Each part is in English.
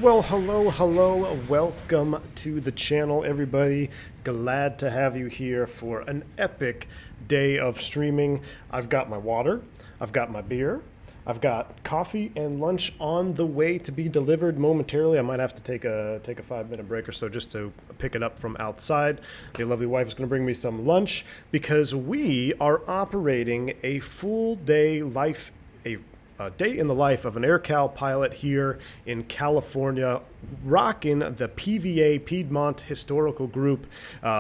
Well, hello, welcome to the channel, everybody. Glad to have you here for an epic day of streaming. I've got my water, I've got my beer, I've got coffee and lunch on the way to be delivered momentarily. I might have to take a 5-minute break or so just to pick it up from outside. The lovely wife is going to bring me some lunch because we are operating a full day a day in the life of an AirCal pilot here in California, rocking the PVA Piedmont Historical Group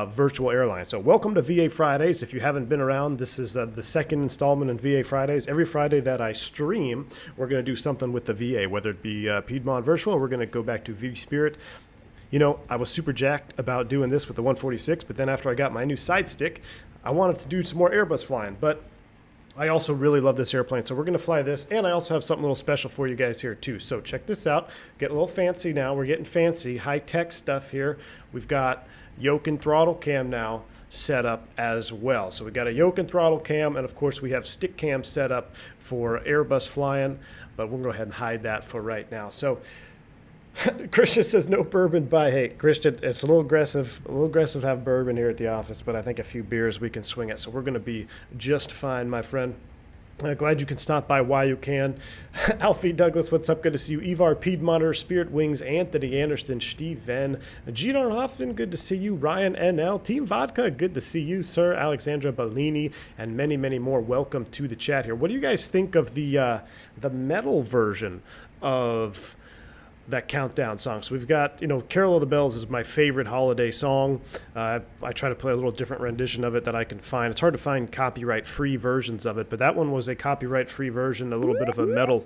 virtual airline. So welcome to VA Fridays. If you haven't been around, this is the second installment in VA Fridays. Every Friday that I stream, we're going to do something with the VA, whether it be Piedmont Virtual, or we're going to go back to V Spirit. You know, I was super jacked about doing this with the 146, but then after I got my new side stick, I wanted to do some more Airbus flying. But I also really love this airplane, so we're going to fly this, and I also have something a little special for you guys here too. So check this out. Get a little fancy now. We're getting fancy, high-tech stuff here. We've got yoke and throttle cam now set up as well. So we got a yoke and throttle cam, and of course we have stick cam set up for Airbus flying, but we'll go ahead and hide that for right now. So Christian says no bourbon by. Hey, Christian, it's a little aggressive to have bourbon here at the office, but I think a few beers we can swing it. So we're going to be just fine, my friend. Glad you can stop by while you can. Alfie Douglas, what's up? Good to see you. Evar Piedmonter, Spirit Wings, Anthony Anderson, Steve Venn, Gino Hoffman, good to see you. Ryan NL, Team Vodka, good to see you, sir. Alexandra Bellini, and many, many more. Welcome to the chat here. What do you guys think of the metal version of that countdown song? So we've got, Carol of the Bells is my favorite holiday song. I try to play a little different rendition of it that I can find. It's hard to find copyright-free versions of it, but that one was a copyright-free version, a little bit of a metal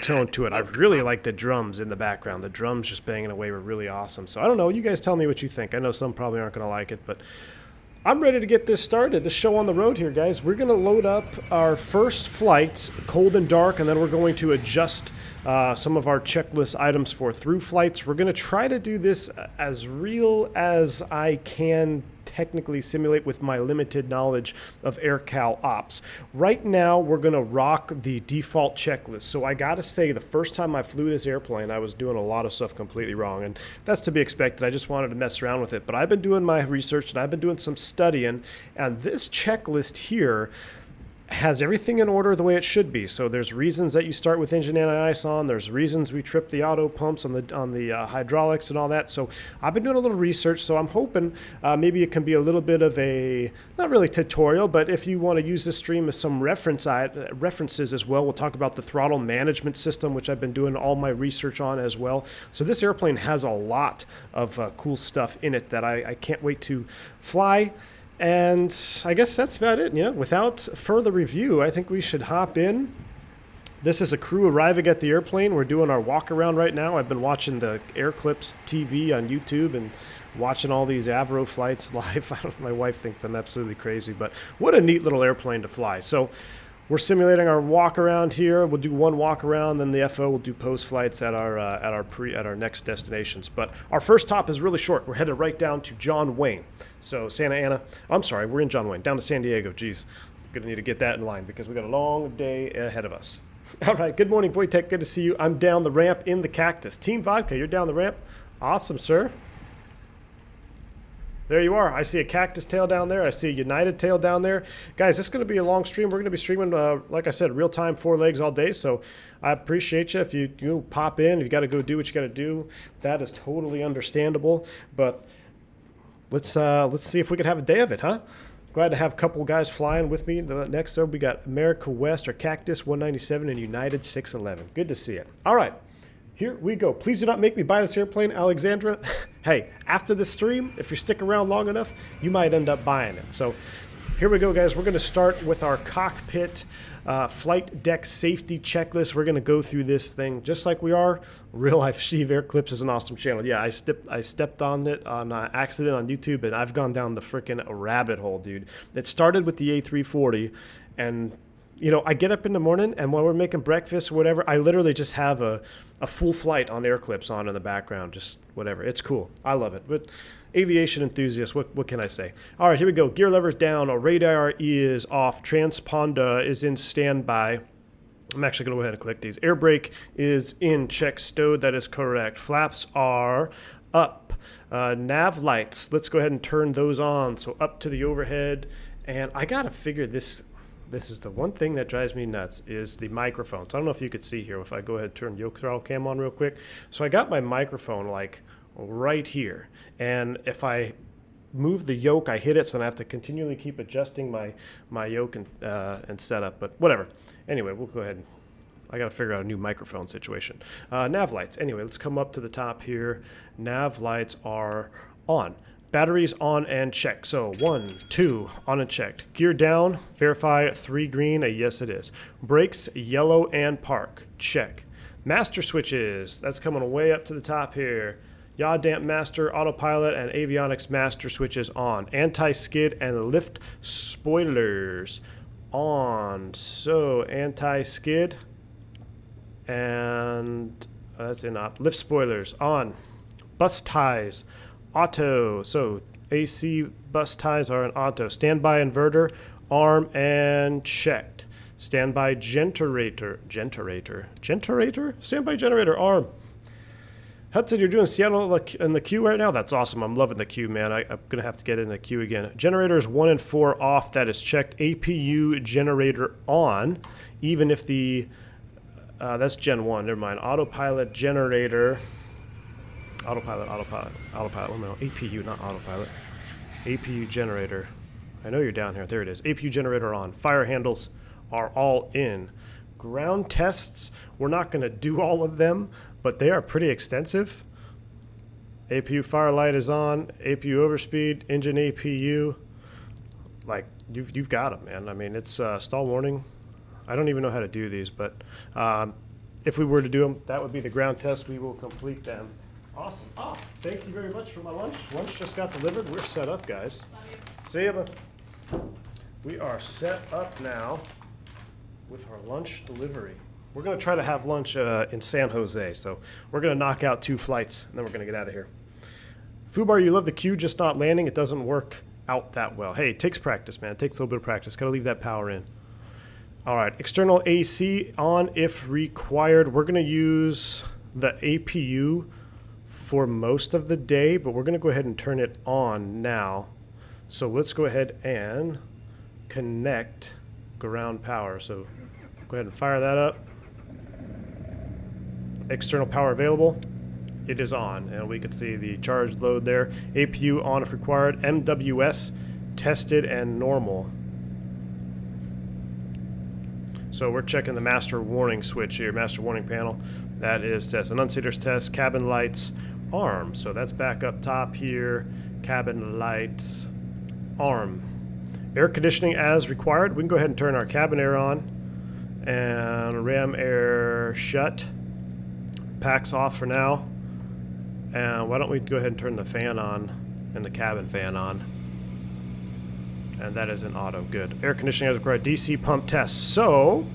tone to it. I really like the drums in the background. The drums just banging away were really awesome. So I don't know. You guys tell me what you think. I know some probably aren't going to like it, but I'm ready to get this started, this show on the road here, guys. We're going to load up our first flights, cold and dark, and then we're going to adjust some of our checklist items for through flights. We're going to try to do this as real as I can technically simulate with my limited knowledge of AirCal ops. Right now, we're going to rock the default checklist. So I got to say, the first time I flew this airplane, I was doing a lot of stuff completely wrong, and that's to be expected. I just wanted to mess around with it. But I've been doing my research, and I've been doing some studying, and this checklist here has everything in order the way it should be. So there's reasons that you start with engine anti-ice on. There's reasons we trip the auto pumps on the hydraulics and all that. So I've been doing a little research. So I'm hoping maybe it can be a little bit of a, not really tutorial, but if you want to use this stream as some references as well, we'll talk about the throttle management system, which I've been doing all my research on as well. So this airplane has a lot of cool stuff in it that I can't wait to fly. And I guess that's about it. Without further review, I think we should hop in. This is a crew arriving at the airplane. We're doing our walk around right now. I've been watching the Air Clips TV on YouTube and watching all these Avro flights live. My wife thinks I'm absolutely crazy, but what a neat little airplane to fly. So we're simulating our walk around here. We'll do one walk around, then the FO will do post flights at our next destinations. But our first stop is really short. We're headed right down to John Wayne. So we're in John Wayne, down to San Diego. Geez, gonna need to get that in line because we got a long day ahead of us. All right, good morning, Wojtek. Good to see you. I'm down the ramp in the Cactus. Team Vodka, you're down the ramp. Awesome, sir. There you are. I see a Cactus tail down there. I see a United tail down there. Guys, this is going to be a long stream. We're going to be streaming, like I said, real time, 4 legs all day. So I appreciate you. If you pop in, if you got to go do what you got to do, that is totally understandable. But let's see if we can have a day of it, huh? Glad to have a couple guys flying with me. The next up, we got America West, or Cactus 197, and United 611. Good to see it. All right. Here we go. Please do not make me buy this airplane, Alexandra. Hey, after this stream, if you stick around long enough, you might end up buying it. So here we go, guys. We're going to start with our cockpit flight deck safety checklist. We're going to go through this thing just like we are. Real Life Steve Air Clips is an awesome channel. Yeah, I stepped on it on accident on YouTube, and I've gone down the freaking rabbit hole, dude. It started with the A340, and I get up in the morning, and while we're making breakfast or whatever, I literally just have a full flight on Air Clips on in the background, just whatever. It's cool. I love it. But aviation enthusiasts, what can I say? All right, here we go. Gear levers down. Our radar is off. Transponder is in standby. I'm actually going to go ahead and click these. Air brake is in, check, stowed. That is correct. Flaps are up. Nav lights, let's go ahead and turn those on. So up to the overhead. And I got to figure this is the one thing that drives me nuts is the microphone. So I don't know if you could see here if I go ahead and turn yoke throttle cam on real quick. So I got my microphone like right here. And if I move the yoke, I hit it, so I have to continually keep adjusting my yoke and setup, but whatever. Anyway, we'll go ahead and I got to figure out a new microphone situation. Nav lights. Anyway, let's come up to the top here. Nav lights are on. Batteries on and checked. So 1, 2, on and checked. Gear down, verify 3 green, a yes it is. Brakes, yellow and park, check. Master switches, that's coming way up to the top here. Yaw damp master, autopilot, and avionics master switches on. Anti-skid and lift spoilers on. So anti-skid and that's in lift spoilers on. Bus ties auto. So AC bus ties are in auto. Standby inverter arm and checked. Standby generator standby generator arm. Hudson, you're doing Seattle in the queue right now? That's awesome. I'm loving the queue, man. I'm going to have to get in the queue again. Generators 1 and 4 off. That is checked. APU generator on. Even if the... that's Gen 1. Never mind. Autopilot generator. Autopilot. Oh, no. APU, not autopilot. APU generator. I know you're down here. There it is. APU generator on. Fire handles are all in. Ground tests. We're not going to do all of them, but they are pretty extensive. APU fire light is on. APU overspeed. Engine APU. Like, you've got them, man. I mean, it's stall warning. I don't even know how to do these, but if we were to do them, that would be the ground test. We will complete them. Awesome. Oh, thank you very much for my lunch. Lunch just got delivered. We're set up, guys. See ya, bud. We are set up now with our lunch delivery. We're going to try to have lunch in San Jose, so we're going to knock out 2 flights, and then we're going to get out of here. Fubar, you love the queue, just not landing. It doesn't work out that well. Hey, it takes practice, man. It takes a little bit of practice. Got to leave that power in. All right, external AC on if required. We're going to use the APU for most of the day, but we're going to go ahead and turn it on now. So let's go ahead and connect ground power. So go ahead and fire that up. External power available. It is on, and we can see the charge load there. APU on if required. MWS tested and normal. So we're checking the master warning switch here, master warning panel. That is test. Annunciators test, cabin lights, arm. So that's back up top here. Cabin lights, arm. Air conditioning as required. We can go ahead and turn our cabin air on. And ram air shut. Packs off for now. And why don't we go ahead and turn the fan on and the cabin fan on. And that is in auto. Good. Air conditioning as required. DC pump test. So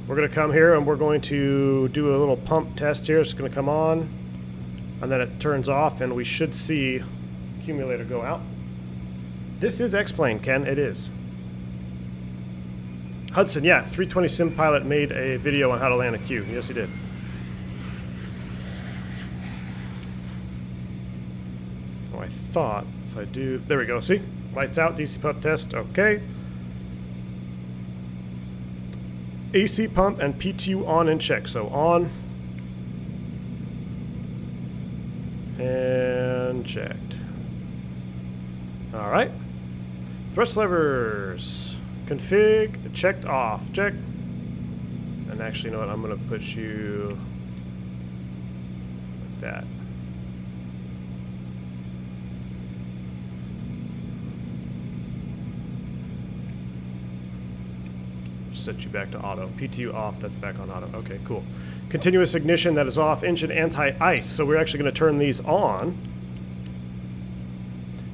we're going to come here and we're going to do a little pump test here. It's going to come on and then it turns off and we should see accumulator go out. This is X-Plane, Ken. It is. Hudson, yeah. 320 Sim Pilot made a video on how to land a queue. Yes, he did. Oh, I thought if I do... There we go. See? Lights out. DC pump test. Okay. AC pump and PTU on and check. So on. And checked. All right. Thrust levers. Config. Checked off. Check. And actually, you know what? I'm going to put you like that. Set you back to auto. PTU off, that's back on auto. Okay, cool. Continuous ignition, that is off. Engine anti-ice, so we're actually going to turn these on.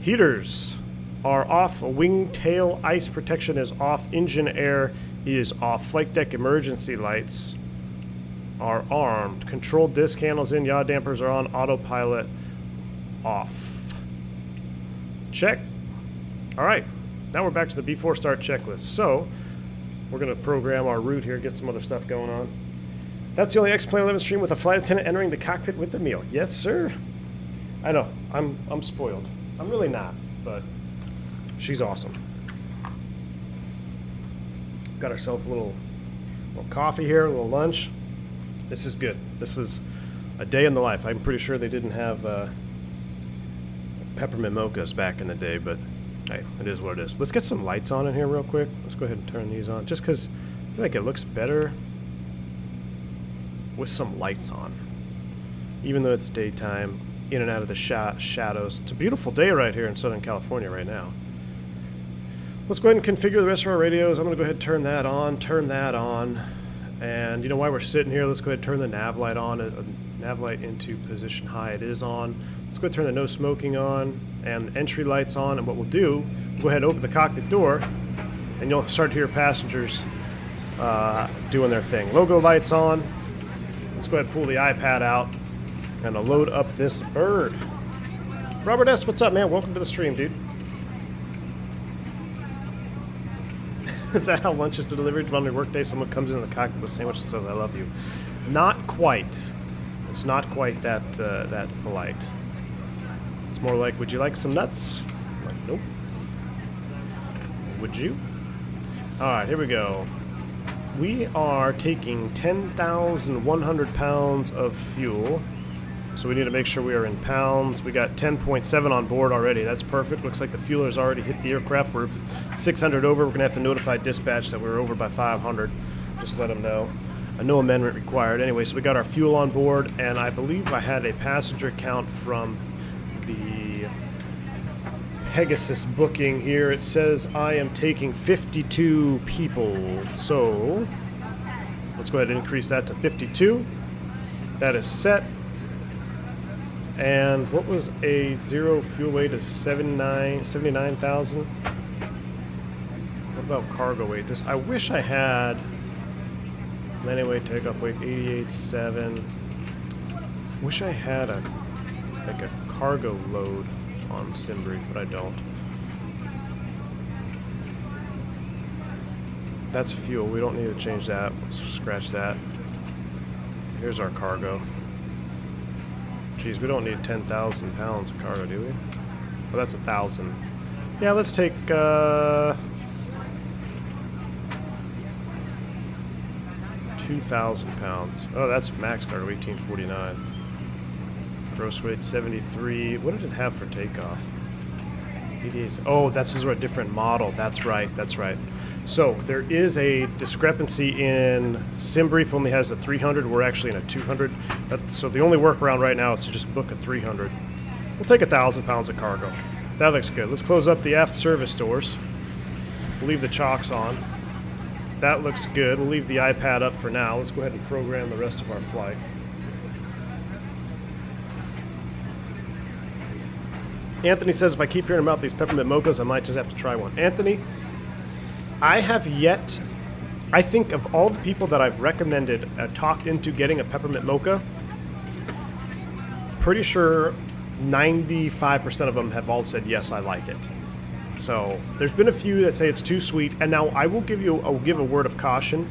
Heaters are off. Wing tail ice protection is off. Engine air is off. Flight deck emergency lights are armed. Control disc handles in. Yaw dampers are on. Autopilot off. Check. All right, now we're back to the before start checklist. So We're going to program our route here, get some other stuff going on. That's the only X-Plane 11 stream with a flight attendant entering the cockpit with the meal. Yes, sir. I know. I'm spoiled. I'm really not, but she's awesome. Got ourselves a little coffee here, a little lunch. This is good. This is a day in the life. I'm pretty sure they didn't have peppermint mochas back in the day, but hey, it is what it is. Let's get some lights on in here real quick. Let's go ahead and turn these on, just because I feel like it looks better with some lights on. Even though it's daytime, in and out of the shadows. It's a beautiful day right here in Southern California right now. Let's go ahead and configure the rest of our radios. I'm going to go ahead and turn that on. And you know, while we're sitting here, let's go ahead and turn the nav light on. Nav light into position high. It is on. Let's go ahead and turn the no smoking on and entry lights on. And what we'll do, we'll go ahead and open the cockpit door, and you'll start to hear passengers doing their thing. Logo lights on. Let's go ahead and pull the iPad out and I'll load up this bird. Robert S., what's up, man? Welcome to the stream, dude. Is that how lunch is delivered? On your workday, someone comes into the cockpit with a sandwich and says, "I love you." Not quite. It's not quite that that polite. It's more like, "Would you like some nuts?" I'm like, nope. Would you? All right, here we go. We are taking 10,100 pounds of fuel. So we need to make sure we are in pounds. We got 10.7 on board already. That's perfect. Looks like the fueler's already hit the aircraft. We're 600 over. We're going to have to notify dispatch that we're over by 500. Just let them know. No amendment required. Anyway, so we got our fuel on board, and I believe I had a passenger count from the Pegasus booking here. It says I am taking 52 people. So let's go ahead and increase that to 52. That is set. And what was a zero fuel weight of 79,000? What about cargo weight? This, I wish I had landing weight, takeoff weight 88.7. Wish I had a cargo load on Simbri, but I don't. That's fuel. We don't need to change that. Let's scratch that. Here's our cargo. Geez, we don't need 10,000 pounds of cargo, do we? Well, that's 1,000. Yeah, let's take 2,000 pounds. Oh, that's max cargo, 1849. Gross weight 73. What did it have for takeoff? 88. Oh, this is a different model. That's right. That's right. So there is a discrepancy in Simbrief only has a 300. We're actually in a 200. So the only workaround right now is to just book a 300. We'll take 1,000 pounds of cargo. That looks good. Let's close up the aft service doors. We'll leave the chocks on. That looks good. We'll leave the iPad up for now. Let's go ahead and program the rest of our flight. Anthony says if I keep hearing about these peppermint mochas, I might just have to try one. Anthony, I have yet, I think of all the people that I've recommended, talked into getting a peppermint mocha, pretty sure 95% of them have all said, yes, I like it. So there's been a few that say it's too sweet. And now I will give a word of caution.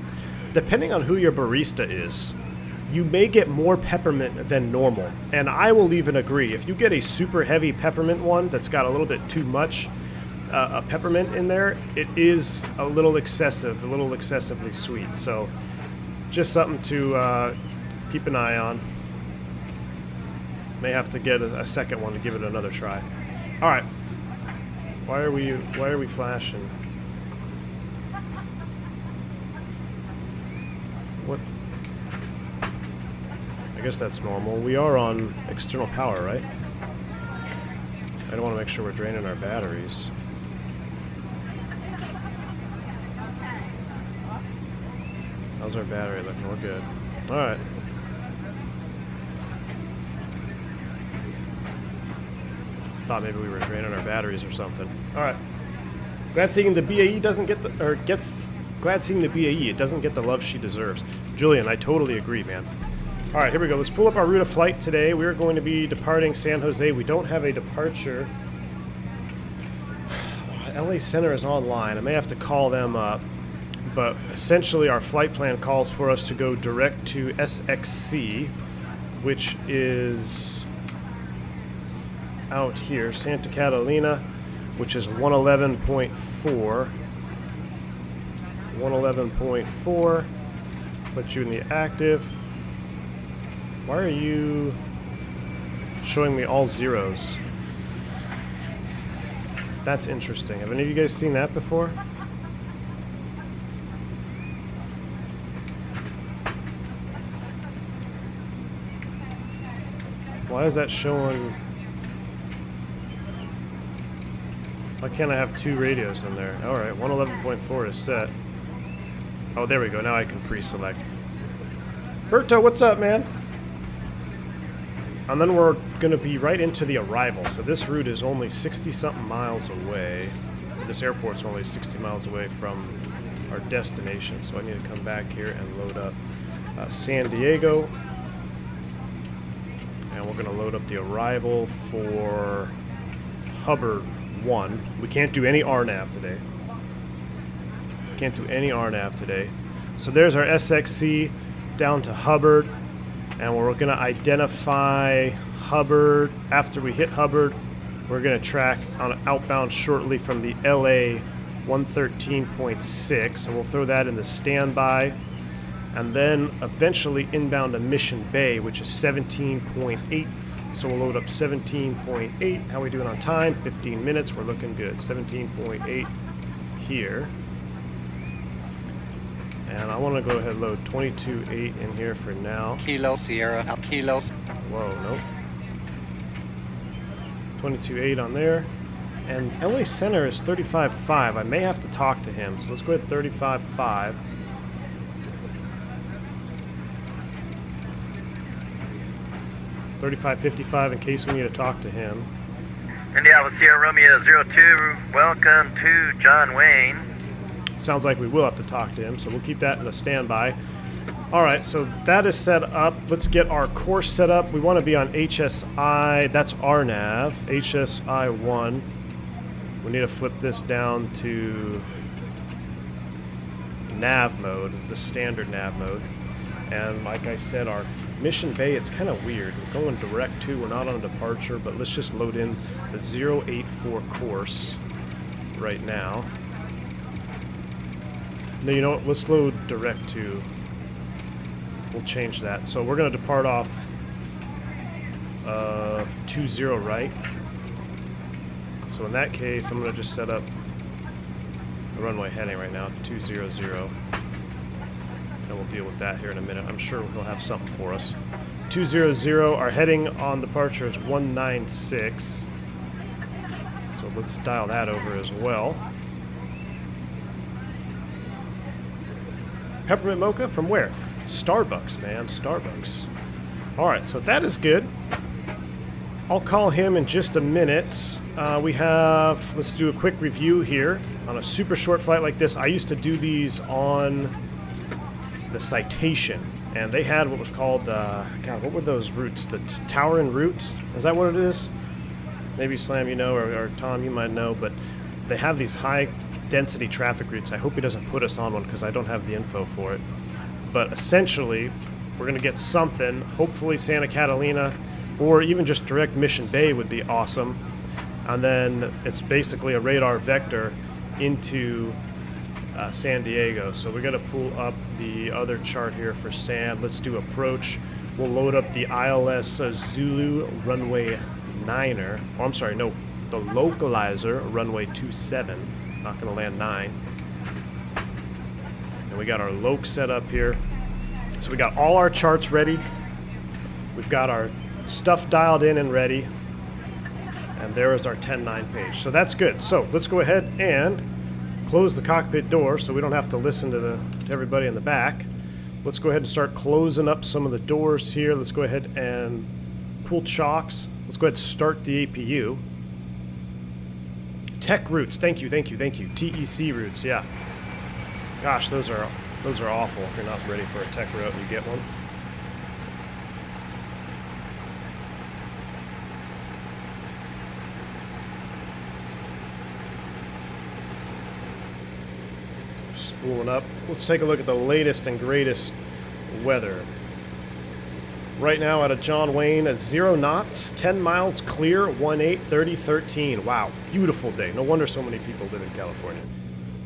Depending on who your barista is, you may get more peppermint than normal. And I will even agree. If you get a super heavy peppermint one that's got a little bit too much a peppermint in there, it is a little excessive, a little excessively sweet. So just something to keep an eye on. May have to get a second one to give it another try. All right. Why are we flashing? What? I guess that's normal. We are on external power, right? I don't want to make sure we're draining our batteries. How's our battery looking? We're good. All right. Thought maybe we were draining our batteries or something. All right. Glad seeing the BAE doesn't get the, or gets, glad seeing the BAE. It doesn't get the love she deserves. Julian, I totally agree, man. All right, here we go. Let's pull up our route of flight today. We're going to be departing San Jose. We don't have a departure. LA Center is online. I may have to call them up. but essentially our flight plan calls for us to go direct to SXC, which is out here, Santa Catalina, which is 111.4. 111.4. Put you in the active. Why are you showing me all zeros? That's interesting. Have any of you guys seen that before? Why is that showing? Why can't I have two radios in there? Alright, 111.4 is set. Oh, there we go. Now I can pre-select. Berto, what's up, man? And then we're going to be right into the arrival. So this route is only 60-something miles away. This airport's only 60 miles away from our destination. So I need to come back here and load up San Diego. And we're going to load up the arrival for Hubbard 1. We can't do any RNAV today. Can't do any RNAV today. So there's our SXC down to Hubbard. And we're going to identify Hubbard. After we hit Hubbard, we're going to track on outbound shortly from the LA 113.6. And we'll throw that in the standby. And then eventually inbound to Mission Bay, which is 17.8. So we'll load up 17.8. How are we doing on time? 15 minutes. We're looking good. 17.8 here. And I want to go ahead and load 22.8 in here for now. Kilo Sierra, Kilo. Whoa, nope. 22.8 on there. And LA Center is 35.5. I may have to talk to him. So let's go ahead 35.5. $35.55 in case we need to talk to him. India with Sierra Romeo 02, welcome to John Wayne. Sounds like we will have to talk to him, so we'll keep that in a standby. Alright, so that is set up. Let's get our course set up. We want to be on HSI, that's RNAV, HSI 1. We need to flip this down to nav mode, the standard nav mode. And like I said, our Mission Bay, it's kind of weird. We're going direct to, we're not on a departure, but let's just load in the 084 course right now. No, you know what? Let's load direct to. We'll change that. So we're going to depart off 20 right. So in that case, I'm going to just set up the runway heading right now, 200. And we'll deal with that here in a minute. I'm sure he'll have something for us. 200, our heading on departure is 196. So let's dial that over as well. Peppermint mocha from where? Starbucks, man. Starbucks. Alright, so that is good. I'll call him in just a minute. Let's do a quick review here. On a super short flight like this, I used to do these on the Citation. And they had what was called, God, what were those routes? The Towering routes? Is that what it is? Maybe Slam, you know, or Tom, you might know, but they have these high density traffic routes. I hope he doesn't put us on one because I don't have the info for it. But essentially, we're going to get something. Hopefully Santa Catalina or even just direct Mission Bay would be awesome. And then it's basically a radar vector into San Diego. So we're going to pull up the other chart here for San. Let's do approach. We'll load up the ILS Zulu runway 9er. Oh, I'm sorry, no, the localizer runway 27. Not going to land 9. And we got our loc set up here. So we got all our charts ready. We've got our stuff dialed in and ready. And there is our 10.9 page. So that's good. So let's go ahead and close the cockpit door so we don't have to listen to everybody in the back. Let's go ahead and start closing up some of the doors here. Let's go ahead and pull chocks. Let's go ahead and start the APU. Tech routes, thank you. TEC routes, yeah. Gosh, those are awful if you're not ready for a tech route and you get one. spooling up. Let's take a look at the latest and greatest weather. Right now out of John Wayne at 0 knots, 10 miles clear, 183013. Wow, beautiful day. No wonder so many people live in California.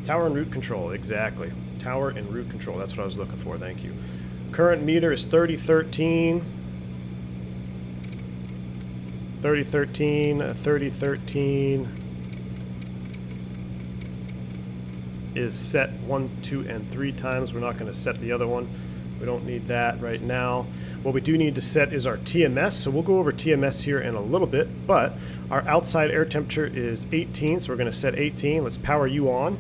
Tower and route control, exactly. Tower and route control, that's what I was looking for, thank you. Current meter is 3013. 3013 is set 1, 2, and 3 times. We're not going to set the other one. We don't need that right now. What we do need to set is our TMS, so we'll go over TMS here in a little bit, but our outside air temperature is 18, so we're going to set 18. Let's power you on.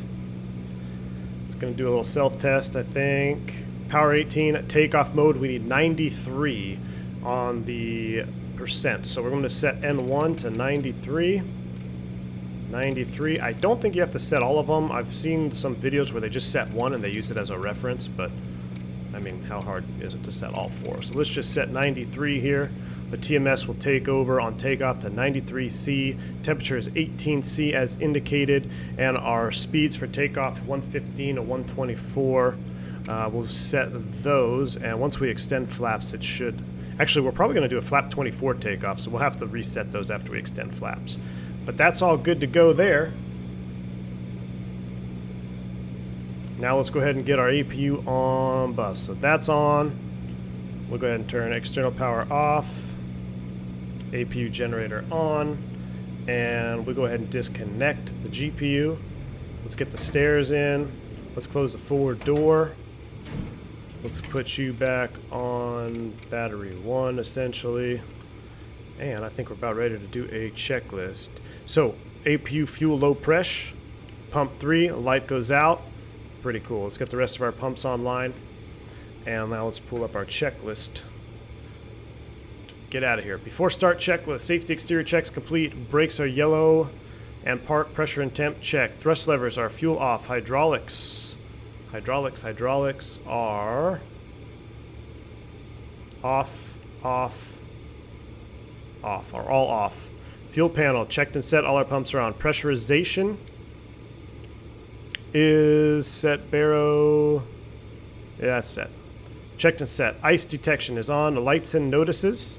It's going to do a little self-test, I think. Power 18, takeoff mode, we need 93 on the percent. So we're going to set N1 to 93. 93. I don't think you have to set all of them. I've seen some videos where they just set one and they use it as a reference, but I mean, how hard is it to set all 4? So let's just set 93 here. The TMS will take over on takeoff to 93C. Temperature is 18C as indicated, and our speeds for takeoff 115 to 124. We'll set those, and once we extend flaps, it should... Actually, we're probably going to do a flap 24 takeoff, so we'll have to reset those after we extend flaps. But that's all good to go there. Now let's go ahead and get our APU on bus. So that's on. We'll go ahead and turn external power off. APU generator on. And we'll go ahead and disconnect the GPU. Let's get the stairs in. Let's close the forward door. Let's put you back on battery 1, essentially. And I think we're about ready to do a checklist. So, APU fuel low pressure. Pump 3, light goes out. Pretty cool. Let's get the rest of our pumps online. And now let's pull up our checklist. Get out of here. Before start checklist. Safety exterior checks complete. Brakes are yellow. And park pressure and temp check. Thrust levers are fuel off. Hydraulics are off, are all off. Fuel panel checked and set, all our pumps are on. Pressurization is set, Barrow, yeah, it's set. Checked and set. Ice detection is on. The lights and notices,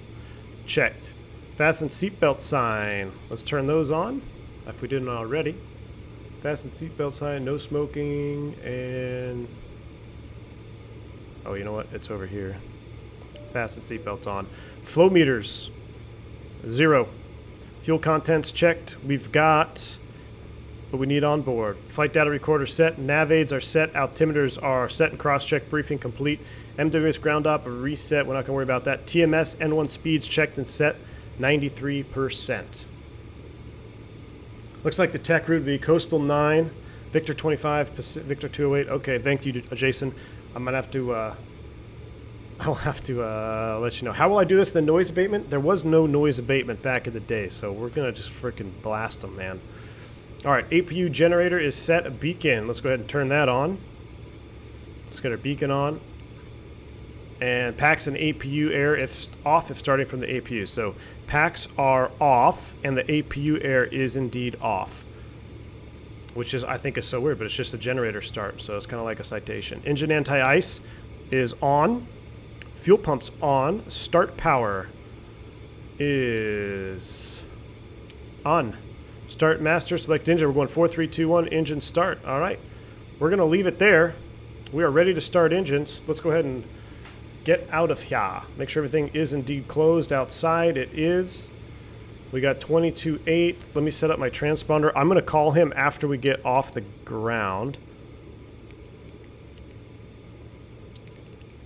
checked. Fasten seatbelt sign, let's turn those on, if we didn't already. Fasten seatbelt sign, no smoking, and... oh, you know what? It's over here. Fasten seatbelts on. Flow meters, 0. Fuel contents checked. We've got what we need on board. Flight data recorder set. Nav aids are set. Altimeters are set and cross-check. Briefing complete. MWS ground up reset. We're not going to worry about that. TMS N1 speeds checked and set. 93%. Looks like the tech route would be Coastal 9, Victor 25, Victor 208. Okay, thank you, Jason. I'm gonna have to. I'll have to let you know. How will I do this? The noise abatement? There was no noise abatement back in the day, so we're gonna just freaking blast them, man. All right, APU generator is set. A beacon. Let's go ahead and turn that on. Let's get our beacon on. And packs and APU air if off if starting from the APU. So packs are off and the APU air is indeed off, which is, I think, is so weird, but it's just a generator start, so it's kind of like a citation. Engine anti-ice is on. Fuel pumps on. Start power is on. Start master, select engine. We're going 4, 3, 2, 1, engine start. All right, we're going to leave it there. We are ready to start engines. Let's go ahead and get out of here. Make sure everything is indeed closed outside. It is. We got 22.8. Let me set up my transponder. I'm going to call him after we get off the ground.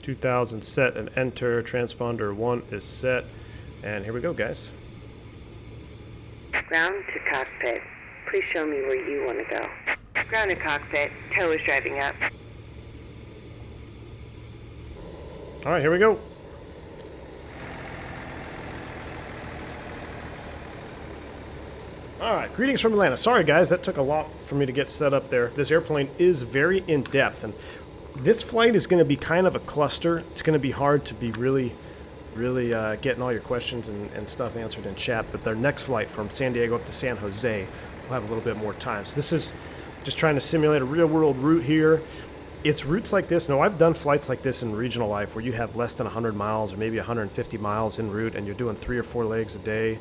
2000 set and enter. Transponder 1 is set. And here we go, guys. Ground to cockpit. Please show me where you want to go. Ground to cockpit. Tow is driving up. All right, here we go. All right, greetings from Atlanta. Sorry, guys, that took a lot for me to get set up there. This airplane is very in-depth, and this flight is going to be kind of a cluster. It's going to be hard to be really getting all your questions and stuff answered in chat, but their next flight from San Diego up to San Jose will have a little bit more time. So this is just trying to simulate a real-world route here. it's routes like this. Now, I've done flights like this in regional life where you have less than 100 miles or maybe 150 miles en route and you're doing 3 or 4 legs a day.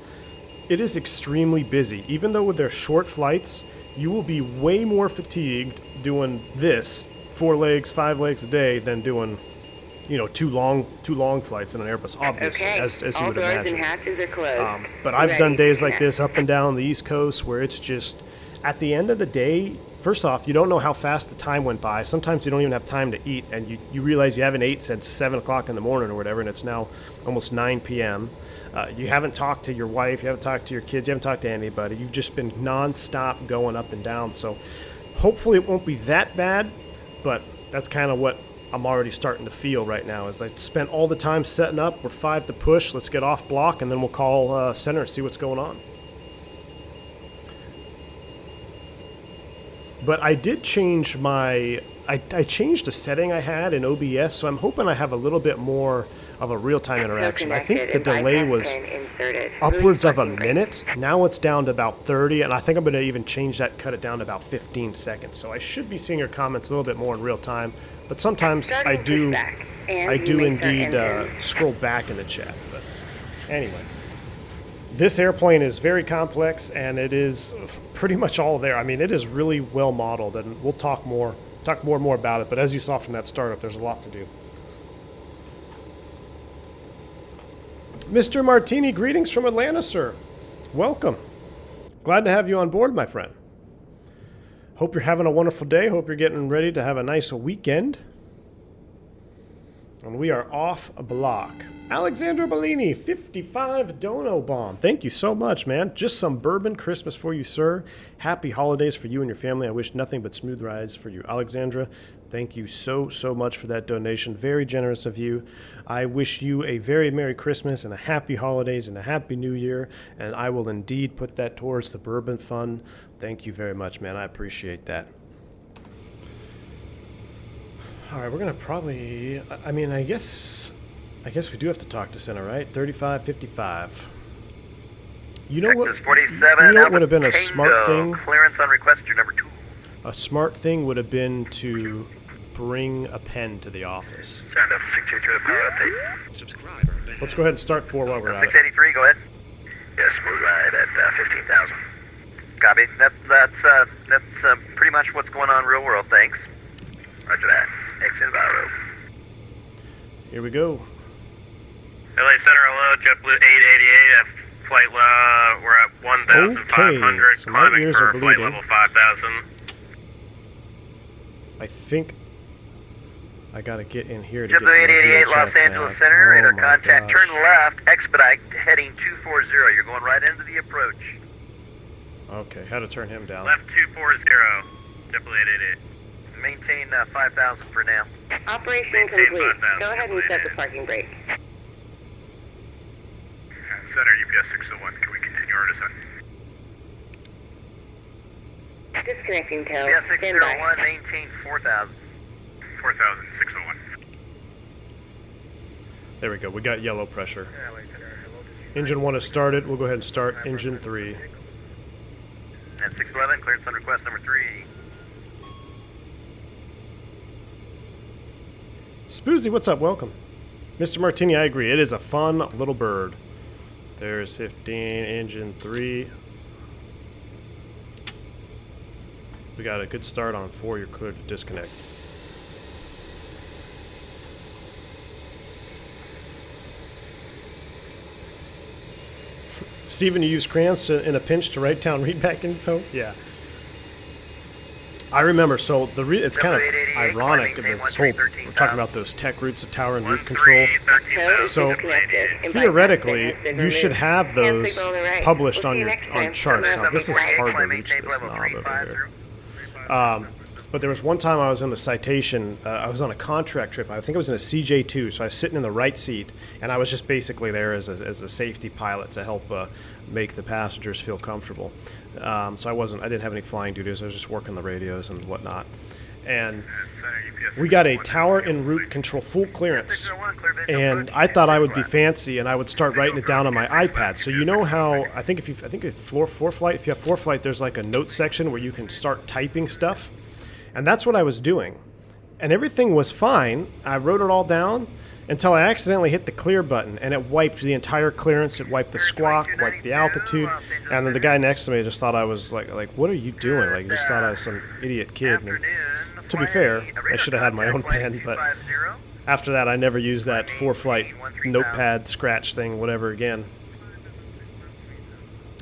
It is extremely busy. Even though with their short flights, you will be way more fatigued doing this 4 legs, 5 legs a day than doing, you know, two long flights in an Airbus, obviously, Okay. as you All would doors imagine. and hatches are closed. But I've Ready done days to like connect. this up and down the East Coast where it's just, at the end of the day, first off, you don't know how fast the time went by. Sometimes you don't even have time to eat, and you realize you haven't ate since 7 o'clock in the morning or whatever, and it's now almost 9 p.m. You haven't talked to your wife, you haven't talked to your kids, you haven't talked to anybody. You've just been nonstop going up and down. So hopefully it won't be that bad, but that's kind of what I'm already starting to feel right now. Is I spent all the time setting up. We're 5 to push. Let's get off block, and then we'll call center and see what's going on. But I did change my, I changed a setting I had in OBS, so I'm hoping I have a little bit more of a real-time interaction. I think the delay was upwards of a minute. Now it's down to about 30, and I think I'm going to even change that, cut it down to about 15 seconds. So I should be seeing your comments a little bit more in real time, but sometimes I do indeed scroll back in the chat. But anyway. This airplane is very complex, and it is pretty much all there. I mean, it is really well modeled, and we'll talk more and more about it. But as you saw from that startup, there's a lot to do. Mr. Martini, greetings from Atlanta, sir. Welcome. Glad to have you on board, my friend. Hope you're having a wonderful day. Hope you're getting ready to have a nice weekend. And we are off a block. Alexandra Bellini, 55 Dono Bomb. Thank you so much, man. Just some bourbon Christmas for you, sir. Happy holidays for you and your family. I wish nothing but smooth rides for you, Alexandra. Thank you so much for that donation. Very generous of you. I wish you a very Merry Christmas and a Happy Holidays and a Happy New Year. And I will indeed put that towards the Bourbon Fund. Thank you very much, man. I appreciate that. All right, we're going to probably, I guess we do have to talk to center, right? 3555. You know what? Texas 47. You know what would have been a Tango. smart thing? Clearance on request, your number 2. A smart thing would have been to bring a pen to the office. Sound up 683 to power update. Let's go ahead and start 4 while we're at it. 683, go ahead. Yes, smooth ride at 15,000. Copy. That's pretty much what's going on real world. Thanks. Roger that. Exit Viro. Here we go. LA Center, hello, JetBlue 888 at flight, we're at 1,500, Okay, so my climbing ears for are flight bleeding. level 5,000. I think I gotta get in here to JetBlue get to my 888 Los VHF Angeles now. Center, Oh radar my contact, gosh. turn left, expedite, heading 240. You're going right into the approach. Okay, how to turn him down. Left 240, JetBlue 888. Maintain 5,000 for now. Operation Maintain complete. 5,000. Go ahead and set the parking brake. Center, UPS 601, can we continue our descent? Disconnecting tow. Yeah, Stand by. 601, maintain 4,000. 4,000, 601. There we go. We got yellow pressure. Engine 1 is started. We'll go ahead and start engine 3. And 611, clearance on request number 3. Spoozy, what's up? Welcome. Mr. Martini, I agree. It is a fun little bird. There's 15, engine 3. We got a good start on 4. You're clear to disconnect. Steven, you use crayons in a pinch to write down readback info? Yeah. I remember, so it's kind of ironic that this whole, we're talking about those tech routes of tower and route control. So theoretically, you should have those published on your charts. Now this is hard to reach this knob over here. But there was one time I was on a citation, I was on a contract trip, I think I was in a CJ2, so I was sitting in the right seat, and I was just basically there as a safety pilot to help make the passengers feel comfortable. So I didn't have any flying duties, I was just working the radios and whatnot. And we got a tower en route control full clearance, and I thought I would be fancy and I would start writing it down on my iPad. So you know how, I think if you have ForeFlight, there's like a note section where you can start typing stuff. And that's what I was doing. and everything was fine. I wrote it all down until I accidentally hit the clear button, and it wiped the entire clearance. It wiped the squawk, wiped the altitude, and then the guy next to me just thought I was like, what are you doing? Like, he just thought I was some idiot kid. And to be fair, I should have had my own pen, but after that, I never used that for-flight notepad scratch thing, whatever, again.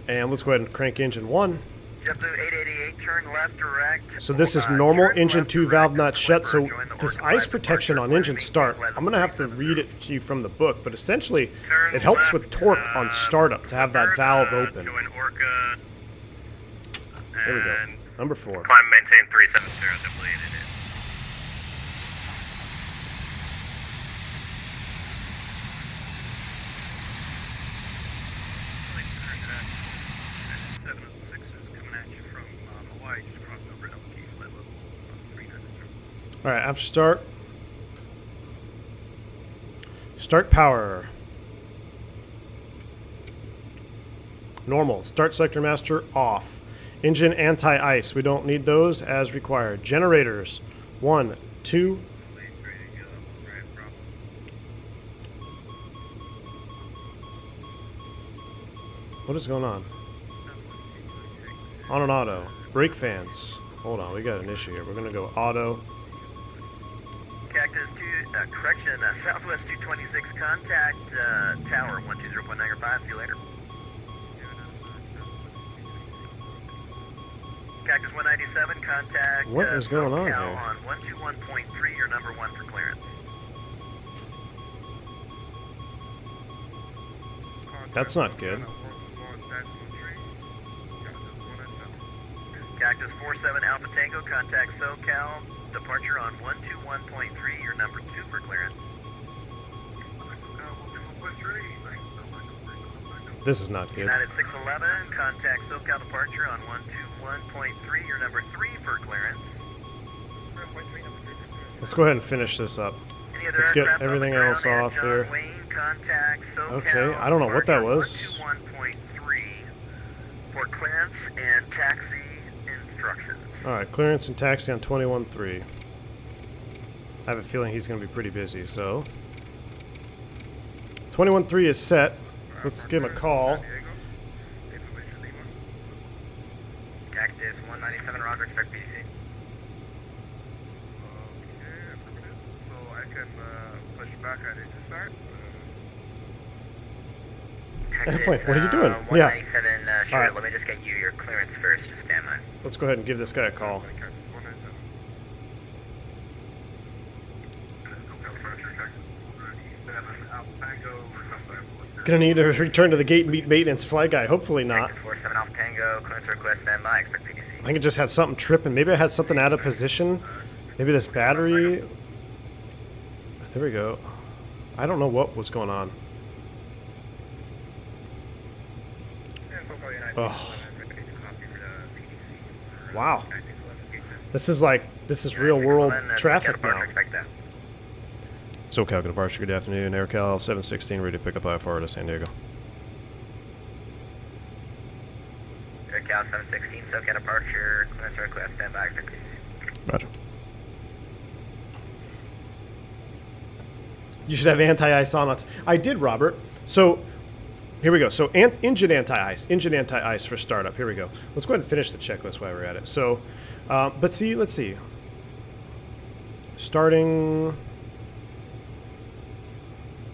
And let's go ahead and crank engine 1. JetBlue 888, turn left direct. So this is normal, engine 2 valve not shut. So this ice protection on engine start, I'm going to have to read it to you from the book, but essentially it helps with torque on startup to have that valve open. There we go. Number 4. Climb maintain 370, JetBlue 888. All right, after start. Start power. Normal. Start sector master off. Engine anti-ice. We don't need those as required. Generators. 1, 2. What is going on? On and auto. Brake fans. Hold on, we got an issue here. We're going to go auto. Cactus 2, correction, Southwest 226, contact tower 120.95. See you later. Cactus 197, contact. What is going on here? On 121.3, your number 1 for clearance. That's not good. Cactus 47 Alpha Tango, contact SoCal, departure on 121.3, your number 2 for clearance. This is not good. United 611, contact SoCal departure on 121.3, your number 3 for clearance. Let's go ahead and finish this up. Let's get everything else off here. Okay, I don't know what that was. 121.3 for clearance and taxi instructions. Alright, clearance and taxi on 21.3. I have a feeling he's going to be pretty busy, so 21.3 is set. Let's give him a call. Cactus 197, Roger, expect BC. So I can push back at engine start. Airplane, what are you doing? 197, sure, Alright. let me just get you your clearance first, just stand by. Let's go ahead and give this guy a call. Gonna need to return to the gate and meet maintenance flight guy. Hopefully not. 47 Alpha Tango, clearance request, stand by, expect PDC. I think it just had something tripping. Maybe I had something out of position. Maybe this battery. There we go. I don't know what was going on. Oh. Wow. This is real world traffic now. SoCal departure, good afternoon. AirCal 716, ready to pick up IFR to San Diego. AirCal 716, SoCal departure, clearance request, stand by, expect PDC. Roger. You should have anti-ice on us. I did, Robert. So here we go. So engine anti-ice for startup. Here we go. Let's go ahead and finish the checklist while we're at it. So, but see, let's see. Starting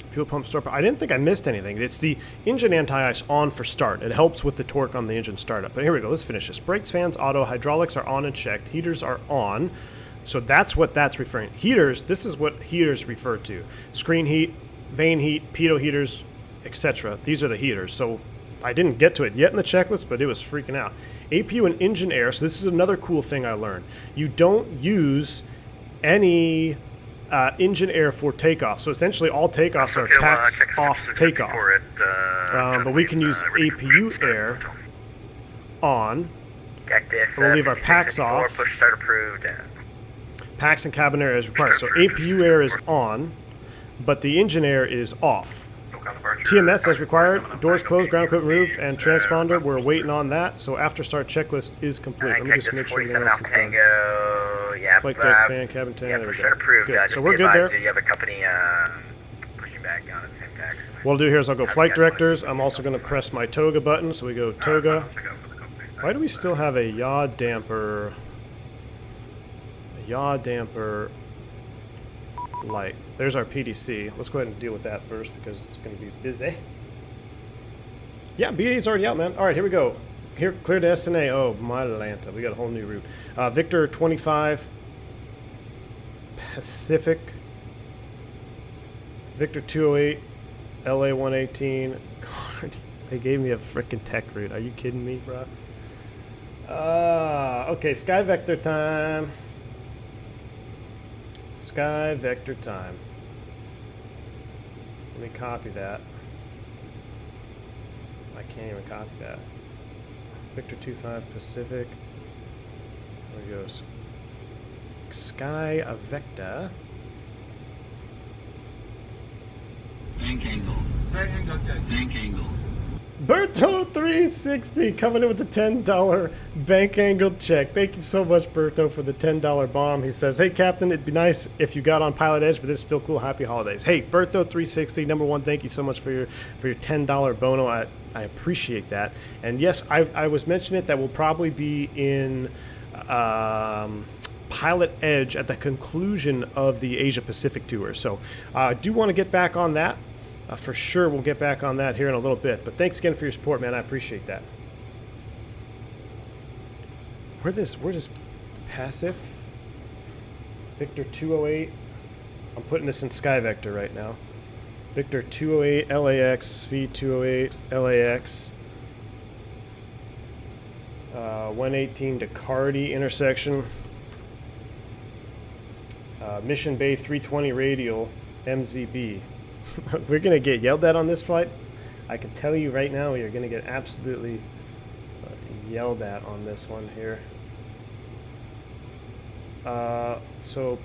fuel pump start. I didn't think I missed anything. It's the engine anti-ice on for start. It helps with the torque on the engine startup. But here we go. Let's finish this. Brakes, fans, auto, hydraulics are on and checked. Heaters are on. So that's what that's referring. Heaters. This is what heaters refer to. Screen heat, vane heat, pitot heaters, etc. These are the heaters. So I didn't get to it yet in the checklist, but it was freaking out. APU and engine air. So this is another cool thing I learned. You don't use any engine air for takeoff. So essentially all takeoffs are packs off takeoff. But we can use APU air on. We'll leave our packs off. Push start approved. Packs and cabin air is required. So APU air is on, but the engine air is off. TMS as required. Doors closed, ground equipment moved, and transponder. We're waiting on that. So after start checklist is complete. Let me just make sure everything else is done. yeah. Flight deck, fan, cabin tank. Yeah, There we percent go. approved. Good. Just So be we're good advised, there. You have a company pushing back on its impact. What I'll do here is I'll go flight directors. I'm also going to press my Toga button. So we go Toga. Why do we still have a yaw damper? A yaw damper light. There's our PDC. Let's go ahead and deal with that first because it's going to be busy. Yeah, BA's already out, man. All right, here we go. Here, clear to SNA. Oh, my Atlanta. We got a whole new route. Victor 25, Pacific. Victor 208, LA 118. God, they gave me a freaking tech route. Are you kidding me, bro? Okay, Sky Vector time. Sky Vector time. Let me copy that. I can't even copy that. Victor 25 Pacific. There goes. Sky Vector. Bank angle. Bank angle. Berto 360 coming in with the $10 bank angle check. Thank you so much, Berto, for the $10 bomb. He says, hey, Captain, it'd be nice if you got on Pilot Edge, but it's still cool. Happy holidays. Hey, Berto 360, number one, thank you so much for your $10 bono. I appreciate that. And yes, I was mentioning it that will probably be in Pilot Edge at the conclusion of the Asia Pacific tour. So I do want to get back on that. For sure, we'll get back on that here in a little bit. But thanks again for your support, man. I appreciate that. Where does passive? Victor 208. I'm putting this in Sky Vector right now. Victor 208 LAX, V208 LAX. 118 to Cardi intersection. Mission Bay 320 radial, MZB. We're going to get yelled at on this flight. I can tell you right now, we are going to get absolutely yelled at on this one here. So,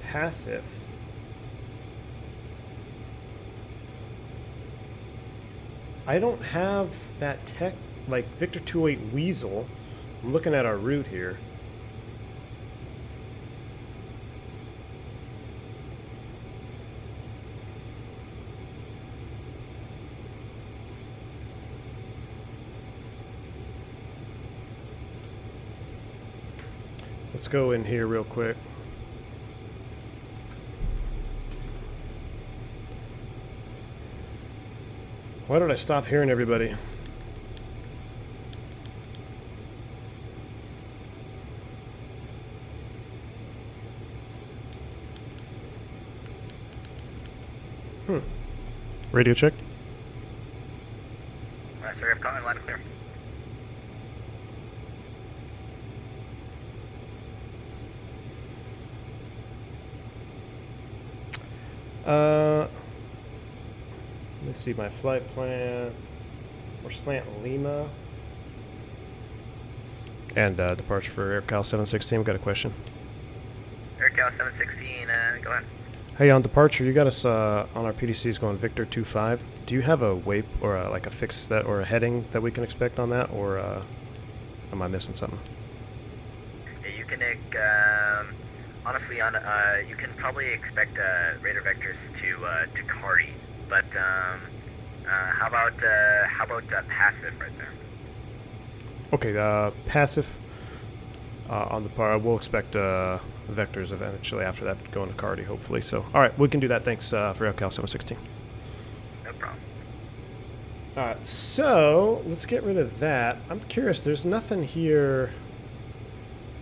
passive. I don't have that tech, like Victor 208 Weasel. I'm looking at our route here. Let's go in here real quick. Why did I stop hearing everybody? Radio check. Sorry, I'm calling line clear. Let's see my flight plan. We're slant Lima. And departure for AirCal 716. Got a question. AirCal 716, go ahead. Hey, on departure, you got us on our PDCs going Victor 25. Do you have a wayp or like a fix set or a heading that we can expect on that, or am I missing something? Yeah, you can honestly you can probably expect radar vectors to Cardi, but how about passive right there? Okay, passive on the par. We'll expect vectors eventually after that going to Cardi, hopefully. So, all right, we can do that. Thanks for AirCal 716. No problem. All right, so let's get rid of that. I'm curious. There's nothing here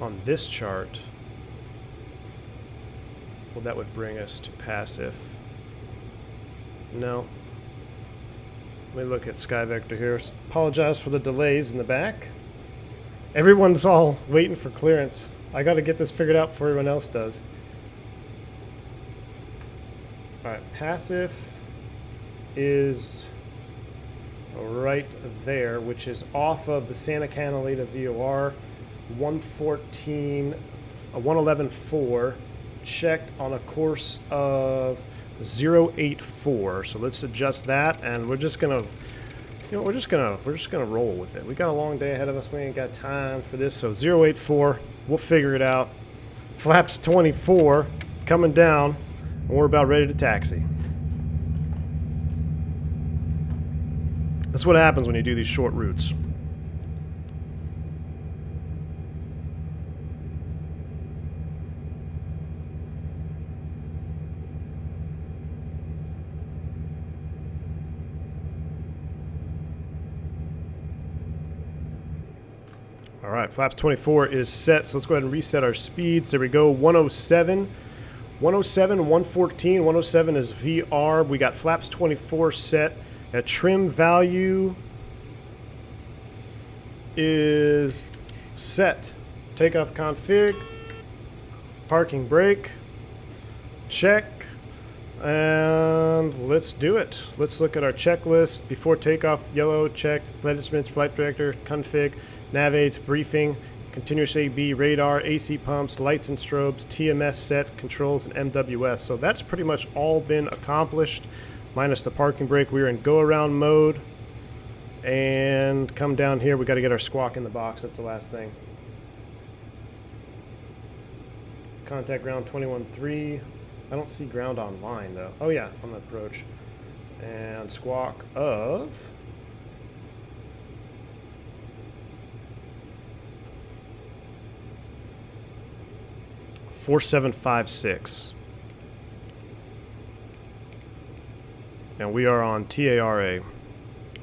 on this chart. Well, that would bring us to passive. No. Let me look at Sky Vector here. Apologize for the delays in the back. Everyone's all waiting for clearance. I got to get this figured out before everyone else does. All right, passive is right there, which is off of the Santa Catalina VOR 111.4, checked on a course of 084. So let's adjust that, and we're just gonna, we're just gonna roll with it. We got a long day ahead of us. We ain't got time for this. So 084, we'll figure it out. Flaps 24 coming down, and we're about ready to taxi. That's what happens when you do these short routes. All right, flaps 24 is set, so let's go ahead and reset our speeds. There we go, 107, 114, 107 is VR. We got flaps 24 set. A trim value is set. Takeoff config, parking brake, check, and let's do it. Let's look at our checklist. Before takeoff, yellow, check, flight instruments, flight director, config, nav aids, briefing, continuous AB, radar, AC pumps, lights and strobes, TMS set, controls, and MWS. So that's pretty much all been accomplished, minus the parking brake. We're in go-around mode. And come down here, we got to get our squawk in the box. That's the last thing. Contact ground 21.3. I don't see ground online, though. Oh, yeah, on the approach. And squawk of... 4756. And we are on TARA.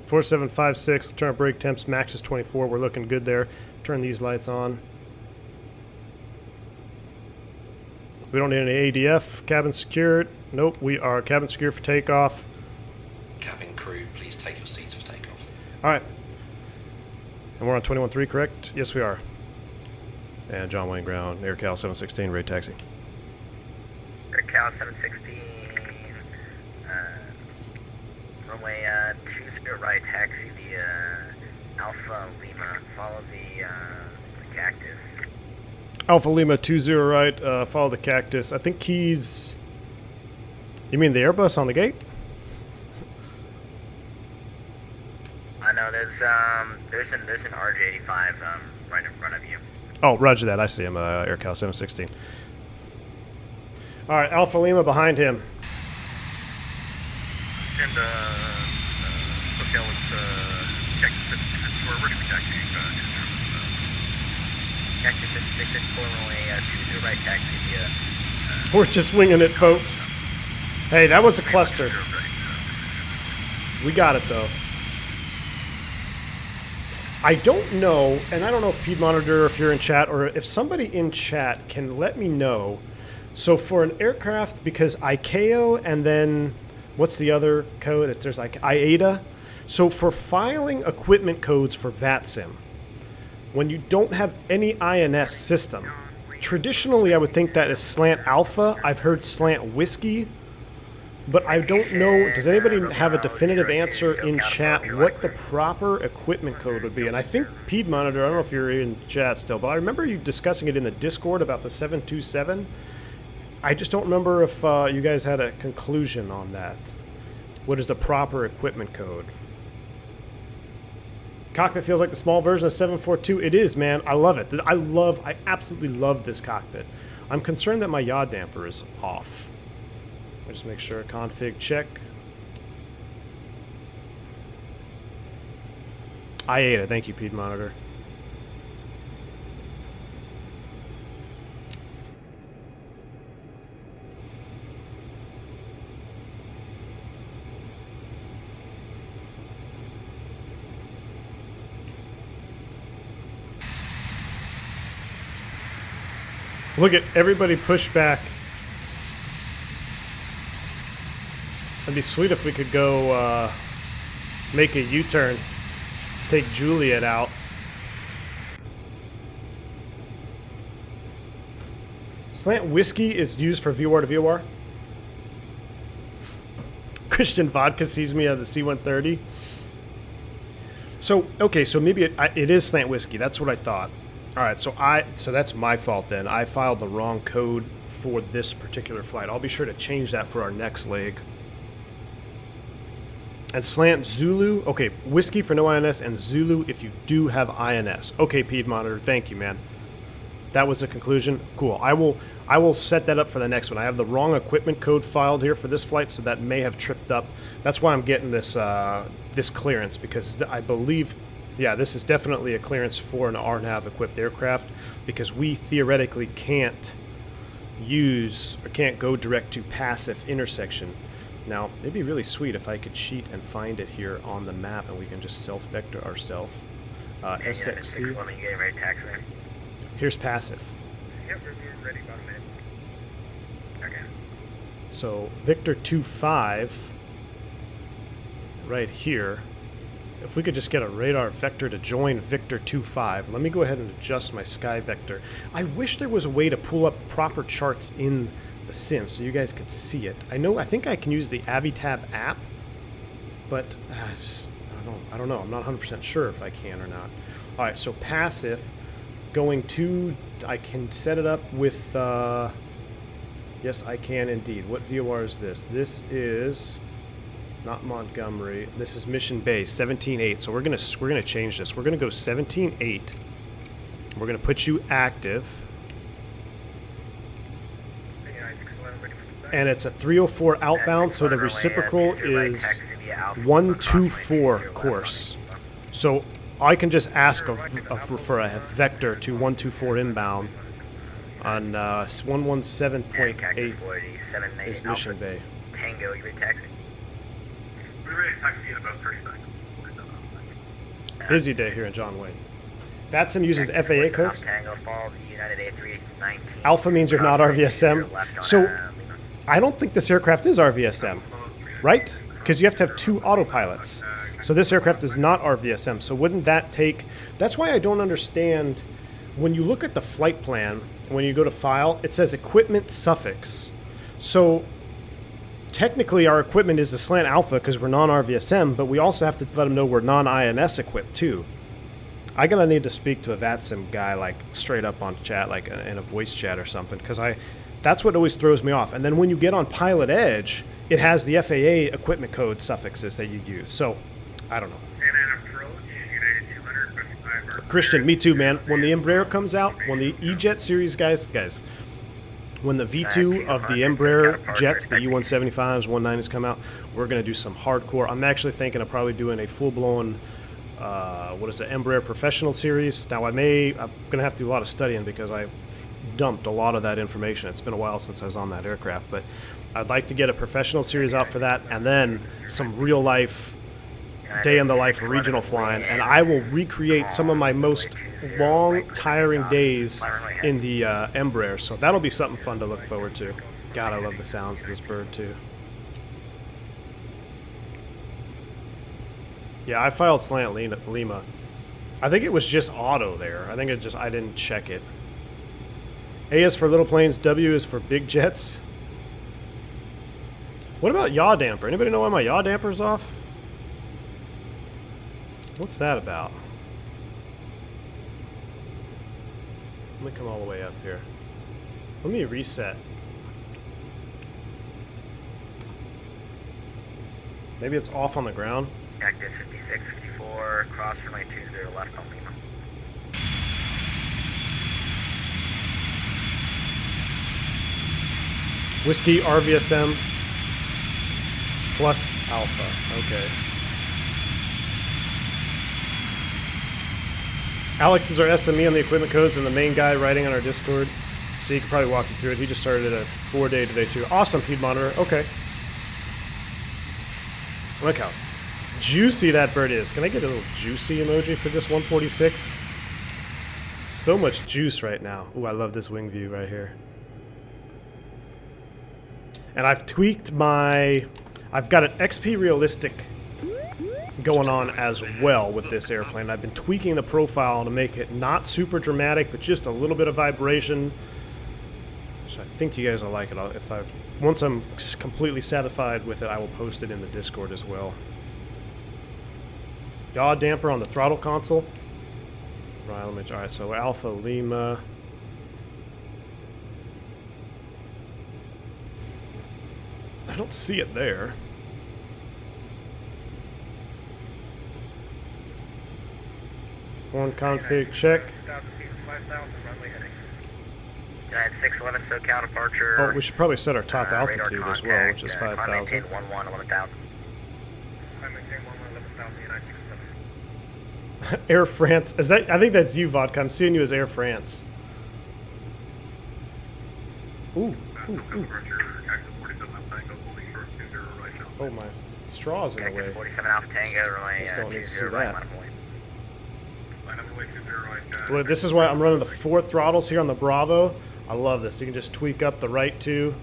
4756, turn brake temps, max is 24. We're looking good there. Turn these lights on. We don't need any ADF. Cabin secured. Nope, we are cabin secure for takeoff. Cabin crew, please take your seats for takeoff. Alright. And we're on 21.3, correct? Yes, we are. And John Wayne ground, AirCal 716, rate taxi. AirCal 716, runway 20 right, taxi via Alpha Lima, follow the cactus. Alpha Lima 20 right, follow the cactus. I think he's... You mean the Airbus on the gate? I know there's an RJ85 right in front of you. Oh, roger that. I see him, AirCal 716. All right, Alpha Lima behind him. And, okay, let's, check where we're taxi, Cactus 664, runway 20 right, taxi via... We're just winging it, folks. Hey, that was a cluster. We got it, though. I don't know, and I don't know if Pete Monitor, if you're in chat, or if somebody in chat can let me know. So for an aircraft, because ICAO and then what's the other code? There's like IATA. So for filing equipment codes for VATSIM, when you don't have any INS system, traditionally I would think that is slant alpha. I've heard slant whiskey. But I don't know, does anybody have a definitive answer in chat what the proper equipment code would be? And I think Pete Monitor, I don't know if you're in chat still, but I remember you discussing it in the Discord about the 727. I just don't remember if you guys had a conclusion on that. What is the proper equipment code? Cockpit feels like the small version of 742. It is, man. I love it. I absolutely love this cockpit. I'm concerned that my yaw damper is off. Just make sure config check. IATA, thank you, Pete Monitor. Look at everybody push back. It'd be sweet if we could go make a U-turn, take Juliet out. Slant whiskey is used for VOR to VOR. Christian Vodka sees me on the C-130. So, okay, so maybe it is slant whiskey. That's what I thought. All right, so that's my fault then. I filed the wrong code for this particular flight. I'll be sure to change that for our next leg. And slant Zulu, okay, whiskey for no INS, and Zulu if you do have INS. Okay, Pete Monitor, thank you, man. That was the conclusion. Cool. I will set that up for the next one. I have the wrong equipment code filed here for this flight, so that may have tripped up. That's why I'm getting this this clearance, because I believe, yeah, this is definitely a clearance for an RNAV equipped aircraft, because we theoretically can't use or can't go direct to passive intersection. Now, it'd be really sweet if I could cheat and find it here on the map, and we can just self-vector ourselves. SXC. Here's passive. Yep, we're ready about a minute. Okay. So Victor 25 right here. If we could just get a radar vector to join Victor 25. Let me go ahead and adjust my sky vector. I wish there was a way to pull up proper charts in the sim so you guys could see it. I think I can use the Avitab app, but I don't know. I'm not 100% sure if I can or not. All right, so passive. Going to, I can set it up with, yes, I can indeed. What VOR is this? This is not Montgomery. This is Mission Base, 17.8. So we're gonna change this. We're gonna go 17.8. We're gonna put you active, and it's a 304 outbound. So the reciprocal is 124 course. So I can just ask for a vector to 124 inbound on 117.8 is Mission Bay. Tango, you ready to taxi? We're ready to taxi in about 30 seconds. Busy day here in John Wayne. VATSIM uses FAA codes. Tango Falls, United A319. Alpha means you're not RVSM. So I don't think this aircraft is RVSM, right? Because you have to have 2 autopilots. So this aircraft is not RVSM. So wouldn't that take... That's why I don't understand. When you look at the flight plan, when you go to file, it says equipment suffix. So technically our equipment is a slant alpha because we're non-RVSM, but we also have to let them know we're non-INS equipped too. I'm going to need to speak to a VATSIM guy, like straight up on chat, like in a voice chat or something, because that's what always throws me off. And then when you get on Pilot Edge, it has the FAA equipment code suffixes that you use. So I don't know. Christian, me too, man. When the Embraer comes out, when the E-Jet series, guys, when the V2 of the Embraer jets, the E175s, 190s come out, we're going to do some hardcore. I'm actually thinking of probably doing a full-blown, what is it, Embraer Professional Series. Now, I'm going to have to do a lot of studying because I dumped a lot of that information. It's been a while since I was on that aircraft, but I'd like to get a Professional Series out for that, and then some real-life day in the life regional flying, and I will recreate some of my most long, tiring days in the Embraer. So that'll be something fun to look forward to. God, I love the sounds of this bird too. Yeah, I filed Slant Lima. I think it was just auto there. I think I didn't check it. A is for little planes, W is for big jets. What about yaw damper? Anybody know why my yaw damper's off? What's that about? Let me come all the way up here. Let me reset. Maybe it's off on the ground. Active 56, 54, cross runway 20 left on Lima. Whiskey RVSM plus Alpha. Okay. Alex is our SME on the equipment codes and the main guy writing on our Discord. So he can probably walk you through it. He just started a 4-day today too. Awesome, Pete Monitor. Okay. Look how juicy that bird is. Can I get a little juicy emoji for this 146? So much juice right now. Ooh, I love this wing view right here. And I've tweaked I've got an XP Realistic going on as well with this airplane. I've been tweaking the profile to make it not super dramatic, but just a little bit of vibration. So I think you guys will like it. Once I'm completely satisfied with it, I will post it in the Discord as well. Yaw damper on the throttle console. Right, alright, so Alpha Lima. I don't see it there. One config check. United 611 SoCal departure. Oh, we should probably set our top radar altitude as well, contact, which is climb 5,000. maintain 11, 11,000. Climb maintain 11,000 United 611. Air France. Is that? I think that's you, Vodka. I'm seeing you as Air France. Ooh. Oh, my straw's in the way. Cactus 47 Alpha Tango, runway Just don't need to see 20 right, that. line of point. Well, this is why I'm running the 4 throttles here on the Bravo. I love this. You can just tweak up the right 2.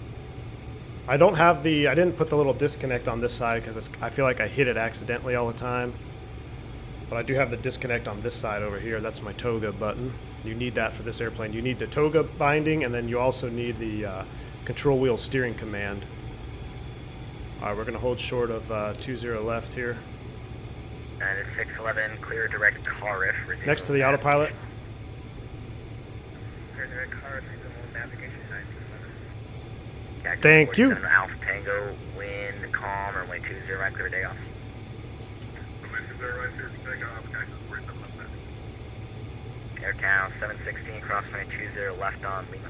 I don't have the. I didn't put the little disconnect on this side because I feel like I hit it accidentally all the time. But I do have the disconnect on this side over here. That's my Toga button. You need that for this airplane. You need the Toga binding, and then you also need the control wheel steering command. All right, we're going to hold short of 20 left here. United 611, clear direct car riff. Next to the autopilot. Clear direct car riff, resume navigation 911. Thank you. Alpha Tango, wind, calm, runway 20 right, clear takeoff. AirCal 716, cross 20 left on Lima.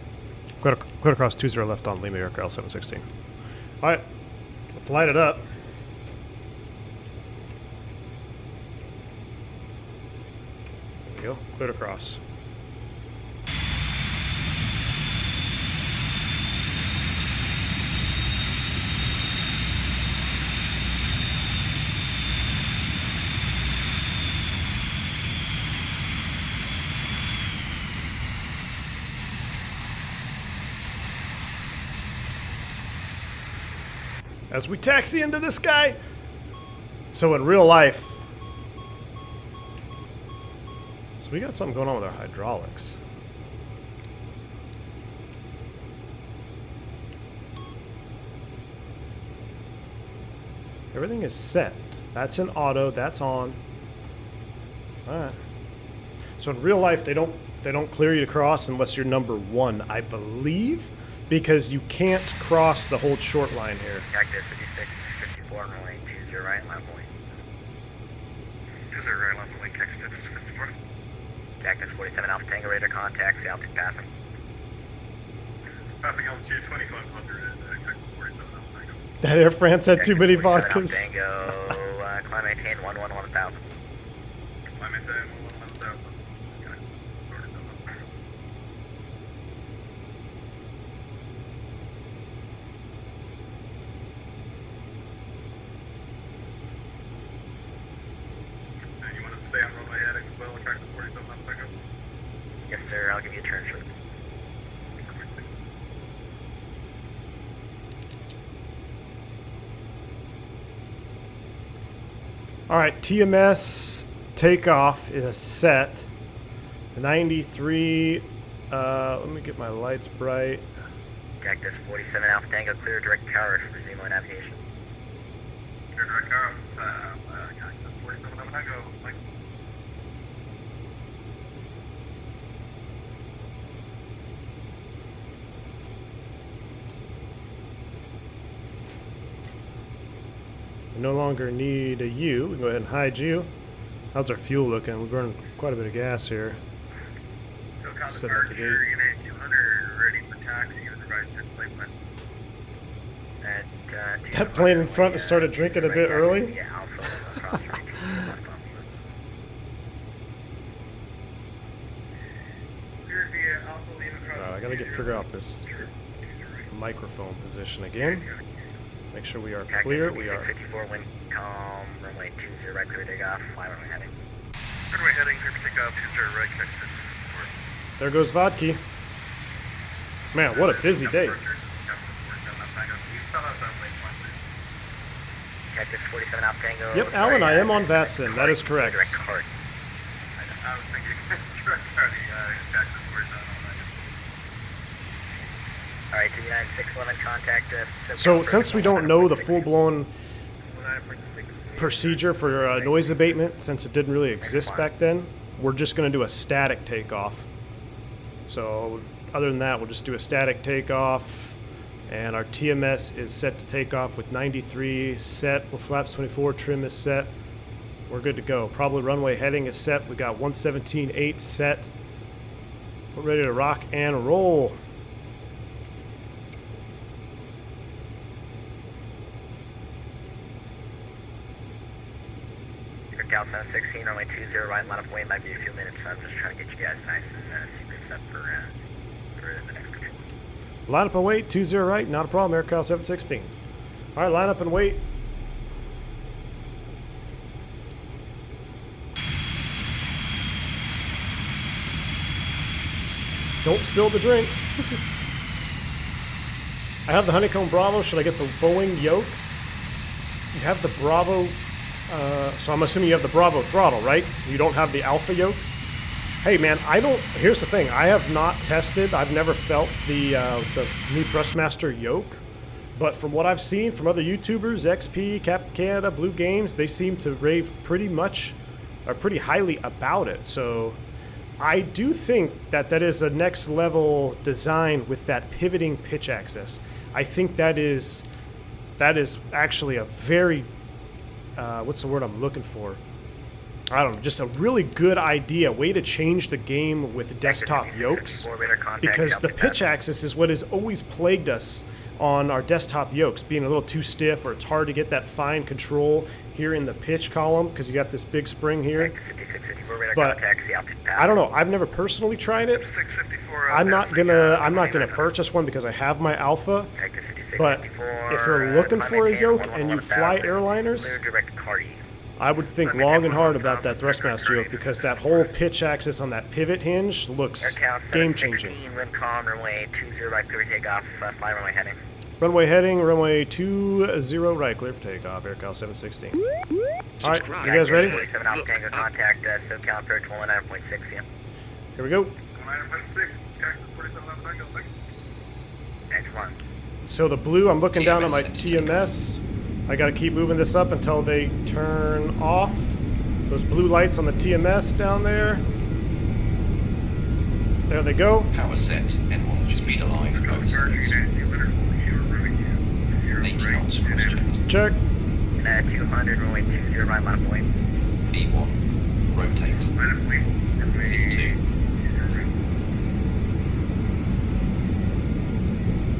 Clear across 20 left on Lima, AirCal 716. All right, let's light it up. There we go, cleared across. As we taxi into the sky. So in real life, so we got something going on with our hydraulics. Everything is set. That's in auto. That's on. All right. So in real life, they don't clear you to cross unless you're number 1, I believe, because you can't cross the whole short line here. Cactus 56, 54, runway 20 right, line point. 20 right, line point, Cactus 54. Cactus 47 Alpha Tango, radar contact, altitude passing. Passing altitude 2,500 at Cactus 47 Alpha Tango. That Air France had too many 47 vodkas. Alpha Tango, climb maintain 11,000. Climb maintain 11,000. Okay. 47 Alpha Tango. And you want to stay on runway heading as well, Cactus 47 Alpha Tango? Yes, sir, I'll give you a turn short. All right, TMS takeoff is set. 93. Let me get my lights bright. Cactus 47 Alpha Tango, clear direct tower, resume on navigation. Clear direct tower, Cactus 47 Alpha Tango, thanks. We no longer need a U. We can go ahead and hide you. How's our fuel looking? We're burning quite a bit of gas here. Setting at the gate. Unit 200, ready for taxi, unit device displacement. That plane in front has started drinking a bit early. Yeah, Alpha, across 32, left on Lima. I gotta figure out this microphone position again. Make sure we are clear. We are. 54 wind calm, runway 20 right, clear takeoff, fly runway heading. Runway heading, clear for takeoff, 20 right, Cactus 54. There goes Vodky. Man, what a busy day. Cactus 47 Alpha Tango. Yep, Alan, I am on VATSIM. That is correct. Direct cart. I was thinking direct party, Cactus 47 Alright, to United 611, contact us. So since we don't know the full-blown procedure for noise abatement, since it didn't really exist back then, we're just going to do a static takeoff. So other than that, we'll just do a static takeoff, and our TMS is set to take off with 93 set, with flaps 24, trim is set. We're good to go. Probably runway heading is set. We got 117.8 set. We're ready to rock and roll. 716, runway 20 right, line up away, might be a few minutes, so I'm just trying to get you guys nice and secret set for the next control. Line up and wait, 20 right, not a problem, AirCal 716. All right, line up and wait. Don't spill the drink. I have the Honeycomb Bravo. Should I get the Boeing yoke? You have the Bravo, so I'm assuming you have the Bravo throttle, right? You don't have the Alpha yoke? Hey man, here's the thing. I have not tested, I've never felt the new Thrustmaster yoke. But from what I've seen from other YouTubers, XP, Captain Canada, Blue Games, they seem to rave pretty highly about it. So I do think that is a next level design with that pivoting pitch axis. I think that is actually a very, what's the word I'm looking for? I don't know, just a really good idea, way to change the game with desktop yokes, because the pitch axis is what has always plagued us on our desktop yokes, being a little too stiff, or it's hard to get that fine control here in the pitch column because you got this big spring here. But I don't know, I've never personally tried it. I'm not gonna purchase one because I have my Alpha. But if you're looking for a yoke and you fly airliners, I would think long and hard about that Thrustmaster yoke, because that whole pitch axis on that pivot hinge looks game-changing. Wind calm, runway 20 right, clear takeoff, fly runway heading. Runway heading, runway 20 right, clear for takeoff, AirCal 716. All right, you guys ready? 47 Alpha Tango, contact SoCal approach 119.6, yeah. Here we go. 119.6, contact 47 Alpha Tango, thanks. X1. So the blue, I'm looking down at my TMS. I got to keep moving this up until they turn off. Those blue lights on the TMS down there. There they go. Power set, N1, speed aligned, both settings. 80 knots, cross-checked. Check. 200, runway 20 right, line up away. V1, rotate. V2.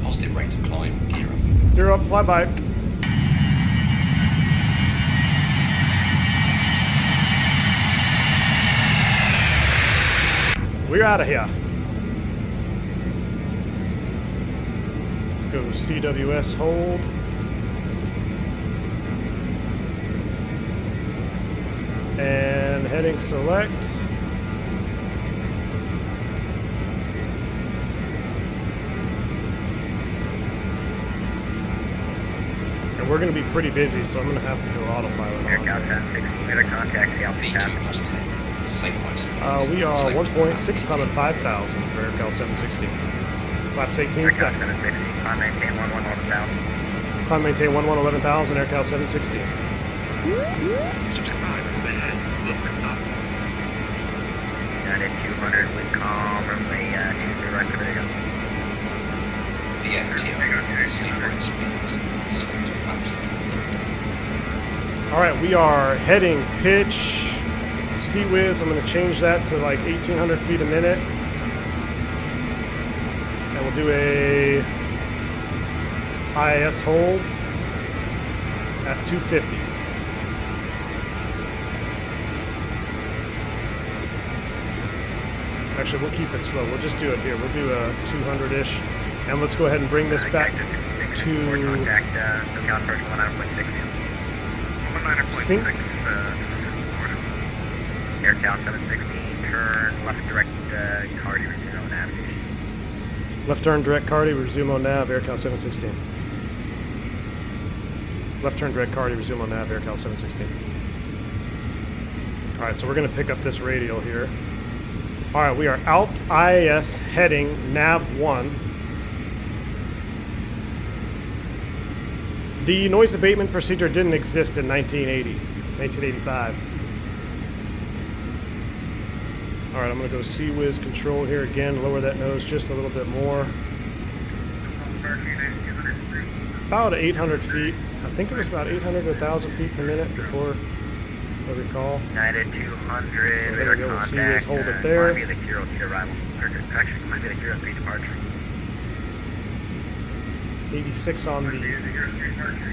Positive rate of climb, gear up. You're up, fly by. We're out of here. Let's go CWS hold. And heading select. And we're going to be pretty busy, so I'm going to have to go autopilot on AirCal here. 716, radar contact, the Alpha V2 plus 10. Safe flight speed. We are Select 1.6 climbing 5,000 for AirCal 716. Flaps 18 seconds. Climb maintain 11,000. Climb maintain 11,000, AirCal 716. United 200, wind calm, runway 20 right, clear takeoff. VFTO, safe flight speed. Select flaps. All right, we are heading pitch. Sea-Wiz, I'm going to change that to like 1,800 feet a minute. And we'll do a IIS hold at 250. Actually, we'll keep it slow. We'll just do it here. We'll do a 200-ish. And let's go ahead and bring this back to sync. AirCal 716, turn left direct Cardi, resume on navigation. Left turn direct Cardi, resume on nav, AirCal 716. Left turn direct Cardi, resume on nav, AirCal 716. Alright, so we're going to pick up this radial here. Alright, we are out IIS heading nav 1. The noise abatement procedure didn't exist in 1985. All right, I'm going to go Sea-Wiz control here again, lower that nose just a little bit more. About 800 feet. I think it was about 800 to 1,000 feet per minute before I recall. United 200, So there we go, we'll Sea-Wiz hold it there. Might be the Kiro to arrival. Actually, might be the Kiro 3 departure. 86 on the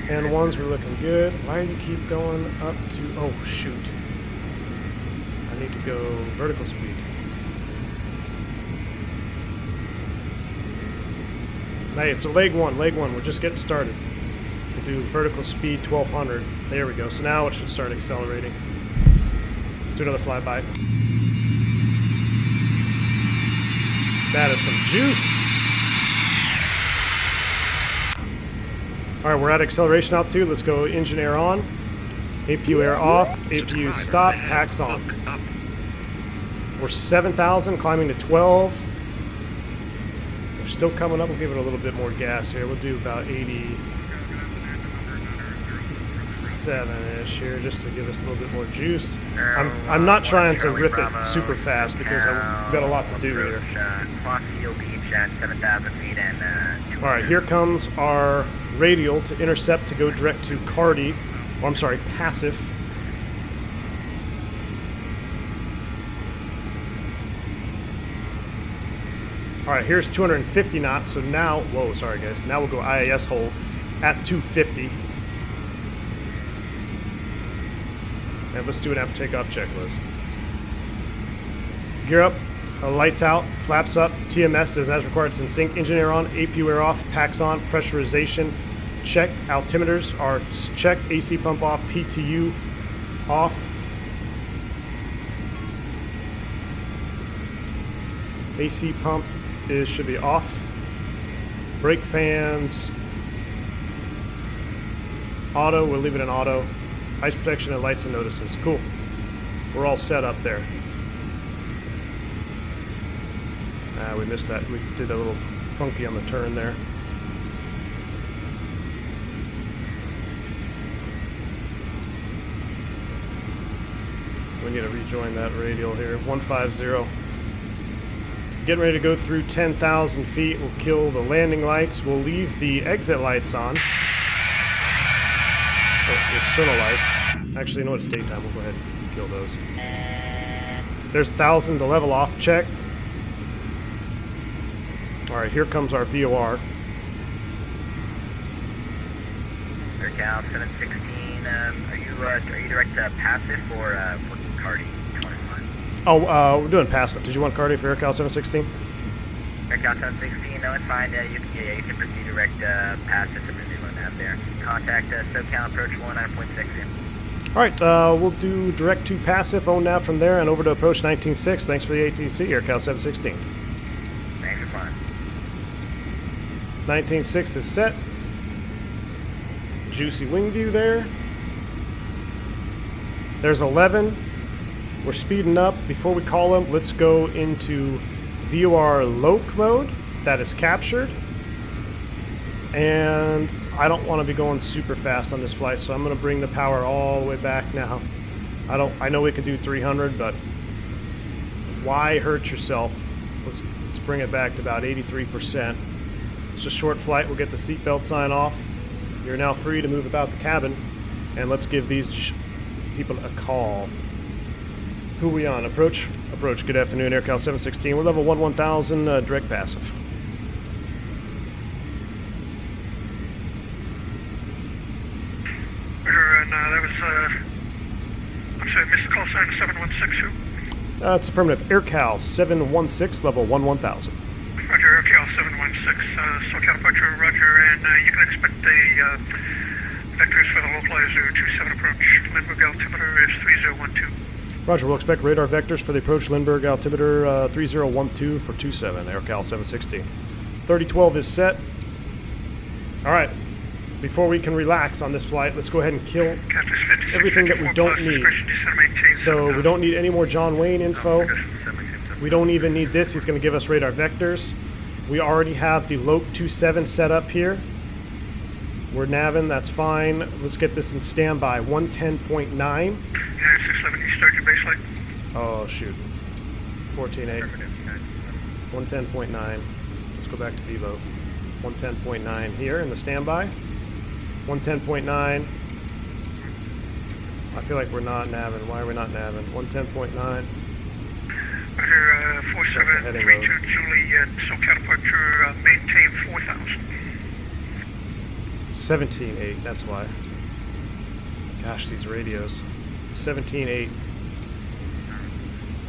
N1s, we're looking good. Why do you keep going up to, oh shoot. need to go vertical speed. Hey, it's a leg one. We're just getting started. We'll do vertical speed 1200. There we go. So now it should start accelerating. Let's do another flyby. That is some juice. All right, we're at acceleration altitude. Let's go engine air on, APU air off, APU stop, packs on. We're 7,000, climbing to 12. We're still coming up. We'll give it a little bit more gas here. We'll do about 87-ish here, just to give us a little bit more juice. I'm not trying to rip it super fast because I've got a lot to do here. All right, here comes our radial to intercept to go direct to Cardi. Oh, I'm sorry, passive. All right, here's 250 knots. So now, whoa, sorry guys. Now we'll go IAS hold at 250. And let's do an after takeoff checklist. Gear up, lights out, flaps up, TMS is as required, it's in sync. Engine air on, APU air off, packs on, pressurization check, altimeters are checked, AC pump off, PTU off. AC pump should be off. Brake fans, auto, we'll leave it in auto. Ice protection and lights and notices. Cool. We're all set up there. We missed that. We did a little funky on the turn there. We need to rejoin that radial here. 150. Getting ready to go through 10,000 feet. We'll kill the landing lights. We'll leave the exit lights on. The external lights. Actually, you know what? It's daytime. We'll go ahead and kill those. There's 1,000 to level off. Check. All right, here comes our VOR. AirCal 716. Are you direct passive or Cardi 21? Oh, we're doing passive. Did you want Cardi for AirCal 716? AirCal 716. No, it's fine. You can proceed direct passive to proceed on that there. Contact SOCAL approach 19.6 in. All right, we'll do direct to passive, own nav from there, and over to approach 19.6. Thanks for the ATC, AirCal 716. Thanks for flying. 19.6 is set. Juicy wing view there. There's 11. We're speeding up. Before we call them, let's go into VOR loc mode. That is captured. And I don't want to be going super fast on this flight, so I'm going to bring the power all the way back now. I know we could do 300, but why hurt yourself? Let's bring it back to about 83%. It's a short flight. We'll get the seatbelt sign off. You're now free to move about the cabin, and let's give these people a call. Who are we on? Approach. Good afternoon, AirCal 716. We're level 1000, direct passive. That was, I'm sorry, missed call sign 716. It's affirmative. AirCal 716, level 1000. Roger, AirCal 716, SoCal departure, roger, and you can expect the vectors for the localizer 27 approach. Lindbergh altimeter is 3012. Roger, we'll expect radar vectors for the approach Lindbergh altimeter 3012 for 27, AirCal 716. 3012 is set. All right. Before we can relax on this flight, let's go ahead and kill everything that we don't need. So we don't need any more John Wayne info. We don't even need this. He's going to give us radar vectors. We already have the LOC 27 set up here. We're navin', that's fine. Let's get this in standby. 110.9. 611, you start your base light. Oh, shoot. 14.8. 110.9. Let's go back to Vivo. 110.9 here in the standby. 110.9. I feel like we're not navin'. Why are we not navin'? 110.9. Roger, 4732 Juliet, SoCal departure, maintain 4000. 17.8, that's why. Gosh, these radios. 17.8.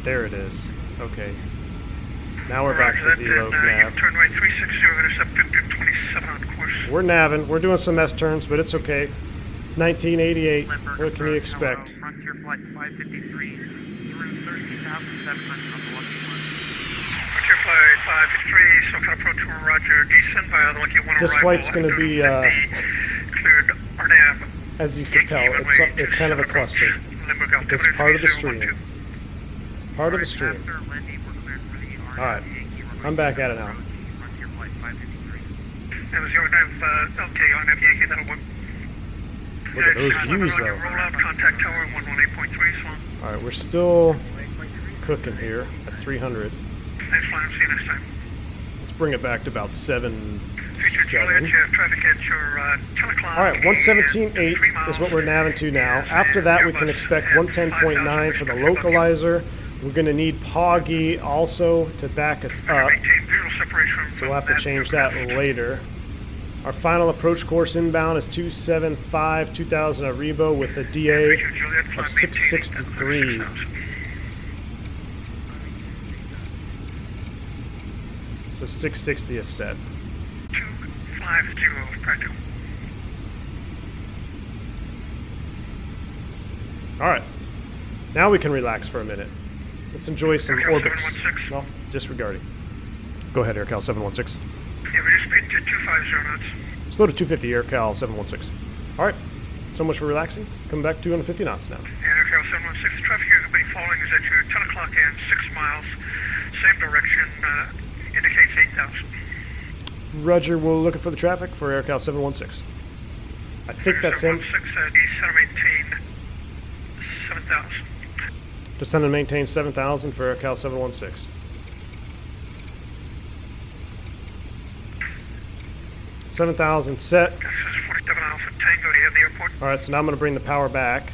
There it is. Okay. Now we're back to velo nav. Turn right 360, intercept 1527 on course. We're naving. We're doing some S-turns, but it's okay. It's 1988. What can you expect? Frontier flight 553 through 13,700 on the Lucky One. Frontier flight 553, SoCal approach, roger, descend via the Lucky One. This flight's going to be, cleared RNAV. as you can tell, it's kind of a cluster. It's part of the stream. Part of the stream. Alright, I'm back at it now. That was your nav, okay, on nav Yankee, that'll work. Look at those views, though. Roll out, contact tower 118.3, Swan. Alright, we're still cooking here at 300. Thanks, Flying, see you next time. Let's bring it back to about 7 to Future 7. Juliet, you have traffic at your 10 o'clock. Alright, 117.8 is what we're navving to now. After that, we can expect 110.9 for the localizer. We're going to need Poggy also to back us up, so we'll have to change that later. Our final approach course inbound is 275 2000 at Rebo with a DA of 663. So 660 is set. 250 practical. Alright, now we can relax for a minute. Let's enjoy some AirCal orbits. 716. Well, disregarding. Go ahead, AirCal 716. Yeah, reduce speed to 250 knots. Slow to 250, AirCal 716. Alright, so much for relaxing. Coming back 250 knots now. And AirCal 716, the traffic you're going to be following is at your 10 o'clock and 6 miles. Same direction, indicates 8,000. Roger, we're looking for the traffic for AirCal 716. I think that's him. 716, descend and maintain 7,000. Descend and maintain 7,000 for AirCal 716. $7,000 set. This is 47 Alpha Tango, do you have the airport? Alright, so now I'm going to bring the power back.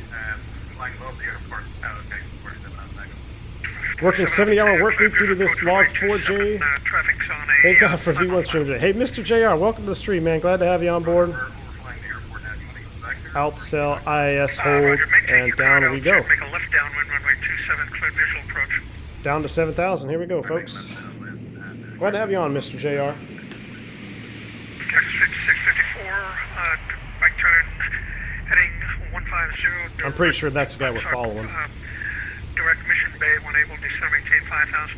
Flying above the airport. Okay, 47 Alpha. Working 70-hour work week due to this Log4J. Traffic's on a... Thank God for V1 stream today. Hey, Mr. JR, welcome to the stream, man. Glad to have you on board. Outcell, IIS hold, and down we go. Make a left downwind, runway 27, clear visual approach. Down to 7,000. Here we go, folks. Glad to have you on, Mr. JR. Texas 654, right turn, heading 150. I'm pretty sure that's the guy we're following. Direct mission bay, when able, descend, maintain 5,000.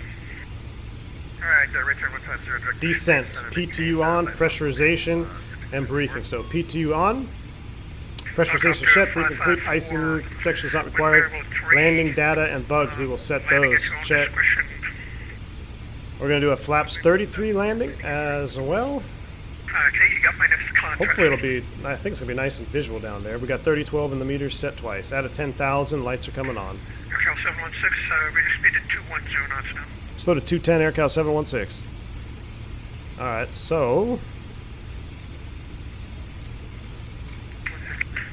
Alright, right turn 150. Direct Descent. PTU on, pressurization, and briefing. So PTU on. Pressurization set, briefing complete, icing protection is not required. Landing data and bugs, we will set those. Check. We're going to do a flaps 33 landing as well. Okay, you got my next contact. Hopefully it'll be, I think it's going to be nice and visual down there. We got 3012 in the meters set twice. Out of 10,000, lights are coming on. AirCal 716, reduce speed to 210 knots now. Slow to 210, AirCal 716. Alright, so...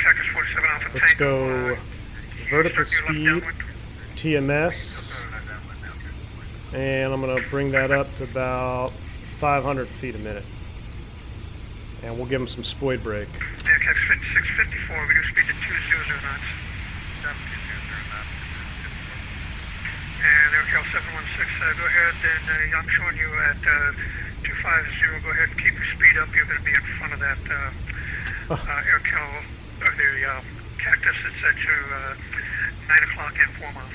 Texas 47 Alpha let's Tango, go vertical circular speed, downwind. TMS, and I'm going to bring that up to about 500 feet a minute. And we'll give them some spoid brake. AirCal 654, reduce speed to 200 knots. And AirCal 716, go ahead, and I'm showing you at 250, go ahead and keep your speed up. You're going to be in front of that AirCal, or the cactus that's at your 9 o'clock and 4 miles.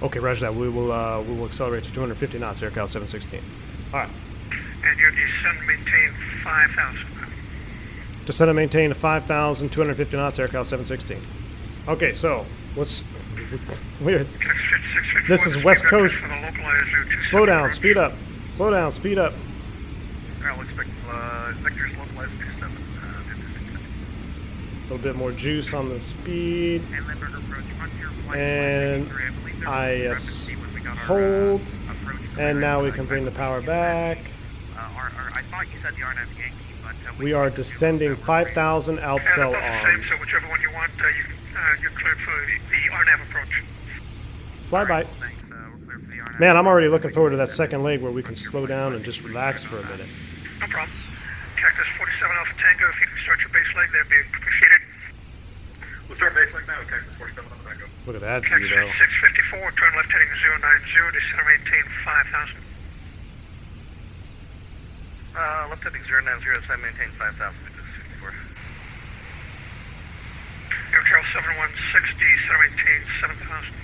Okay, roger that. We will accelerate to 250 knots, AirCal 716. All right. And your descend and maintain 5,000. Descend and maintain to 5,000, 250 knots, AirCal 716. Okay, so what's weird? This is West Coast. Slow down, speed up. Slow down, speed up. I'll expect vectors localized 27. A little bit more juice on the speed. And IS hold. And now we can bring the power back. I thought you said the RNAV Yankee, but We are descending 5,000 outcell armed. So whichever one you want, you're cleared for the RNAV approach. Flyby. Man, I'm already looking forward to that second leg where we can slow down and just relax for a minute. No problem. Cactus 47 Alpha Tango, if you can start your base leg, that'd be appreciated. We'll start base leg now, Cactus 47 Alpha Tango. Look at that view, though. 654, turn left heading 090, descend and maintain 5,000. Left heading 090, descend maintain 5,000, 654. AirCal 716, descend and maintain 7,000.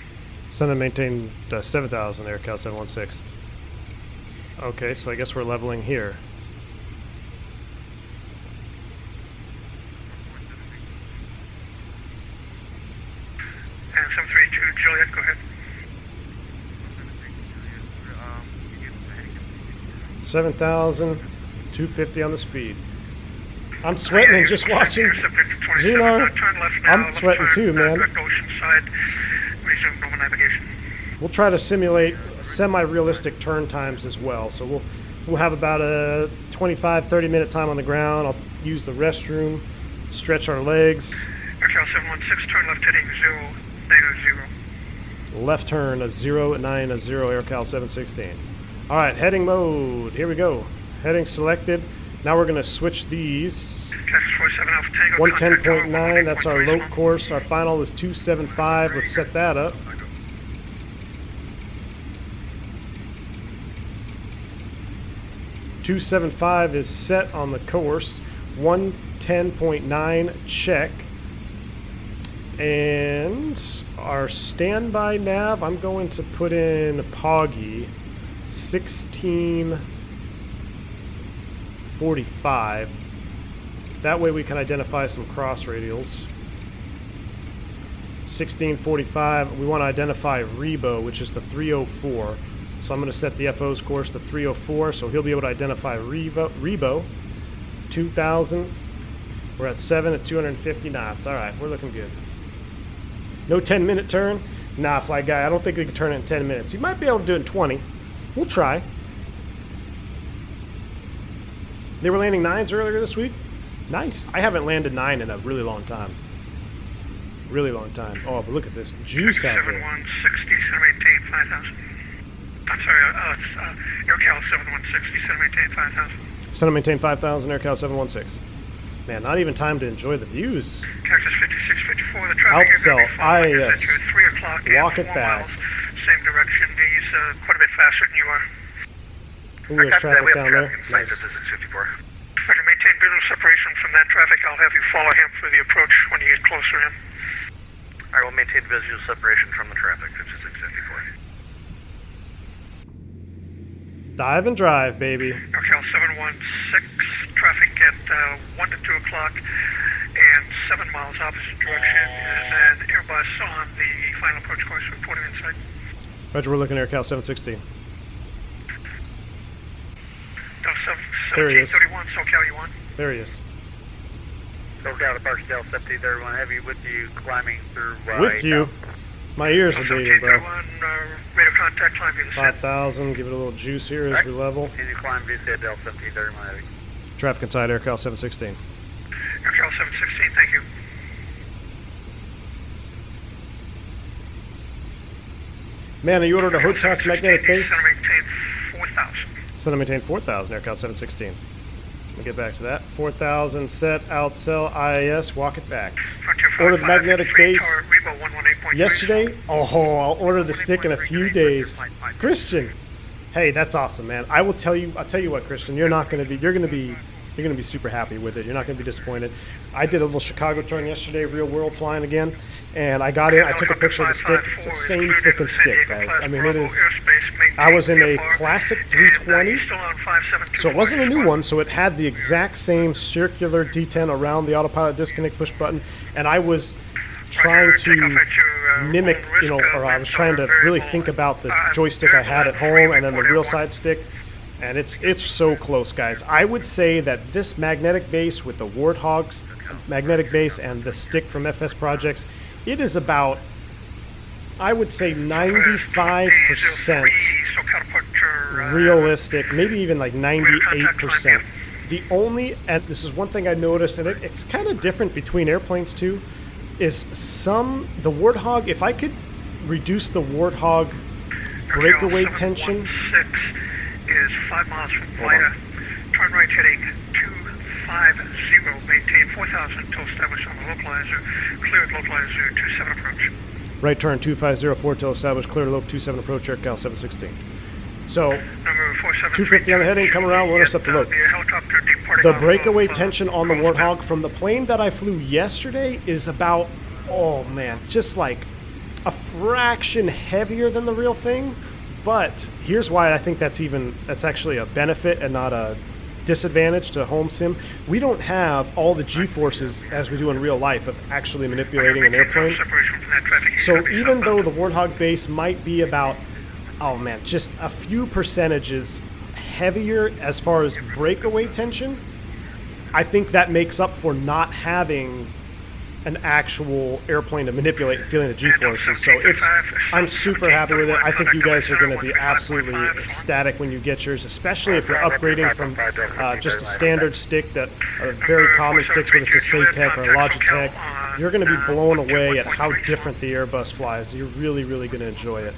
Send and maintain 7,000, AirCal 716. Okay, so I guess we're leveling here. And 732, Juliet, go ahead. 7,250 on the speed. I'm sweating and just watching. Gino, I'm sweating too, man. We'll try to simulate semi-realistic turn times as well. So we'll have about a 25-30 minute time on the ground. I'll use the restroom, stretch our legs. AirCal 716, turn left heading 090. Left turn a 090, AirCal 716. All right, heading mode. Here we go. Heading selected. Now we're going to switch these. 110.9, that's our low course. Our final is 275. Let's set that up. .275 is set on the course. 110.9 check. And our standby nav, I'm going to put in Poggy 1645. That way we can identify some cross radials. 1645, we want to identify Rebo, which is the 304. So I'm going to set the FO's course to 304, so he'll be able to identify Rebo. 2,000. We're at 7 at 250 knots. All right, we're looking good. No 10-minute turn? Nah, flight guy, I don't think they can turn it in 10 minutes. You might be able to do it in 20. We'll try. They were landing 9s earlier this week? Nice. I haven't landed 9 in a really long time. Really long time. Oh, but look at this juice out here. 7160, center maintain 5,000. I'm sorry, AirCal 7160, center maintain 5,000. Center maintain 5,000, AirCal 716. Man, not even time to enjoy the views. Cactus 5654, the traffic Outsell, IAS. 3 o'clock Walk and it 4 back. miles, same direction. He's quite a bit faster than you are. Ooh, there's traffic down there. Nice. Roger, maintain visual separation from that traffic. I'll have you follow him for the approach when you get closer in. I will maintain visual separation from the traffic, 5654. Dive and drive, baby. AirCal 716, traffic at 1 to 2 o'clock and 7 miles opposite direction is an Airbus on the final approach course reporting inside. Roger, we're looking at AirCal 716. There he is. 1731, SoCal you on? There he is. SoCal to Barksdale, 1731, have you with you climbing through... With you? My ears are bleeding, bro. 1731, radar contact, climb via the 5,000, give it a little juice here as we level. Continue climb via Del 1731, heavy. Traffic inside AirCal 716. AirCal 716, thank you. Man, you ordered a HOTAS magnetic base? Center maintain 4,000. Center maintain 4,000, AirCal 716. Let me get back to that. 4,000 set, outsell, IAS, walk it back. Order the magnetic base yesterday. Oh, I'll order the stick in a few days. Christian, hey, that's awesome, man. I'll tell you what, Christian, you're gonna be super happy with it. You're not gonna be disappointed. I did a little Chicago turn yesterday, real world flying again, and I got in. I took a picture of the stick. It's the same freaking stick, guys. I mean, it is. I was in a classic 320, so it wasn't a new one. So it had the exact same circular detent around the autopilot disconnect push button, and I was trying to mimic, or I was trying to really think about the joystick I had at home and then the real side stick. And it's so close, guys. I would say that this magnetic base with the Warthog's magnetic base and the stick from FS Projects, it is about, I would say, 95% realistic, maybe even like 98%. And this is one thing I noticed, and it's kind of different between airplanes too, is the Warthog, if I could reduce the Warthog breakaway tension, is 5 miles from Florida. Turn right heading 250. Maintain 4,000 until established on the localizer. Cleared localizer 27 approach. Right turn 2504 till established, clear to lope 27 approach, AirCal 716. So, Number 250 on the heading, come around, we'll intercept the lope. The breakaway tension on the Warthog from the plane that I flew yesterday is about, oh man, just like a fraction heavier than the real thing. But here's why I think that's actually a benefit and not a disadvantage to home sim. We don't have all the G-forces as we do in real life of actually manipulating an airplane. So even though the Warthog base might be about, oh man, just a few percentages heavier as far as breakaway tension, I think that makes up for not having an actual airplane to manipulate and feeling the G-forces. So I'm super happy with it. I think you guys are going to be absolutely ecstatic when you get yours, especially if you're upgrading from just a standard stick that are very common sticks, whether it's a SATEC or a Logitech. You're going to be blown away at how different the Airbus flies. You're really, really going to enjoy it.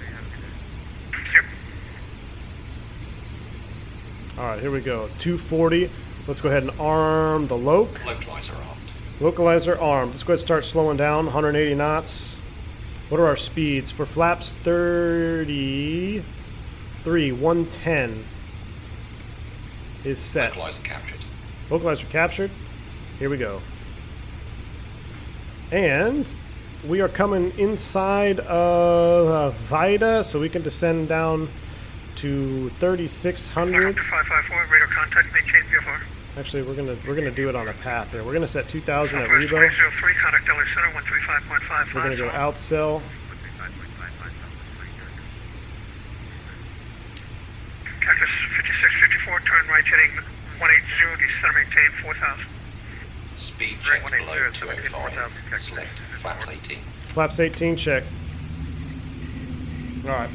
All right, here we go. 240. Let's go ahead and arm the Loke. Localizer armed. Localizer armed. Let's go ahead and start slowing down. 180 knots. What are our speeds? For flaps 33, 110 is set. Localizer captured. Localizer captured. Here we go. And we are coming inside of Vida, so we can descend down to 3,600. 554, radar contact, maintain VFR. Actually, we're gonna do it on a path here. We're gonna set 2,000 at Rebo. 303, contact LA Center, 135.55. We're gonna go outcell. Cactus 5654, turn right heading 180, descend maintain 4,000. Speed check below 205. Select flaps 18. Flaps 18 check. All right.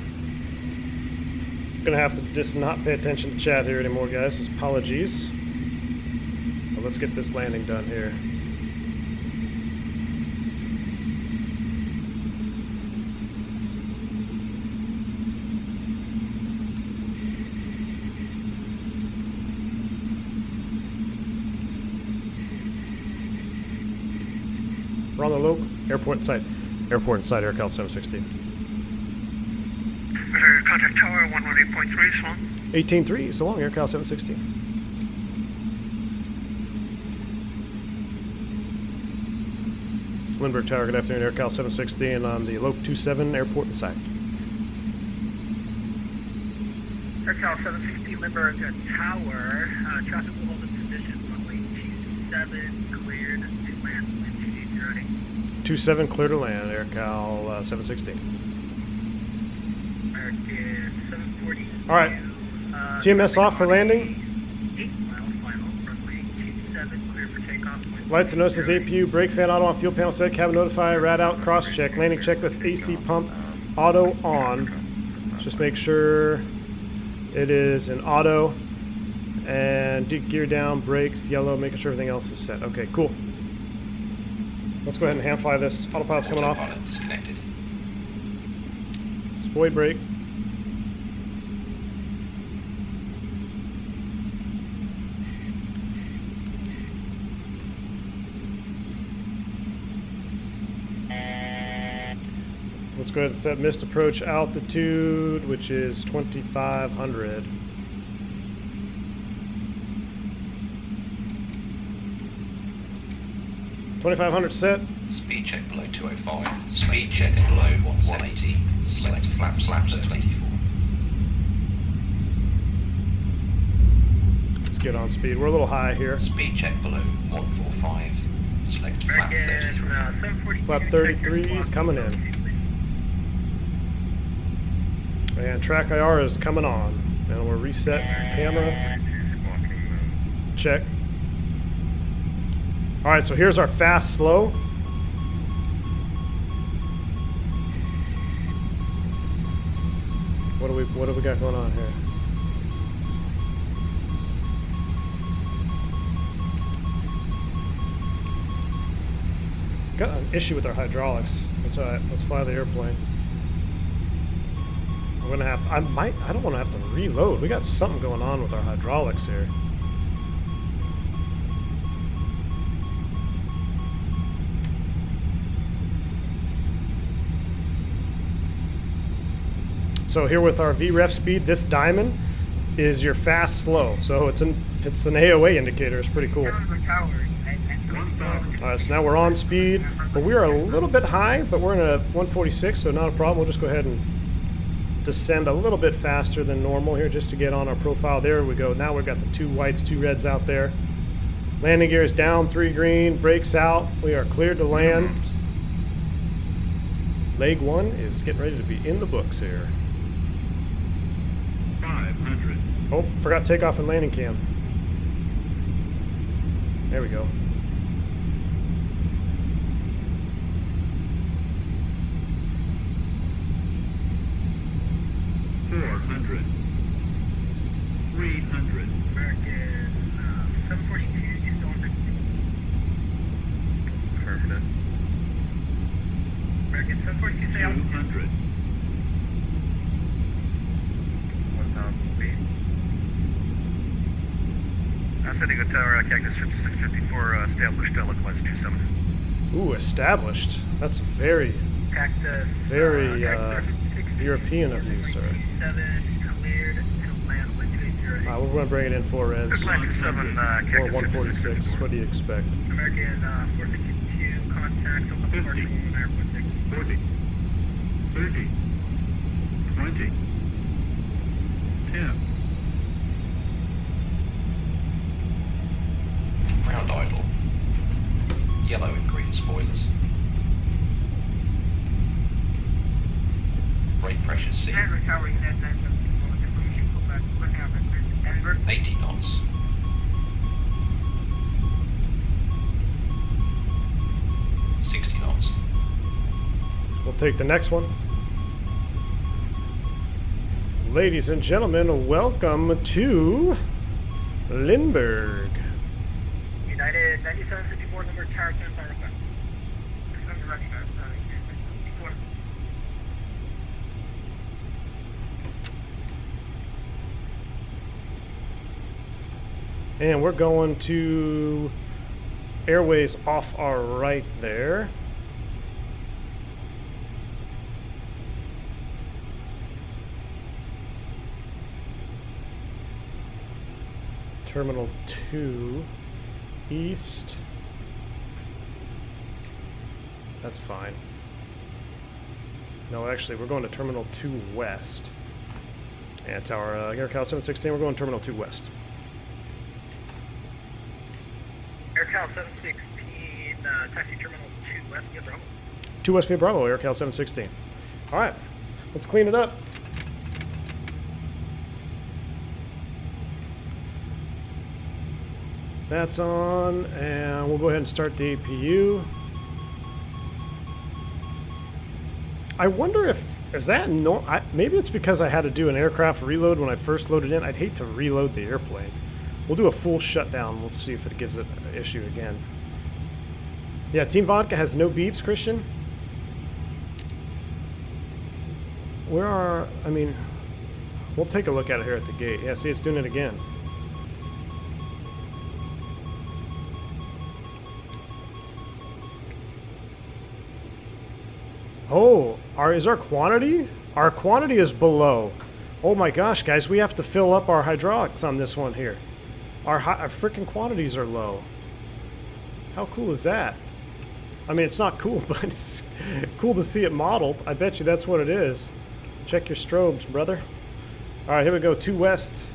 Gonna have to just not pay attention to chat here anymore, guys. Apologies. But let's get this landing done here. We're on the Loke. Airport in sight. Airport in sight, AirCal 716. Contact tower 118.3, so long. 18.3, so long, AirCal 716. Lindbergh Tower, good afternoon, AirCal 716 on the Lope 27, airport in sight. AirCal 716, Lindbergh Tower, traffic will hold its position, runway 27, cleared to land, wind 280. 27, clear to land, AirCal 716. All right, TMS off for landing. 8 miles final, runway 27, clear for takeoff. Lights and notices, APU, brake fan auto on, fuel panel set, cabin notify, rad out, cross check, landing checklist, AC pump, auto on. Just make sure it is an auto. And gear down, brakes, yellow, making sure everything else is set. Okay, cool. Let's go ahead and hand fly this. Autopilot's coming off. Disconnected. Spoy brake. Let's go ahead and set missed approach altitude, which is 2,500. Set. Speed check below 205. Speed check below 180. Select flaps at 24. Let's get on speed. We're a little high here. Speed check below 145. Select flap 33. Flap 33 is coming in. And track IR is coming on. And we'll reset camera. Check. All right, so here's our fast slow. What do we got going on here? Got an issue with our hydraulics. That's all right. Let's fly the airplane. We're gonna have. I don't want to have to reload. We got something going on with our hydraulics here. So here with our VREF speed, this diamond is your fast slow. So it's an AOA indicator. It's pretty cool. Alright, so now we're on speed, but we are a little bit high, but we're in a 146, so not a problem. We'll just go ahead and descend a little bit faster than normal here just to get on our profile. There we go. Now we've got the 2 whites, 2 reds out there. Landing gear is down, 3 green, brakes out. We are cleared to land. Leg 1 is getting ready to be in the books here. 500. Oh, forgot takeoff and landing cam. There we go. $400. $300. American 742, you still on 60? Affirmative. American 742, stay on. 200. 1,000 feet. San Diego Tower, Cactus 5654, established, localized 27. Ooh, established. That's very, Cactus. very Cactus 60, European of you, sir. 7, cleared to land with 280. We're going to bring it in 4 reds. 927, Cactus Or 146. What do you expect? American 462, contact on the 50. parking airport 6. 40. 30. 20. 10. Ground idle. Yellow and green spoilers. Brake pressure C. Denver Tower, United 974, information pull back, quick out, Denver. 80 knots. $60 knots. We'll take the next one. Ladies and gentlemen, welcome to Lindbergh. United 9754, number tower 10, fire request. Running back, 54. And we're going to airways off our right there. Terminal 2 east. That's fine. No, actually, we're going to Terminal 2 west. And it's our AirCal 716. We're going Terminal 2 west. AirCal 716, taxi terminal 2 west, yeah, Bravo. 2 West Via Bravo, AirCal 716. All right, let's clean it up. That's on, and we'll go ahead and start the APU. I wonder if, is that maybe it's because I had to do an aircraft reload when I first loaded in. I'd hate to reload the airplane. We'll do a full shutdown. We'll see if it gives it an issue again. Yeah, Team Vodka has no beeps, Christian. Where are, I mean, we'll take a look at it here at the gate. Yeah, see, it's doing it again. Oh, is our quantity? Our quantity is below. Oh my gosh, guys, we have to fill up our hydraulics on this one here. Our freaking quantities are low. How cool is that? I mean, it's not cool, but it's cool to see it modeled. I bet you that's what it is. Check your strobes, brother. All right, here we go. 2 west.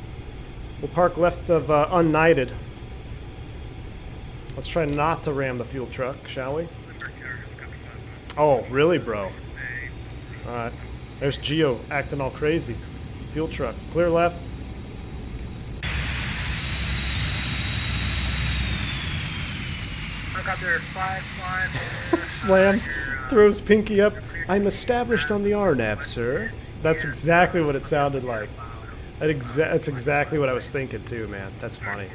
We'll park left of Unknighted. Let's try not to ram the fuel truck, shall we? Oh, really, bro? All right. There's Geo acting all crazy. Fuel truck. Clear left. Helicopter 5-5. Slam. Throws pinky up. I'm established on the RNAV, sir. That's exactly what it sounded like. That's exactly what I was thinking, too, man. That's funny.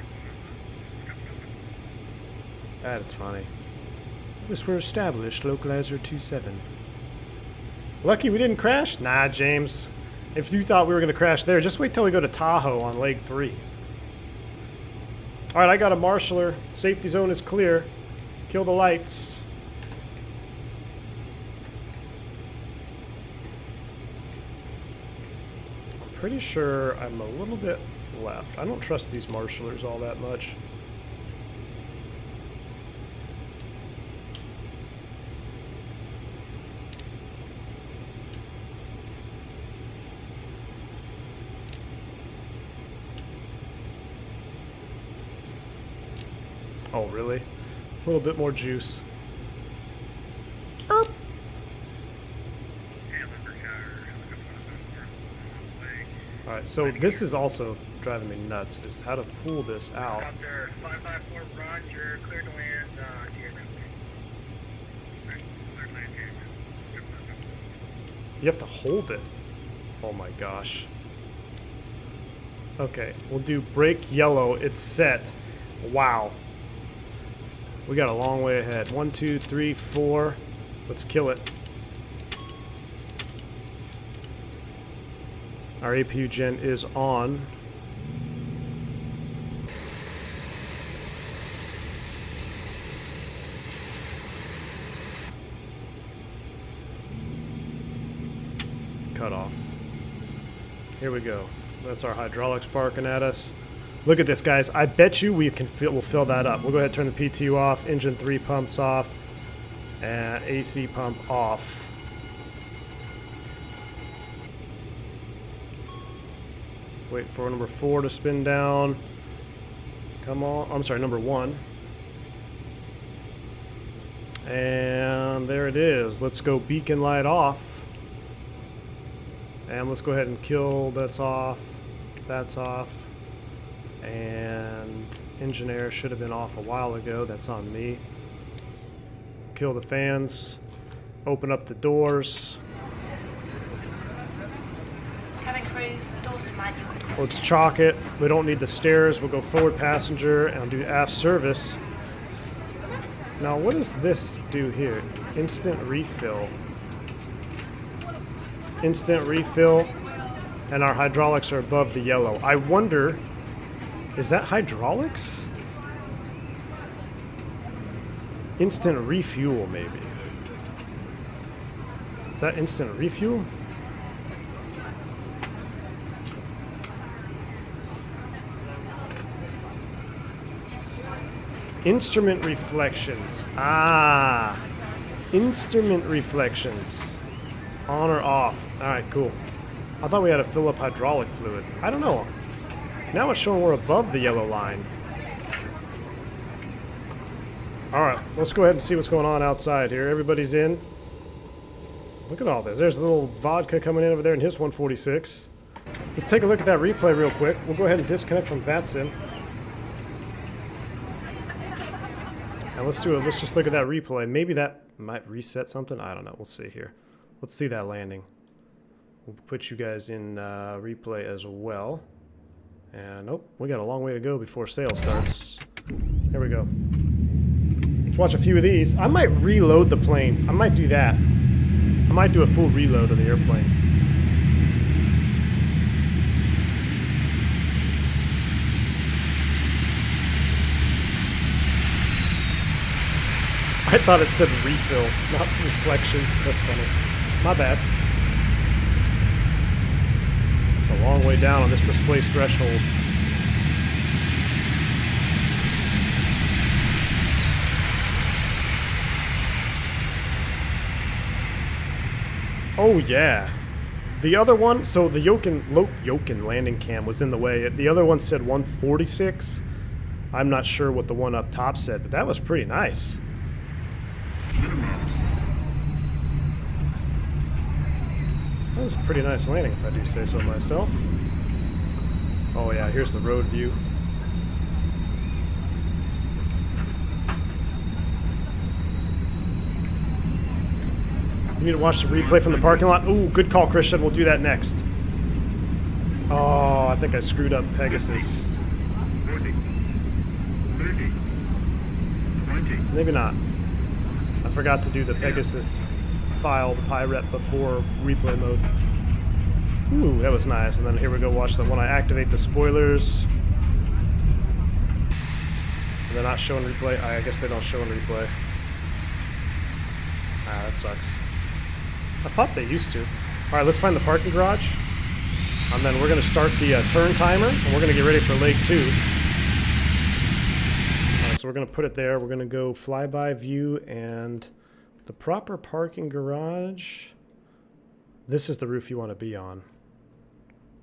That's funny. Yes, we're established, localizer 27. Lucky we didn't crash? Nah, James. If you thought we were going to crash there, just wait till we go to Tahoe on leg 3. Alright, I got a marshaller. Safety zone is clear. Kill the lights. pretty sure I'm a little bit left. I don't trust these marshalers all that much. Oh, really? A little bit more juice. Erp. Alright, so this is also driving me nuts, is how to pull this out. Helicopter 554, Roger, clear to land, You have to hold it. Oh my gosh. Okay, we'll do brake yellow. It's set. Wow. We got a long way ahead. 1, 2, 3, 4. Let's kill it. Our APU gen is on. Cut off. Here we go. That's our hydraulics barking at us. Look at this, guys. I bet you we'll fill that up. We'll go ahead and turn the PTU off. Engine 3 pumps off. And AC pump off. Wait for number 4 to spin down. Come on. I'm sorry, number 1. And there it is. Let's go beacon light off. And let's go ahead and kill. That's off. That's off. And engine air should have been off a while ago. That's on me. Kill the fans. Open up the doors. Cabin crew, doors to manual. Let's chalk it. We don't need the stairs. We'll go forward passenger and do aft service. Now, what does this do here? Instant refill. Instant refill. And our hydraulics are above the yellow. I wonder, is that hydraulics? Instant refuel, maybe. Is that instant refuel? Instrument reflections. Ah, instrument reflections. On or off. All right, cool. I thought we had to fill up hydraulic fluid. I don't know. Now it's showing we're above the yellow line. All right, let's go ahead and see what's going on outside here. Everybody's in. Look at all this. There's a little vodka coming in over there in his 146. Let's take a look at that replay real quick. We'll go ahead and disconnect from VATSIM. And let's just look at that replay. Maybe that might reset something. I don't know. We'll see here. Let's see that landing. We'll put you guys in replay as well. And nope, we got a long way to go before sale starts. There we go. Let's watch a few of these. I might reload the plane. I might do that. I might do a full reload of the airplane. I thought it said refill, not reflections. That's funny. My bad. It's a long way down on this displace threshold. Oh yeah. The other one, so the Yokin landing cam was in the way. The other one said 146. I'm not sure what the one up top said, but that was pretty nice. That was a pretty nice landing, if I do say so myself. Oh yeah, here's the road view. You need to watch the replay from the parking lot? Ooh, good call, Christian. We'll do that next. Oh, I think I screwed up Pegasus. 40, 30, 20. Maybe not. I forgot to do the Pegasus file, the PyRep, before replay mode. Ooh, that was nice. And then here we go, watch that when I activate the spoilers. And they're not showing replay. I guess they don't show in replay. Ah, that sucks. I thought they used to. Alright, let's find the parking garage. And then we're going to start the turn timer, and we're going to get ready for leg 2. All right, so we're going to put it there. We're going to go flyby view and the proper parking garage. This is the roof you want to be on,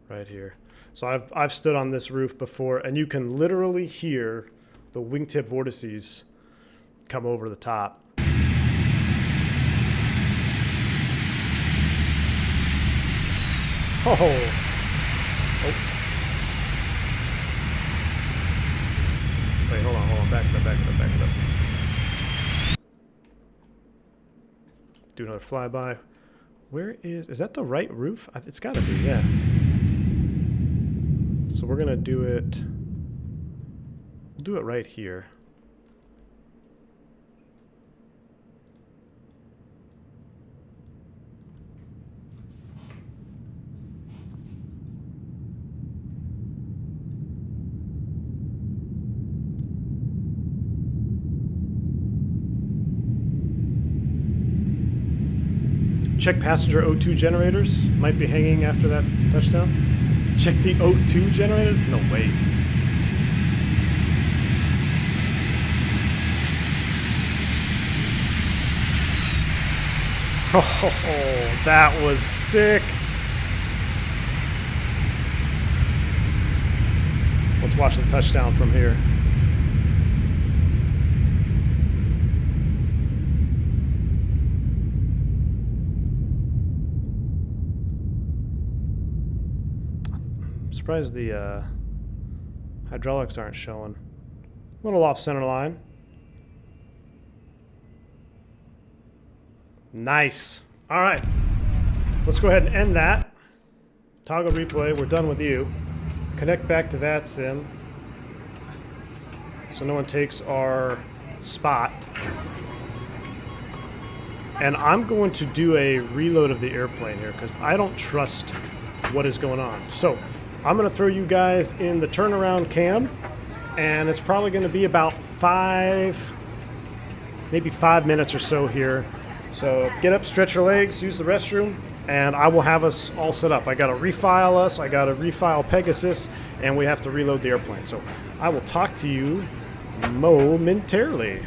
right here. So I've stood on this roof before, and you can literally hear the wingtip vortices come over the top. Oh. Oh. Wait, hold on. Back it up. Do another flyby. Where is that the right roof? It's gotta be, yeah. So we're gonna do it, we'll do it right here. Check passenger O2 generators. Might be hanging after that touchdown. Check the O2 generators? No, wait. Oh, that was sick. Let's watch the touchdown from here. Surprised the hydraulics aren't showing. A little off center line. Nice. All right. Let's go ahead and end that. Toggle replay. We're done with you. Connect back to VATSIM so no one takes our spot. And I'm going to do a reload of the airplane here because I don't trust what is going on. So I'm going to throw you guys in the turnaround cam, and it's probably going to be about maybe 5 minutes or so here. So get up, stretch your legs, use the restroom, and I will have us all set up. I got to refile us, I got to refile Pegasus, and we have to reload the airplane. So I will talk to you momentarily.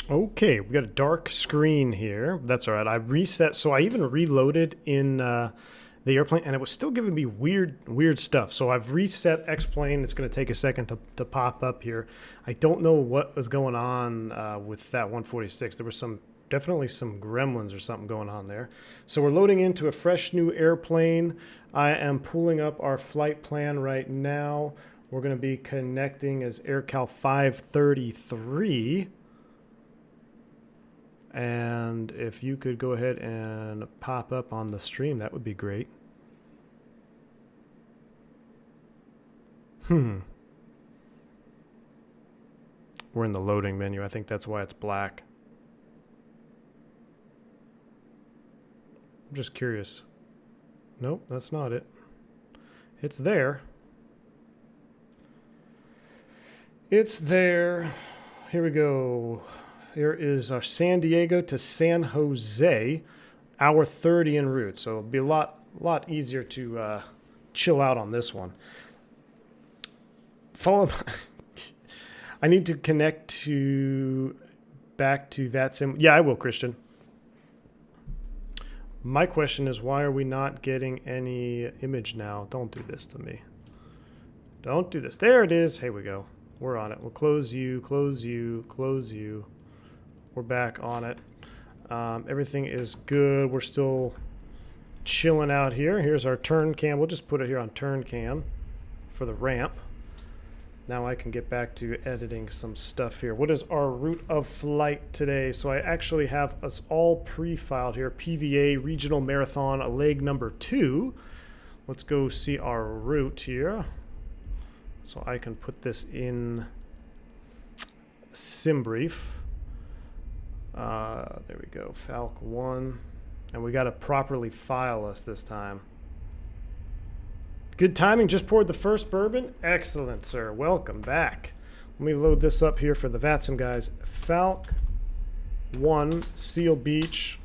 Okay, we got a dark screen here. That's all right. I reset, so I even reloaded in the airplane, and it was still giving me weird stuff. So I've reset X-Plane. It's going to take a second to pop up here. I don't know what was going on with that 146. There was definitely some gremlins or something going on there. So we're loading into a fresh new airplane. I am pulling up our flight plan right now. We're going to be connecting as AirCal 533. And if you could go ahead and pop up on the stream, that would be great. We're in the loading menu. I think that's why it's black. I'm just curious. Nope, that's not it. It's there. It's there. Here we go. Here is our San Diego to San Jose, hour 30 en route. So it'll be a lot easier to chill out on this one. I need to connect back to VATSIM. Yeah, I will, Christian. My question is, why are we not getting any image now? Don't do this to me. Don't do this. There it is. Here we go. We're on it. We'll close you, close you, close you. We're back on it. Everything is good. We're still chilling out here. Here's our turn cam. We'll just put it here on turn cam for the ramp. Now I can get back to editing some stuff here. What is our route of flight today? So I actually have us all pre-filed here. PVA Regional Marathon, leg number 2. Let's go see our route here. So I can put this in SimBrief. There we go, Falc 1. And we got to properly file us this time. Good timing, just poured the first bourbon. Excellent, sir. Welcome back. Let me load this up here for the VATSIM guys. Falc 1, Seal Beach,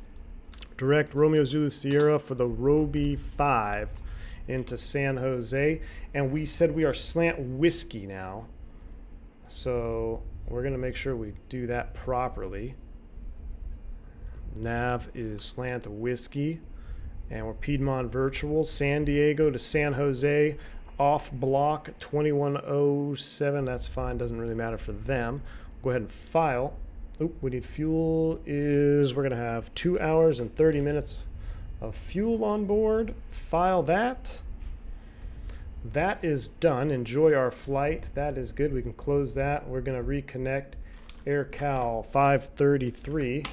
direct Romeo Zulu Sierra for the Roby 5 into San Jose. And we said we are slant whiskey now. So we're going to make sure we do that properly. Nav is slant whiskey, and we're Piedmont Virtual, San Diego to San Jose, off block 2107. That's fine, doesn't really matter for them. Go ahead and file. Oop, we need fuel. We're gonna have 2 hours and 30 minutes of fuel on board. File that. That is done. Enjoy our flight. That is good. We can close that. We're gonna reconnect AirCal 533.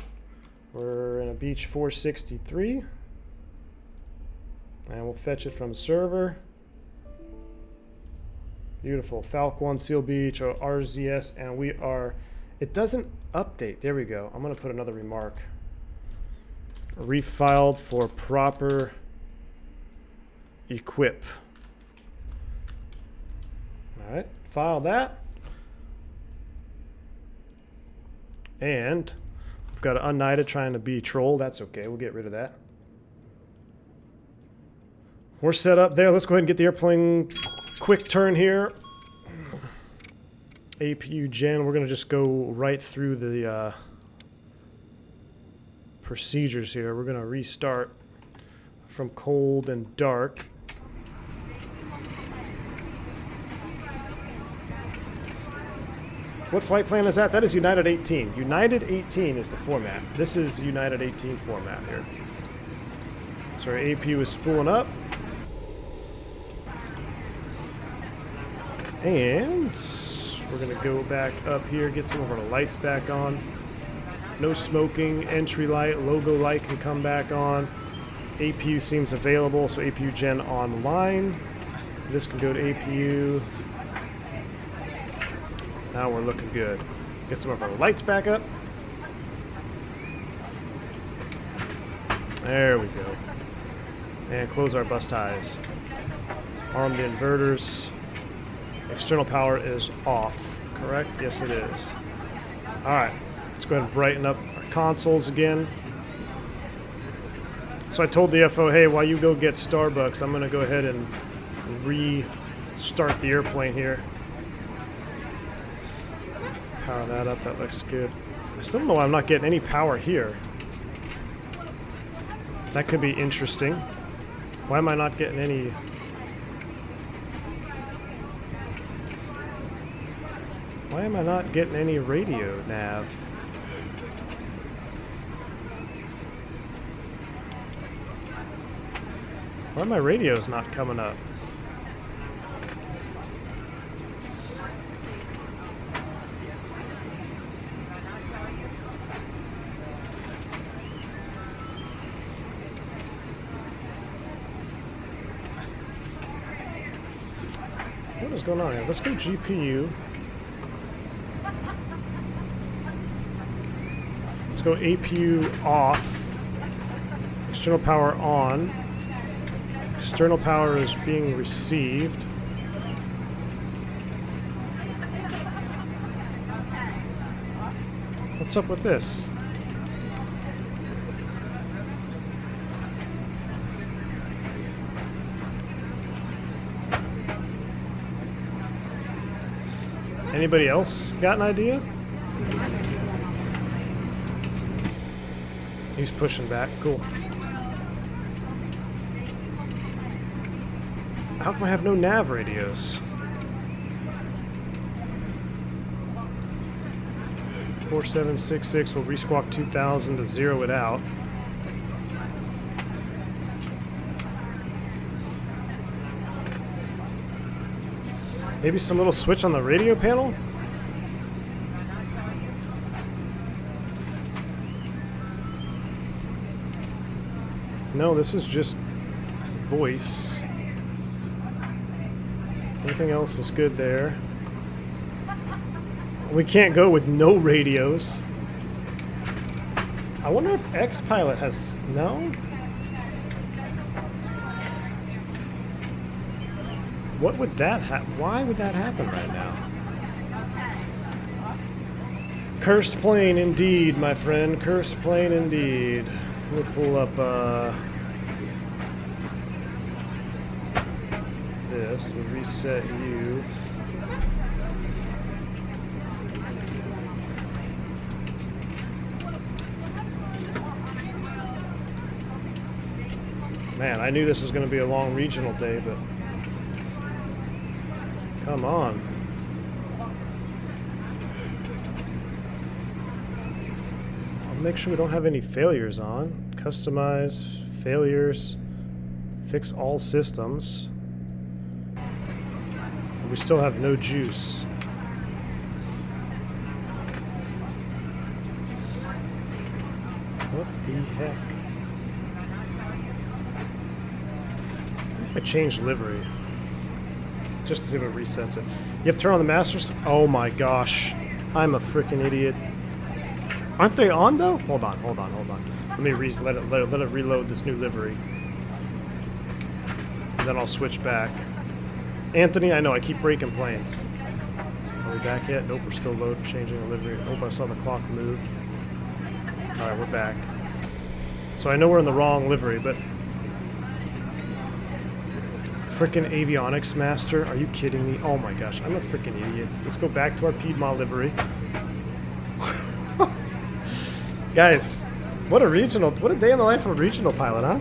We're in a Beach 463, and we'll fetch it from server. Beautiful. Falc 1, Seal Beach, or RZS, and we are, it doesn't update. There we go. I'm going to put another remark. Refiled for proper equip. All right, file that. And we've got an unknighted trying to be troll. That's okay. We'll get rid of that. We're set up there. Let's go ahead and get the airplane quick turn here. APU gen. We're going to just go right through the procedures here. We're going to restart from cold and dark. What flight plan is that? That is United 18. United 18 is the format. This is United 18 format here. So our APU is spooling up. And we're going to go back up here, get some of our lights back on. No smoking, entry light, logo light can come back on. APU seems available, so APU gen online. This can go to APU. Now we're looking good. Get some of our lights back up. There we go. And close our bus ties. Armed inverters. External power is off, correct? Yes, it is. All right, let's go ahead and brighten up our consoles again. So I told the FO, hey, while you go get Starbucks, I'm going to go ahead and restart the airplane here. Power that up, that looks good. I still don't know why I'm not getting any power here. That could be interesting. Why am I not getting any... Why am I not getting any radio nav? Why are my radios not coming up? What is going on here? Let's go GPU. Let's go APU off. External power on. External power is being received. What's up with this? Anybody else got an idea? He's pushing back. Cool. How come I have no nav radios? 4766 will resquawk 2000 to zero it out. Maybe some little switch on the radio panel? No, this is just voice. Everything else is good there. We can't go with no radios. I wonder if X-Pilot has... No? What would that why would that happen right now? Cursed plane indeed, my friend. Cursed plane indeed. We'll pull up this. We'll reset you. Man, I knew this was going to be a long regional day, but come on. I'll make sure we don't have any failures on. Customize, failures, fix all systems. We still have no juice. What the heck? What if I change livery? Just to see if it resets it. You have to turn on the masters? Oh my gosh. I'm a freaking idiot. Aren't they on though? Hold on. Let me let it reload this new livery. And then I'll switch back. Anthony, I know I keep breaking planes. Are we back yet? Nope, we're still changing the livery. Nope, I saw the clock move. Alright, we're back. So I know we're in the wrong livery, but frickin' avionics master, are you kidding me? Oh my gosh, I'm a frickin' idiot. Let's go back to our Piedmont livery. Guys, what a day in the life of a regional pilot, huh?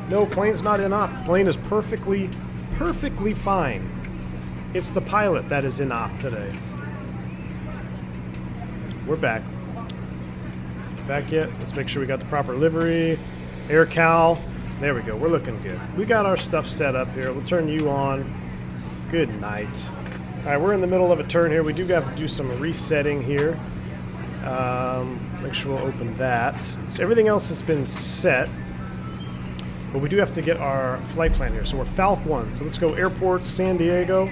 No, plane's not in op. Plane is perfectly fine. It's the pilot that is in op today. We're back. Back yet? Let's make sure we got the proper livery. AirCal. There we go. We're looking good. We got our stuff set up here. We'll turn you on. Good night. All right, we're in the middle of a turn here. We do have to do some resetting here. Make sure we'll open that. So everything else has been set. But we do have to get our flight plan here. So we're Falcon 1. So let's go airport, San Diego.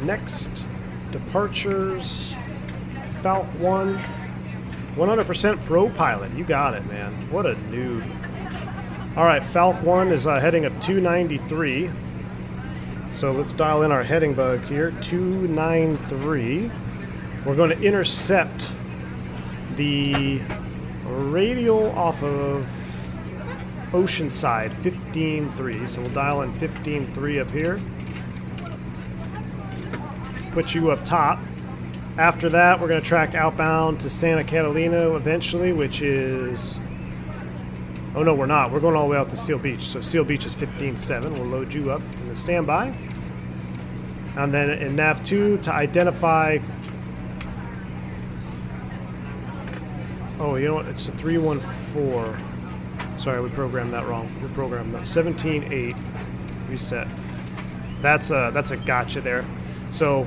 Next, departures, Falcon 1. 100% pro pilot. You got it, man. What a noob. All right, Falcon 1 is a heading of 293. So let's dial in our heading bug here, 293. We're going to intercept the radial off of Oceanside 15-3. So we'll dial in 15-3 up here. Put you up top. After that, we're going to track outbound to Santa Catalina eventually, which is... Oh, no, we're not. We're going all the way out to Seal Beach. So Seal Beach is 15-7. We'll load you up in the standby. And then in NAV2 to identify... Oh, you know what? It's a 314. Sorry, we programmed that wrong. We programmed that. 17-8. Reset. That's a gotcha there. So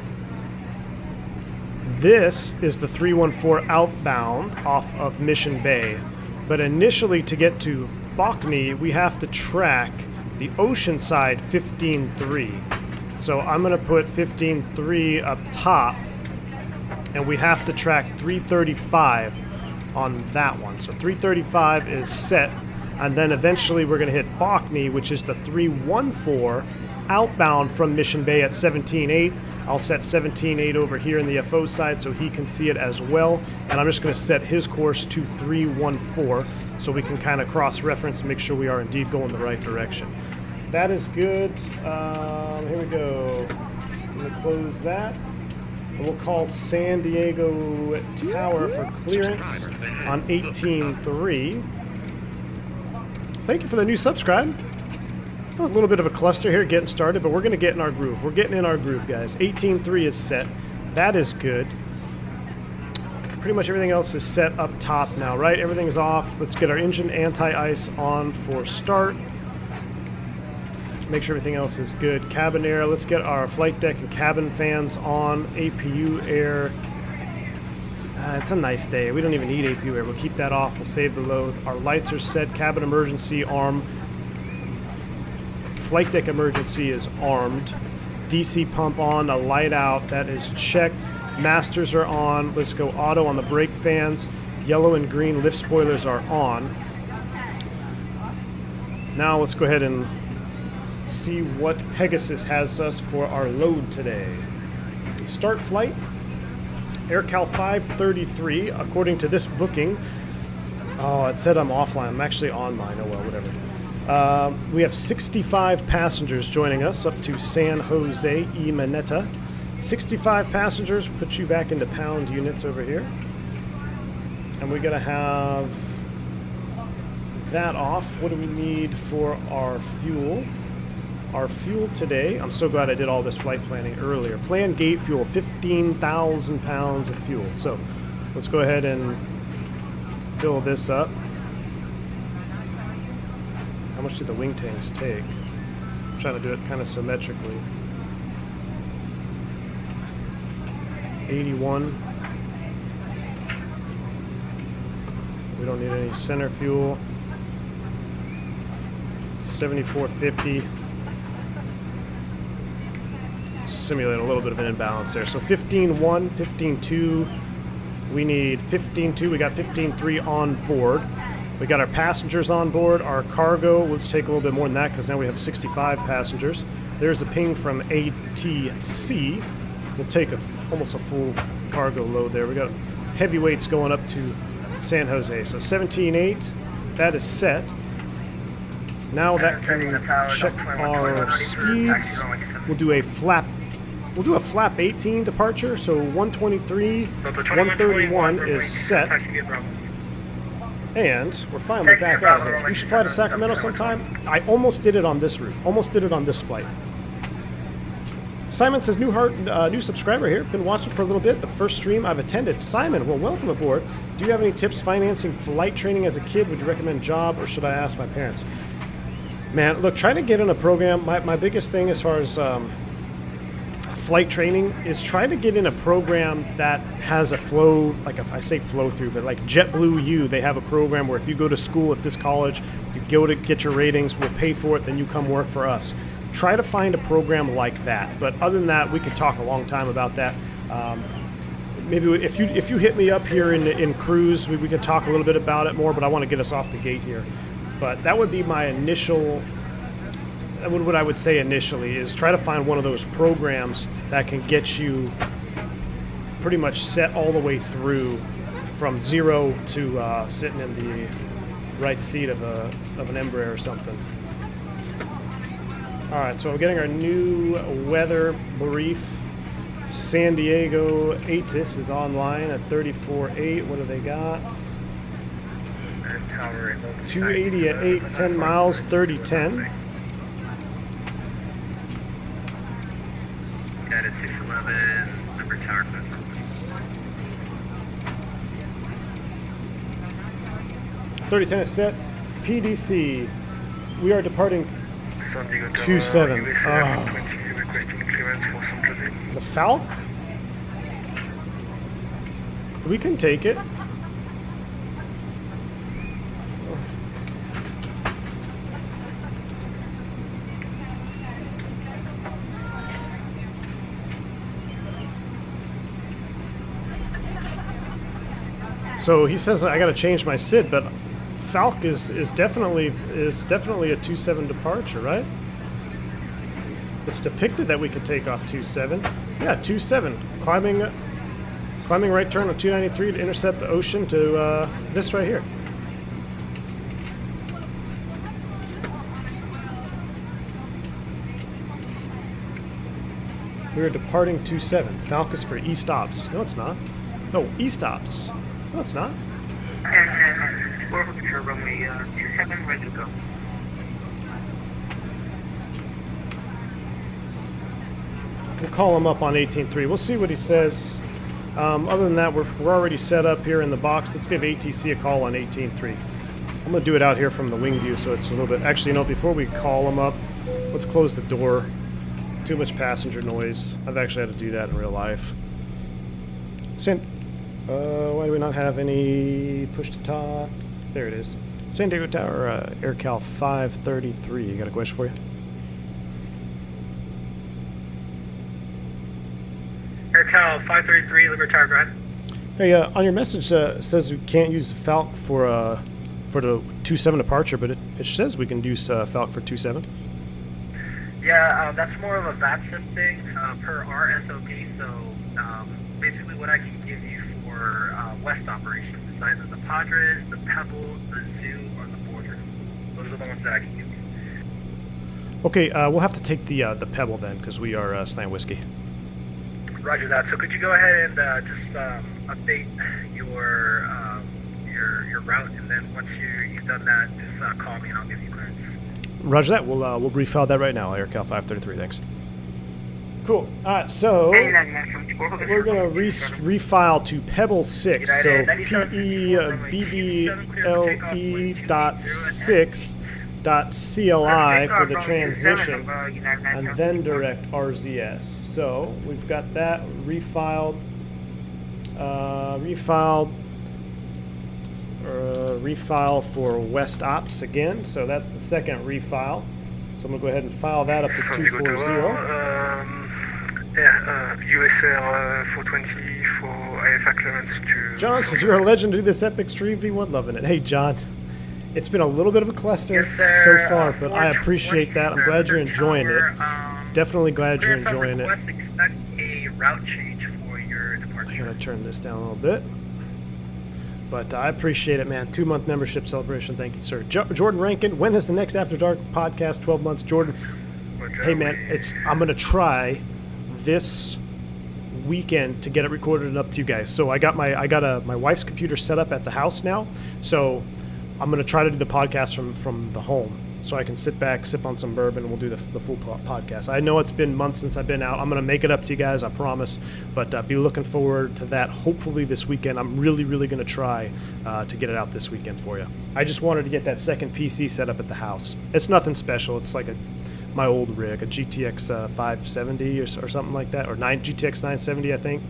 this is the 314 outbound off of Mission Bay. But initially, to get to Bockney, we have to track the Oceanside 15-3. So I'm going to put 15-3 up top, and we have to track 335 on that one. So 335 is set, and then eventually we're going to hit Bockney, which is the 314 outbound from Mission Bay at 17-8. I'll set 17-8 over here in the FO side so he can see it as well. And I'm just going to set his course to 314 so we can kind of cross-reference and make sure we are indeed going the right direction. That is good. Here we go. I'm going to close that. And we'll call San Diego Tower for clearance on 18-3. Thank you for the new subscribe. A little bit of a cluster here getting started, but we're going to get in our groove. We're getting in our groove, guys. 18-3 is set. That is good. Pretty much everything else is set up top now, right? Everything is off. Let's get our engine anti-ice on for start. Make sure everything else is good. Cabin air. Let's get our flight deck and cabin fans on. APU air. It's a nice day. We don't even need APU air. We'll keep that off. We'll save the load. Our lights are set. Cabin emergency arm. Flight deck emergency is armed. DC pump on, a light out, that is checked. Masters are on. Let's go auto on the brake fans. Yellow and green lift spoilers are on. Now let's go ahead and see what Pegasus has us for our load today. Start flight. AirCal 533, according to this booking. Oh, it said I'm offline. I'm actually online. Oh well, whatever. We have 65 passengers joining us up to San Jose y Maneta. 65 passengers, put you back into pound units over here. And we're going to have that off. What do we need for our fuel? Our fuel today, I'm so glad I did all this flight planning earlier. Planned gate fuel, 15,000 pounds of fuel. So let's go ahead and fill this up. How much do the wing tanks take? I'm trying to do it kind of symmetrically. 81. We don't need any center fuel. 7450. Simulate a little bit of an imbalance there. So 15.1, 15.2. We need 15.2. We got 15.3 on board. We got our passengers on board, our cargo. Let's take a little bit more than that because now we have 65 passengers. There's a ping from ATC. We'll take almost a full cargo load there. We got heavyweights going up to San Jose. So 17.8, that is set. Now that can check our speeds. We'll do a flap 18 departure. So 123, 131 is set. And we're finally back out of here. You should fly to Sacramento sometime. I almost did it on this route. Almost did it on this flight. Simon says, new subscriber here. Been watching for a little bit, but first stream I've attended. Simon, well, welcome aboard. Do you have any tips financing flight training as a kid? Would you recommend job, or should I ask my parents? Man, look, try to get in a program. My biggest thing as far as flight training is try to get in a program that has a flow, like if I say flow through, but like JetBlue U, they have a program where if you go to school at this college, you go to get your ratings, we'll pay for it, then you come work for us. Try to find a program like that. But other than that, we could talk a long time about that. Maybe if you hit me up here in cruise, we could talk a little bit about it more, but I want to get us off the gate here. But that would be my initial, what I would say initially is try to find one of those programs that can get you pretty much set all the way through from zero to sitting in right seat of an Embraer or something. All right, so I'm getting our new weather brief. San Diego ATIS is online at 34.8. What do they got? 280 at 8, 10 miles, 30-10. Got a 611, number tower. 30-10 is set. PDC, we are departing 27. The Falk? We can take it. So he says I got to change my SID, but Falk is definitely a 27 departure, right? It's depicted that we could take off 27. Yeah, 27. Climbing right turn on 293 to intercept the ocean to this right here. We are departing 27. Falk is for E-stops. No, it's not. No, E-stops. No, it's not. We're looking for runway 27, ready to go. We'll call him up on 18.3. We'll see what he says. Other than that, we're already set up here in the box. Let's give ATC a call on 18.3. I'm going to do it out here from the wing view, so it's a little bit... Actually, you know, before we call him up, let's close the door. Too much passenger noise. I've actually had to do that in real life. Why do we not have any push to talk? There it is. San Diego Tower, AirCal 533. Got a question for you? AirCal 533, Liberty Tower, go ahead. Hey, on your message says we can't use the Falk for the 27 departure, but it says we can use Falk for 27. Yeah, that's more of a VATSIM thing per our SOP. So basically, what I can give you for West operations is either the Padres, the Pebble, the Zoo, or the Border. Those are the ones that I can give you. Okay, we'll have to take the Pebble then, because we are Slant Whiskey. Roger that. So could you go ahead and just update your route, and then once you've done that, just call me and I'll give you clearance. Roger that. We'll refile that right now. AirCal 533. Thanks. Cool. All right. So we're gonna refile to Pebble 6. So PEBBLE.6.CLI for the transition, and then direct RZS. So we've got that refiled. Refile for West Ops again. So that's the second refile. So I'm gonna go ahead and file that up to 240. USR 420 for IFR clearance to... John says you're a legend to do this epic stream. V1 loving it. Hey, John. It's been a little bit of a cluster so far, but I appreciate that. I'm glad you're enjoying it. Definitely glad you're enjoying it. Expect a route change for your departure. I gotta turn this down a little bit. But I appreciate it, man. 2-month membership celebration. Thank you, sir. Jordan Rankin, when is the next After Dark podcast? 12 months. Jordan, hey, man, I'm going to try this weekend to get it recorded and up to you guys. So I got my wife's computer set up at the house now. So I'm going to try to do the podcast from the home. So I can sit back, sip on some bourbon, and we'll do the full podcast. I know it's been months since I've been out. I'm going to make it up to you guys, I promise. But be looking forward to that hopefully this weekend. I'm really, really going to try to get it out this weekend for you. I just wanted to get that second PC set up at the house. It's nothing special. It's like my old rig, a GTX 570 or something like that, or GTX 970, I think.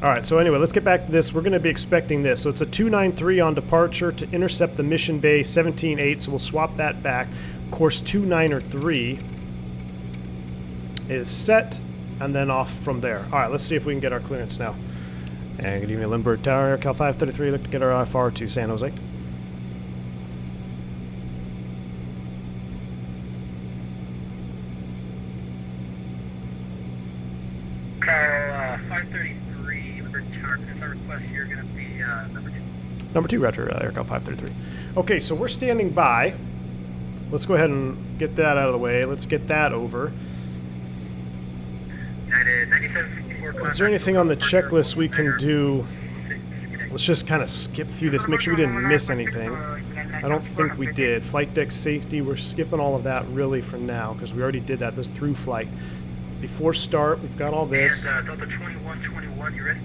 All right, so anyway, let's get back to this. We're going to be expecting this. So it's a 293 on departure to intercept the Mission Bay 17-8, so we'll swap that back. Course 293 is set, and then off from there. All right, let's see if we can get our clearance now. And good evening, Lindbergh Tower, AirCal 533. Look to get our IFR to San Jose. Cal 533, Liberty Tower, because our request here going to be number 2. Number 2, roger, AirCal 533. Okay, so we're standing by. Let's go ahead and get that out of the way. Let's get that over. Is there anything on the checklist we can do? Let's just kind of skip through this, make sure we didn't miss anything. I don't think we did. Flight deck safety, we're skipping all of that really for now because we already did that. This through flight. Before start, we've got all this. Delta 2121, you ready?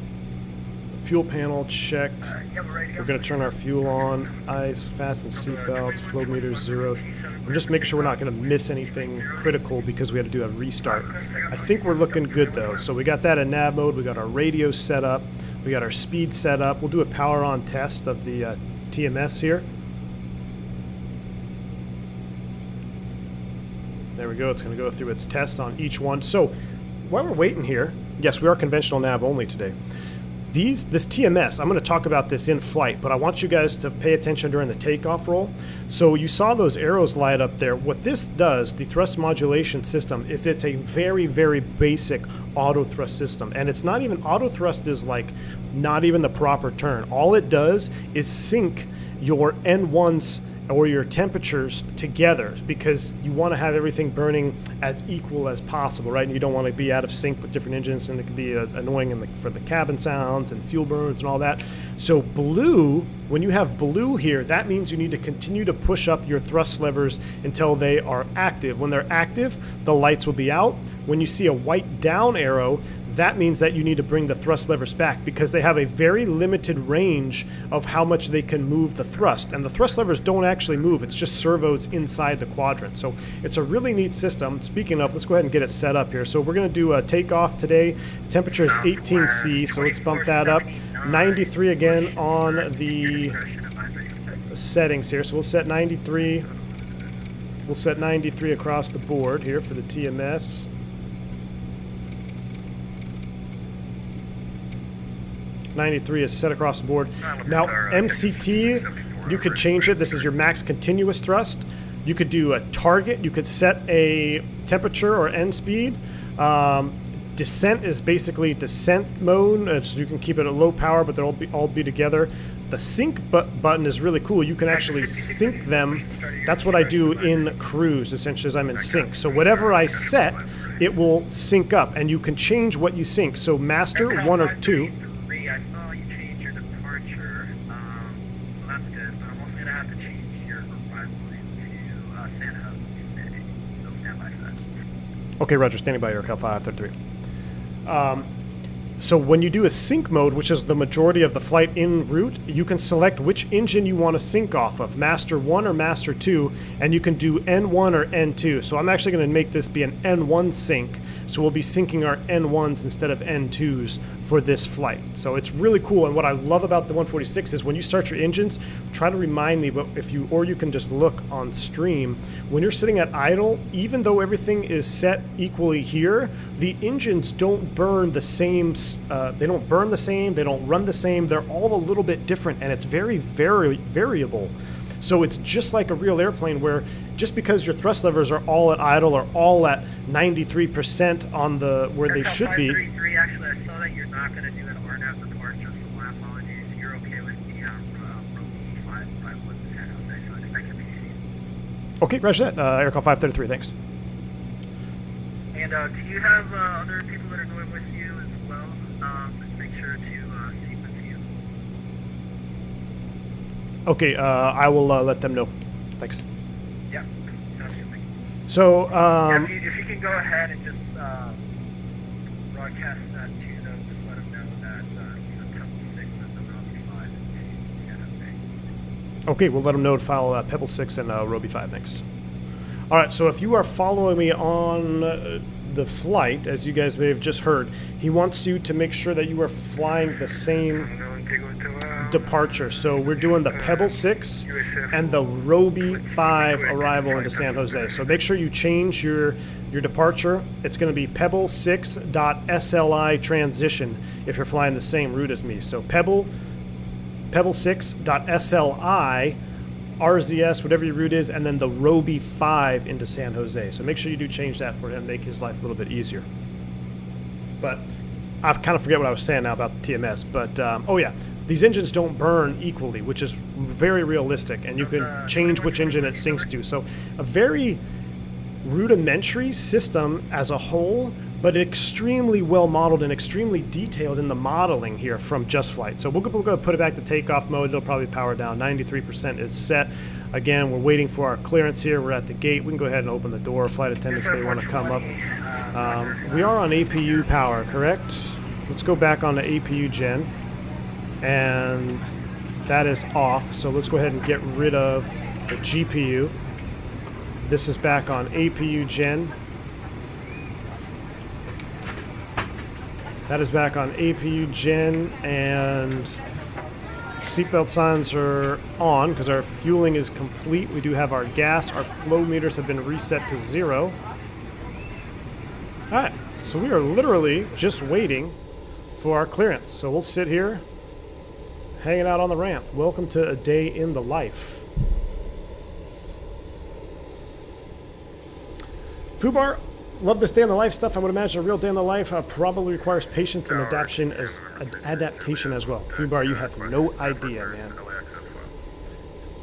Fuel panel checked. We're going to turn our fuel on. Ice, fasten seatbelts, flow meter 0. I'm just making sure we're not going to miss anything critical because we had to do a restart. I think we're looking good though. So we got that in nav mode. We got our radio set up. We got our speed set up. We'll do a power on test of the TMS here. There we go. It's going to go through its test on each one. So while we're waiting here, yes, we are conventional nav only today. This TMS, I'm going to talk about this in flight, but I want you guys to pay attention during the takeoff roll. So you saw those arrows light up there. What this does, the thrust modulation system, is it's a very, very basic auto thrust system. And it's not even, auto thrust is like not even the proper term. All it does is sync your N1s or your temperatures together because you want to have everything burning as equal as possible, right? And you don't want to be out of sync with different engines, and it can be annoying for the cabin sounds and fuel burns and all that. So blue, when you have blue here, that means you need to continue to push up your thrust levers until they are active. When they're active, the lights will be out. When you see a white down arrow, that means that you need to bring the thrust levers back because they have a very limited range of how much they can move the thrust. And the thrust levers don't actually move. It's just servos inside the quadrant. So it's a really neat system. Speaking of, let's go ahead and get it set up here. So we're going to do a takeoff today. Temperature is 18°C, so let's bump that up. 93 again on the settings here. So we'll set 93. We'll set 93 across the board here for the TMS. .93 is set across the board. Now, MCT, you could change it. This is your max continuous thrust. You could do a target. You could set a temperature or end speed. Descent is basically descent mode, so you can keep it at low power, but they'll all be together. The sync button is really cool. You can actually sync them. That's what I do in cruise, essentially, as I'm in sync. So whatever I set, it will sync up, and you can change what you sync. So master 1 or 2. I saw you change your departure, so that's good, but I'm also going to have to change your arrival into San Jose, so stand by for that. Okay, roger, standing by, AirCal 533. So when you do a sync mode, which is the majority of the flight en route, you can select which engine you want to sync off of, Master 1 or Master 2, and you can do N1 or N2. So I'm actually going to make this be an N1 sync, so we'll be syncing our N1s instead of N2s for this flight. So it's really cool, and what I love about the 146 is when you start your engines, try to remind me, but or you can just look on stream, when you're sitting at idle, even though everything is set equally here, the engines don't burn the same. They don't burn the same, they don't run the same, they're all a little bit different, and it's very, very variable. So it's just like a real airplane where just because your thrust levers are all at idle or all at 93% on the where they should be. Actually, I saw that you're not going to do an RNAV departure, so my apologies. You're okay with the Roby 551 San Jose, so expect it to be. Okay, roger that. AirCal 533, thanks. And do you have other people that are going with you as well? Just make sure to see with you. Okay, I will let them know. Thanks. Yeah, sounds good. So, if you can go ahead and just broadcast that to them, just let them know that Pebble 6 and the Roby 5 is San Jose. Okay, we'll let them know to follow Pebble 6 and Roby 5, thanks. All right, so if you are following me on the flight, as you guys may have just heard, he wants you to make sure that you are flying the same departure. So we're doing the Pebble 6 and the Roby 5 arrival into San Jose. So make sure you change your departure. It's going to be Pebble 6.SLI transition if you're flying the same route as me. So Pebble 6.SLI RZS, whatever your route is, and then the Roby 5 into San Jose. So make sure you do change that for him, make his life a little bit easier. But I kind of forget what I was saying now about the TMS. But, oh yeah, these engines don't burn equally, which is very realistic, and you can change which engine it syncs to. So a very rudimentary system as a whole, but extremely well modeled and extremely detailed in the modeling here from Just Flight. So we'll go put it back to takeoff mode. It'll probably power down. 93% is set. Again, we're waiting for our clearance here. We're at the gate. We can go ahead and open the door. Flight attendants may want to come up. We are on APU power, correct? Let's go back on the APU gen. And that is off. So let's go ahead and get rid of the GPU. This is back on APU gen. That is back on APU gen, and seatbelt signs are on because our fueling is complete. We do have our gas. Our flow meters have been reset to 0. All right, so we are literally just waiting for our clearance. So we'll sit here, hanging out on the ramp. Welcome to a day in the life. Fubar, love this day in the life stuff. I would imagine a real day in the life probably requires patience and adaptation as well. Fubar, you have no idea, man.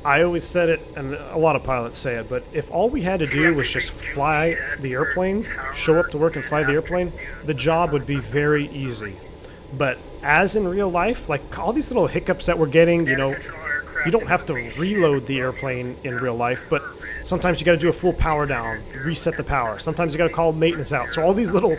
I always said it, and a lot of pilots say it, but if all we had to do was just fly the airplane, show up to work and fly the airplane, the job would be very easy. But as in real life, like all these little hiccups that we're getting, you know, you don't have to reload the airplane in real life, but sometimes you got to do a full power down, reset the power. Sometimes you got to call maintenance out. So all these little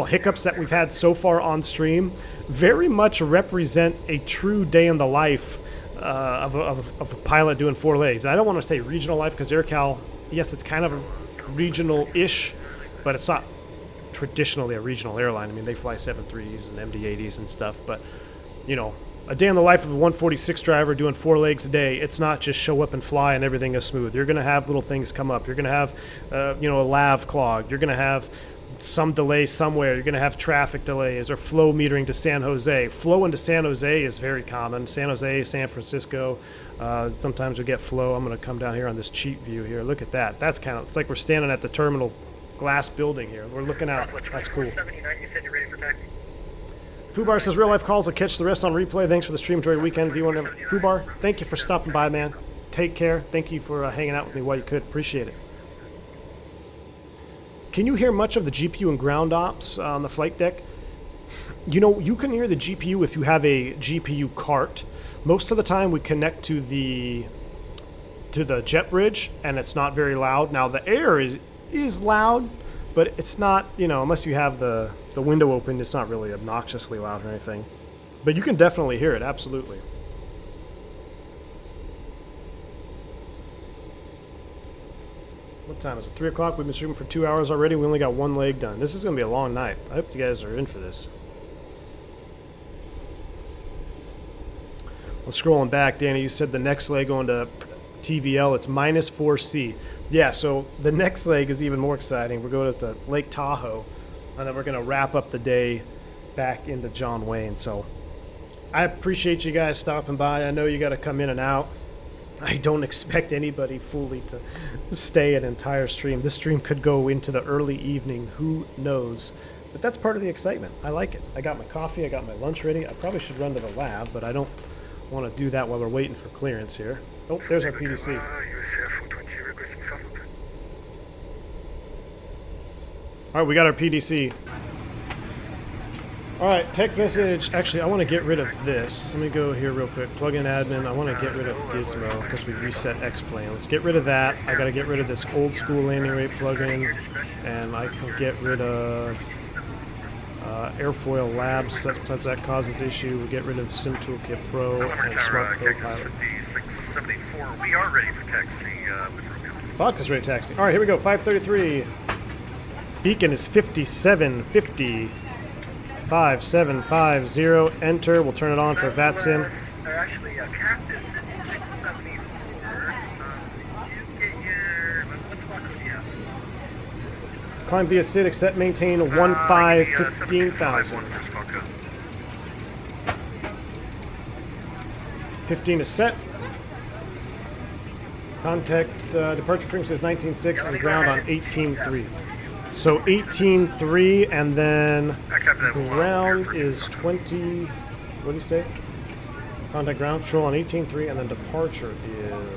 hiccups that we've had so far on stream very much represent a true day in the life of a pilot doing 4 legs. I don't want to say regional life because AirCal, yes, it's kind of regional-ish, but it's not traditionally a regional airline. I mean, they fly 737s and MD-80s and stuff, but, you know, a day in the life of a 146 driver doing 4 legs a day, it's not just show up and fly and everything is smooth. You're going to have little things come up. You're going to have, you know, a lav clogged. You're going to have some delay somewhere. You're going to have traffic delays or flow metering to San Jose. Flow into San Jose is very common. San Jose, San Francisco, sometimes we get flow. I'm going to come down here on this cheap view here. Look at that. That's kind of, it's like we're standing at the terminal glass building here. We're looking out. That's cool. Fubar says, real life calls. I'll catch the rest on replay. Thanks for the stream. Enjoy your weekend. Fubar, thank you for stopping by, man. Take care. Thank you for hanging out with me while you could. Appreciate it. Can you hear much of the GPU and ground ops on the flight deck? You know, you can hear the GPU if you have a GPU cart. Most of the time we connect to the jet bridge, and it's not very loud. Now, the air is loud, but it's not, you know, unless you have the window open, it's not really obnoxiously loud or anything. But you can definitely hear it, absolutely. What time is it? 3 o'clock. We've been streaming for 2 hours already. We only got 1 leg done. This is going to be a long night. I hope you guys are in for this. Well, scrolling back, Danny, you said the next leg going to TVL, it's -4C. Yeah, so the next leg is even more exciting. We're going to Lake Tahoe, and then we're going to wrap up the day back into John Wayne. So I appreciate you guys stopping by. I know you got to come in and out. I don't expect anybody fully to stay an entire stream. This stream could go into the early evening. Who knows? But that's part of the excitement. I like it. I got my coffee. I got my lunch ready. I probably should run to the lab, but I don't want to do that while we're waiting for clearance here. Oh, there's our PDC. All right, we got our PDC. All right, text message. Actually, I want to get rid of this. Let me go here real quick. Plug in admin. I want to get rid of Gizmo because we reset X-Plane. Let's get rid of that. I got to get rid of this old school landing rate plugin, and I can get rid of Airfoil Labs. Sometimes that causes issue. We get rid of Sim Toolkit Pro and Smart Copilot. We are ready for taxi. Vodka's ready to taxi. All right, here we go. 5:33. Beacon is 5750. 5750. Enter. We'll turn it on for VATSIM. Actually, Captain, 674. You get your, what's the yeah. Climb via SID, accept, maintain 15,000. 15 is set. Contact departure frequency is 19.6 and ground on 18.3. So 18.3 and then ground is 20. What do you say? Contact ground control on 18.3, and then departure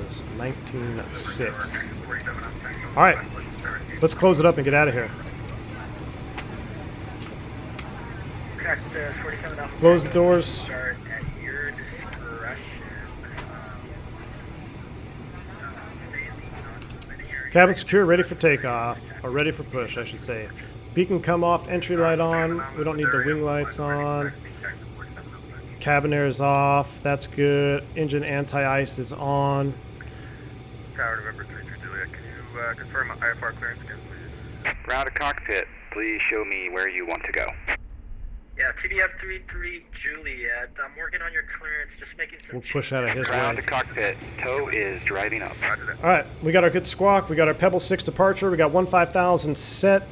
is 19.6. All right, let's close it up and get out of here. Close the doors. Cabin secure, ready for takeoff, or ready for push, I should say. Beacon come off, entry light on. We don't need the wing lights on. Cabin air is off. That's good. Engine anti-ice is on. Tower November 3 Juliet, can you confirm IFR clearance again, please? Ground to cockpit. Please show me where you want to go. Yeah, TBF-33 Juliet. I'm working on your clearance, just making some... We'll push out of his Ground way. to cockpit. Tow is driving up. All right, we got our good squawk. We got our Pebble 6 departure. We got 15,000 set.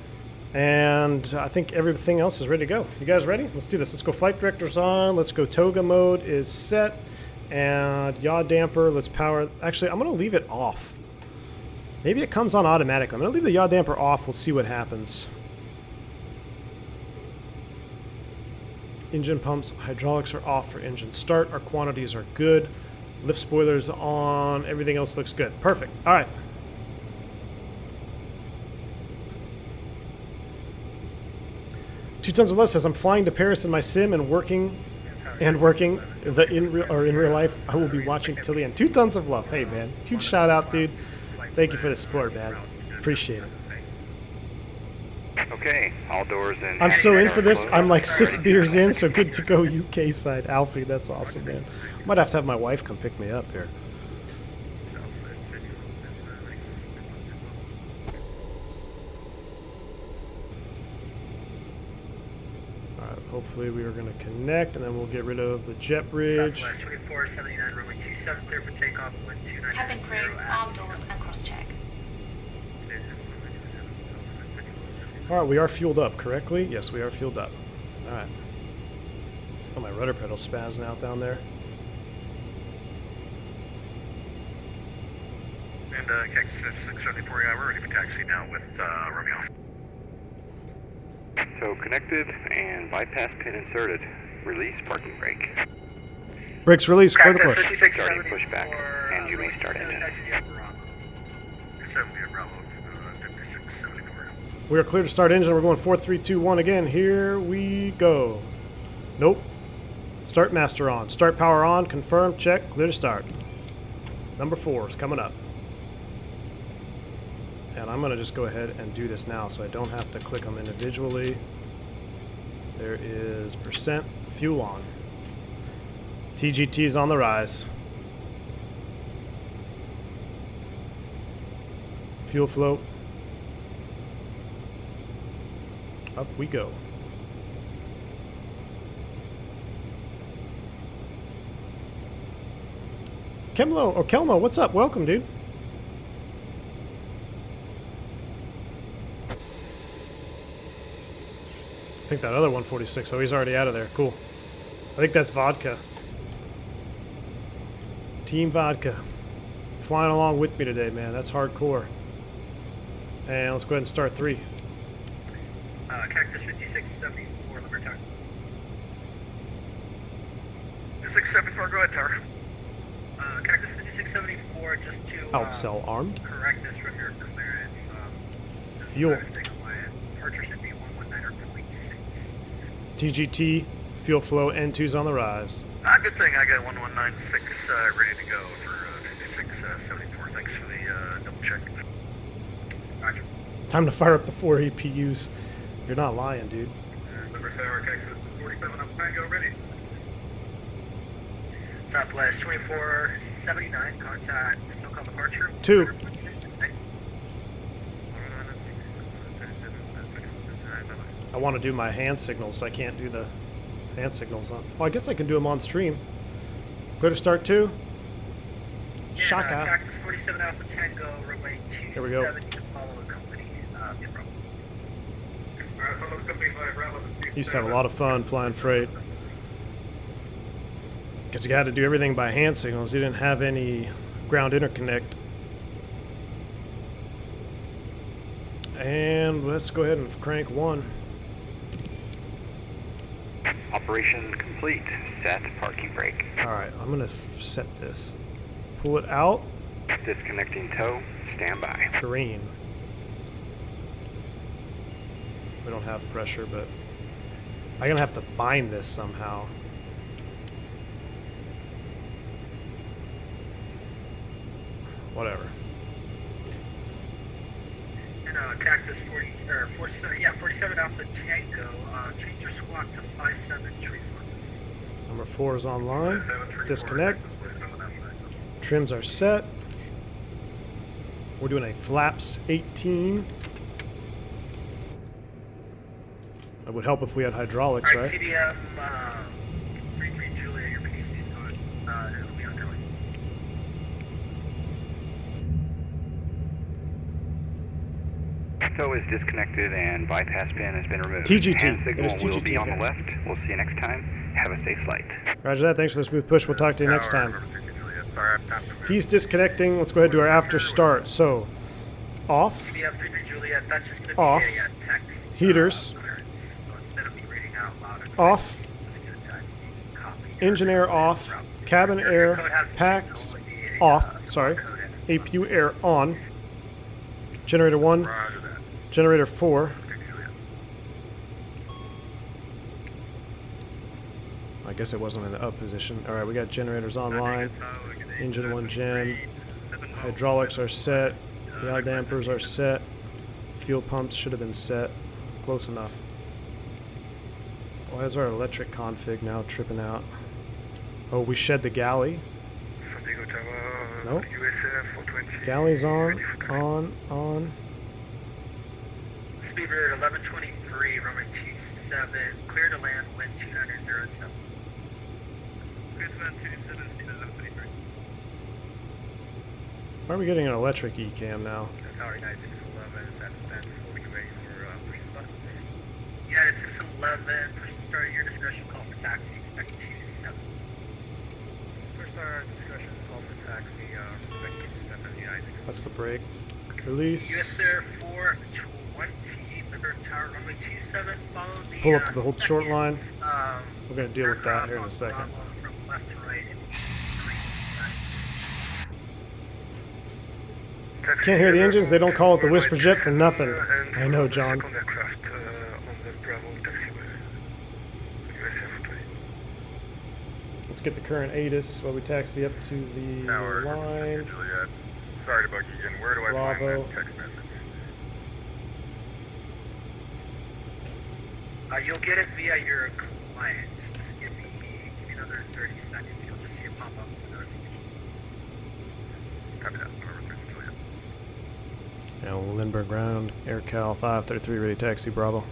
And I think everything else is ready to go. You guys ready? Let's do this. Let's go flight directors on. Let's go Toga mode is set. And yaw damper, let's power. Actually, I'm going to leave it off. Maybe it comes on automatically. I'm going to leave the yaw damper off. We'll see what happens. Engine pumps, hydraulics are off for engine start. Our quantities are good. Lift spoilers on. Everything else looks good. Perfect. All right. 2 tons of less says I'm flying to Paris in my sim and working in real life. I will be watching till the end. 2 tons of love. Hey man, huge shout out, dude. Thank you for the support, man. Appreciate it. Okay, all doors in. I'm so in for this. I'm like 6 beers in, so good to go UK side. Alfie, that's awesome, man. Might have to have my wife come pick me up here. Hopefully we are going to connect, and then we'll get rid of the jet bridge. Cabin crew, arm doors and cross-check. All right, we are fueled up correctly. Yes, we are fueled up. All right. Oh, my rudder pedal's spazzing out down there. And KSNA-KSAN, we're ready for taxi now with Romeo. So connected and bypass pin inserted. Release parking brake. Brakes released, clear to push. Starting pushback, and you may start engine. We are clear to start engine. We're going 4, 3, 2, 1 again. Here we go. Nope. Start master on. Start power on. Confirm. Check. Clear to start. Number 4 is coming up. And I'm going to just go ahead and do this now so I don't have to click them individually. There is percent fuel on. TGT is on the rise. Fuel flow. Up we go. Kelmo, what's up? Welcome, dude. I think that other 146, oh, he's already out of there. Cool. I think that's vodka. Team Vodka. Flying along with me today, man. That's hardcore. And let's go ahead and start 3. Cactus 5674, number tower. 5674, go ahead, tower. Cactus 5674, just to Outsell armed. correct this from your clearance. Fuel. Departure should be 119.6. TGT, fuel flow, N2's on the rise. Good thing I got 1196 ready to go for 5674. Thanks for the double check. Roger. Time to fire up the 4 APUs. You're not lying, dude. Number tower, Cactus 47 up, Tango, ready. Southwest 2479, contact SoCal departure. 2. I want to do my hand signals. I can't do the hand signals on. Well, I guess I can do them on stream. Clear to start 2. Shaka. Cactus 47 Alpha Tango, runway 27. Here we go. You can follow the company. Used to have a lot of fun flying freight. Because you had to do everything by hand signals. You didn't have any ground interconnect. And let's go ahead and crank 1. Operation complete. Set parking brake. Alright, I'm gonna set this. Pull it out. Disconnecting tow. Stand by. Green. We don't have pressure, but I'm gonna have to bind this somehow. Whatever. And cactus 40 or 47 Alpha Tango. Change your squawk to 57 tree. Number 4 is online. Disconnect. Trims are set. We're doing a flaps 18. It would help if we had hydraulics, right? TDM 33 Julia, your PC is going. It'll be ongoing. Tow is disconnected and bypass pin has been removed. TGT. Hand It is signal will TGT. be on the left. We'll see you next time. Have a safe flight. Roger that. Thanks for the smooth push. We'll talk to you next time. He's disconnecting. Let's go ahead and do our after start. So, off. TDM 33 Juliet, that's just going to Off. be a text. Heaters. So instead of me reading out loud, Off. Engine air off. Cabin air. Packs off. Sorry. APU air on. Generator 1. Generator 4. I guess it wasn't in the up position. Alright, we got generators online. Engine 1 gen. Hydraulics are set. Yaw dampers are set. Fuel pumps should have been set. Close enough. Why is our electric config now tripping out? Oh, we shed the galley. Nope. Galley's on. Speedbird 1123, runway 27, clear to land, wind 2907. Clear to land 27, speed 1123. Why are we getting an electric ECAM now? Tower 9611, that's 40 ready for push bus. United 611, push to start at your discretion, call for taxi, expect 27. Push start discretion, call for taxi, expect 27, United 611. That's the brake. Release. US Air 420, Liver Tower, runway 27, follow the... Pull up to the hold short line. Um, We're going to deal with that here in a second. From left to right in Can't hear the engines. They don't call it the Whisper Jet for nothing. I know, John. Let's get the current ATIS while we taxi up to the line. Sorry to bug you again. Where do I Bravo. find that text message? You'll get it via your client. Just give me another 30 seconds. You'll just see it pop up with a notification. Copy that. Over 30 Juliet. Yeah, Lindbergh ground. AirCal 533 ready taxi Bravo.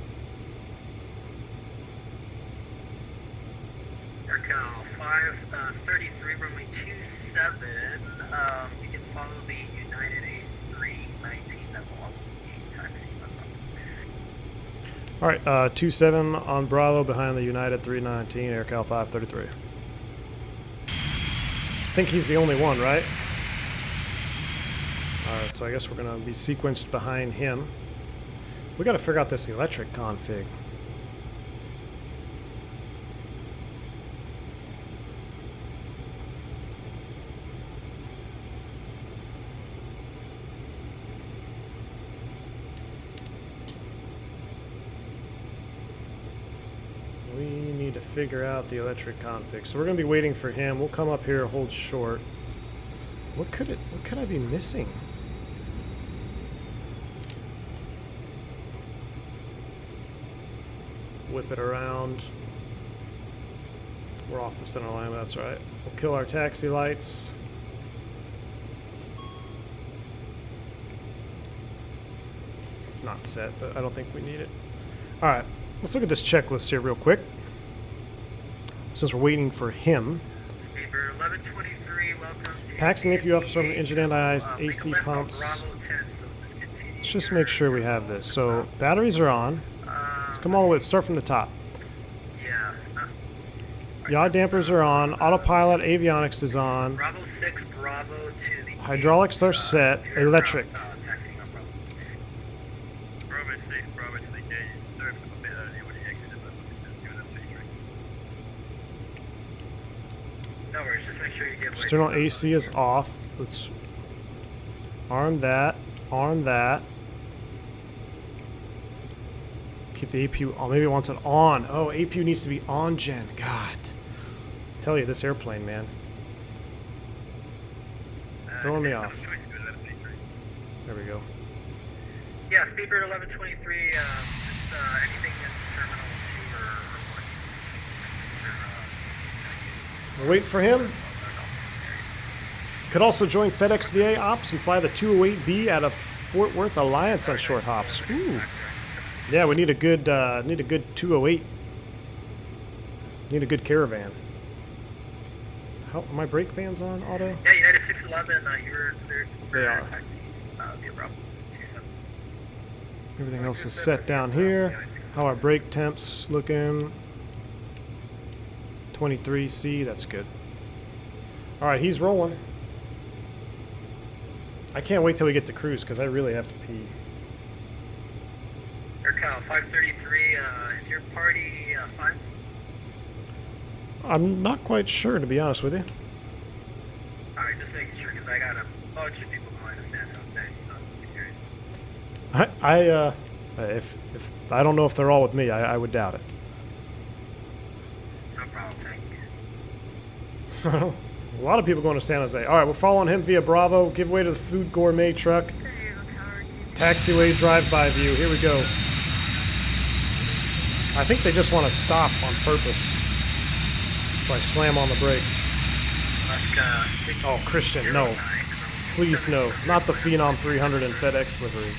AirCal 533, runway 27. You can follow the United A319 that will also be taxi. Alright, 27 on Bravo behind the United 319, AirCal 533. I think he's the only one, right? Alright, so I guess we're going to be sequenced behind him. We got to figure out this electric config. We need to figure out the electric config. So we're going to be waiting for him. We'll come up here, hold short. What could I be missing? Whip it around. We're off the center line, that's right. We'll kill our taxi lights. Not set, but I don't think we need it. Alright, let's look at this checklist here real quick. Since we're waiting for him. Speedbird 1123, welcome to Packs and APU officer from engine and eyes, AC pumps. Let's just make sure we have this. So batteries are on. Let's come all the way. Start from the top. Yaw dampers are on. Autopilot avionics is on. Bravo 6, Bravo to the Hydraulics are set. Electric. sure you get External AC is off. Let's arm that. Arm that. Keep the APU on. Maybe it wants it on. Oh, APU needs to be on gen. God. Tell you, this airplane, man. Throwing me off. There we go. Yeah, Speedbird 1123, just anything in Terminal 2 or 1. We're waiting for him. Could also join FedEx VA ops and fly the 208B out of Fort Worth Alliance on short hops. Ooh. Yeah, we need a good 208. Need a good caravan. How are my brake fans on auto? Yeah, United 611, you were cleared. They are. Everything else is set down here. How are brake temps looking? 23C, that's good. Alright, he's rolling. I can't wait till we get to cruise because I really have to pee. AirCal 533, is your party 5? I'm not quite sure, to be honest with you. Alright, just making sure because I got a bunch of people going to San Jose, so I'm curious. If I don't know if they're all with me, I would doubt it. No problem, thank you. A lot of people going to San Jose. All right, we're following him via Bravo. Give way to the Food Gourmet truck. Taxiway drive-by view. Here we go. I think they just want to stop on purpose. So I slam on the brakes. Oh, Christian, no. Please no. Not the Phenom 300 in FedEx livery.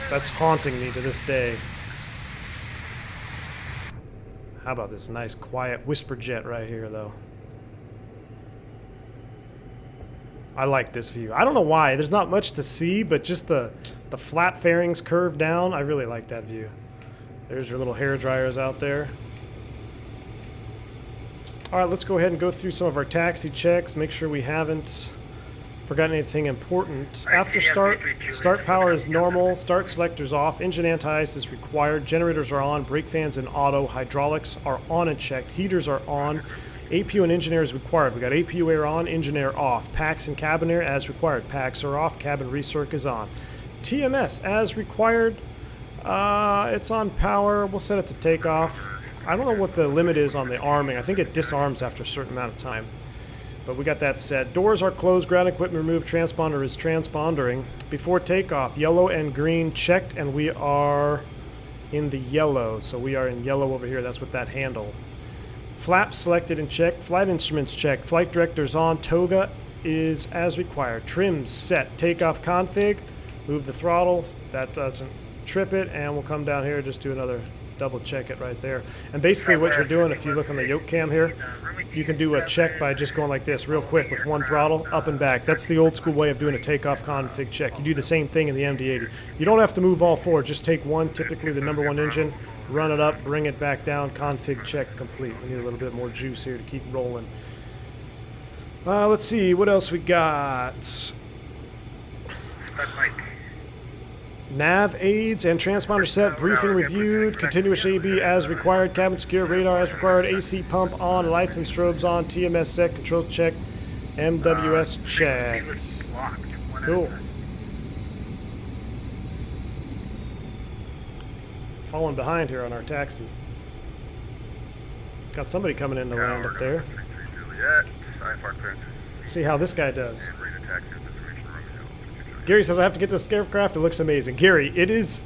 That's haunting me to this day. How about this nice, quiet whisper jet right here, though? I like this view. I don't know why. There's not much to see, but just the flap fairings curved down. I really like that view. There's your little hair dryers out there. All right, let's go ahead and go through some of our taxi checks. Make sure we haven't forgotten anything important. After start power is normal. Start selector's off. Engine anti-ice is required. Generators are on. Brake fans in auto. Hydraulics are on and checked. Heaters are on. APU and engine air is required. We got APU air on, engine air off. Packs and cabin air as required. Packs are off. Cabin recirc is on. TMS as required. It's on power. We'll set it to takeoff. I don't know what the limit is on the arming. I think it disarms after a certain amount of time. But we got that set. Doors are closed. Ground equipment removed. Transponder is transpondering. Before takeoff, yellow and green checked, and we are in the yellow. So we are in yellow over here. That's with that handle. Flaps selected and checked. Flight instruments checked. Flight director's on. Toga is as required. Trims set. Takeoff config. Move the throttle. That doesn't trip it. And we'll come down here, just do another double check it right there. And basically what you're doing, if you look on the yoke cam here, you can do a check by just going like this real quick with one throttle, up and back. That's the old school way of doing a takeoff config check. You do the same thing in the MD-80. You don't have to move all four. Just take one, typically the number one engine, run it up, bring it back down, config check complete. We need a little bit more juice here to keep rolling. Let's see, what else we got? Nav aids and transponder set, briefing reviewed, continuous AB as required, cabin secure, radar as required, AC pump on, lights and strobes on, TMS set, control check, MWS checked. Cool. Falling behind here on our taxi. Got somebody coming in to land up there. See how this guy does. Gary says, I have to get this aircraft. It looks amazing. Gary, it is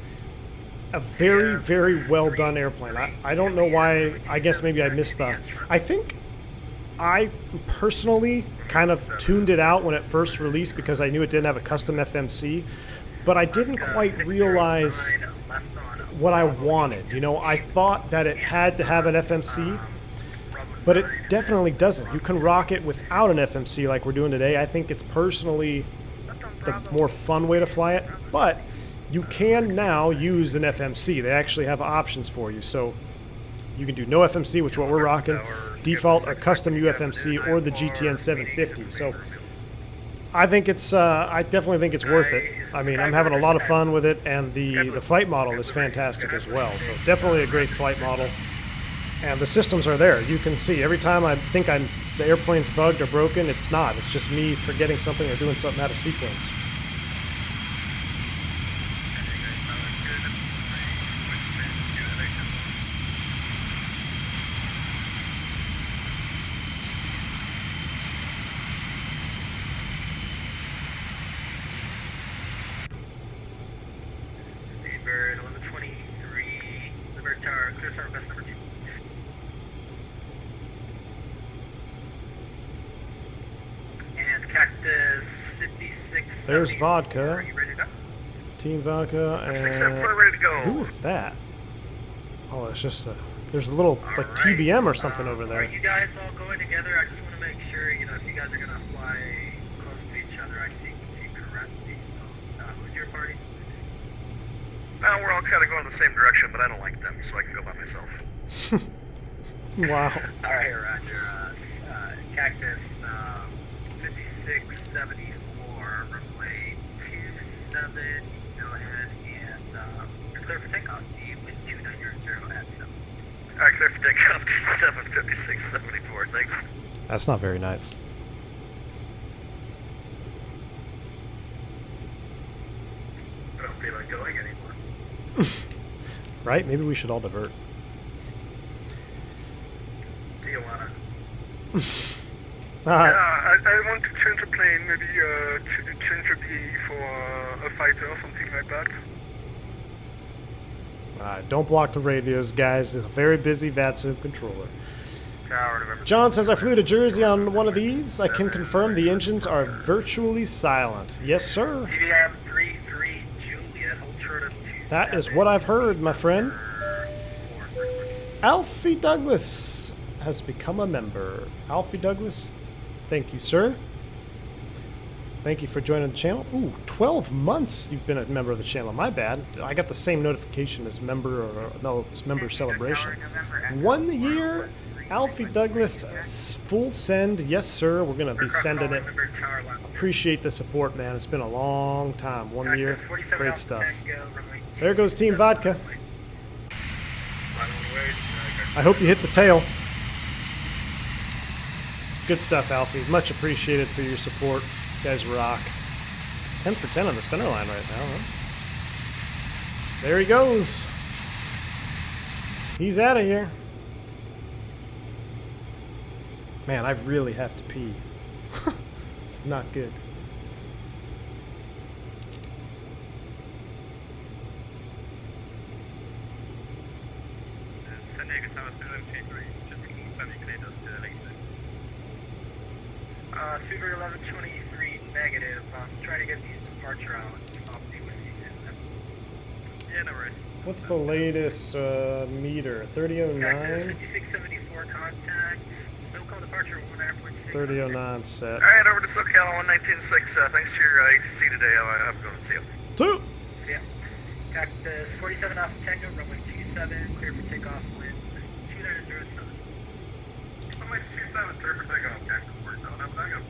a very, very well done airplane. I don't know why. I guess maybe I missed the... I think I personally kind of tuned it out when it first released because I knew it didn't have a custom FMC. But I didn't quite realize what I wanted. You know, I thought that it had to have an FMC, but it definitely doesn't. You can rock it without an FMC like we're doing today. I think it's personally the more fun way to fly it, but you can now use an FMC. They actually have options for you, so you can do no FMC, which is what we're rocking, default or custom UFMC, or the GTN 750. So I think it's I definitely think it's worth it. I mean, I'm having a lot of fun with it, and the flight model is fantastic as well. So definitely a great flight model, and the systems are there. You can see every time I think I'm the airplane's bugged or broken. It's not. It's just me forgetting something or doing something out of sequence. Bird 1123, Liberty Tower, clear for best number 2. And Cactus 56. There's Vodka. Are you ready to go? Team Vodka and Ready to go. who is that? Oh, it's just a. There's a little like Alright. TBM or something over Are there. you guys all going together? I just want to make sure, if you guys are going to fly close to each other, I see correctly. So, who's your party? We're all kind of going the same direction, but I don't like them, so I can go by myself. Wow. Alright, Roger. Cactus 5674, runway 27, go ahead and you're clear for takeoff. See you with 2900 at 7. Alright, clear for takeoff to 75674, thanks. That's not very nice. I don't feel like going anymore. Right? Maybe we should all divert. Tijuana. I want to change the plane, maybe change the BAE for a fighter or something like that. Don't block the radios, guys. It's a very busy VATSIM controller. Tower, November. John says, I flew to Jersey on one of these. I can confirm the engines are virtually silent. Yes, sir. TVM 33 Juliet, hold short of 2. That is what I've heard, my friend. Alfie Douglas has become a member. Alfie Douglas, thank you, sir. Thank you for joining the channel. Ooh, 12 months you've been a member of the channel. My bad. I got the same notification as member, or no, as member celebration. 1 year, Alfie Douglas, full send. Yes, sir. We're going to be sending it. Appreciate the support, man. It's been a long time. 1 year. Great stuff. There goes Team Vodka. I hope you hit the tail. Good stuff, Alfie. Much appreciated for your support. You guys rock. 10 for 10 on the center line right now, huh? There he goes. He's out of here. Man, I really have to pee. It's not good. Super 1123 negative. Trying to get these departure out. I'll be with you in a minute. Yeah, no worries. What's the latest meter? 3009? 5674 contact. SoCal departure 1 airport 6. 3009 set. Alright, over to SoCal 1196. Thanks for your ATC today. I'll have to go and see you. 2! Yeah. Cactus 47 Alpha Tango, runway 27, clear for takeoff with 2907. Runway 27, clear for takeoff. Cactus 47 Alpha Tango.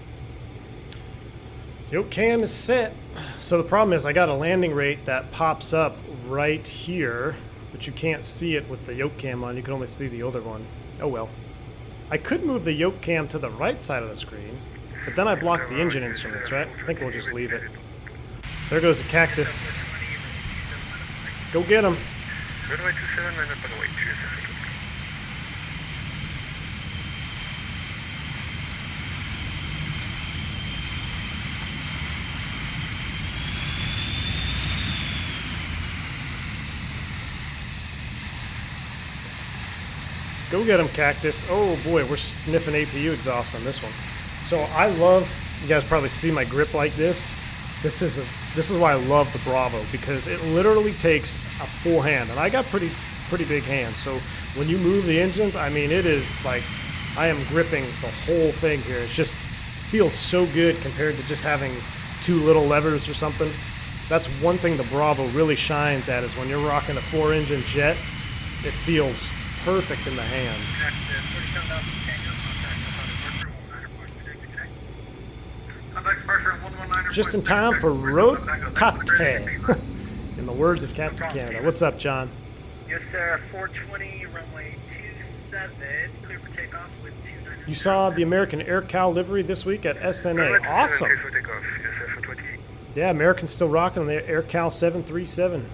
Yoke cam is set. So the problem is I got a landing rate that pops up right here, but you can't see it with the yoke cam on. You can only see the older one. Oh well. I could move the yoke cam to the right side of the screen, but then I blocked the engine instruments, right? I think we'll just leave it. There goes the Cactus. Go get him. Runway 27, line up on the way 27. Go get him, Cactus. Oh boy, we're sniffing APU exhaust on this one. So I love, you guys probably see my grip like this. This is why I love the Bravo, because it literally takes a full hand, and I got pretty big hands. So when you move the engines, I mean, it is like I am gripping the whole thing here. It just feels so good compared to just having two little levers or something. That's one thing the Bravo really shines at, is when you're rocking a 4-engine jet, it feels perfect in the hand. Just in time for road cocktail. In the words of Captain Canada. What's up, John? Yes, sir. 420, runway 27, clear for takeoff with 2900. You saw the American AirCal livery this week at SNA. Awesome. Okay for takeoff. Yes, for 20. Yeah, American's still rocking the AirCal 737.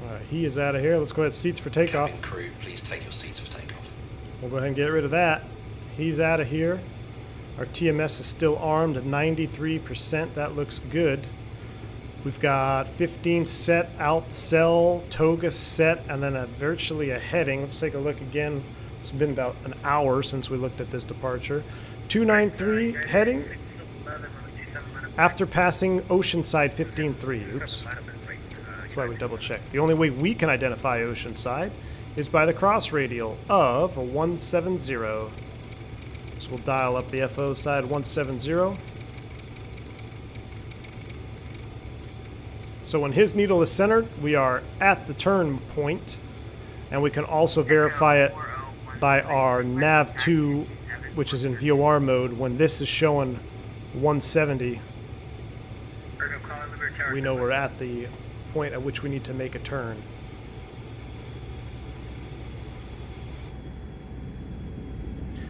All right, he is out of here. Let's go ahead. Seats for takeoff. Cabin crew, please take your seats for takeoff. We'll go ahead and get rid of that. He's out of here. Our TMS is still armed at 93%. That looks good. We've got 15 set, out cell, Toga set, and then virtually a heading. Let's take a look again. It's been about an hour since we looked at this departure. 293 heading after passing Oceanside 15-3. Oops. That's why we double checked. The only way we can identify Oceanside is by the cross radial of 170. So we'll dial up the FO side 170. So when his needle is centered, we are at the turn point, and we can also verify it by our nav2, which is in VOR mode. When this is showing 170, we know we're at the point at which we need to make a turn.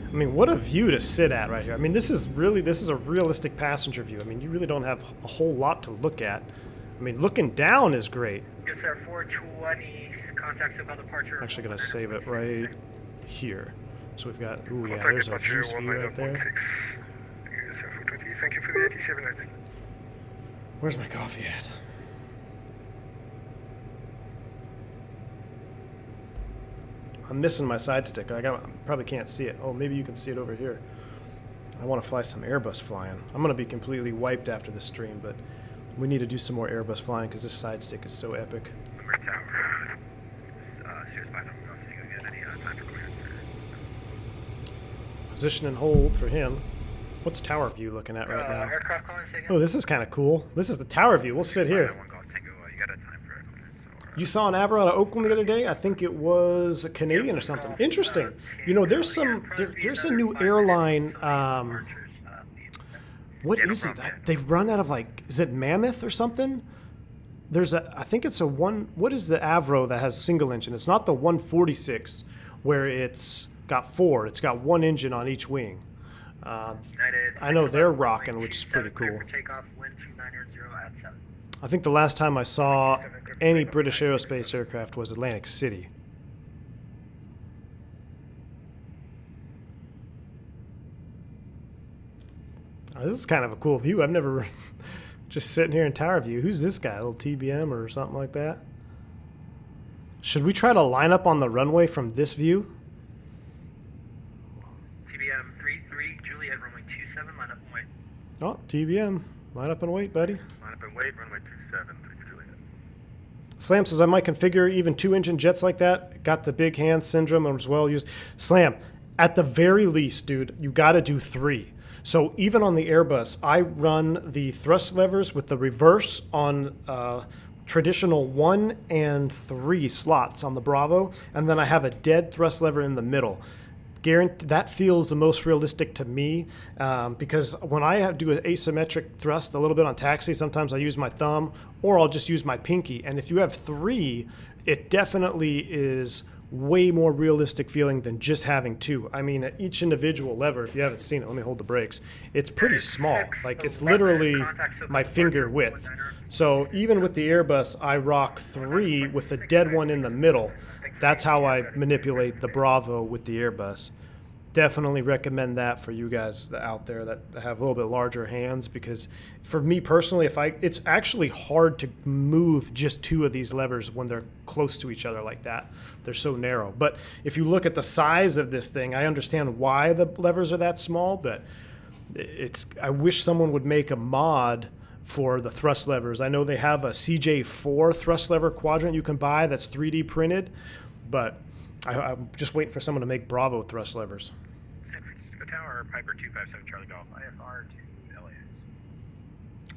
I mean, what a view to sit at right here. I mean, this is a realistic passenger view. I mean, you really don't have a whole lot to look at. I mean, looking down is great. Yes, sir. 420. Contact about departure. I'm actually going to save it right here. So we've got, ooh, yeah, there's our juice view right there. Yes, sir, 420. Thank you for the 87 night. Where's my coffee at? I'm missing my side stick. Probably can't see it. Oh, maybe you can see it over here. I want to fly some Airbus flying. I'm going to be completely wiped after this stream, but we need to do some more Airbus flying because this side stick is so epic. Position and hold for him. What's tower view looking at right now? Aircraft calling signal. Oh, this is kind of cool. This is the tower view. We'll sit here. You saw an Avro out of Oakland the other day? I think it was a Canadian or something. Interesting. You know, there's a new airline. What is it? They run out of, like, is it Mammoth or something? I think it's what is the Avro that has single engine? It's not the 146 where it's got 4. It's got 1 engine on each wing. I know they're rocking, which is pretty cool. I think the last time I saw any British Aerospace aircraft was Atlantic City. Oh, this is kind of a cool view. I've never just sitting here in tower view. Who's this guy? A little TBM or something like that? Should we try to line up on the runway from this view? TBM 33, Juliet, runway 27, line up and wait. Oh, TBM. Line up and wait, buddy. Line up and wait, runway 27, Juliet. Slam says I might configure even 2-engine jets like that. Got the big hand syndrome as well used. Slam, at the very least, dude, you got to do 3. So even on the Airbus, I run the thrust levers with the reverse on traditional 1 and 3 slots on the Bravo, and then I have a dead thrust lever in the middle. That feels the most realistic to me because when I do an asymmetric thrust a little bit on taxi, sometimes I use my thumb or I'll just use my pinky. And if you have 3, it definitely is way more realistic feeling than just having 2. I mean, at each individual lever, if you haven't seen it, let me hold the brakes. It's pretty small. Like, it's literally my finger width. So even with the Airbus, I rock 3 with a dead one in the middle. That's how I manipulate the Bravo with the Airbus. Definitely recommend that for you guys out there that have a little bit larger hands, because for me personally, it's actually hard to move just 2 of these levers when they're close to each other like that. They're so narrow. But if you look at the size of this thing, I understand why the levers are that small, but I wish someone would make a mod for the thrust levers. I know they have a CJ4 thrust lever quadrant you can buy that's 3D printed, but I'm just waiting for someone to make Bravo thrust levers. San Francisco Tower, Piper 257 Charlie Golf, IFR to LAX.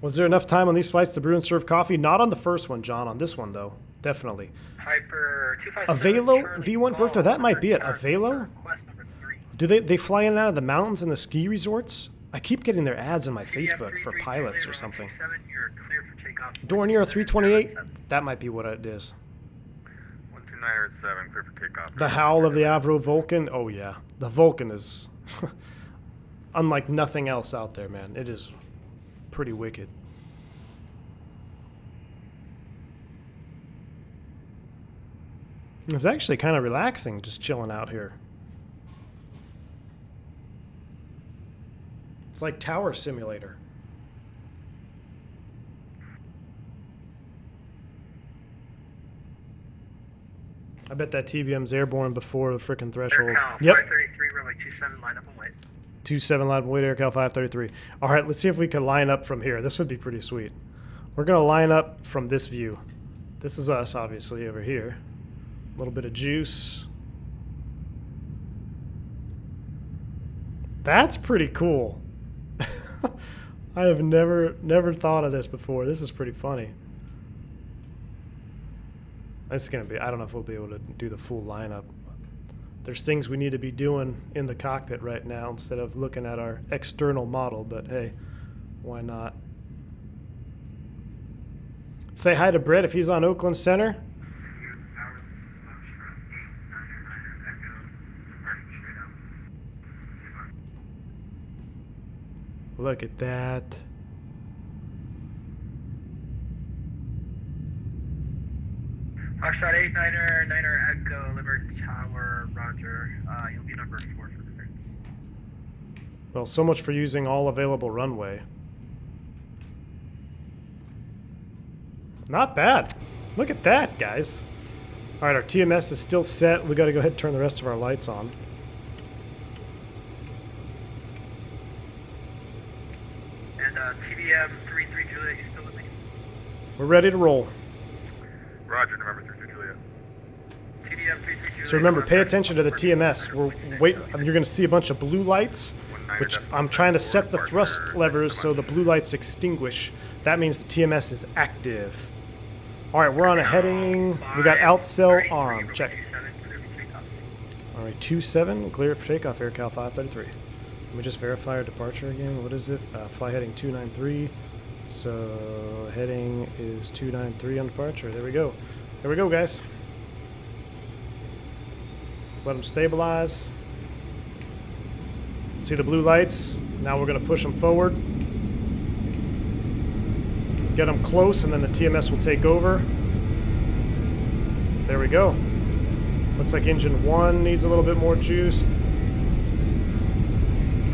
Was there enough time on these flights to brew and serve coffee? Not on the first one, John. On this one, though, definitely. Piper 257 Avelo V1 Bertha, that might be it. Avelo? Do they fly in and out of the mountains and the ski resorts? I keep getting their ads in my Facebook for pilots or something. You're clear for takeoff. Door near 328? That might be what it is. 129 at 7, clear for takeoff. The howl of the Avro Vulcan? Oh yeah. The Vulcan is unlike nothing else out there, man. It is pretty wicked. It's actually kind of relaxing just chilling out here. It's like Tower Simulator. I bet that TVM's airborne before the frickin' threshold. AirCal Yep. 533, runway 27, line up and wait. 27 line wait, AirCal 533. All right, let's see if we can line up from here. This would be pretty sweet. We're going to line up from this view. This is us, obviously, over here. A little bit of juice. That's pretty cool. I have never thought of this before. This is pretty funny. It's going to be, I don't know if we'll be able to do the full lineup. There's things we need to be doing in the cockpit right now instead of looking at our external model, but hey, why not? Say hi to Brett if he's on Oakland Center. Look at that. Foxtrot 89er, 9er Echo, Limerick Tower, Roger. You'll be number 4 for clearance. Well, so much for using all available runway. Not bad. Look at that, guys. All right, our TMS is still set. We got to go ahead and turn the rest of our lights on. And TVM 33 Juliet, you still with me? We're ready to roll. Roger, November 32 Juliet. TVM 33 Juliet. So remember, pay attention to the TMS. You're going to see a bunch of blue lights, which I'm trying to set the thrust levers so the blue lights extinguish. That means the TMS is active. All right, we're on a heading. We got outcell arm. Check. All right, 27, clear for takeoff, AirCal 533. Let me just verify our departure again. What is it? Fly heading 293. So heading is 293 on departure. There we go. There we go, guys. Let them stabilize. See the blue lights? Now we're going to push them forward. Get them close, and then the TMS will take over. There we go. Looks like engine 1 needs a little bit more juice.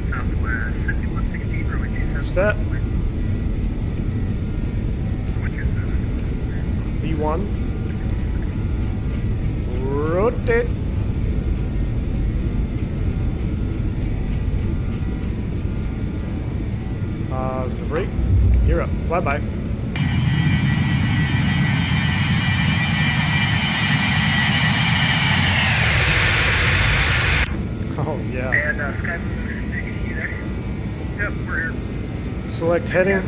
Southwest 5116, runway 27. Set. B1. Rotate. Positive rate. Gear up. Flyby. Oh, yeah. And Sky Blue, you there? Yep, we're here. Select heading.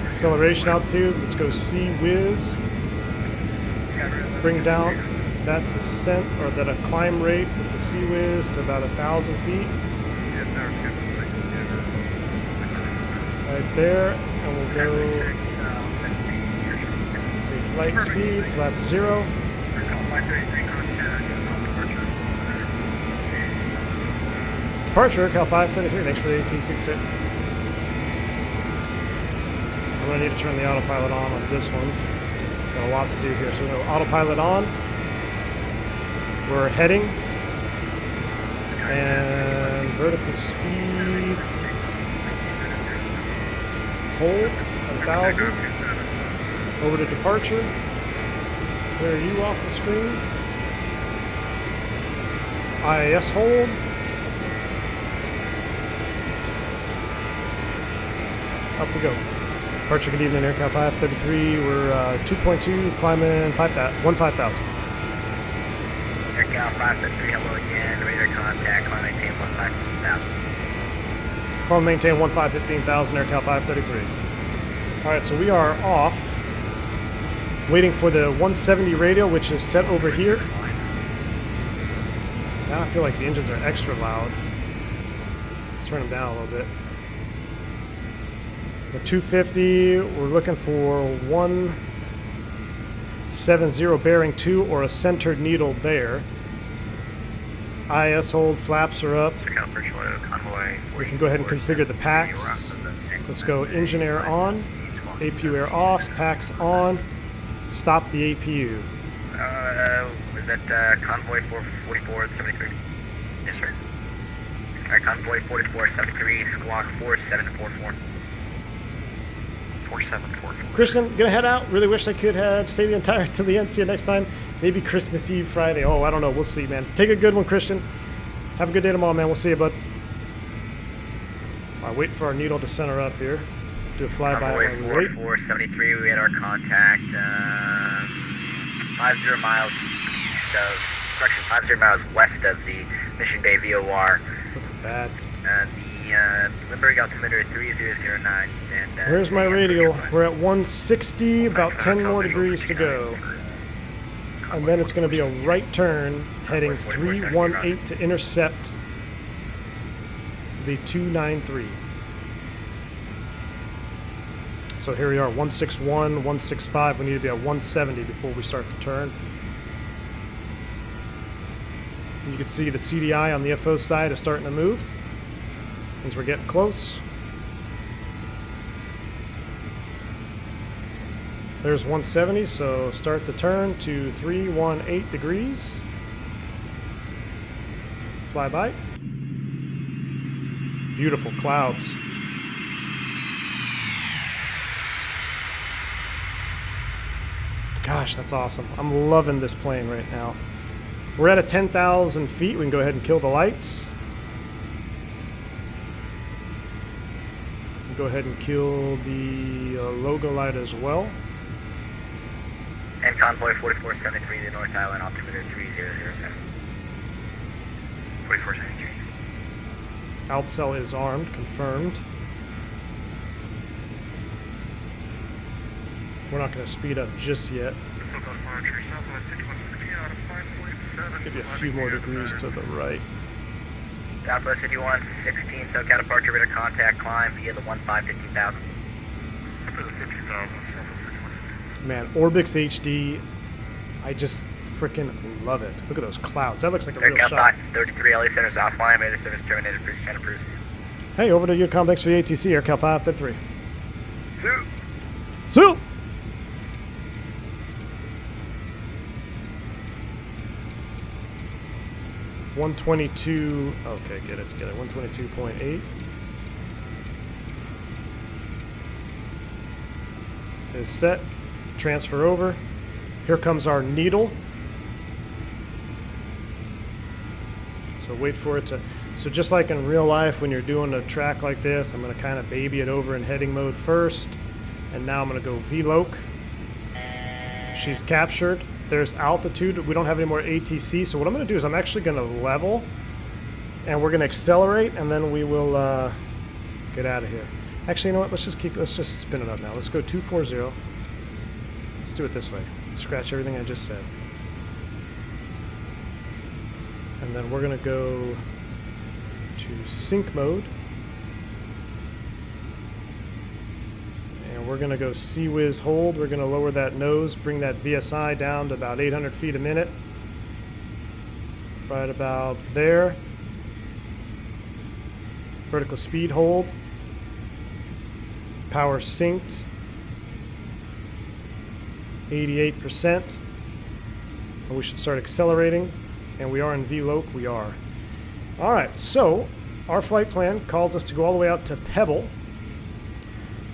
Acceleration altitude. Let's go C-Wiz. Bring down that descent or that climb rate with the C-Wiz to about 1,000 feet. Right there, and we'll go. Say flight speed, flap 0. Departure, Cal 533. Thanks for the ATC set. I'm gonna need to turn the autopilot on this one. Got a lot to do here. So we're gonna autopilot on. We're heading. And vertical speed. Hold at 1,000. Over to departure. Clear you off the screen. IAS hold. Up we go. Departure, good evening, AirCal 533. We're 2.2, climbing 15,000. AirCal 533, hello again. Radar contact, climb maintain 15,000. Climb maintain 15,000, AirCal 533. All right, so we are off. Waiting for the 170 radial, which is set over here. Now I feel like the engines are extra loud. Let's turn them down a little bit. The 250, we're looking for 170 bearing 2 or a centered needle there. IS hold, flaps are up. We can go ahead and configure the packs. Let's go engine air on, APU air off, packs on, stop the APU. Was that convoy 444-73? Yes, sir. Alright, convoy 44-73, squawk 4744. 4744. Christian, gonna head out. Really wish I could have stay the entire till the end. See you next time. Maybe Christmas Eve, Friday. Oh, I don't know. We'll see, man. Take a good one, Christian. Have a good day tomorrow, man. We'll see you, bud. All right, wait for our needle to center up here. Do a flyby. Convoy 4473, we had our contact 50 miles east of, correction, 50 miles west of the Mission Bay VOR. Look at that. The Limburg altimeter 3009. And, Where's my radial? We're at 160, about 10 more degrees to go. And then it's going to be a right turn heading 318 to intercept the 293. So here we are, 161, 165. We need to be at 170 before we start the turn. You can see the CDI on the FO side is starting to move. Means we're getting close. There's 170, so start the turn to 318 degrees. Fly by. Beautiful clouds. Gosh, that's awesome. I'm loving this plane right now. We're at 10,000 feet. We can go ahead and kill the lights. Go ahead and kill the logo light as well. And convoy 4473, the North Island altimeter 3007. 4473. Outcell is armed, confirmed. We're not going to speed up just yet. Maybe a few more degrees to the right. Southwest 5116, SoCal departure, radar contact, climb via the 1550,000. Man, Orbix HD, I just freaking love it. Look at those clouds. That looks like a real shot. 33 LA centers offline, radar service terminated, cruise channel approved. Hey, over to Yukon, thanks for the ATC, AirCal 533. Zoo! Zoo! .122, okay, get it together, 122.8. Is set, transfer over. Here comes our needle. So wait for it to, so just like in real life when you're doing a track like this, I'm gonna kind of baby it over in heading mode first. And now I'm gonna go VLOC. She's captured. There's altitude. We don't have any more ATC, so what I'm going to do is I'm actually going to level, and we're going to accelerate, and then we will get out of here. Actually, you know what? Let's just spin it up now. Let's go 240. Let's do it this way. Scratch everything I just said. And then we're going to go to sync mode. We're going to go CWIZ hold. We're going to lower that nose, bring that VSI down to about 800 feet a minute. Right about there. Vertical speed hold. Power synced. 88%. And we should start accelerating. And we are in VLOC. We are. All right, so our flight plan calls us to go all the way out to Pebble.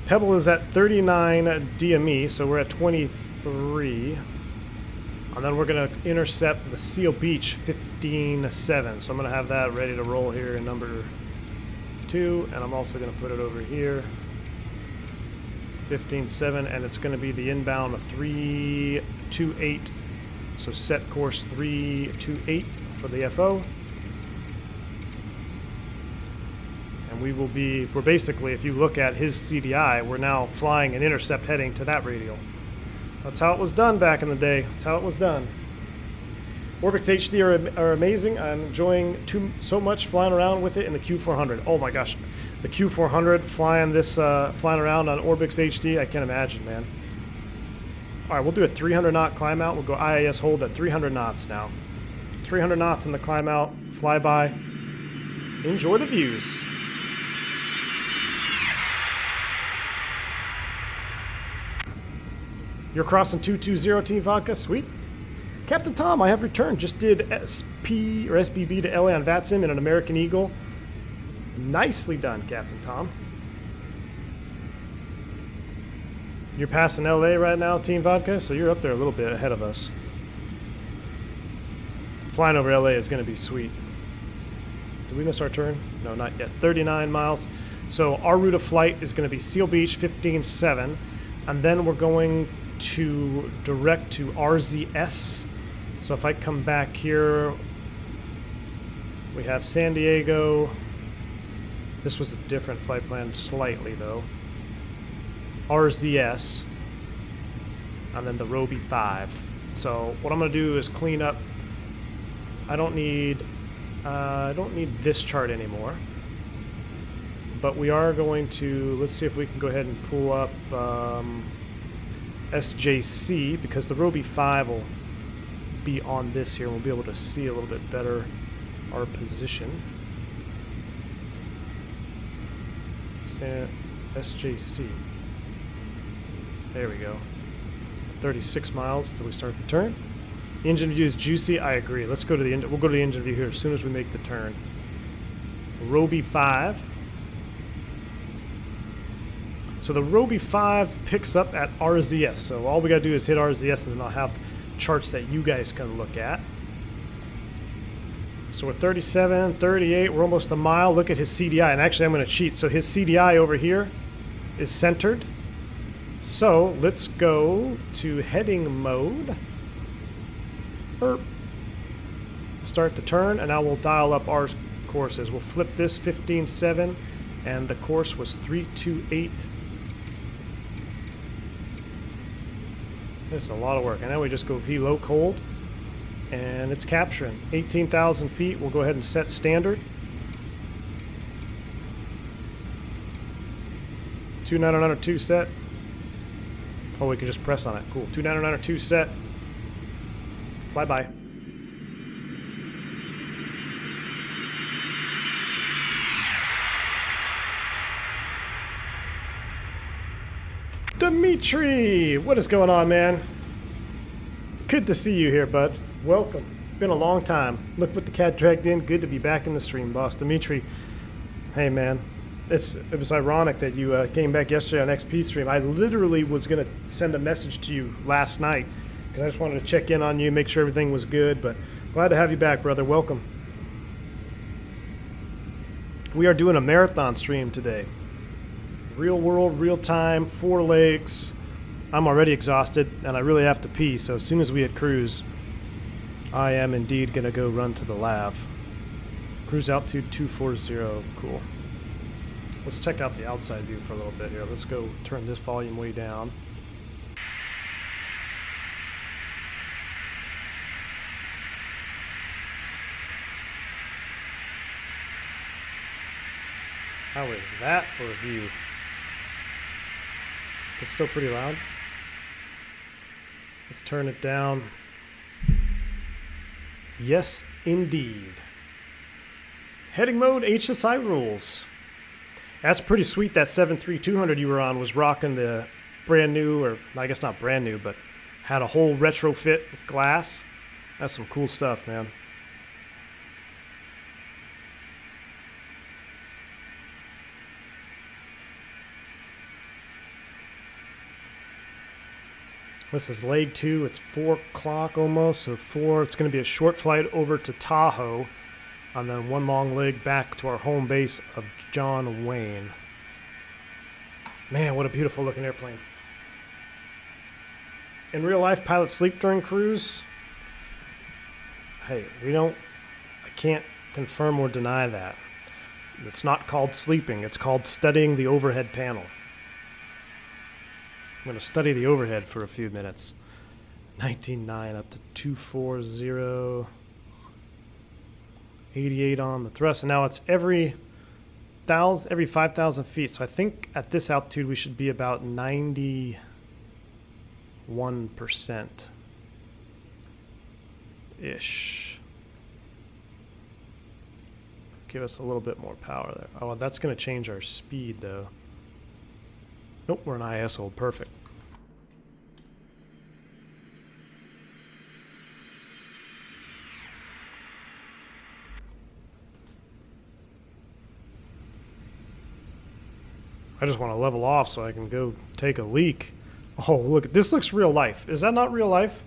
Pebble is at 39 DME, so we're at 23. And then we're going to intercept the Seal Beach 15-7. So I'm going to have that ready to roll here in number 2. And I'm also going to put it over here. 15-7, and it's going to be the inbound of 328. So set course 328 for the FO. And we're basically, if you look at his CDI, we're now flying an intercept heading to that radial. That's how it was done back in the day. That's how it was done. Orbix HD are amazing. I'm enjoying so much flying around with it in the Q400. Oh my gosh, the Q400 flying around on Orbix HD. I can't imagine, man. All right, we'll do a 300 knot climb out. We'll go IIS hold at 300 knots now. 300 knots in the climb out, flyby. Enjoy the views. You're crossing 220 Team Vodka, sweet. Captain Tom, I have returned. Just did SP or SBB to LA on VATSIM in an American Eagle. Nicely done, Captain Tom. You're passing LA right now, Team Vodka, so you're up there a little bit ahead of us. Flying over LA is going to be sweet. Did we miss our turn? No, not yet. 39 miles. So our route of flight is going to be Seal Beach 15-7, and then we're going to direct to RZS. So if I come back here, we have San Diego. This was a different flight plan slightly though. RZS, and then the Roby 5. So what I'm going to do is clean up. I don't need this chart anymore. But we are going to, let's see if we can go ahead and pull up SJC, because the Roby 5 will be on this here. We'll be able to see a little bit better our position. SJC. There we go. 36 miles till we start the turn. The engine view is juicy. I agree. Let's go to the engine. We'll go to the engine view here as soon as we make the turn. Roby 5. So the Roby 5 picks up at RZS. So all we got to do is hit RZS, and then I'll have charts that you guys can look at. So we're 37, 38. We're almost a mile. Look at his CDI. And actually, I'm going to cheat. So his CDI over here is centered. So let's go to heading mode. Start the turn, and I will dial up our courses. We'll flip this 15-7, and the course was 328. This is a lot of work. And now we just go VLOC hold, and it's capturing 18,000 feet. We'll go ahead and set standard. 2992 set. Oh, we can just press on it. Cool. 2992 set. Fly by. Dimitri, what is going on, man? Good to see you here, bud. Welcome. Been a long time. Look what the cat dragged in. Good to be back in the stream, boss. Dimitri, hey, man. It was ironic that you came back yesterday on XP stream. I literally was going to send a message to you last night because I just wanted to check in on you, make sure everything was good, but glad to have you back, brother. Welcome. We are doing a marathon stream today. Real world, real time, 4 legs. I'm already exhausted, and I really have to pee, so as soon as we hit cruise, I am indeed going to go run to the lav. Cruise altitude 240. Cool. Let's check out the outside view for a little bit here. Let's go turn this volume way down. How is that for a view? It's still pretty loud. Let's turn it down. Yes, indeed. Heading mode, HSI rules. That's pretty sweet. That 73200 you were on was rocking the brand new, or I guess not brand new, but had a whole retrofit with glass. That's some cool stuff, man. This is leg 2. It's 4 o'clock almost, so 4. It's going to be a short flight over to Tahoe, and then 1 long leg back to our home base of John Wayne. Man, what a beautiful looking airplane. In real life, pilots sleep during cruise. Hey, I can't confirm or deny that. It's not called sleeping. It's called studying the overhead panel. I'm going to study the overhead for a few minutes. 19.9 up to 240. 88 on the thrust. And now it's every 5,000 feet. So I think at this altitude we should be about 91% ish. Give us a little bit more power there. Oh, that's going to change our speed though. Nope, we're an IS hold. Perfect. I just want to level off so I can go take a leak. Oh, look, this looks real life. Is that not real life?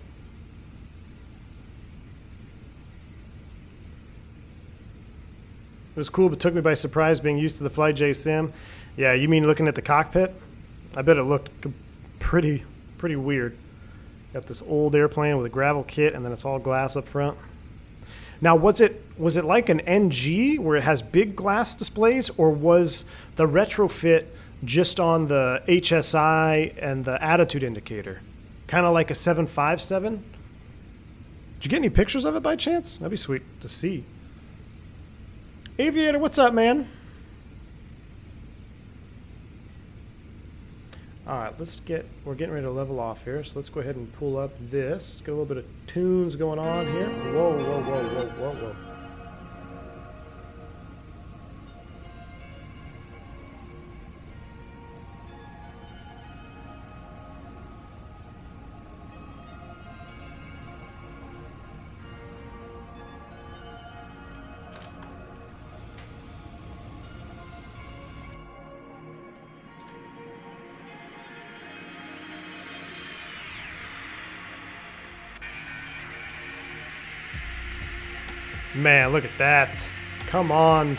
It was cool, but took me by surprise being used to the FlyJ sim. Yeah, you mean looking at the cockpit? I bet it looked pretty weird. Got this old airplane with a gravel kit, and then it's all glass up front. Now, was it like an NG where it has big glass displays, or was the retrofit just on the HSI and the attitude indicator? Kind of like a 757? Did you get any pictures of it by chance? That'd be sweet to see. Aviator, what's up, man? All right, we're getting ready to level off here, so let's go ahead and pull up this. Get a little bit of tunes going on here. Whoa, whoa, whoa, whoa, whoa, whoa. Man, look at that. Come on.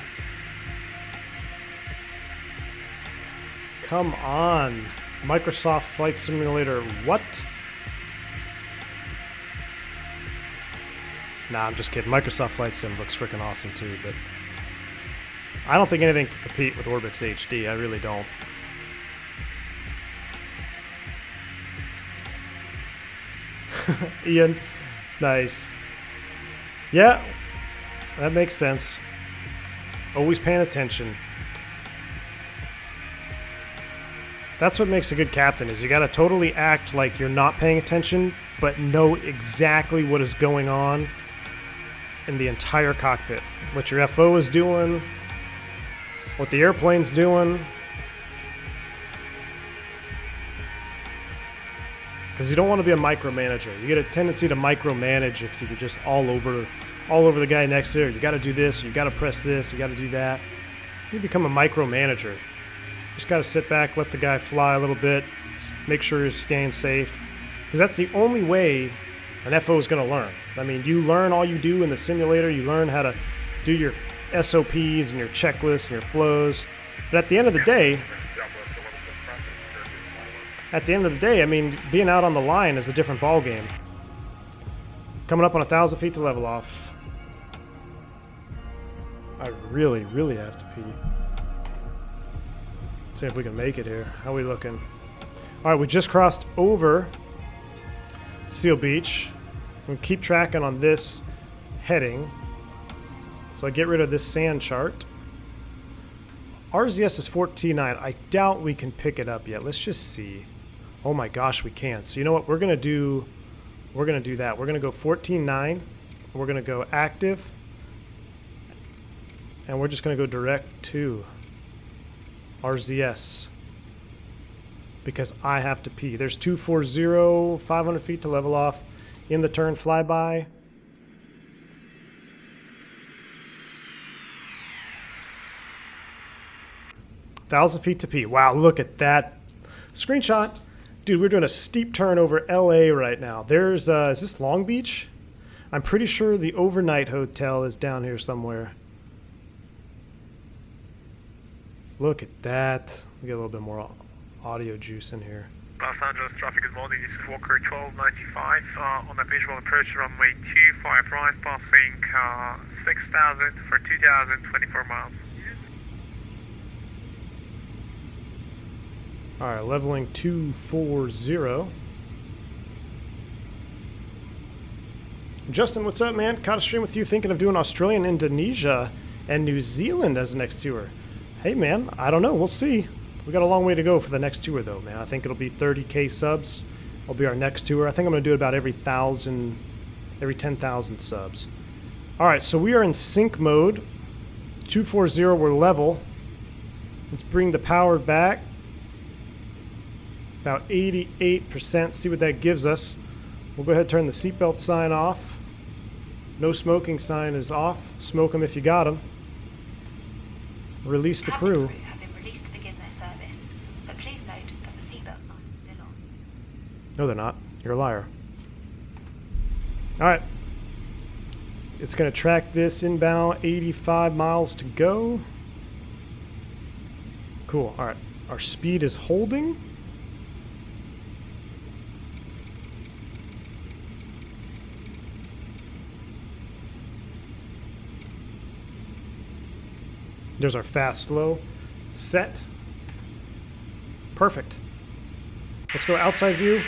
Come on. Microsoft Flight Simulator, what? Nah, I'm just kidding. Microsoft Flight Sim looks freaking awesome too, but I don't think anything can compete with Orbix HD. I really don't. Ian, nice. Yeah. That makes sense. Always paying attention. That's what makes a good captain, is you gotta totally act like you're not paying attention, but know exactly what is going on in the entire cockpit. What your FO is doing, what the airplane's doing. Because you don't want to be a micromanager. You get a tendency to micromanage if you're just all over the guy next to you. You got to do this, you got to press this, you got to do that. You become a micromanager. Just got to sit back, let the guy fly a little bit, make sure he's staying safe. Because that's the only way an FO is going to learn. I mean, you learn all you do in the simulator. You learn how to do your SOPs and your checklists and your flows. But at the end of the day, I mean, being out on the line is a different ball game. Coming up on 1,000 feet to level off. I really, really have to pee. See if we can make it here. How are we looking? All right, we just crossed over Seal Beach. We'll keep tracking on this heading. So I get rid of this sand chart. RZS is 14.9. I doubt we can pick it up yet. Let's just see. Oh my gosh, we can. So you know what? We're gonna do that. We're gonna go 14.9. We're gonna go active, and we're just gonna go direct to RZS because I have to pee. There's 240, 500 feet to level off. In the turn flyby. Thousand feet to pee. Wow, look at that screenshot. Dude, we're doing a steep turn over LA right now. There's, is this Long Beach? I'm pretty sure the overnight hotel is down here somewhere. Look at that. We get a little bit more audio juice in here. Los Angeles traffic, good morning. This is Walker 1295 on the visual approach runway 25 right, passing 6,000 for 2,024 miles. All right, leveling 240. Justin, what's up, man? Caught a stream with you thinking of doing Australia and Indonesia and New Zealand as the next tour. Hey, man, I don't know. We'll see. We got a long way to go for the next tour, though, man. I think it'll be 30K subs. Will be our next tour. I think I'm going to do it about every 10,000 subs. All right, so we are in sync mode. 240, we're level. Let's bring the power back. About 88%. See what that gives us. We'll go ahead and turn the seatbelt sign off. No smoking sign is off. Smoke them if you got them. Release the crew. Have been released to begin their service, but please note that the seatbelt sign is still on. No, they're not. You're a liar. All right. It's going to track this inbound, 85 miles to go. Cool. All right. Our speed is holding. There's our fast, slow. Set. Perfect. Let's go outside view.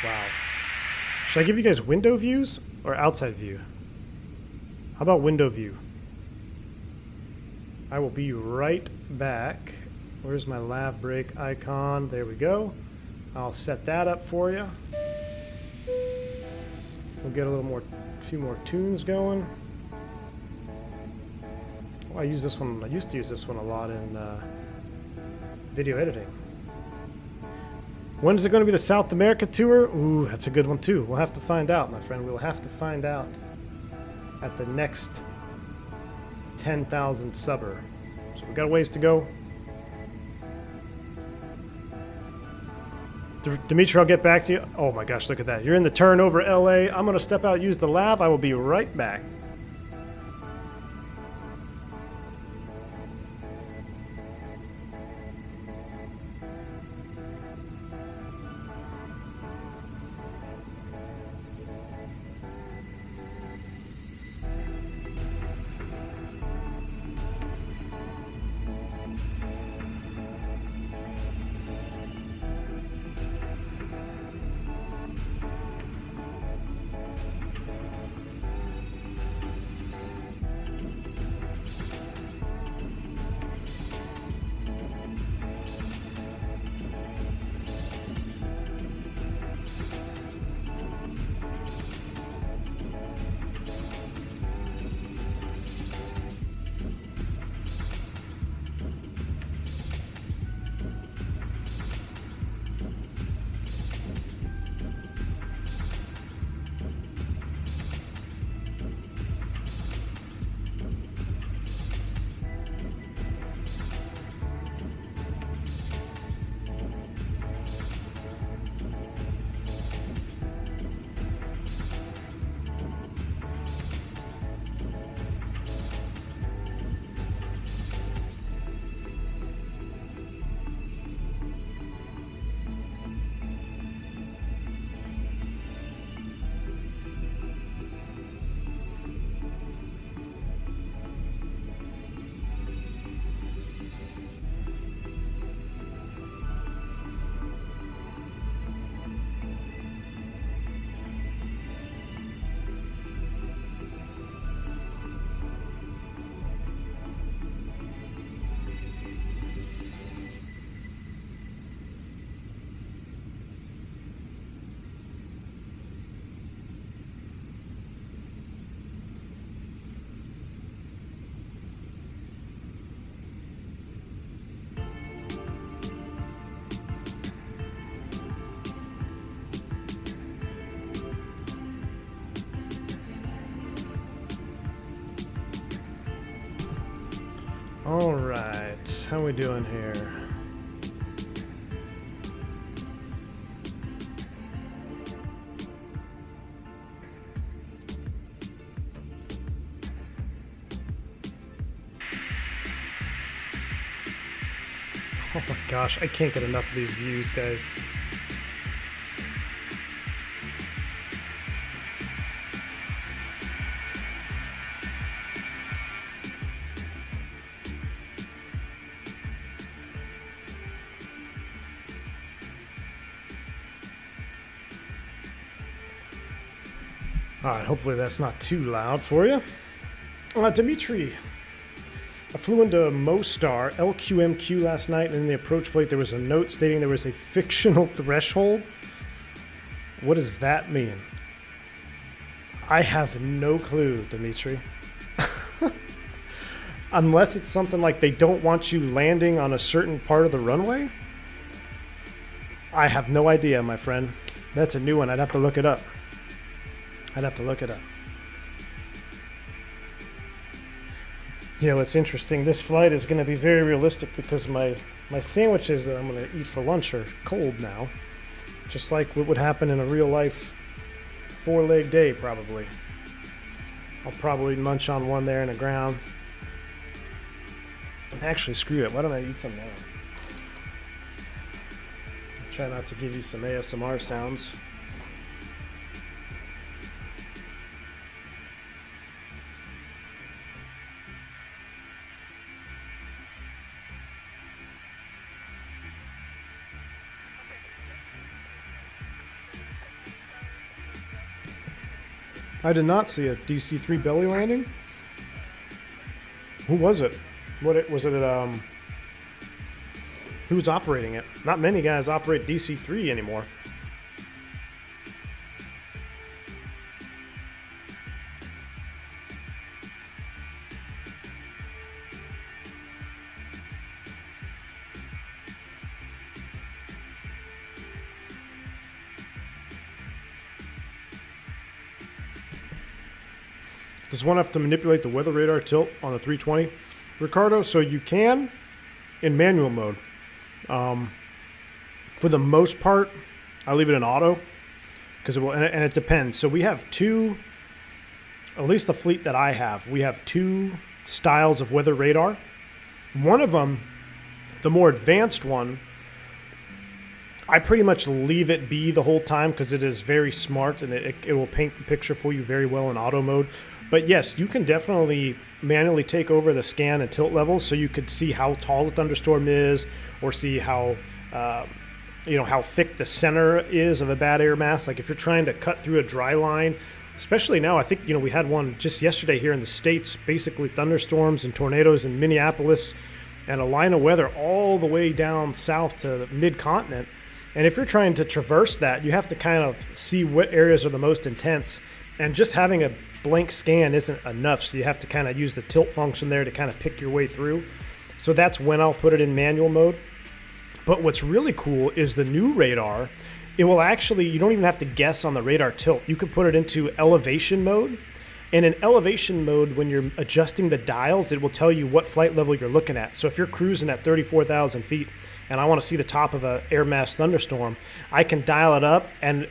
Wow. Should I give you guys window views or outside view? How about window view? I will be right back. Where's my lav brake icon? There we go. I'll set that up for you. We'll get a few more tunes going. Oh, I use this one. I used to use this one a lot in video editing. When is it going to be the South America tour? Ooh, that's a good one too. We'll have to find out, my friend. We'll have to find out at the next 10,000 subber. So we got a ways to go. Dimitri, I'll get back to you. Oh my gosh, look at that. You're in the turn over LA. I'm going to step out, use the lav. I will be right back. All right, how we doing here? Oh my gosh, I can't get enough of these views, guys. All right, hopefully that's not too loud for you. Dimitri, I flew into Mostar LQMQ last night, and in the approach plate there was a note stating there was a fictional threshold. What does that mean? I have no clue, Dimitri. Unless it's something like they don't want you landing on a certain part of the runway? I have no idea, my friend. That's a new one. I'd have to look it up. You know, it's interesting. This flight is going to be very realistic because my sandwiches that I'm going to eat for lunch are cold now. Just like what would happen in a real life 4-leg day, probably. I'll probably munch on one there in the ground. Actually, screw it. Why don't I eat some now? I'll try not to give you some ASMR sounds. I did not see a DC-3 belly landing. Who was it? Was it who was operating it? Not many guys operate DC-3 anymore. Does one have to manipulate the weather radar tilt on the 320, Ricardo? So you can in manual mode. For the most part, I leave it in auto because it will, and it depends. So we have two, at least the fleet that I have, we have two styles of weather radar. One of them, the more advanced one, I pretty much leave it be the whole time because it is very smart and it will paint the picture for you very well in auto mode. But yes, you can definitely manually take over the scan and tilt levels so you could see how tall the thunderstorm is or see how how thick the center is of a bad air mass. Like if you're trying to cut through a dry line, especially now, I think we had one just yesterday here in the States, basically thunderstorms and tornadoes in Minneapolis and a line of weather all the way down south to the mid-continent. And if you're trying to traverse that, you have to kind of see what areas are the most intense. And just having a blank scan isn't enough, so you have to kind of use the tilt function there to kind of pick your way through. So that's when I'll put it in manual mode. But what's really cool is the new radar. It will actually, you don't even have to guess on the radar tilt. You can put it into elevation mode. And in elevation mode, when you're adjusting the dials, it will tell you what flight level you're looking at. So if you're cruising at 34,000 feet and I want to see the top of an air mass thunderstorm, I can dial it up, and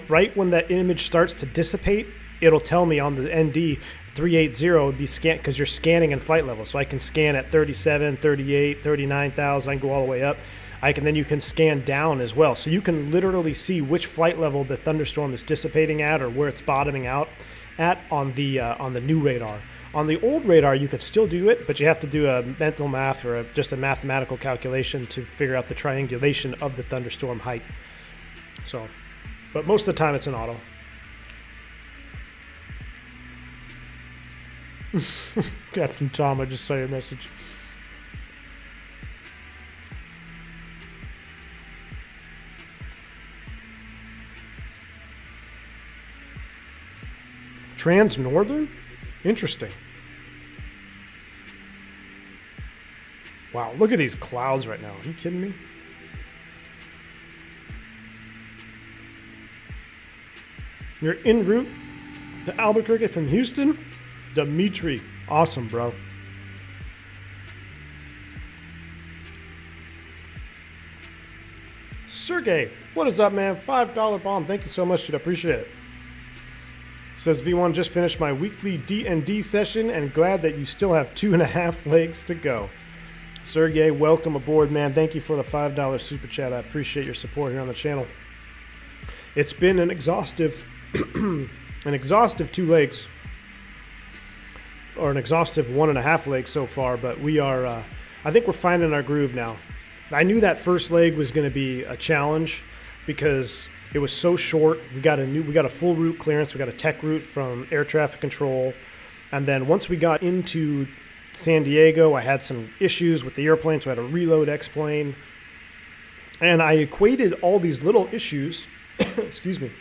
right when that image starts to dissipate, it'll tell me on the ND 380 would be scanned because you're scanning in flight level. So I can scan at 37, 38, 39,000. I can go all the way up. Then you can scan down as well. So you can literally see which flight level the thunderstorm is dissipating at or where it's bottoming out at on the new radar. On the old radar, you could still do it, but you have to do a mental math or just a mathematical calculation to figure out the triangulation of the thunderstorm height. So, but most of the time it's in auto. Captain Tom, I just saw your message. Trans-Northern? Interesting. Wow, look at these clouds right now. Are you kidding me? You're en route to Albuquerque from Houston? Dimitri. Awesome, bro. Sergey, what is up, man? $5 bomb. Thank you so much, dude. I appreciate it. Says V1, just finished my weekly D&D session and glad that you still have 2.5 legs to go. Sergey, welcome aboard, man. Thank you for the $5 super chat. I appreciate your support here on the channel. It's been an exhaustive 2 legs, or an exhaustive 1.5 legs so far, but we are, I think we're finding our groove now. I knew that first leg was going to be a challenge because It was so short. We got a full route clearance. We got a tech route from air traffic control. And then once we got into San Diego, I had some issues with the airplane, so I had to reload X-plane. And I equated all these little issues, excuse me.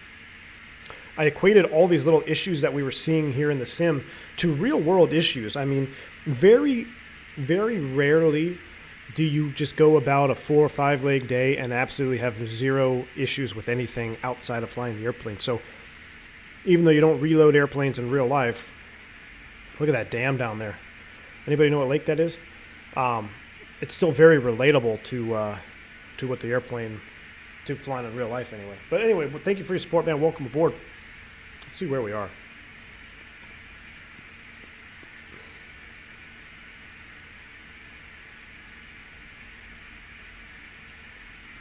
I equated all these little issues that we were seeing here in the sim to real world issues. I mean, very, very rarely do you just go about a 4 or 5 leg day and absolutely have zero issues with anything outside of flying the airplane. So even though you don't reload airplanes in real life, look at that dam down there. Anybody know what lake that is? It's still very relatable to what the airplane, to flying in real life anyway. But anyway, well, thank you for your support, man. Welcome aboard. Let's see where we are.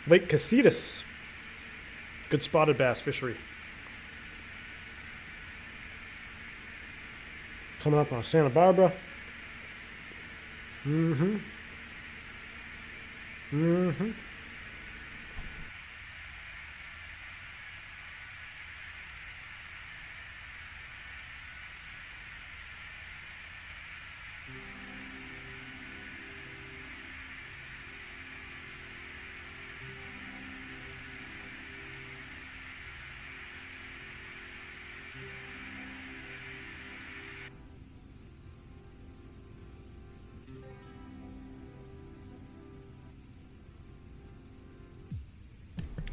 Lake Casitas. Good spotted bass fishery. Coming up on Santa Barbara. Mm-hmm. Mm-hmm.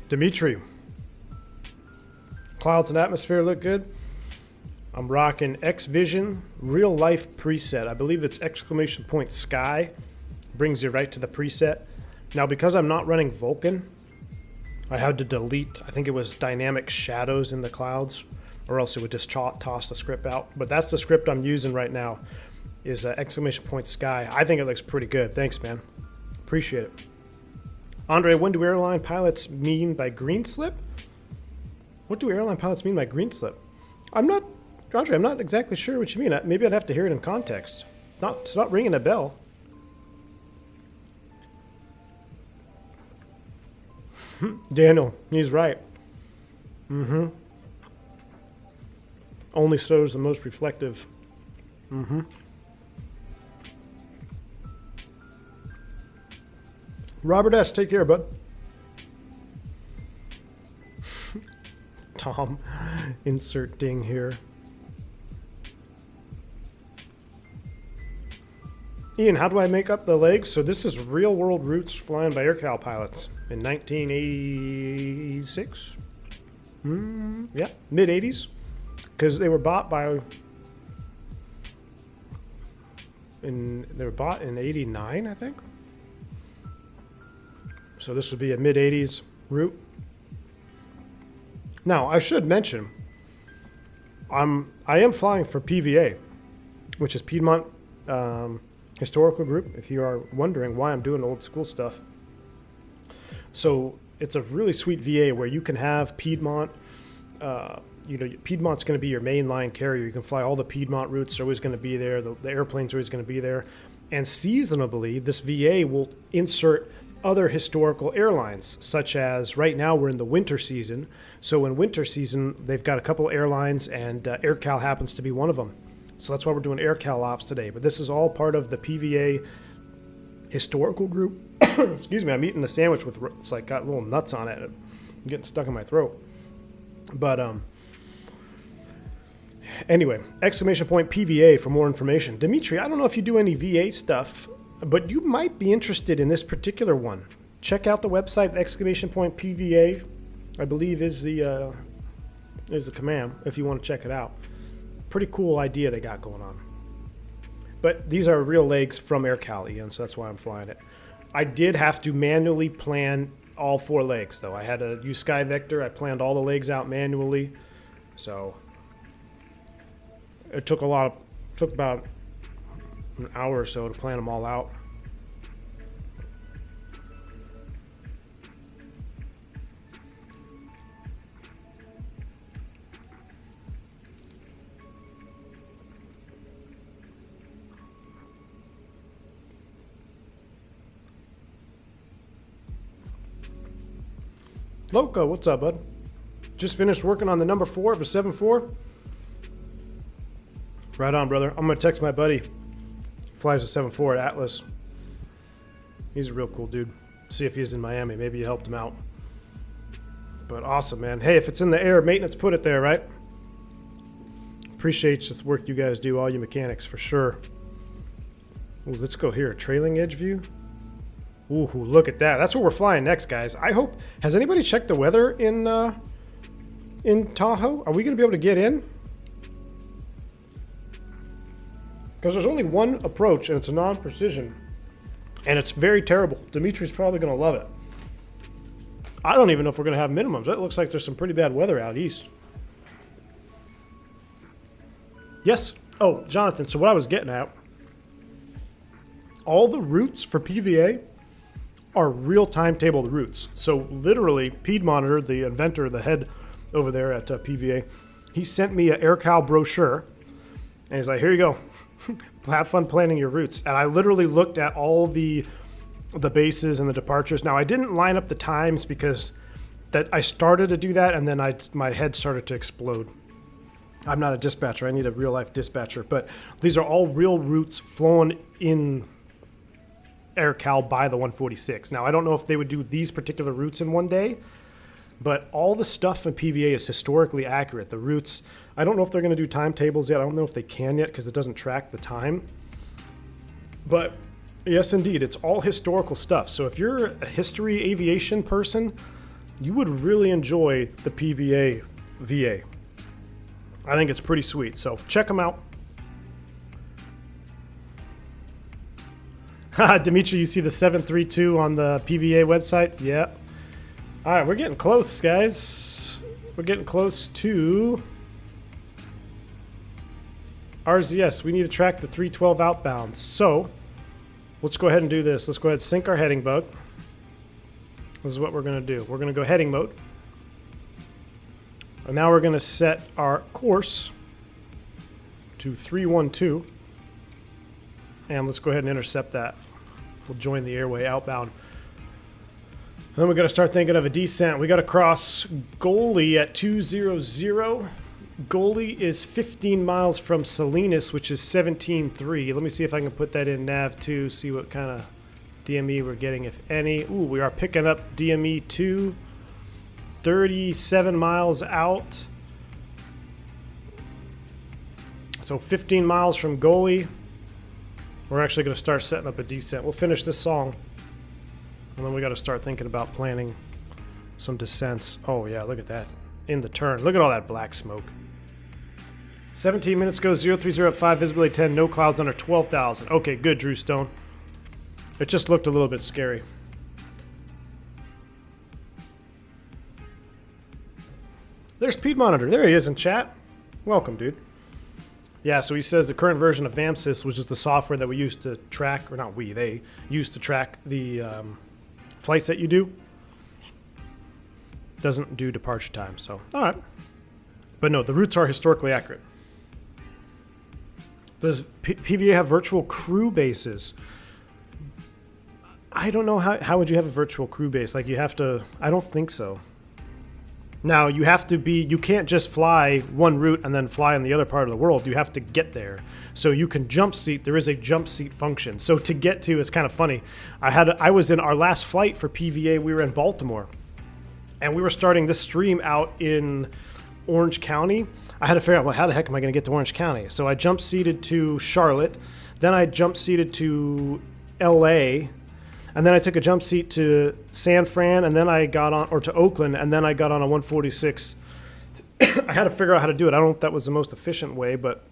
Dimitri, clouds and atmosphere look good. I'm rocking X Vision real life preset. I believe it's exclamation point sky. Brings you right to the preset. Now, because I'm not running Vulkan, I had to delete, I think it was dynamic shadows in the clouds, or else it would just toss the script out. But that's the script I'm using right now, is exclamation point sky. I think it looks pretty good. Thanks, man. Appreciate it. Andre, when do airline pilots mean by green slip? What do airline pilots mean by green slip? Andre, I'm not exactly sure what you mean. Maybe I'd have to hear it in context. It's not ringing a bell. Daniel, he's right. Mm-hmm. Only shows the most reflective. Mm-hmm. Robert S., take care, bud. Tom, insert ding here. Ian, how do I make up the legs? So this is real world routes flying by AirCal pilots in 1986. Yeah, mid 80s. Because they were bought in 89, I think. So this would be a mid 80s route. Now, I should mention, I am flying for PVA, which is Piedmont Historical Group, if you are wondering why I'm doing old school stuff. So it's a really sweet VA where you can have Piedmont, Piedmont's going to be your mainline carrier. You can fly all the Piedmont routes, are always going to be there. The airplanes are always going to be there. And seasonably, this VA will insert other historical airlines, such as right now we're in the winter season. So in winter season, they've got a couple airlines, and AirCal happens to be one of them. So that's why we're doing AirCal ops today. But this is all part of the PVA historical group. Excuse me, I'm eating a sandwich with, it's like got little nuts on it. I'm getting stuck in my throat. But anyway, exclamation point PVA for more information. Dimitri, I don't know if you do any VA stuff, but you might be interested in this particular one. Check out the website, exclamation point PVA, I believe is the command if you want to check it out. Pretty cool idea they got going on. But these are real legs from AirCal, Ian, so that's why I'm flying it. I did have to manually plan all 4 legs, though. I had to use SkyVector. I planned all the legs out manually. So it took about an hour or so to plan them all out. Loco, what's up, bud? Just finished working on the number 4 of a 7-4. Right on, brother. I'm going to text my buddy. He flies a 7-4 at Atlas. He's a real cool dude. See if he's in Miami. Maybe you helped him out. But awesome, man. Hey, if it's in the air, maintenance put it there, right? Appreciate the work you guys do, all you mechanics, for sure. Ooh, let's go here. Trailing edge view. Ooh, look at that. That's where we're flying next, guys. I hope... Has anybody checked the weather in Tahoe? Are we going to be able to get in? Because there's only one approach, and it's a non-precision. And it's very terrible. Dimitri's probably going to love it. I don't even know if we're going to have minimums. It looks like there's some pretty bad weather out east. Yes. Oh, Jonathan, so what I was getting at, all the routes for PVA are real timetable routes. So literally, Piedmonitor, the inventor, the head over there at PVA, he sent me an AirCal brochure, and he's like, here you go. Have fun planning your routes. And I literally looked at all the bases and the departures. Now, I didn't line up the times because that I started to do that, and then my head started to explode. I'm not a dispatcher. I need a real-life dispatcher. But these are all real routes flown in AirCal by the 146. Now, I don't know if they would do these particular routes in one day, but all the stuff in PVA is historically accurate. The routes, I don't know if they're going to do timetables yet. I don't know if they can yet because it doesn't track the time. But yes, indeed, it's all historical stuff. So if you're a history aviation person, you would really enjoy the PVA VA. I think it's pretty sweet. So check them out. Dimitri, you see the 732 on the PVA website? Yeah. All right, we're getting close, guys. We're getting close to RZS. We need to track the 312 outbound. So let's go ahead and do this. Let's go ahead and sync our heading bug. This is what we're going to do. We're going to go heading mode. And now we're going to set our course to 312. And let's go ahead and intercept that. We'll join the airway outbound. And then we got to start thinking of a descent. We got to cross Goalie at 200. Goalie is 15 miles from Salinas, which is 17.3. Let me see if I can put that in nav 2, see what kind of DME we're getting, if any. Ooh, we are picking up DME 2, 37 miles out. So 15 miles from Goalie. We're actually going to start setting up a descent. We'll finish this song, and then we got to start thinking about planning some descents. Oh yeah, look at that. In the turn. Look at all that black smoke. 17 minutes goes 030 at 5, visibility 10, no clouds under 12,000. Okay, good, Drew Stone. It just looked a little bit scary. There's Piedmonitor. There he is in chat. Welcome, dude. Yeah, so he says the current version of VAMSys, which is the software that we use to track, or not we, they use to track the flights that you do, doesn't do departure time, so, all right. But no, the routes are historically accurate. Does PVA have virtual crew bases? I don't know, how would you have a virtual crew base? Like, you have to, I don't think so. Now, you have to be, you can't just fly one route and then fly in the other part of the world. You have to get there. So you can jump seat. There is a jump seat function. So to get to, it's kind of funny. I was in our last flight for PVA. We were in Baltimore. And we were starting this stream out in Orange County. I had to figure out, well, how the heck am I going to get to Orange County? So I jump seated to Charlotte. Then I jump seated to LA. And then I took a jump seat to San Fran, and then I got on, or to Oakland, and then I got on a 146. I had to figure out how to do it. I don't know if that was the most efficient way, but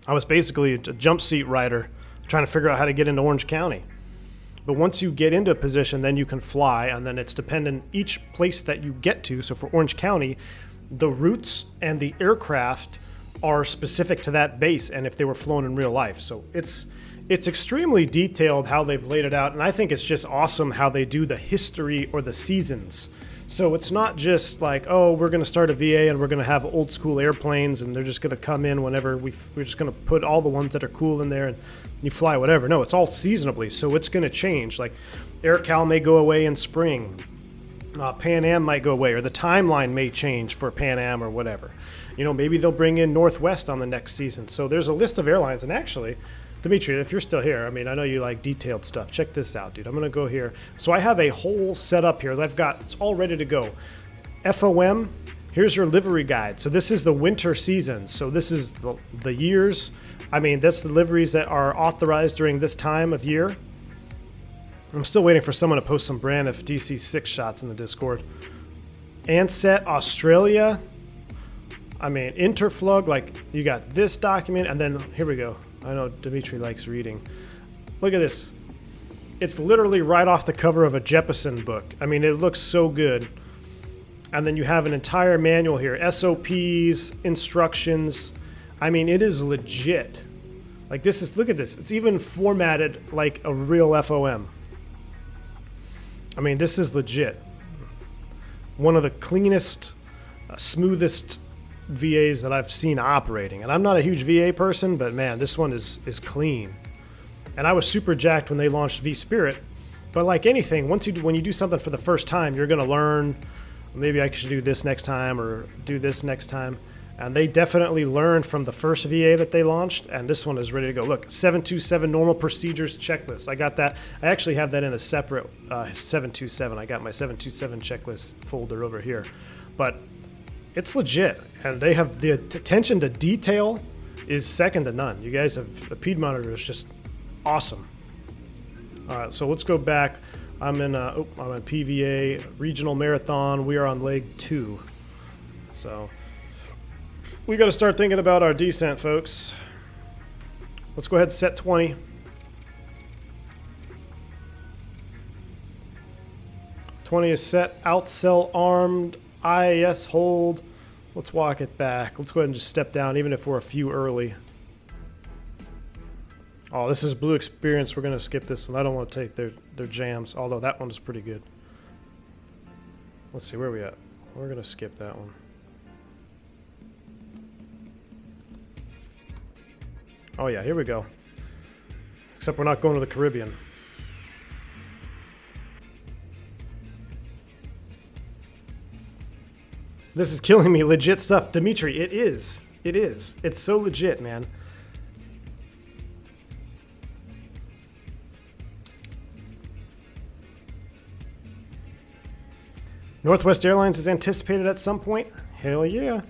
I was basically a jump seat rider trying to figure out how to get into Orange County. But once you get into a position, then you can fly, and then it's dependent each place that you get to. So for Orange County, the routes and the aircraft are specific to that base, and if they were flown in real life. So it's extremely detailed how they've laid it out, and I think it's just awesome how they do the history or the seasons. So it's not just like, oh, we're going to start a VA and we're going to have old school airplanes and they're just going to come in whenever we're just going to put all the ones that are cool in there and you fly whatever. No, it's all seasonably, so it's going to change. Like AirCal may go away in spring. Pan Am might go away, or the timeline may change for Pan Am or whatever. You know, maybe they'll bring in Northwest on the next season. So there's a list of airlines. And actually, Dimitri, if you're still here, I mean, I know you like detailed stuff. Check this out, dude. I'm going to go here. So I have a whole setup here that I've got. It's all ready to go. FOM, here's your livery guide. So this is the winter season. So this is the years. I mean, that's the liveries that are authorized during this time of year. I'm still waiting for someone to post some Braniff DC-6 shots in the Discord. Ansett, Australia. I mean, Interflug, like, you got this document, and then, here we go. I know Dimitri likes reading. Look at this. It's literally right off the cover of a Jeppesen book. I mean, it looks so good. And then you have an entire manual here. SOPs, instructions. I mean, it is legit. Like, this is, look at this. It's even formatted like a real FOM. I mean, this is legit. One of the cleanest, smoothest VAs that I've seen operating. And I'm not a huge VA person, but man, this one is clean. And I was super jacked when they launched V-Spirit. But like anything, when you do something for the first time, you're going to learn, maybe I should do this next time or do this next time. And they definitely learned from the first VA that they launched, and this one is ready to go. Look, 727 normal procedures checklist. I got that. I actually have that in a separate 727. I got my 727 checklist folder over here. But it's legit, and they have the attention to detail is second to none. You guys have, the PED monitor is just awesome. All right, so let's go back. I'm in PVA regional marathon. We are on leg 2. So we got to start thinking about our descent, folks. Let's go ahead and set 20. '20 is set. Outcell armed. IAS hold. Let's walk it back. Let's go ahead and just step down, even if we're a few early. Oh, this is Blue Experience. We're going to skip this one. I don't want to take their jams, although that one is pretty good. Let's see, where are we at? We're going to skip that one. Oh yeah, here we go. Except we're not going to the Caribbean. This is killing me. Legit stuff. Dimitri, it is. It is. It's so legit, man. Northwest Airlines is anticipated at some point. Hell yeah.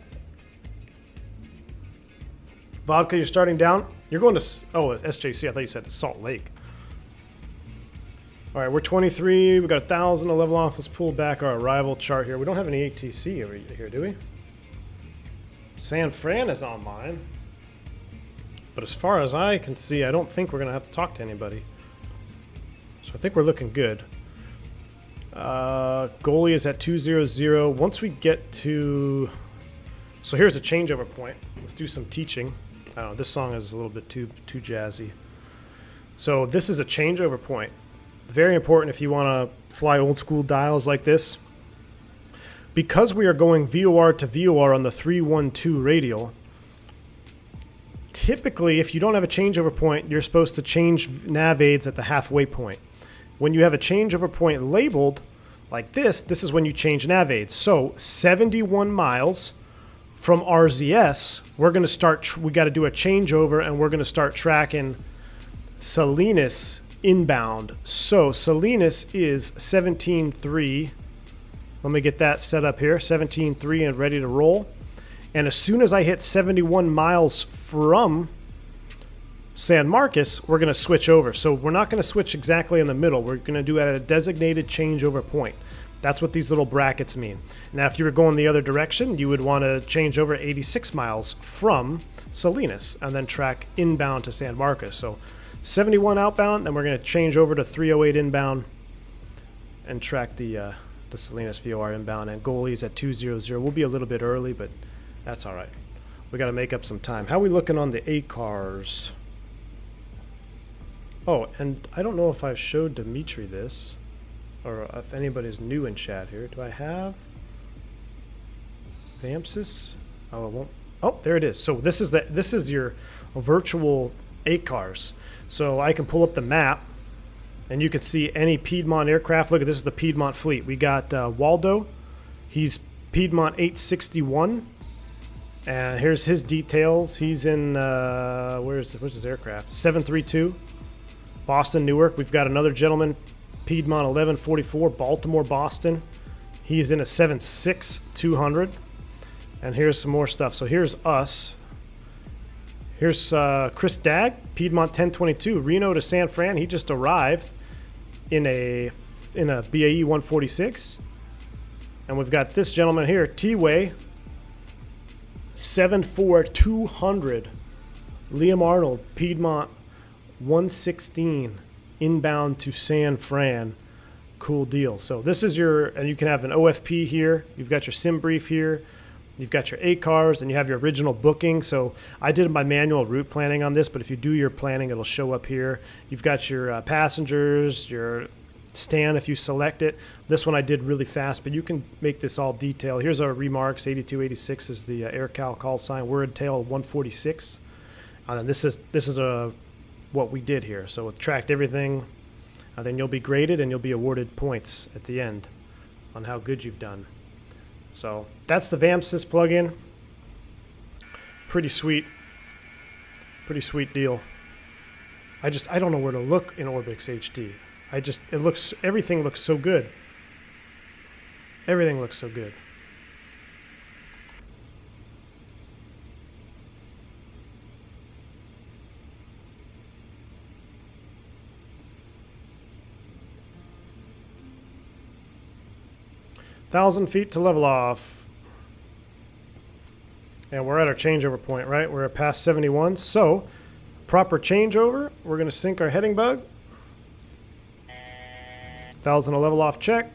Vodka, you're starting down. You're going to, SJC. I thought you said Salt Lake. All right, we're 23. We got 1,000 to level off. Let's pull back our arrival chart here. We don't have any ATC over here, do we? San Fran is online. But as far as I can see, I don't think we're going to have to talk to anybody. So I think we're looking good. Goalie is at 200. Once we get to... So here's a changeover point. Let's do some teaching. I don't know, this song is a little bit too jazzy. So this is a changeover point. Very important if you want to fly old school dials like this. Because we are going VOR to VOR on the 312 radial, typically if you don't have a changeover point, you're supposed to change nav aids at the halfway point. When you have a changeover point labeled like this is when you change nav aids. So 71 miles from RZS, we're going to start, we got to do a changeover and we're going to start tracking Salinas inbound. So Salinas is 17.3. Let me get that set up here. 17.3 and ready to roll. And as soon as I hit 71 miles from San Marcos, we're going to switch over. So we're not going to switch exactly in the middle. We're going to do it at a designated changeover point. That's what these little brackets mean. Now, if you were going the other direction, you would want to change over 86 miles from Salinas and then track inbound to San Marcos. So 71 outbound, then we're going to change over to 308 inbound and track the Salinas VOR inbound. And goalie's at 200. We'll be a little bit early, but that's all right. We got to make up some time. How are we looking on the ACARs? Oh, and I don't know if I've showed Dimitri this, or if anybody's new in chat here. Do I have VAMSIS? Oh, it won't. Oh, there it is. So this is your virtual ACARs. So I can pull up the map And you can see any Piedmont aircraft. Look at this is the Piedmont fleet. We got Waldo. He's Piedmont 861. And here's his details. He's in, where's his aircraft? 732. Boston, Newark. We've got another gentleman, Piedmont 1144, Baltimore, Boston. He's in a 76-200. And here's some more stuff. So here's us. Here's Chris Dagg, Piedmont 1022, Reno to San Fran. He just arrived in a BAE 146. And we've got this gentleman here, T-Way, 74200, Liam Arnold, Piedmont 116, inbound to San Fran. Cool deal. So this is your, and you can have an OFP here. You've got your sim brief here. You've got your ACARs, and you have your original booking. So I did my manual route planning on this, but if you do your planning, it'll show up here. You've got your passengers, your stand if you select it. This one I did really fast, but you can make this all detailed. Here's our remarks. 8286 is the AirCal call sign. Word tail 146. And this is what we did here. So it tracked everything. And then you'll be graded, and you'll be awarded points at the end on how good you've done. So that's the VAMSys plugin. Pretty sweet deal. I don't know where to look in Orbix HD. Everything looks so good. Everything looks so good. Thousand feet to level off. And we're at our changeover point, right? We're past 71. So, proper changeover. We're going to sync our heading bug. 1,000 to level off check.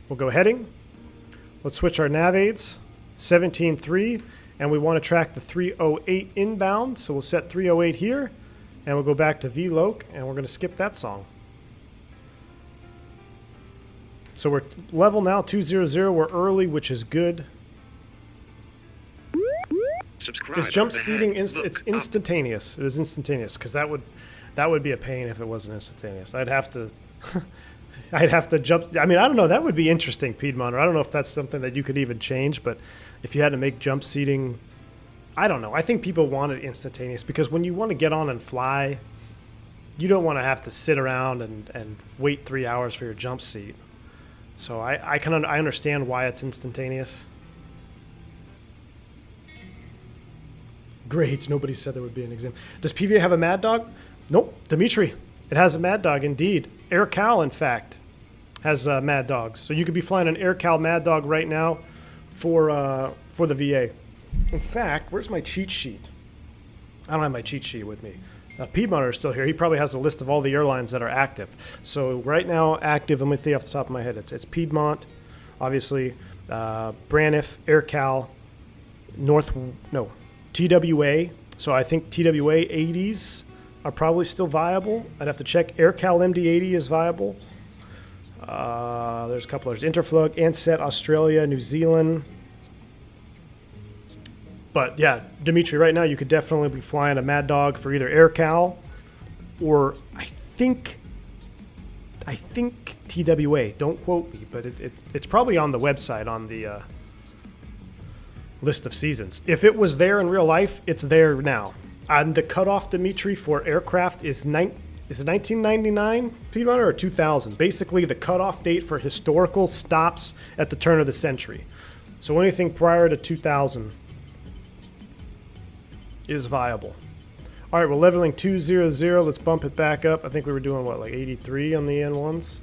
We'll go heading. Let's switch our nav aids. 17.3. And we want to track the 308 inbound. So we'll set 308 here. And we'll go back to VLOC. And we're going to skip that song. So we're level now, 200. We're early, which is good. Is jump seating it's instantaneous? It was instantaneous because that would be a pain if it wasn't instantaneous. I'd have to jump. I mean, I don't know. That would be interesting, Piedmont. I don't know if that's something that you could even change. But if you had to make jump seating, I don't know. I think people want it instantaneous because when you want to get on and fly, you don't want to have to sit around and wait 3 hours for your jump seat. So I understand why it's instantaneous. Grades. Nobody said there would be an exam. Does PVA have a Mad Dog? Nope. Dimitri. It has a Mad Dog indeed. AirCal, in fact, has Mad Dogs. So you could be flying an AirCal Mad Dog right now for the VA. In fact, where's my cheat sheet? I don't have my cheat sheet with me. Piedmont is still here. He probably has a list of all the airlines that are active. So right now, active, let me think off the top of my head. It's Piedmont, obviously, Braniff, AirCal, TWA. So I think TWA 80s are probably still viable. I'd have to check. AirCal MD-80 is viable. There's a couple others. Interflug, Ansett, Australia, New Zealand. But yeah, Dimitri, right now you could definitely be flying a Mad Dog for either AirCal or I think TWA. Don't quote me, but it's probably on the website on the list of seasons. If it was there in real life, it's there now. And the cutoff, Dimitri, for aircraft is it 1999 Piedmont or 2000? Basically, the cutoff date for historical stops at the turn of the century. So anything prior to 2000 is viable. All right, we're leveling 200. Let's bump it back up. I think we were doing what, like 83 on the N1s?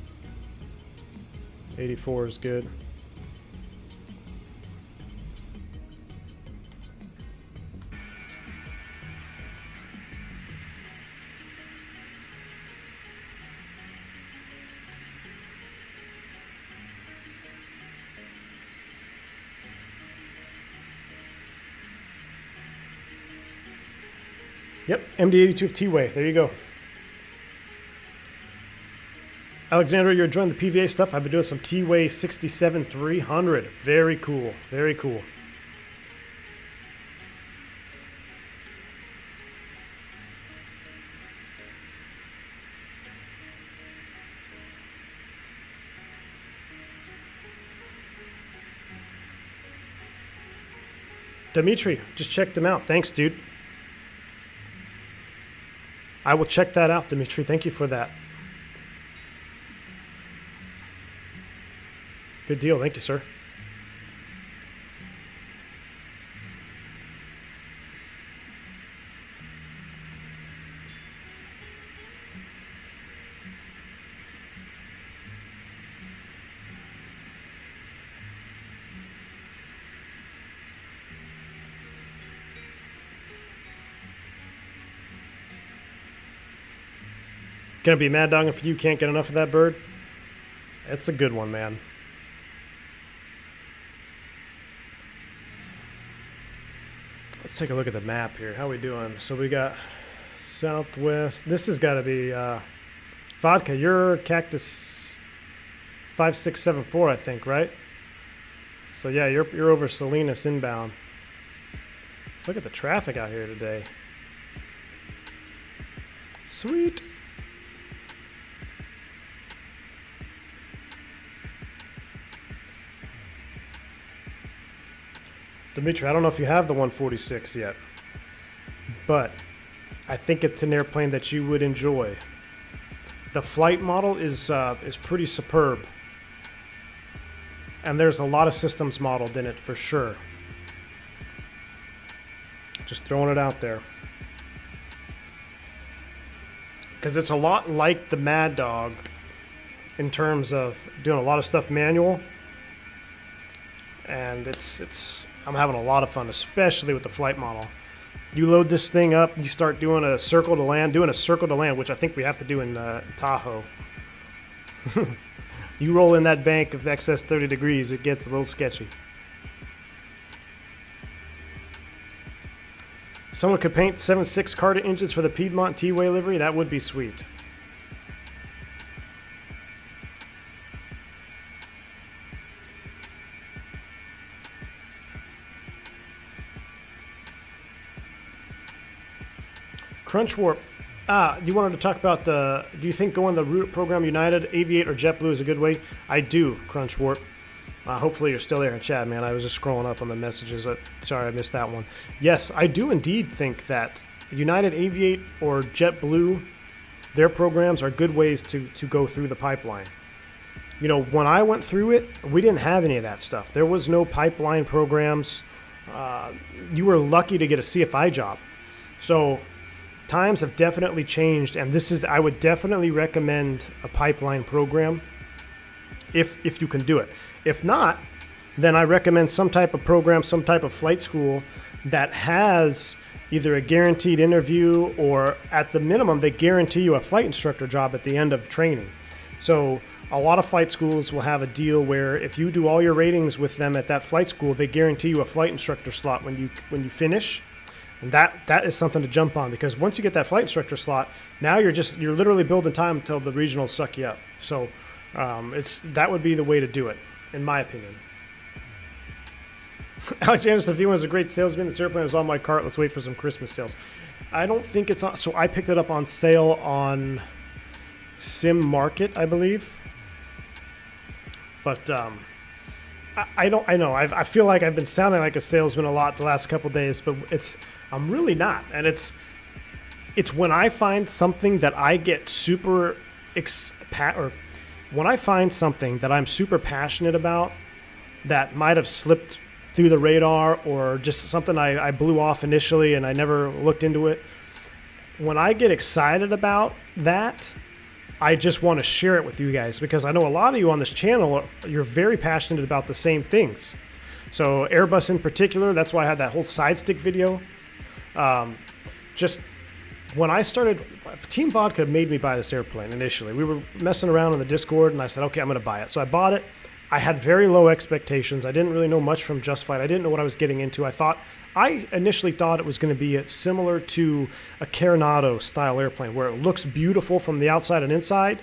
84 is good. Yep, MD-82 of T-Way. There you go. Alexandra, you're enjoying the PVA stuff. I've been doing some T-Way 67-300. Very cool. Very cool. Dimitri, just checked them out. Thanks, dude. I will check that out, Dimitri. Thank you for that. Good deal. Thank you, sir. Gonna be mad dog if you can't get enough of that bird. It's a good one, man. Let's take a look at the map here. How we doing? So we got southwest. This has got to be Vodka. You're Cactus 5674, I think, right? So yeah, you're over Salinas inbound. Look at the traffic out here today. Sweet. Dimitri, I don't know if you have the 146 yet, but I think it's an airplane that you would enjoy. The flight model is pretty superb, and there's a lot of systems modeled in it for sure. Just throwing it out there. Because it's a lot like the Mad Dog in terms of doing a lot of stuff manual, and I'm having a lot of fun, especially with the flight model. You load this thing up, you start doing a circle to land, which I think we have to do in Tahoe. You roll in that bank of excess 30 degrees, it gets a little sketchy. Someone could paint 7.6 Carter engines for the Piedmont T-Way livery. That would be sweet. Crunch Warp. You wanted to talk about do you think going the route program United, Aviate, or JetBlue is a good way? I do, Crunch Warp. Hopefully you're still there in chat, man. I was just scrolling up on the messages. Sorry, I missed that one. Yes, I do indeed think that United, Aviate, or JetBlue, their programs are good ways to go through the pipeline. You know, when I went through it, we didn't have any of that stuff. There was no pipeline programs. You were lucky to get a CFI job. So times have definitely changed, and I would definitely recommend a pipeline program if you can do it. If not, then I recommend some type of program, some type of flight school that has either a guaranteed interview or at the minimum, they guarantee you a flight instructor job at the end of training. So a lot of flight schools will have a deal where if you do all your ratings with them at that flight school, they guarantee you a flight instructor slot when you finish. And that is something to jump on, because once you get that flight instructor slot, now you're literally building time until the regionals suck you up. So that would be the way to do it, in my opinion. Alex Anderson, if he was a great salesman, this airplane is on my cart. Let's wait for some Christmas sales. I don't think it's on. So I picked it up on sale on Sim Market, I believe. But I feel like I've been sounding like a salesman a lot the last couple days, but I'm really not. And it's when I find something that I get super when I find something that I'm super passionate about that might have slipped through the radar, or just something I blew off initially and I never looked into it. When I get excited about that, I just want to share it with you guys, because I know a lot of you on this channel, you're very passionate about the same things. So Airbus in particular, that's why I had that whole side stick video. Just when I started, Team Vodka made me buy this airplane initially. We were messing around in the Discord and I said, okay, I'm going to buy it. So I bought it. I had very low expectations. I didn't really know much from Just Flight. I didn't know what I was getting into. I initially thought it was going to be similar to a Coronado style airplane, where it looks beautiful from the outside and inside,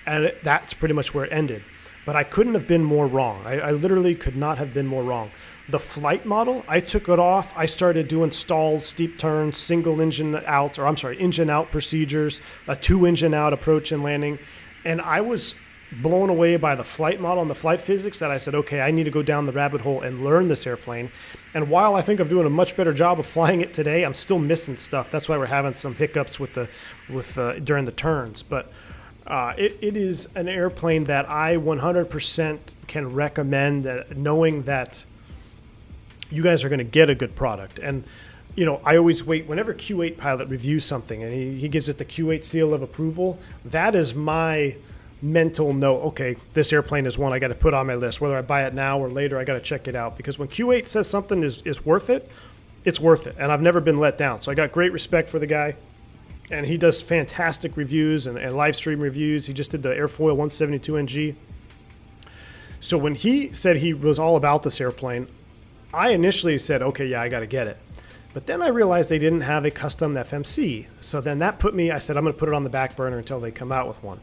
and that's pretty much where it ended. But I couldn't have been more wrong. I literally could not have been more wrong. The flight model, I took it off. I started doing stalls, steep turns, engine out procedures, a 2 engine out approach and landing, and I was blown away by the flight model and the flight physics that I said, okay, I need to go down the rabbit hole and learn this airplane. And while I think I'm doing a much better job of flying it today, I'm still missing stuff. That's why we're having some hiccups during the turns. But it is an airplane that I 100% can recommend, knowing that you guys are going to get a good product. And you know, I always wait whenever Q8 Pilot reviews something and he gives it the Q8 seal of approval. That is my mental note. Okay, this airplane is one I got to put on my list. Whether I buy it now or later, I got to check it out, because when Q8 says something is worth it, it's worth it. And I've never been let down. So I got great respect for the guy. And he does fantastic reviews and live stream reviews. He just did the Airfoil 172NG. So when he said he was all about this airplane, I initially said, okay, yeah, I got to get it. But then I realized they didn't have a custom FMC. So then that put me, I said, I'm going to put it on the back burner until they come out with one.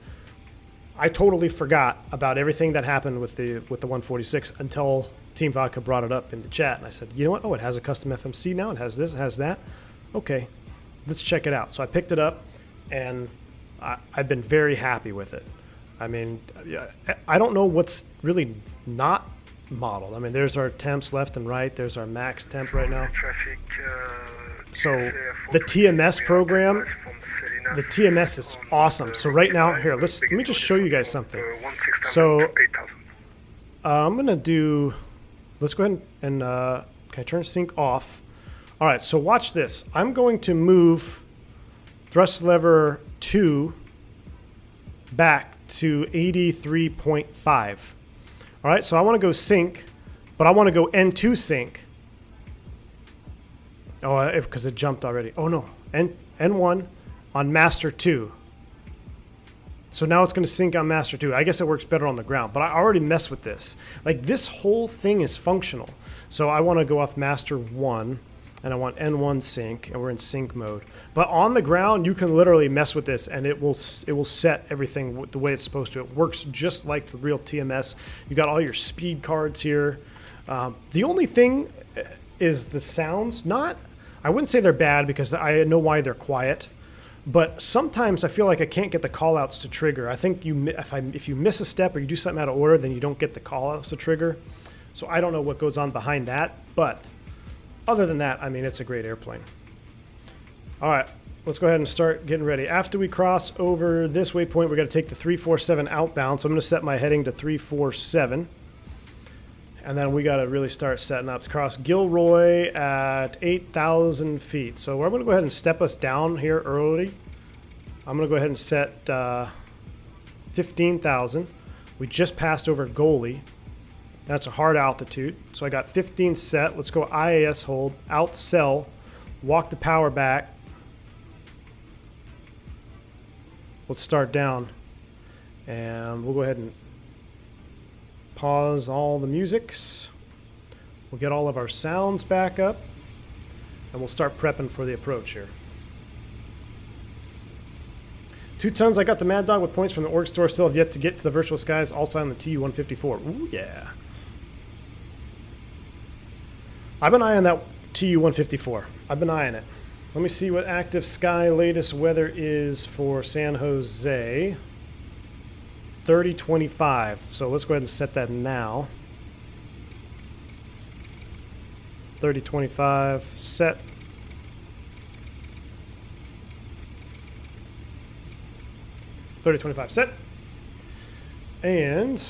I totally forgot about everything that happened with the 146 until Team Vodka brought it up in the chat. And I said, you know what? Oh, it has a custom FMC now. It has this, it has that. Okay, let's check it out. So I picked it up, and I've been very happy with it. I mean, I don't know what's really not modeled. I mean, there's our temps left and right. There's our max temp right now. So the TMS program, the TMS is awesome. So right now, here, let me just show you guys something. So I'm going to do, let's go ahead and can I turn sync off? All right, so watch this. I'm going to move thrust lever 2 back to 83.5. All right, so I want to go sync, but I want to go N2 sync. Oh, because it jumped already. Oh no, N1 on master 2. So now it's going to sync on master 2. I guess it works better on the ground, but I already messed with this. Like, this whole thing is functional. So I want to go off master 1, and I want N1 sync, and we're in sync mode. But on the ground, you can literally mess with this, and it will set everything the way it's supposed to. It works just like the real TMS. You got all your speed cards here. The only thing is the sounds. I wouldn't say they're bad, because I know why they're quiet. But sometimes I feel like I can't get the call-outs to trigger. I think if you miss a step or you do something out of order, then you don't get the call-outs to trigger. So I don't know what goes on behind that. But other than that, I mean, it's a great airplane. All right, let's go ahead and start getting ready. After we cross over this waypoint, we're going to take the 347 outbound. So I'm going to set my heading to 347. And then we got to really start setting up to cross Gilroy at 8,000 feet. So we're going to go ahead and step us down here early. I'm going to go ahead and set 15,000. We just passed over Goalie. That's a hard altitude. So I got 15 set. Let's go IAS hold, outsell, walk the power back. Let's start down. And we'll go ahead and pause all the musics. We'll get all of our sounds back up, and we'll start prepping for the approach here. 2 tons. I got the Mad Dog with points from the org store. Still have yet to get to the virtual skies. Also on the TU-154. Ooh, yeah. I've been eyeing that TU-154. I've been eyeing it. Let me see what active sky latest weather is for San Jose. 3025. So let's go ahead and set that now. 3025 set. Set. And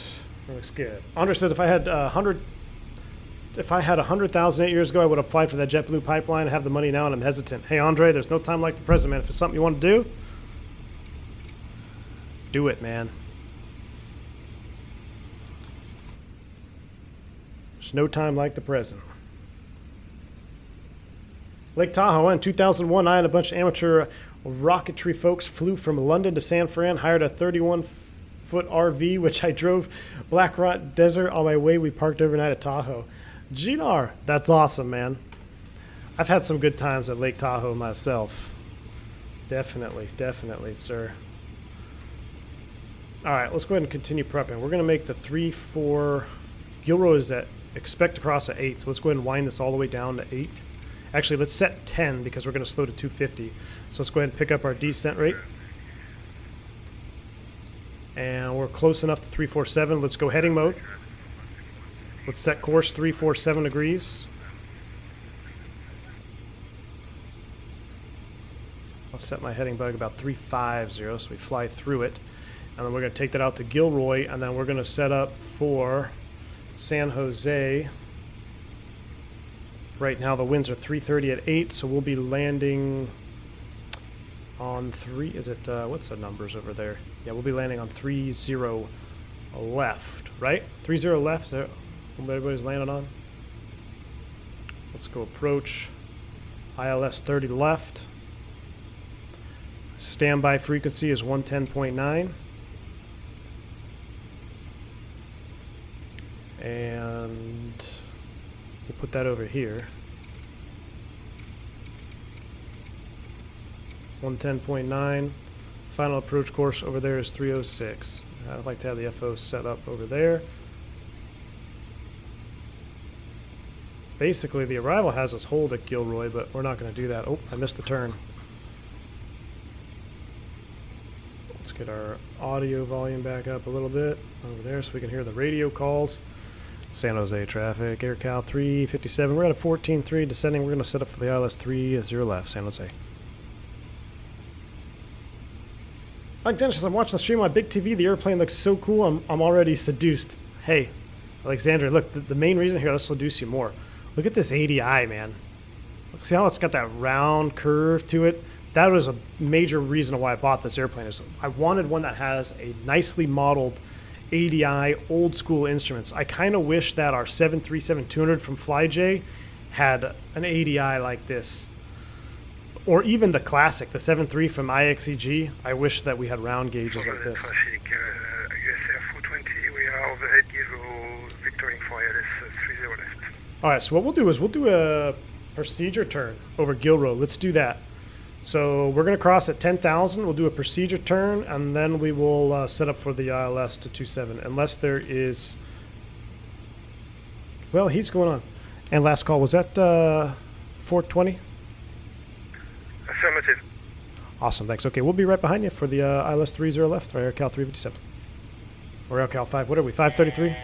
looks good. Andre said if I had 100,000 8 years ago, I would have applied for that JetBlue pipeline. I have the money now, and I'm hesitant. Hey, Andre, there's no time like the present, man. If it's something you want to do, do it, man. There's no time like the present. Lake Tahoe in 2001, I and a bunch of amateur rocketry folks flew from London to San Fran, hired a 31-foot RV, which I drove Black Rock Desert. On my way, we parked overnight at Tahoe. Ginar, that's awesome, man. I've had some good times at Lake Tahoe myself. Definitely, sir. All right, let's go ahead and continue prepping. We're going to make the 3-4. Gilroy is at expect to cross at 8, so let's go ahead and wind this all the way down to 8. Actually, let's set 10 because we're going to slow to 250. So let's go ahead and pick up our descent rate. And we're close enough to 347. Let's go heading mode. Let's set course 347 degrees. I'll set my heading bug about 350, so we fly through it. And then we're going to take that out to Gilroy, and then we're going to set up for San Jose. Right now the winds are 330 at 8, so we'll be landing on 3. Is it, what's the numbers over there? Yeah, we'll be landing on 30 left, right? 30 left, is that what everybody's landing on? Let's go approach. ILS 30 left. Standby frequency is 110.9. And we'll put that over here. 110.9. Final approach course over there is 306. I'd like to have the FO set up over there. Basically, the arrival has us hold at Gilroy, but we're not going to do that. Oh, I missed the turn. Let's get our audio volume back up a little bit over there so we can hear the radio calls. San Jose traffic, AirCal 357. We're at a 14.3 descending. We're going to set up for the ILS 30 left, San Jose. Like Dennis, I'm watching the stream on big TV. The airplane looks so cool. I'm already seduced. Hey, Alexandra, look, the main reason here, let's seduce you more. Look at this ADI, man. Look, see how it's got that round curve to it? That was a major reason why I bought this airplane. Is I wanted one that has a nicely modeled ADI, old school instruments. I kind of wish that our 737-200 from FlyJ had an ADI like this. Or even the classic, the 7.3 from IXEG. I wish that we had round gauges like this. Traffic, US Air 420, we are overhead Giro, Victor Info ILS 30 left. Alright, so what we'll do is we'll do a procedure turn over Gilroy. Let's do that. So we're going to cross at 10,000. We'll do a procedure turn, and then we will set up for the ILS to 27, unless there is... Well, he's going on. And last call, was that 420? Affirmative. Awesome, thanks. Okay, we'll be right behind you for the ILS 30 left, or AirCal 357. Or AirCal 5, what are we, 533?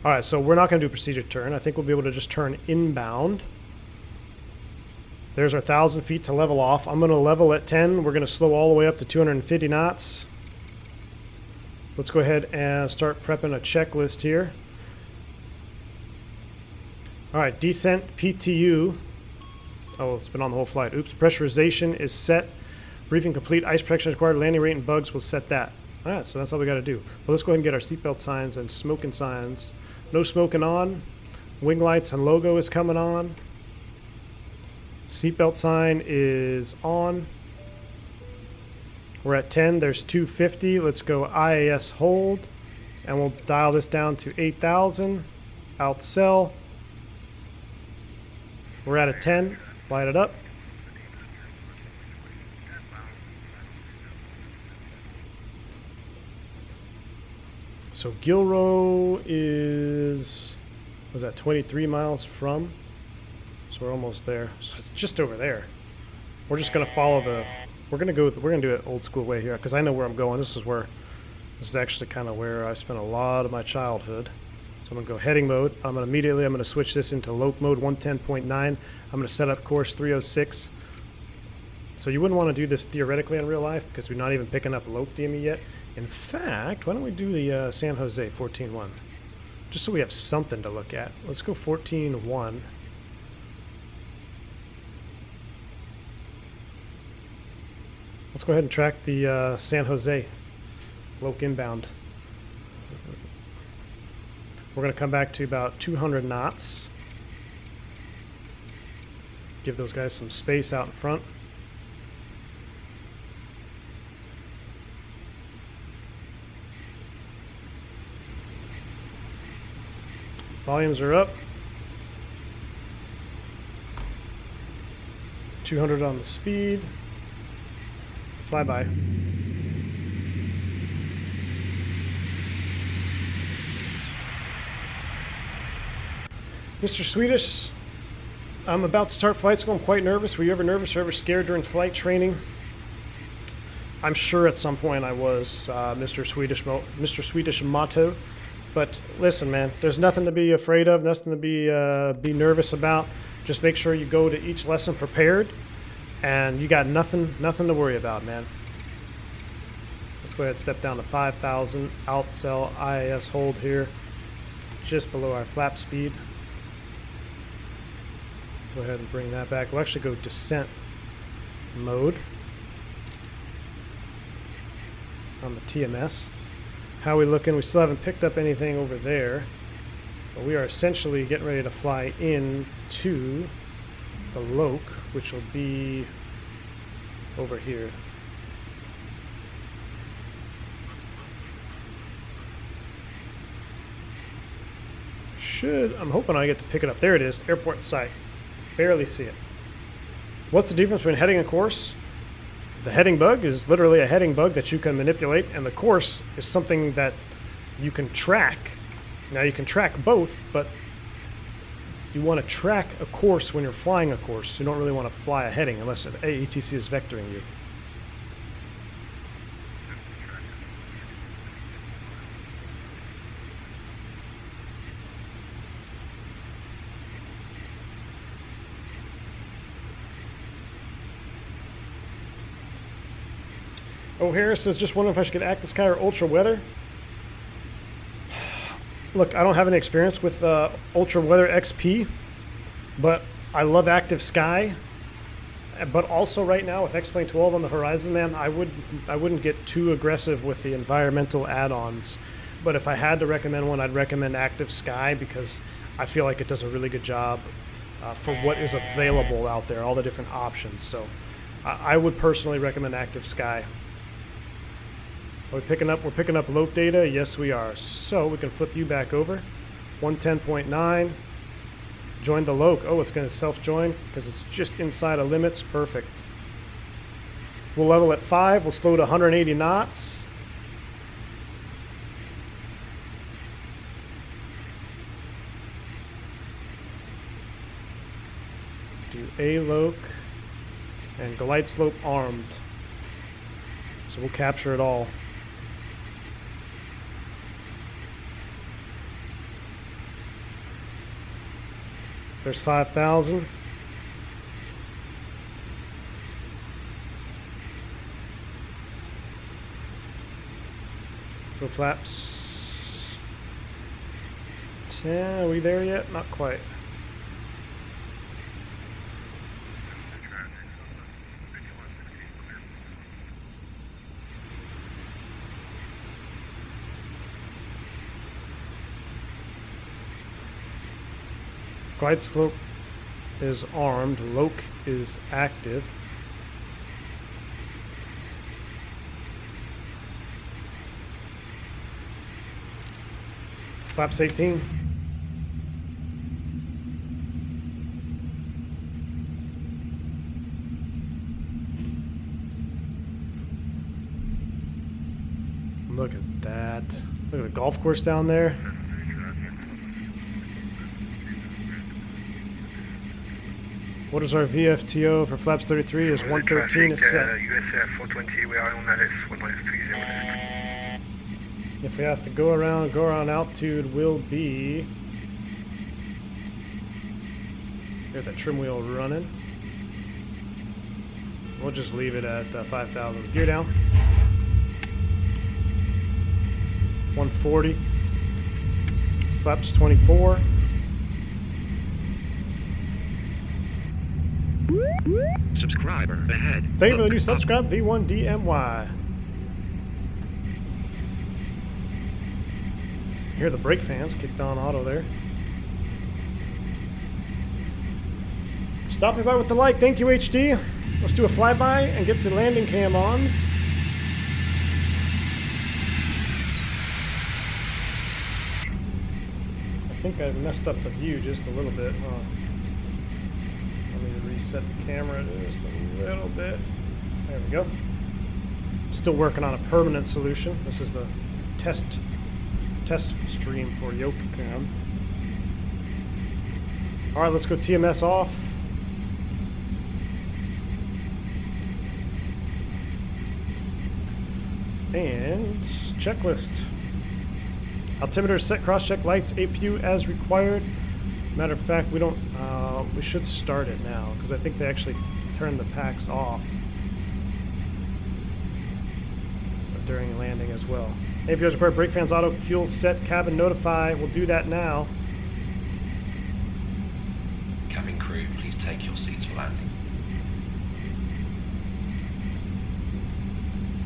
All right, so we're not going to do a procedure turn. I think we'll be able to just turn inbound. There's our 1,000 feet to level off. I'm going to level at 10. We're going to slow all the way up to 250 knots. Let's go ahead and start prepping a checklist here. All right, descent PTU. Oh, it's been on the whole flight. Oops, pressurization is set. Briefing complete. Ice protection is required. Landing rate and bugs will set that. All right, so that's all we got to do. Well, let's go ahead and get our seatbelt signs and smoking signs. No smoking on. Wing lights and logo is coming on. Seatbelt sign is on. We're at 10. There's 250. Let's go IAS hold. And we'll dial this down to 8,000. Outsell. We're at a 10. Light it up. So Gilroy is, was that 23 miles from? So we're almost there. So it's just over there. We're just gonna follow the, we're gonna do it old school way here, because I know where I'm going. This is actually kind of where I spent a lot of my childhood. So I'm gonna go heading mode. I'm gonna switch this into loc mode 110.9. I'm gonna set up course 306. So you wouldn't want to do this theoretically in real life because we're not even picking up loc DME yet. In fact, why don't we do the San Jose 14.1? Just so we have something to look at. Let's go 14.1. Let's go ahead and track the San Jose loc inbound. We're going to come back to about 200 knots. Give those guys some space out in front. Volumes are up. 200 on the speed. Flyby. Mr. Swedish, I'm about to start flight school. I'm quite nervous. Were you ever nervous or ever scared during flight training? I'm sure at some point I was Mr. Swedish motto. But listen, man, there's nothing to be afraid of, nothing to be nervous about. Just make sure you go to each lesson prepared, and you got nothing to worry about, man. Let's go ahead and step down to 5,000. Outcell IIS hold here, just below our flap speed. Go ahead and bring that back. We'll actually go descent mode on the TMS. How are we looking? We still haven't picked up anything over there, but we are essentially getting ready to fly into the Loke, which will be over here. I'm hoping I get to pick it up. There it is, airport site. Barely see it. What's the difference between heading and course? The heading bug is literally a heading bug that you can manipulate, and the course is something that you can track. Now you can track both, but you want to track a course when you're flying a course. You don't really want to fly a heading unless an AETC is vectoring you. Oh, Harris says, just wondering if I should get active sky or ultra weather. Look, I don't have any experience with ultra weather XP, but I love active sky. But also right now with X-Plane 12 on the horizon, man, I wouldn't get too aggressive with the environmental add-ons. But if I had to recommend one, I'd recommend active sky, because I feel like it does a really good job for what is available out there, all the different options. So I would personally recommend active sky. We're picking up load data. Yes, we are. So we can flip you back over. 110.9. Join the Loke. Oh, it's going to self-join because it's just inside of limits. Perfect. We'll level at 5. We'll slow to 180 knots. Do A Loke and glide slope armed. So we'll capture it all. There's 5,000. Go flaps. 10. Are we there yet? Not quite. Glide slope is armed. Loke is active. Flaps 18. Look at that. Look at the golf course down there. What is our VFTO for flaps 33? Is 113 is set. USA 420, we are on LS 1130. If we have to go around altitude will be... Get that trim wheel running. We'll just leave it at 5,000. Gear down. 140. Flaps 24. Subscriber ahead. Thank you for the new subscribe, V1DMY. Hear the brake fans kicked on auto there. Stop me by with the like. Thank you, HD. Let's do a flyby and get the landing cam on. I think I messed up the view just a little bit. Let me reset the camera just a little bit. There we go. Still working on a permanent solution. This is the test stream for yoke cam. All right, let's go TMS off. And checklist. Altimeter set, cross-check lights, APU as required. Matter of fact, we don't. We should start it now because I think they actually turned the packs off during landing as well. APU as required. Brake fans, auto, fuel set, cabin notify. We'll do that now. Cabin crew, please take your seats for landing.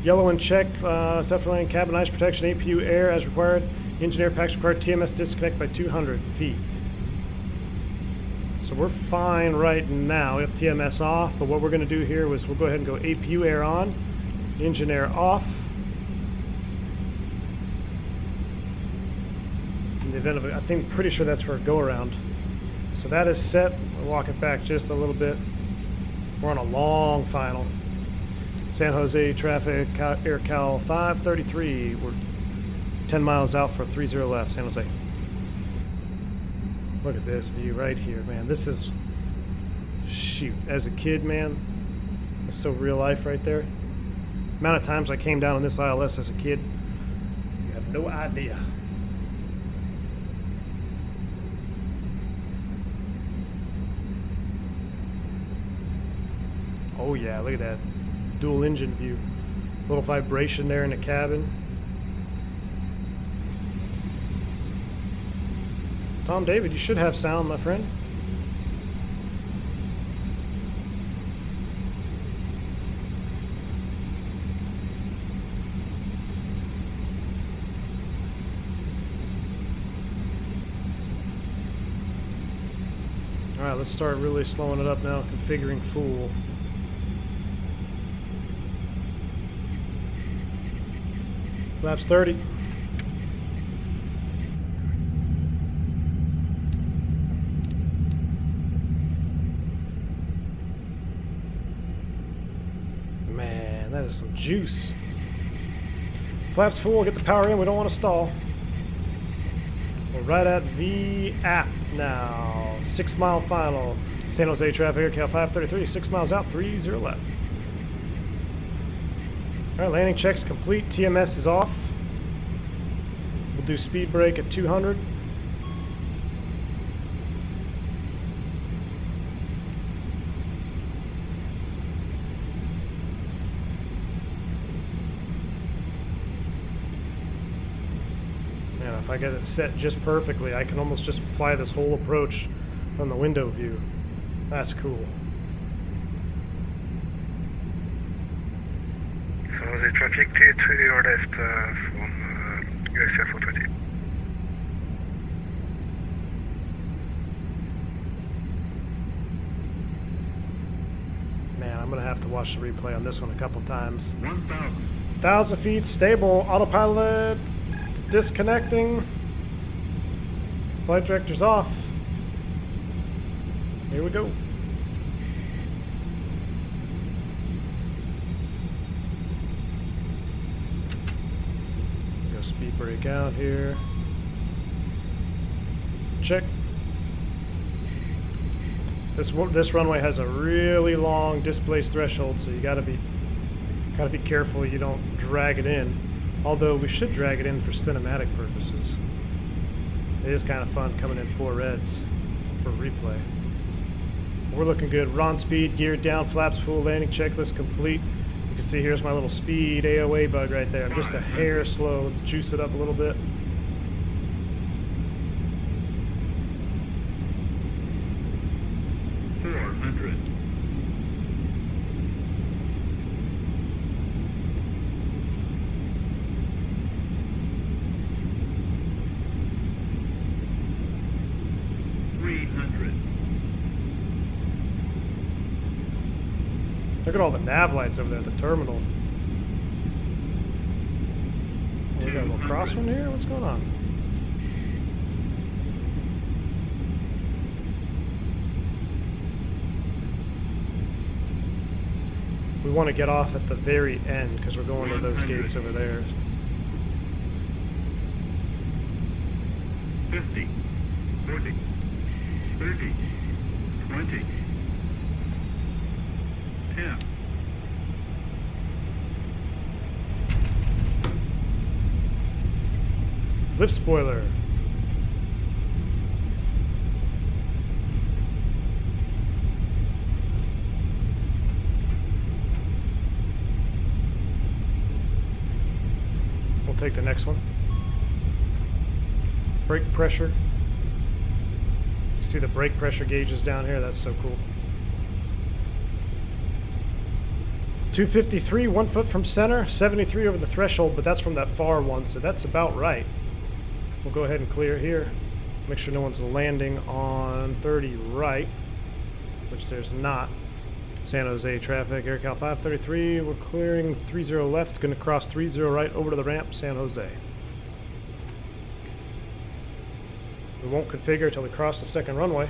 Yellow unchecked. Set for landing. Cabin ice protection. APU air as required. Engine air packs required. TMS disconnect by 200 feet. So we're fine right now. We have TMS off, but what we're going to do here is we'll go ahead and go APU air on, engine air off. In the event of it, I think pretty sure that's for a go around. So that is set. We'll walk it back just a little bit. We're on a long final. San Jose traffic, AirCal 533. We're 10 miles out for 30 left, San Jose. Look at this view right here, man. This is, shoot, as a kid, man, it's so real life right there. Amount of times I came down on this ILS as a kid, you have no idea. Oh yeah, look at that dual engine view. Little vibration there in the cabin. Tom David, you should have sound, my friend. All right, let's start really slowing it up now, configuring full. Flaps 30. Man, that is some juice. Flaps full, get the power in, we don't want to stall. We're right at V-app now. 6 mile final. San Jose traffic, AirCal 533, 6 miles out, 30 left. Alright, landing checks complete. TMS is off. We'll do speed brake at 200. Man, if I get it set just perfectly, I can almost just fly this whole approach from the window view. That's cool. So the traffic clear to your left from USA 420. Man, I'm going to have to watch the replay on this one a couple times. 1,000 feet, stable, autopilot, disconnecting. Flight director's off. Here we go. Go speed brake out here. Check. This runway has a really long displaced threshold, so you gotta be careful you don't drag it in. Although we should drag it in for cinematic purposes. It is kind of fun coming in 4 reds for replay. We're looking good. We're on speed, geared down, flaps full, landing checklist complete. You can see here's my little speed AOA bug right there. I'm just a hair slow. Let's juice it up a little bit. Look at all the nav lights over there at the terminal. Oh, we got a little crosswind here? What's going on? We want to get off at the very end because we're going to those gates over there. 50, 40, 30, 20, 10. Lift spoiler. We'll take the next one. Brake pressure. You see the brake pressure gauges down here? That's so cool. 253, 1 foot from center, 73 over the threshold, but that's from that far one, so that's about right. We'll go ahead and clear here. Make sure no one's landing on 30 right, which there's not. San Jose traffic, AirCal 533, we're clearing 30 left, going to cross 30 right over to the ramp, San Jose. We won't configure until we cross the second runway.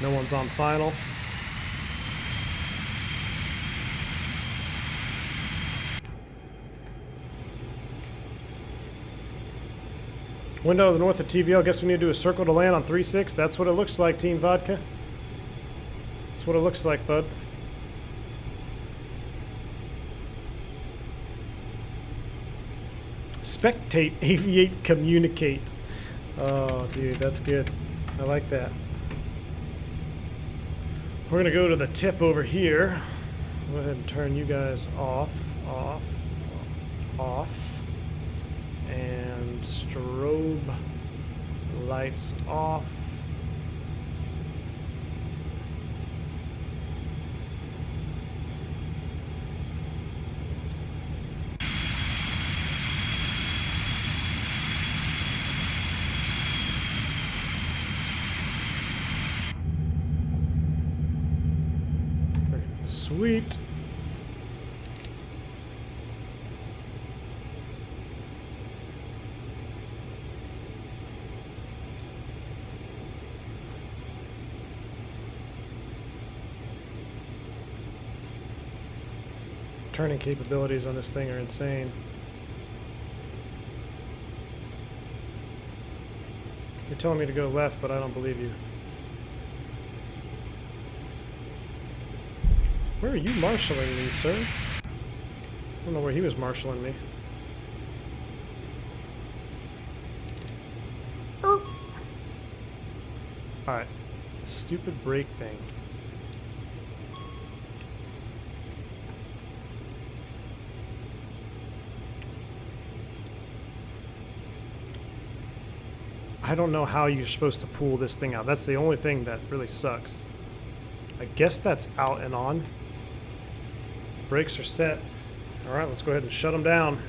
No one's on final. Window to the north of TVL. Guess we need to do a circle to land on 3-6. That's what it looks like, Team Vodka. That's what it looks like, bud. Spectate, aviate, communicate. Oh, dude, that's good. I like that. We're gonna go to the tip over here. Go ahead and turn you guys off, and strobe lights off. Sweet. Turning capabilities on this thing are insane. You're telling me to go left, but I don't believe you. Where are you marshalling me, sir? I don't know where he was marshalling me. Alright. Stupid brake thing. I don't know how you're supposed to pull this thing out. That's the only thing that really sucks. I guess that's out and on. Brakes are set. Alright, let's go ahead and shut them down.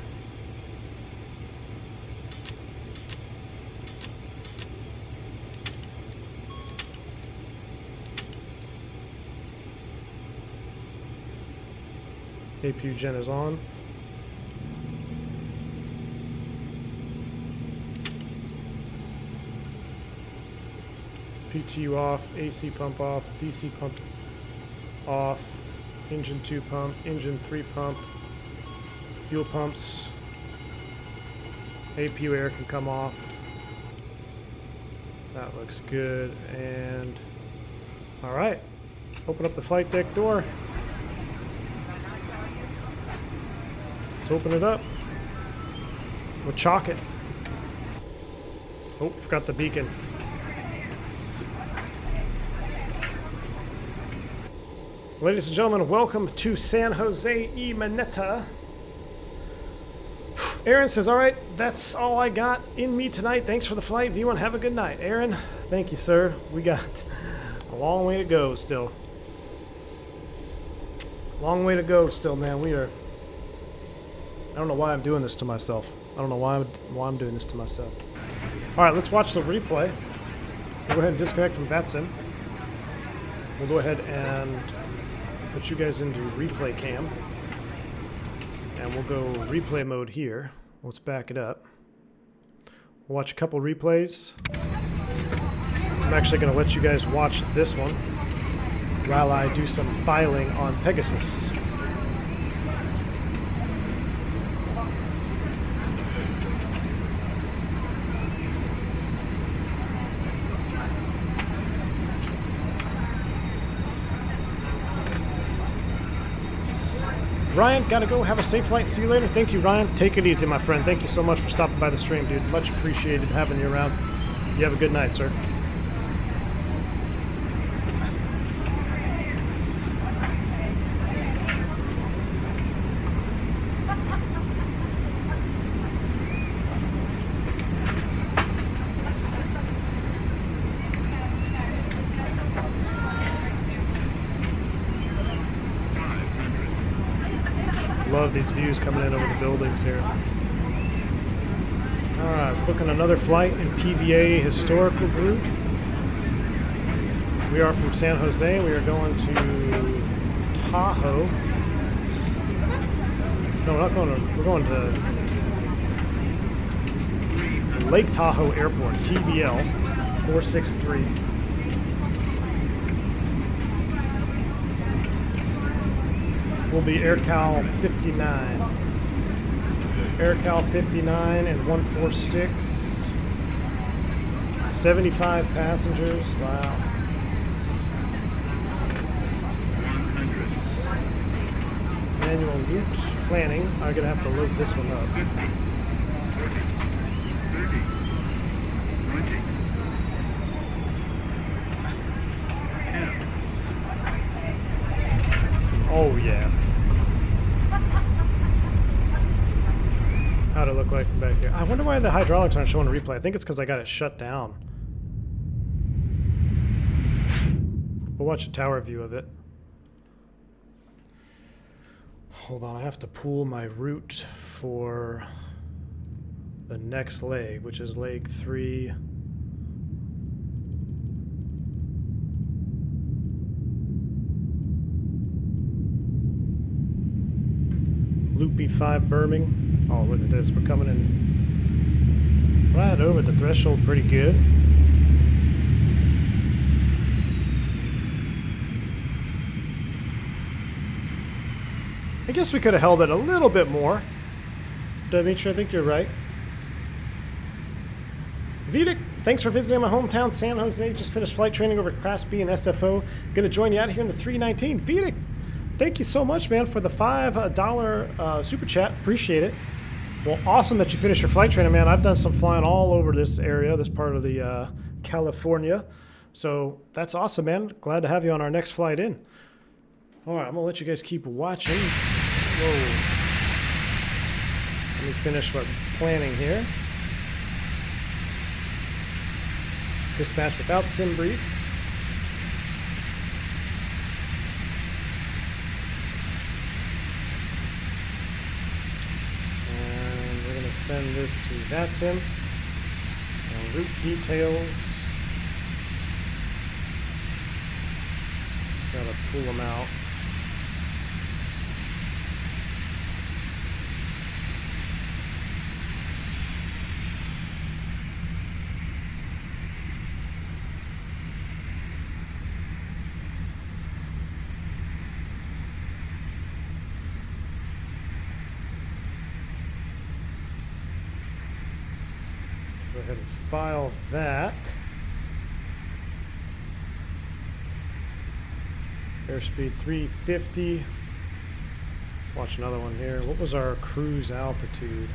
APU gen is on. PTU off, AC pump off, DC pump off. Engine 2 pump, engine 3 pump, fuel pumps, APU air can come off. That looks good. And all right, open up the flight deck door. Let's open it up. We'll chalk it. Oh, forgot the beacon. Ladies and gentlemen, welcome to San Jose y Maneta. Aaron says, all right, that's all I got in me tonight. Thanks for the flight, V1. Have a good night. Aaron, thank you, sir. We got a long way to go still. Long way to go still, man. We are... I don't know why I'm doing this to myself. I don't know why I'm doing this to myself. All right, let's watch the replay. We'll go ahead and disconnect from VATSIM. We'll go ahead and put you guys into replay cam. And we'll go replay mode here. Let's back it up. We'll watch a couple replays. I'm actually going to let you guys watch this one while I do some filing on Pegasus. Ryan, gotta go. Have a safe flight. See you later. Thank you, Ryan. Take it easy, my friend. Thank you so much for stopping by the stream, dude. Much appreciated having you around. You have a good night, sir. Love these views coming in over the buildings here. Alright, booking another flight in PVA Historical Group. We are from San Jose. We are going to Tahoe. No, we're not going to. We're going to Lake Tahoe Airport, TVL 463. Will be AirCal 59. AirCal 59 and 146. 75 passengers. Wow. 100. Manual route planning. I'm going to have to load this one up. 50, 40, 30, 20, 10. Oh, yeah. How'd it look like from back here? I wonder why the hydraulics aren't showing a replay. I think it's because I got it shut down. We'll watch a tower view of it. Hold on, I have to pull my route for the next leg, which is leg 3. Loopy 5 berming. Oh, look at this. We're coming in right over the threshold pretty good. I guess we could have held it a little bit more. Dimitri, I think you're right. Vidic, thanks for visiting my hometown, San Jose. Just finished flight training over Class B and SFO. Gonna join you out here in the 319. Vidic, thank you so much, man, for the $5 super chat. Appreciate it. Well, awesome that you finished your flight training, man. I've done some flying all over this area, this part of the California. So that's awesome, man. Glad to have you on our next flight in. All right, I'm going to let you guys keep watching. Whoa. Let me finish my planning here. Dispatch without sim brief. Send this to VATSIM. And route details. Gotta pull them out. Go ahead and file that. Airspeed 350. Let's watch another one here. What was our cruise altitude?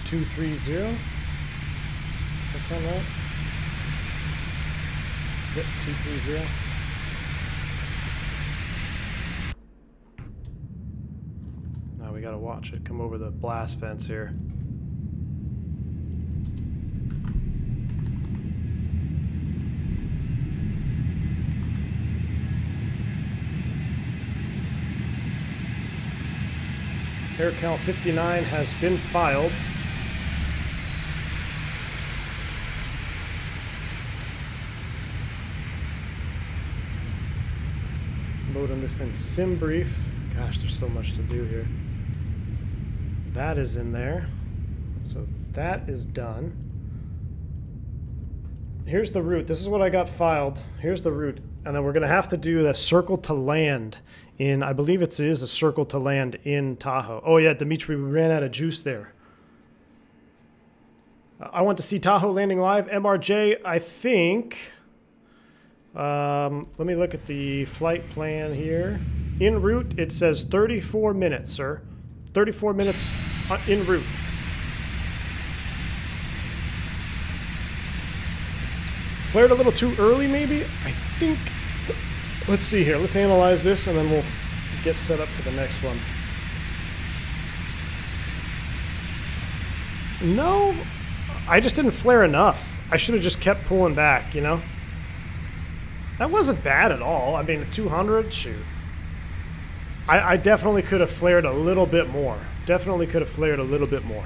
230? That sound right? Yep, 230. Now we gotta watch it come over the blast fence here. AirCal 59 has been filed. Loading this in sim brief. Gosh, there's so much to do here. That is in there. So that is done. Here's the route. This is what I got filed. Here's the route. And then we're going to have to do the circle to land in, I believe it is a circle to land in Tahoe. Oh yeah, Dimitri, we ran out of juice there. I want to see Tahoe landing live. MRJ, I think. Let me look at the flight plan here. En route, it says 34 minutes, sir. 34 minutes en route. Flared a little too early, maybe? I think... Let's see here. Let's analyze this, and then we'll get set up for the next one. No, I just didn't flare enough. I should have just kept pulling back, you know? That wasn't bad at all. I mean, 200, shoot. I definitely could have flared a little bit more. Definitely could have flared a little bit more.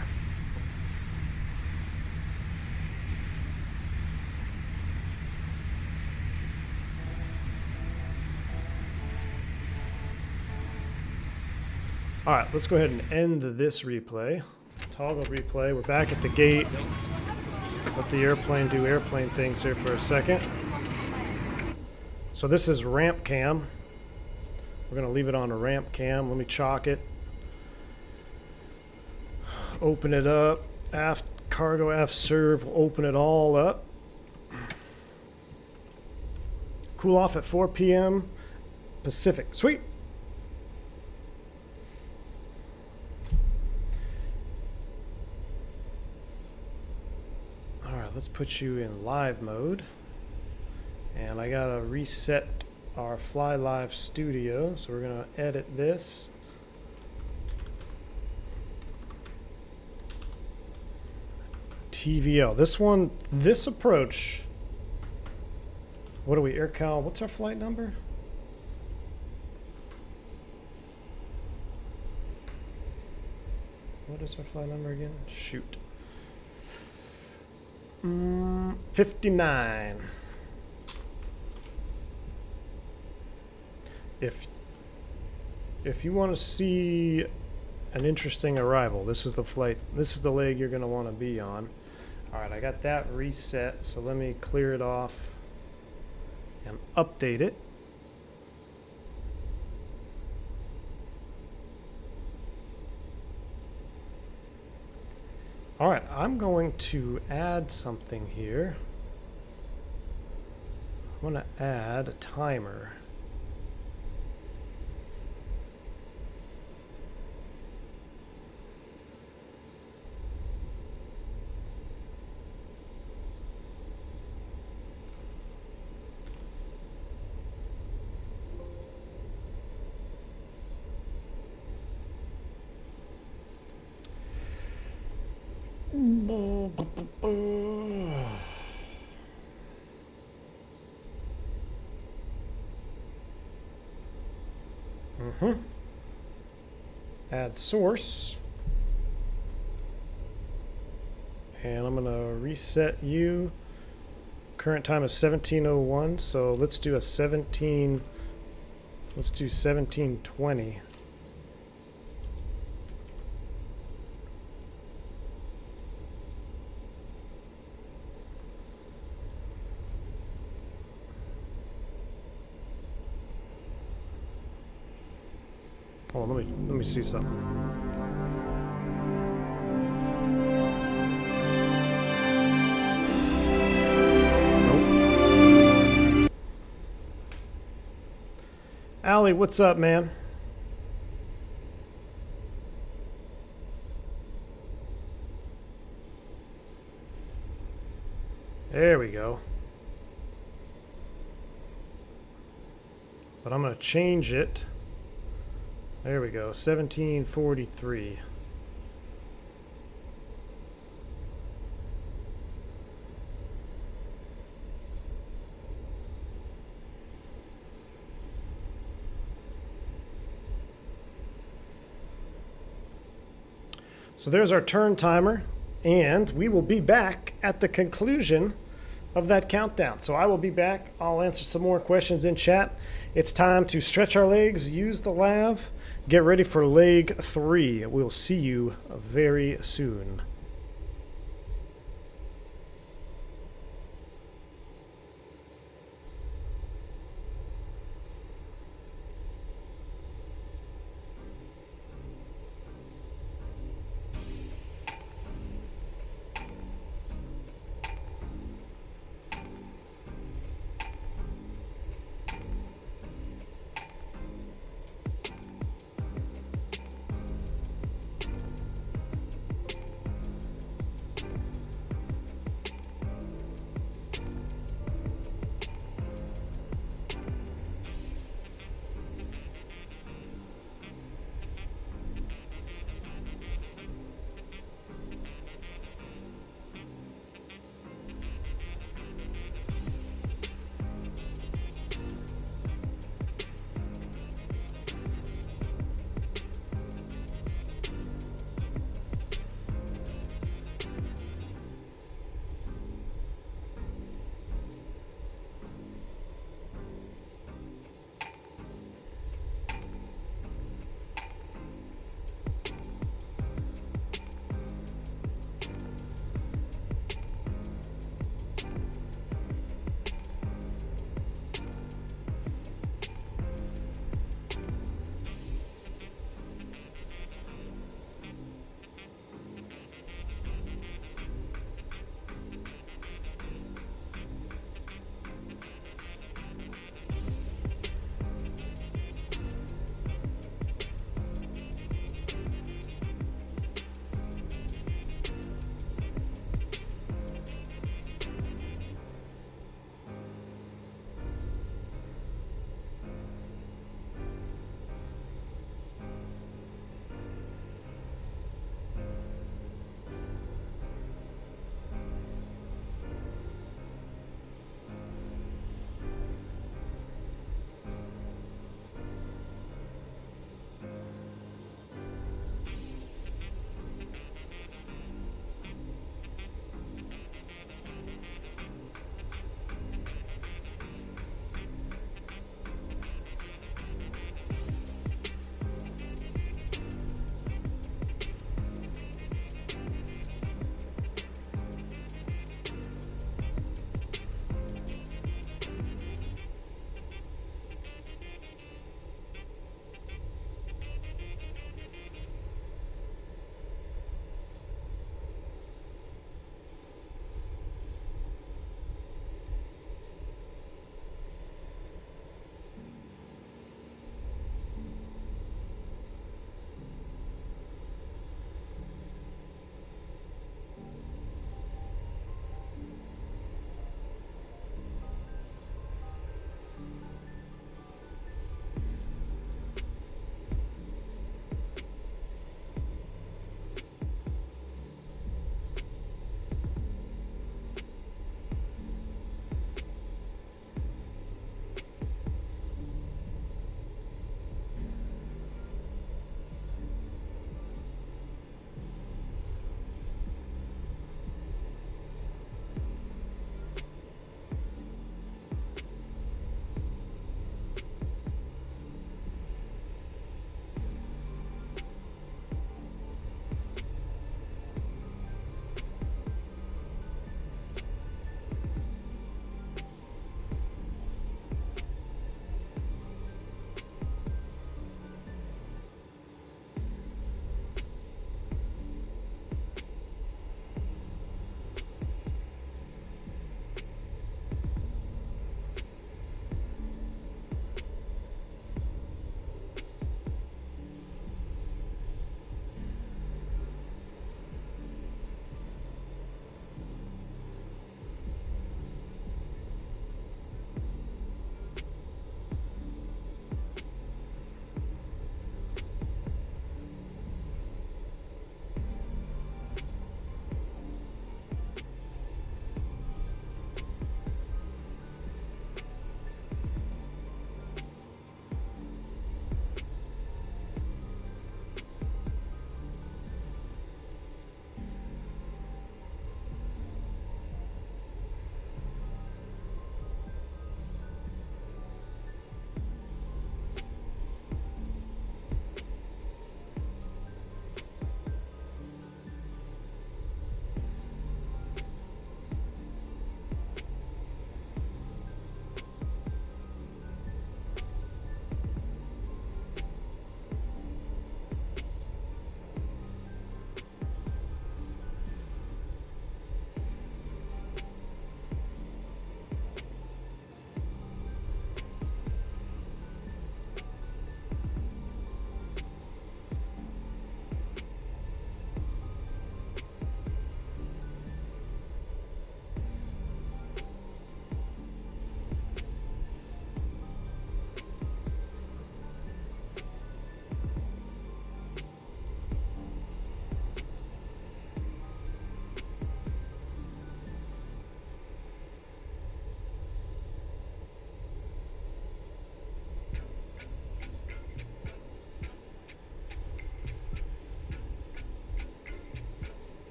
All right, let's go ahead and end this replay. Toggle replay. We're back at the gate. Let the airplane do airplane things here for a second. So this is ramp cam. We're going to leave it on a ramp cam. Let me chalk it. Open it up. Aft cargo, aft serve. We'll open it all up. Cool off at 4 p.m. Pacific. Sweet. All right, let's put you in live mode. And I gotta reset our Fly Live studio, so we're gonna edit this. TVL. This one, this approach. What are we, AirCal? What's our flight number? What is our flight number again? Shoot. 59. If you want to see an interesting arrival, this is the flight, this is the leg you're going to want to be on. All right, I got that reset, so let me clear it off and update it. All right, I'm going to add something here. I'm going to add a timer. Add source. And I'm going to reset you. Current time is 17:01, so let's do a 1720. Hold on, let me see something. Nope. Allie, what's up, man? There we go. But I'm going to change it. There we go, 1743. So there's our turn timer, and we will be back at the conclusion of that countdown. So I will be back. I'll answer some more questions in chat. It's time to stretch our legs, use the lav, get ready for leg 3. We'll see you very soon.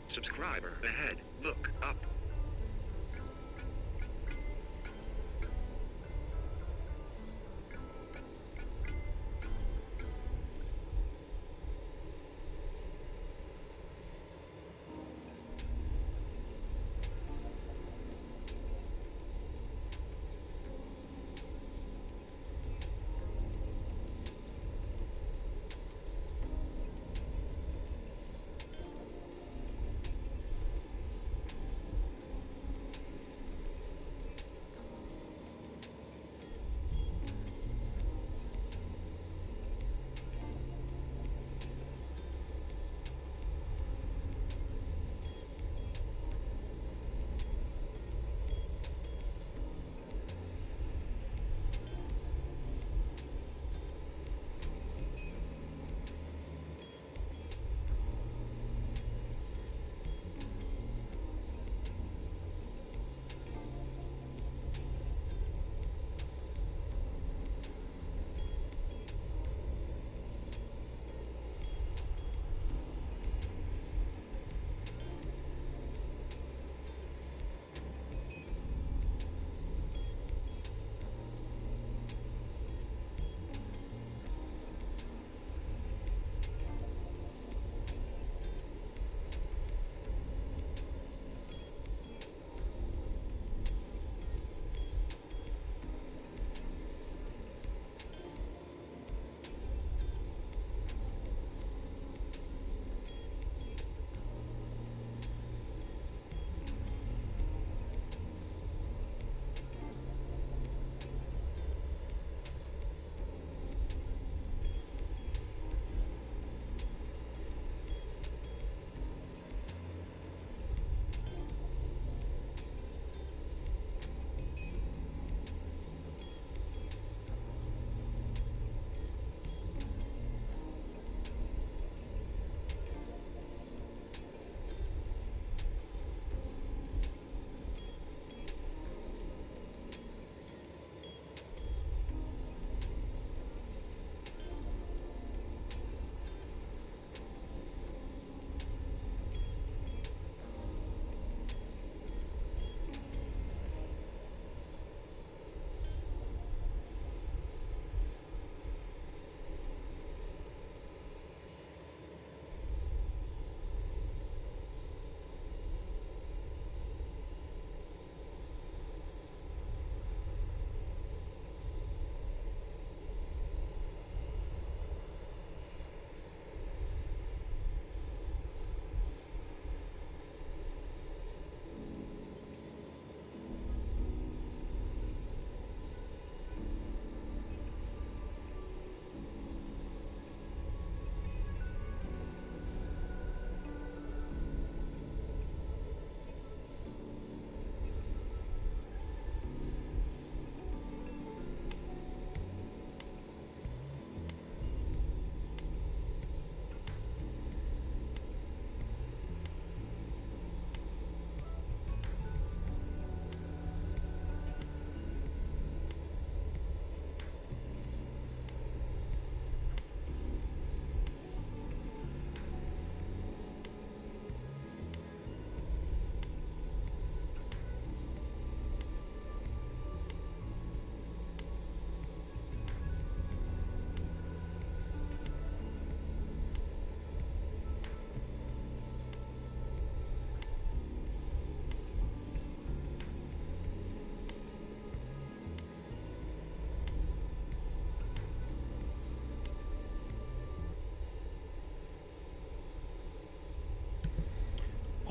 Subscriber ahead. Look up.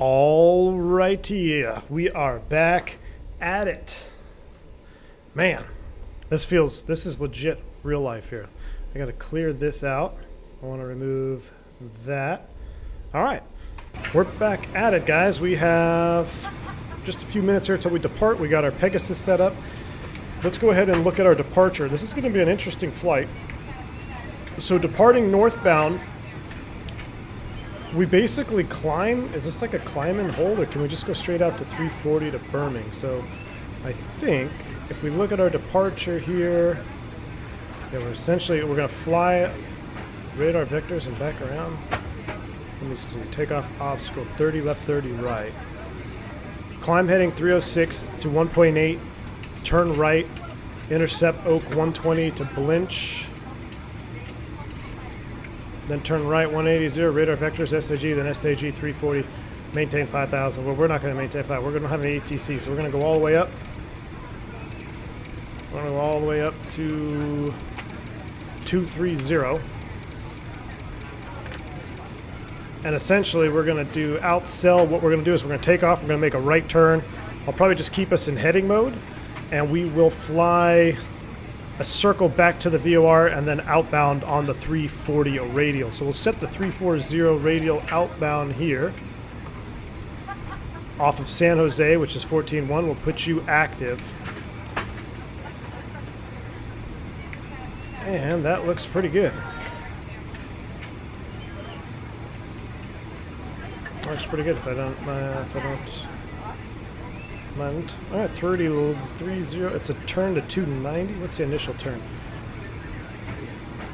All righty, we are back at it. Man, this is legit real life here. I gotta clear this out. I wanna remove that. All right, we're back at it, guys. We have just a few minutes here till we depart. We got our Pegasus set up. Let's go ahead and look at our departure. This is gonna be an interesting flight. So departing northbound, we basically climb. Is this like a climb and hold, or can we just go straight out to 340 to Birmingham? So I think if we look at our departure here, yeah, we're gonna fly radar vectors and back around. Let me see. Takeoff obstacle 30 left, 30 right. Climb heading 306 to 1.8. Turn right. Intercept Oak 120 to Blinch. Then turn right 180. Radar vectors SAG, then SAG 340. Maintain 5,000. Well, we're not going to maintain 5. We're going to have an ATC, so we're going to go all the way up. We're going to go all the way up to 230. And essentially, we're going to do outsell. What we're going to do is we're going to take off. We're going to make a right turn. I'll probably just keep us in heading mode. And we will fly a circle back to the VOR and then outbound on the 340 radial. So we'll set the 340 radial outbound here. Off of San Jose, which is 14.1. We'll put you active. And that looks pretty good. Works pretty good if I don't mind. All right, 30 loads, 30. It's a turn to 290. What's the initial turn?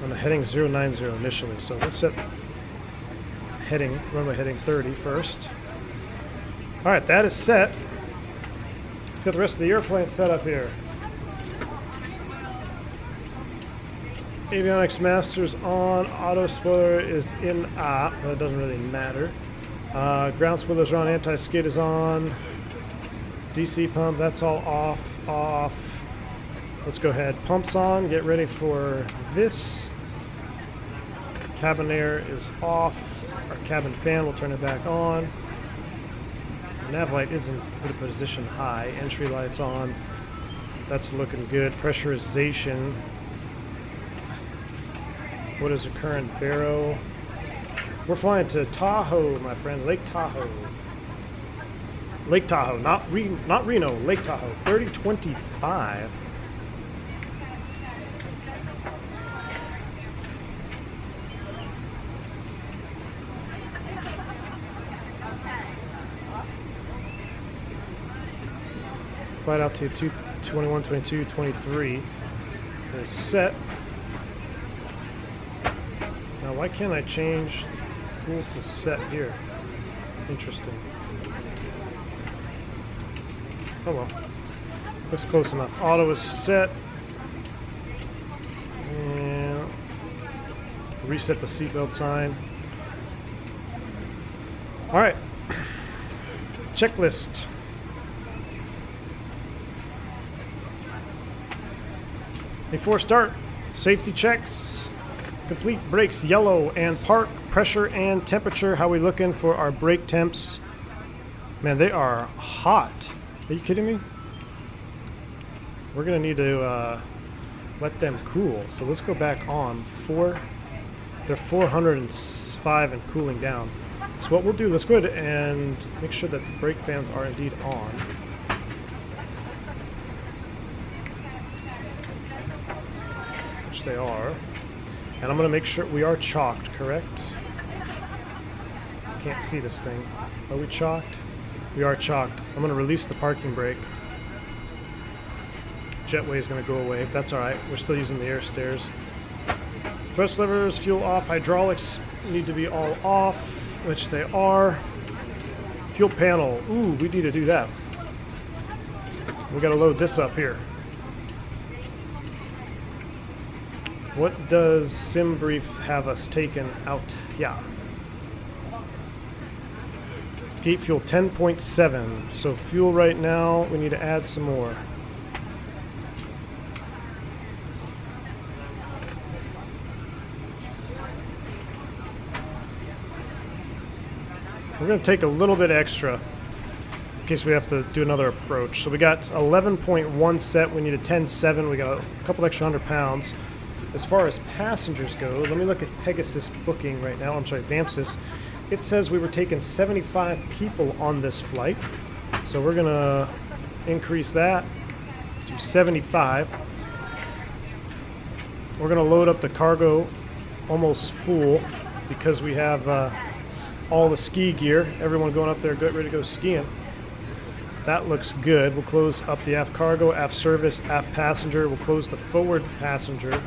On the heading 090 initially. So we'll set heading, runway heading 30 first. All right, that is set. Let's get the rest of the airplane set up here. Avionics Masters on. Auto spoiler is in op. That doesn't really matter. Ground spoilers are on. Anti-skid is on. DC pump, that's all off. Let's go ahead. Pumps on. Get ready for this. Cabin air is off. Our cabin fan, we'll turn it back on. Nav light is in good position high. Entry lights on. That's looking good. Pressurization. What is the current baro? We're flying to Tahoe, my friend. Lake Tahoe. Lake Tahoe, not Reno. Lake Tahoe. 3025. Flight altitude 221, 22, 23 is set. Now, why can't I change cool to set here? Interesting. Oh well. Looks close enough. Auto is set. And reset the seatbelt sign. Alright. Checklist. Before start, safety checks. Complete brakes yellow and park pressure and temperature. How we looking for our brake temps? Man, they are hot. Are you kidding me? We're gonna need to let them cool. So let's go back on. They're 405 and cooling down. So what we'll do, let's go ahead and make sure that the brake fans are indeed on. Which they are. And I'm gonna make sure we are chalked, correct? Can't see this thing. Are we chalked? We are chalked. I'm going to release the parking brake. Jetway is going to go away. That's all right. We're still using the air stairs. Thrust levers, fuel off. Hydraulics need to be all off, which they are. Fuel panel. Ooh, we need to do that. We got to load this up here. What does SimBrief have us taken out? Yeah. Gate fuel 10.7. So fuel right now, we need to add some more. We're going to take a little bit extra in case we have to do another approach. So we got 11.1 set. We need a 10.7. We got a couple extra 100 pounds. As far as passengers go, let me look at Pegasus booking right now. I'm sorry, VAMSIS. It says we were taking 75 people on this flight. So we're going to increase that to 75. We're going to load up the cargo almost full because we have all the ski gear. Everyone going up there, get ready to go skiing. That looks good. We'll close up the aft cargo, aft service, aft passenger. We'll close the forward passenger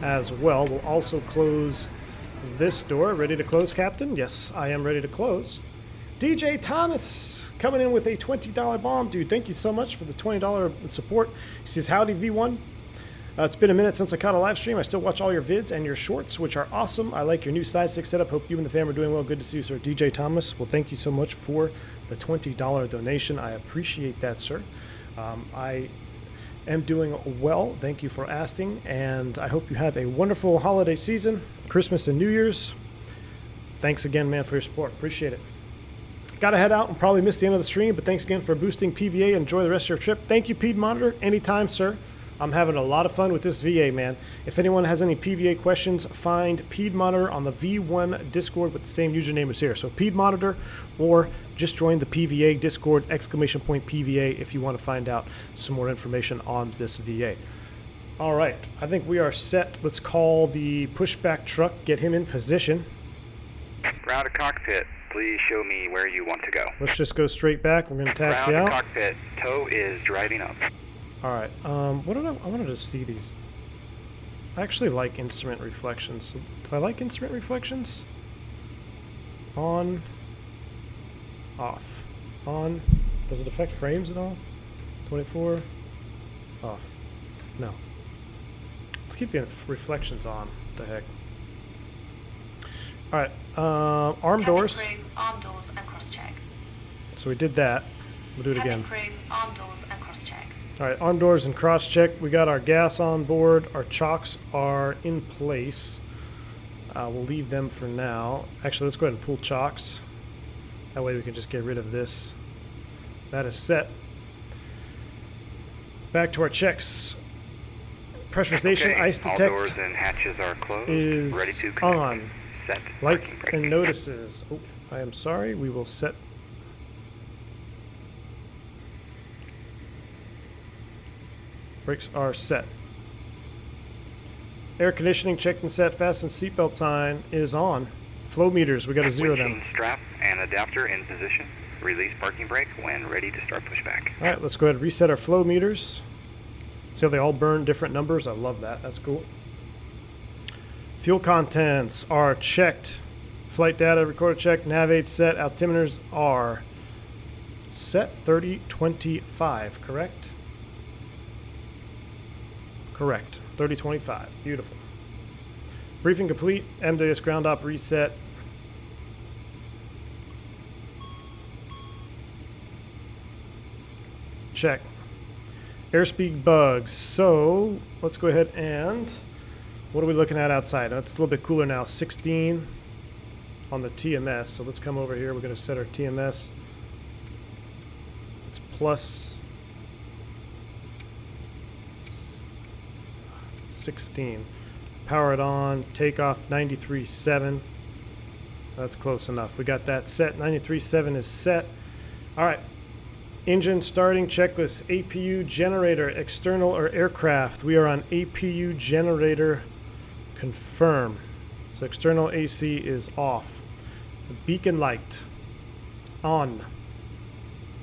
as well. We'll also close this door. Ready to close, Captain? Yes, I am ready to close. DJ Thomas coming in with a $20 bomb. Dude, thank you so much for the $20 support. He says, howdy, V1. It's been a minute since I caught a live stream. I still watch all your vids and your shorts, which are awesome. I like your new size 6 setup. Hope you and the fam are doing well. Good to see you, sir. DJ Thomas, well, thank you so much for the $20 donation. I appreciate that, sir. I am doing well. Thank you for asking, and I hope you have a wonderful holiday season, Christmas and New Year's. Thanks again, man, for your support. Appreciate it. Gotta head out and probably miss the end of the stream, but thanks again for boosting PVA. Enjoy the rest of your trip. Thank you, Pede Monitor. Anytime, sir. I'm having a lot of fun with this VA, man. If anyone has any PVA questions, find Pede Monitor on the V1 Discord with the same username as here. So Pede Monitor, or just join the PVA Discord, !PVA, if you want to find out some more information on this VA. All right, I think we are set. Let's call the pushback truck, get him in position. Ground to cockpit. Please show me where you want to go. Let's just go straight back. We're going to taxi Ground out. to cockpit. Tow is driving up. All right. What did I wanted to see these. I actually like instrument reflections. Do I like instrument reflections? On. Off. On. Does it affect frames at all? 24. Off. No. Let's keep the reflections on. What the heck. All right. Arm doors. Cabin crew, arm doors and cross-check. So we did that. We'll do it again. Cabin crew, arm doors and cross-check. All right, arm doors and cross-check. We got our gas on board. Our chocks are in place. We'll leave them for now. Actually, let's go ahead and pull chocks. That way we can just get rid of this. That is set. Back to our checks. Pressurization, Okay, ice all detect doors and hatches are closed. is Ready to connect. on. Set. Lights Parking brake. and notices. Oh, I am sorry. We will set. Brakes are set. Air conditioning checked and set. Fasten seatbelt sign is on. Flow meters, we got to zero them. Windshield strap and adapter in position. Release parking brake when ready to start pushback. All right, let's go ahead and reset our flow meters. See how they all burn different numbers? I love that. That's cool. Fuel contents are checked. Flight data recorder checked. Nav set. Altimeters are set. 3025, correct? Correct. 3025. Beautiful. Briefing complete. MWS ground op reset. Check. Airspeed bugs. So let's go ahead and what are we looking at outside? It's a little bit cooler now. 16 on the TMS. So let's come over here. We're going to set our TMS. It's plus 16. Power it on. Takeoff 93.7. That's close enough. We got that set. 93.7 is set. All right. Engine starting checklist. APU generator, external or aircraft. We are on APU generator. Confirm. So external AC is off. The beacon light on.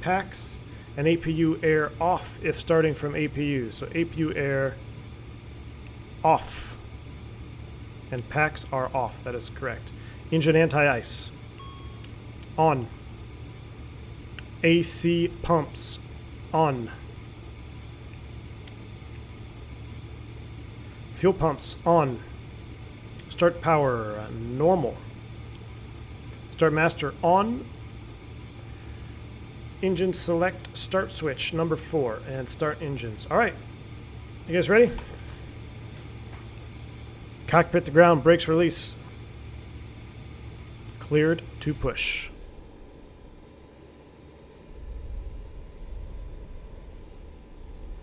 Packs and APU air off if starting from APU. So APU air off. And packs are off. That is correct. Engine anti-ice on. AC pumps on. Fuel pumps on. Start power normal. Start master on. Engine select start switch number 4 and start engines. All right, you guys ready? Cockpit to ground, brakes release. Cleared to push.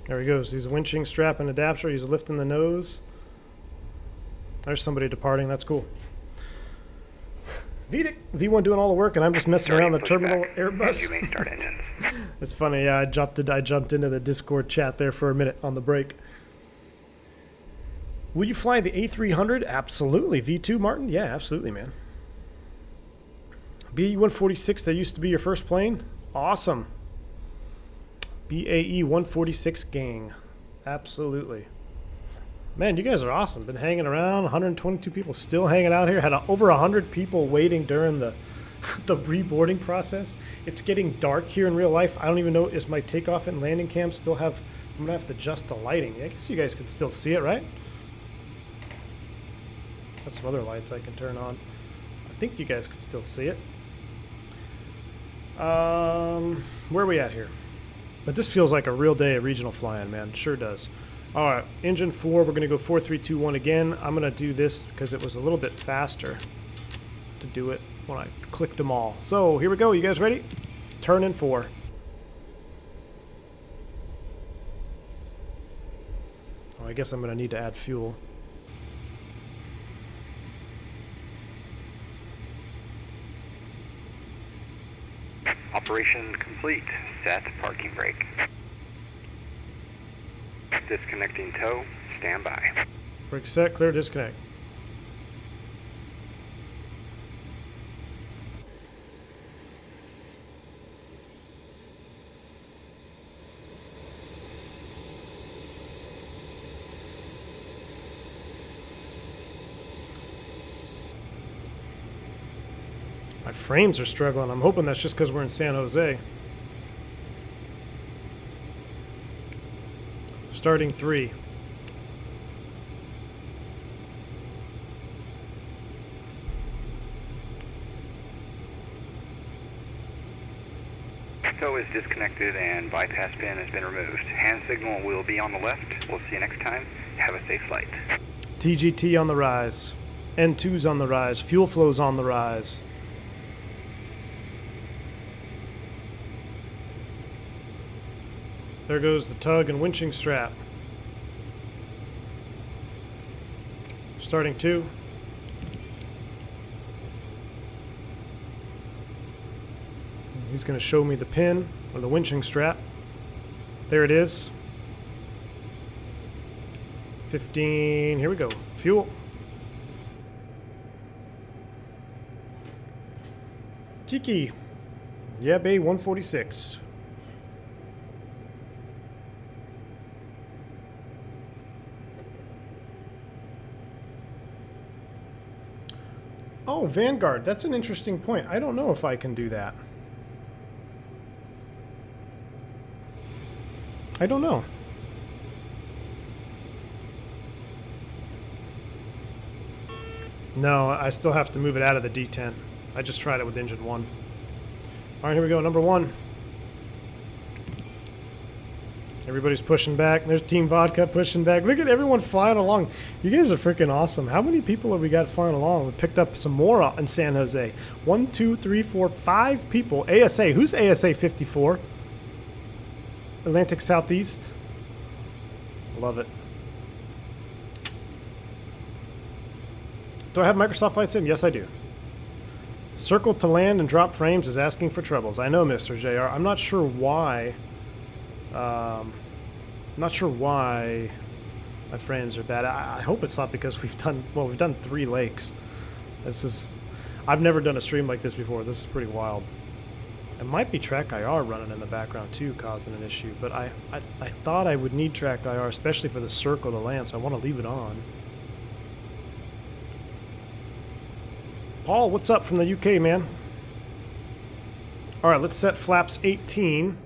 There he goes. He's winching, strap, and adapter. He's lifting the nose. There's somebody departing. That's cool. V1 doing all the work, and I'm just messing around the terminal Airbus. You may start engines. It's funny. Yeah, I jumped into the Discord chat there for a minute on the break. Will you fly the A300? Absolutely. V2, Martin? Yeah, absolutely, man. BAE 146, that used to be your first plane? Awesome. BAE 146 gang. Absolutely. Man, you guys are awesome. Been hanging around. 122 people still hanging out here. Had over 100 people waiting during the the reboarding process. It's getting dark here in real life. I don't even know, is my takeoff and landing cam still have, I'm gonna have to adjust the lighting. I guess you guys can still see it, right? Got some other lights I can turn on. I think you guys can still see it. Where are we at here? But this feels like a real day of regional flying, man. Sure does. All right, engine 4, we're gonna go 4, 3, 2, 1 again. I'm gonna do this because it was a little bit faster to do it when I clicked them all. So here we go, you guys ready? Turn in 4. Oh, I guess I'm gonna need to add fuel. Operation complete. Set parking brake. Disconnecting tow. Stand by. Brake set, clear, disconnect. My frames are struggling. I'm hoping that's just because we're in San Jose. Starting 3. Tow is disconnected and bypass pin has been removed. Hand signal will be on the left. We'll see you next time. Have a safe flight. TGT on the rise. N2's on the rise. Fuel flow's on the rise. There goes the tug and winching strap. Starting 2. He's going to show me the pin or the winching strap. There it is. 15. Here we go. Fuel. Kiki. Yeah, BAE 146. Oh, Vanguard. That's an interesting point. I don't know if I can do that. I don't know. No, I still have to move it out of the D10. I just tried it with engine 1. All right, here we go. Number 1. Everybody's pushing back. There's Team Vodka pushing back. Look at everyone flying along. You guys are freaking awesome. How many people have we got flying along? We picked up some more in San Jose. 1, 2, 3, 4, 5 people. ASA. Who's ASA 54? Atlantic Southeast. Love it. Do I have Microsoft Flight Sim? Yes, I do. Circle to land and drop frames is asking for troubles. I know, Mr. JR. I'm not sure why. Not sure why my frames are bad. I hope it's not because we've done 3 lakes. I've never done a stream like this before. This is pretty wild. It might be track IR running in the background too, causing an issue. But I thought I would need track IR, especially for the circle to land, so I want to leave it on. Paul, what's up from the UK, man? All right, let's set flaps 18.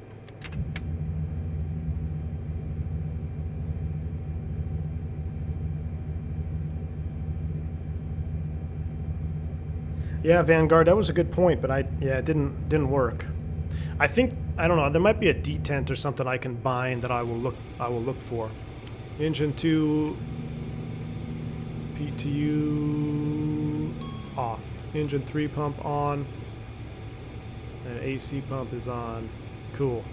Yeah, Vanguard, that was a good point, but it didn't work. I think, I don't know, there might be a detent or something I can bind that I will look for. Engine 2 PTU off. Engine 3 pump on. And AC pump is on. Cool.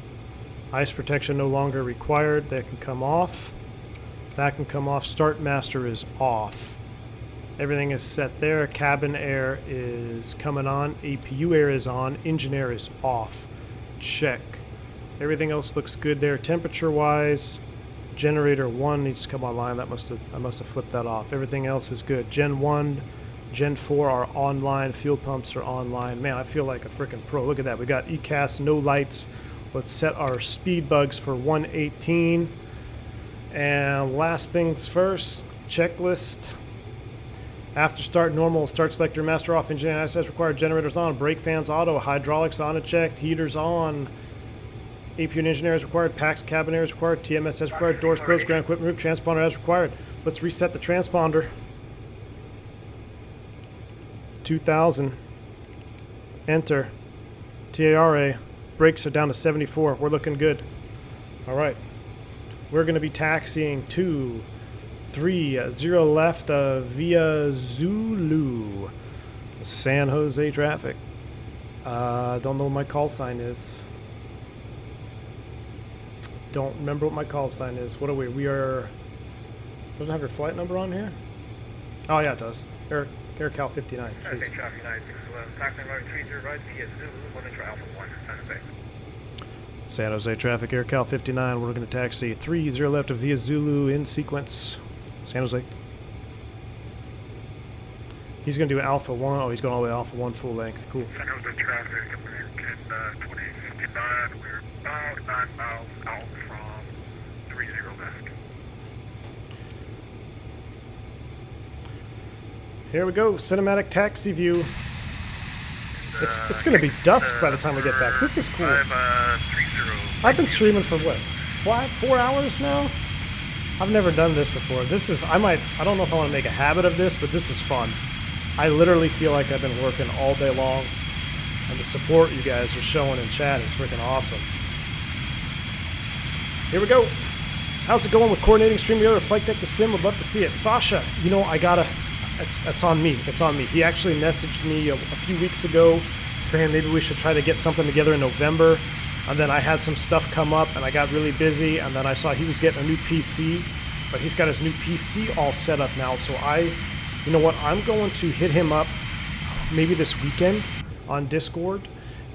Ice protection no longer required. That can come off. That can come off. Start master is off. Everything is set there. Cabin air is coming on. APU air is on. Engine air is off. Check. Everything else looks good there. Temperature wise, generator 1 needs to come online. I must have flipped that off. Everything else is good. Gen 1, Gen 4 are online. Fuel pumps are online. Man, I feel like a freaking pro. Look at that. We got ECAS, no lights. Let's set our speed bugs for 118. And last things first, checklist. After start, normal. Start selector, master off, engine access required, generators on, brake fans auto, hydraulics on and checked, heaters on. AP and engineer as required, packs, cabin air as required, TMS as required, doors closed, ground equipment moved, transponder as required. Let's reset the transponder. 2000. Enter. TARA. Brakes are down to 74. We're looking good. All right. We're going to be taxiing 230 left via Zulu. San Jose traffic. Don't know what my call sign is. Don't remember what my call sign is. What are we? We are... Doesn't have your flight number on here? Oh, yeah, it does. AirCal 59. Okay, traffic 961. Taxi runway 30 right via Zulu, monitor Alpha 1, San Jose. San Jose traffic, AirCal 59. We're going to taxi 30 left via Zulu in sequence. San Jose. He's going to do Alpha 1. Oh, he's going all the way Alpha 1 full length. Cool. San Jose traffic, American 2059. We're about 9 miles out from 30 left. Here we go. Cinematic taxi view. It's going to be dusk by the time we get back. This is cool. I've been streaming for what? 4 hours now? I've never done this before. This is, I don't know if I want to make a habit of this, but this is fun. I literally feel like I've been working all day long, and the support you guys are showing in chat is freaking awesome. Here we go. How's it going with coordinating StreamYard or Flight Deck to Sim? Would love to see it. Sasha, you know, that's on me. It's on me. He actually messaged me a few weeks ago saying maybe we should try to get something together in November. And then I had some stuff come up and I got really busy, and then I saw he was getting a new PC, but he's got his new PC all set up now. So you know what, I'm going to hit him up maybe this weekend on Discord,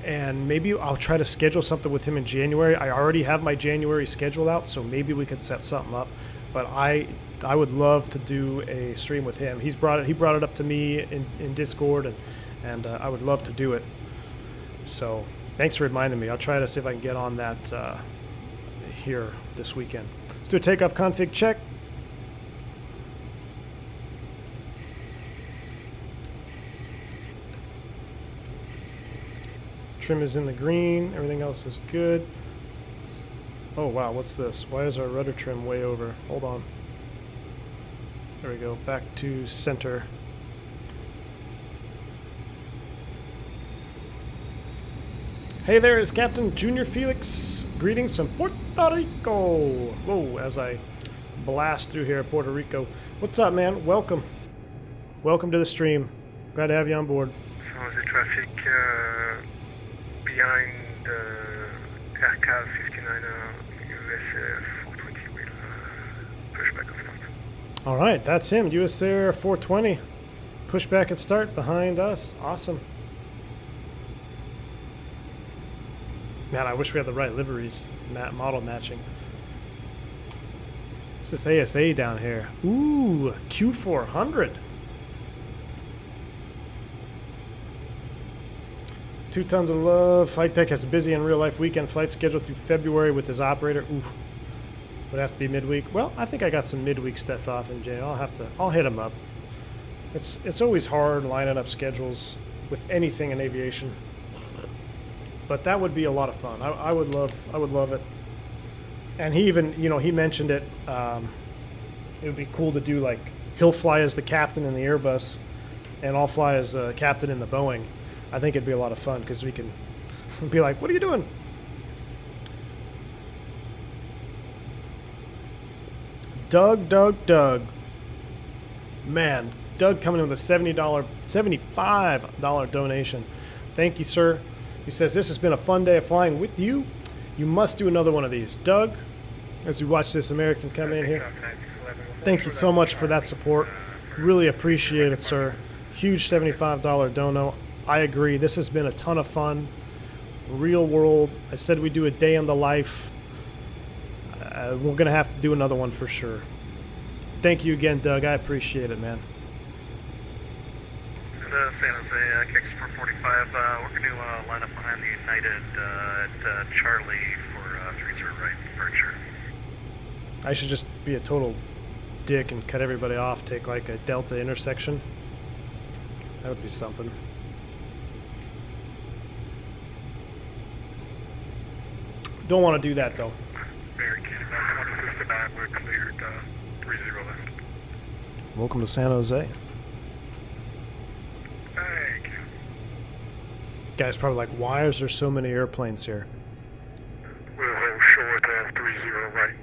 and maybe I'll try to schedule something with him in January. I already have my January schedule out, so maybe we could set something up. But I would love to do a stream with him. He brought it up to me in Discord, and I would love to do it. So thanks for reminding me. I'll try to see if I can get on that here this weekend. Let's do a takeoff config check. Trim is in the green. Everything else is good. Oh, wow. What's this? Why is our rudder trim way over? Hold on. There we go. Back to center. Hey there, is Captain Junior Felix. Greetings from Puerto Rico. Whoa, as I blast through here at Puerto Rico. What's up, man? Welcome. Welcome to the stream. Glad to have you on board. So the traffic behind AirCal 59 US 420 will pushback and start. All right, that's him. US Air 420. Pushback and start behind us. Awesome. Man, I wish we had the right liveries, model matching. What's this ASA down here? Ooh, Q400. 2 tons of love. Flight Deck has a busy and real life weekend flight scheduled through February with his operator. Ooh, would have to be midweek. Well, I think I got some midweek stuff off in January. I'll hit him up. It's always hard lining up schedules with anything in aviation. But that would be a lot of fun. I would love it. And he even, you know, he mentioned it. It would be cool to do, like, he'll fly as the captain in the Airbus, and I'll fly as the captain in the Boeing. I think it'd be a lot of fun because we can be like, "What are you doing?" Doug. Man, Doug coming in with a $75 donation. Thank you, sir. He says, "This has been a fun day of flying with you. You must do another one of these." Doug, as we watch this American come in here, thank you so much for that support. Really appreciate it, sir. Huge $75 dono. I agree. This has been a ton of fun. Real world. I said we'd do a day in the life. We're going to have to do another one for sure. Thank you again, Doug. I appreciate it, man. San Jose, KX 445, we're going to line up behind the United at Charlie for 30 right departure. I should just be a total dick and cut everybody off, take like a delta intersection. That would be something. Don't want to do that though. American, 169, we're cleared, 30 left. Welcome to San Jose. Thank you. Guys probably like, why is there so many airplanes here? We'll hold short, 30 right.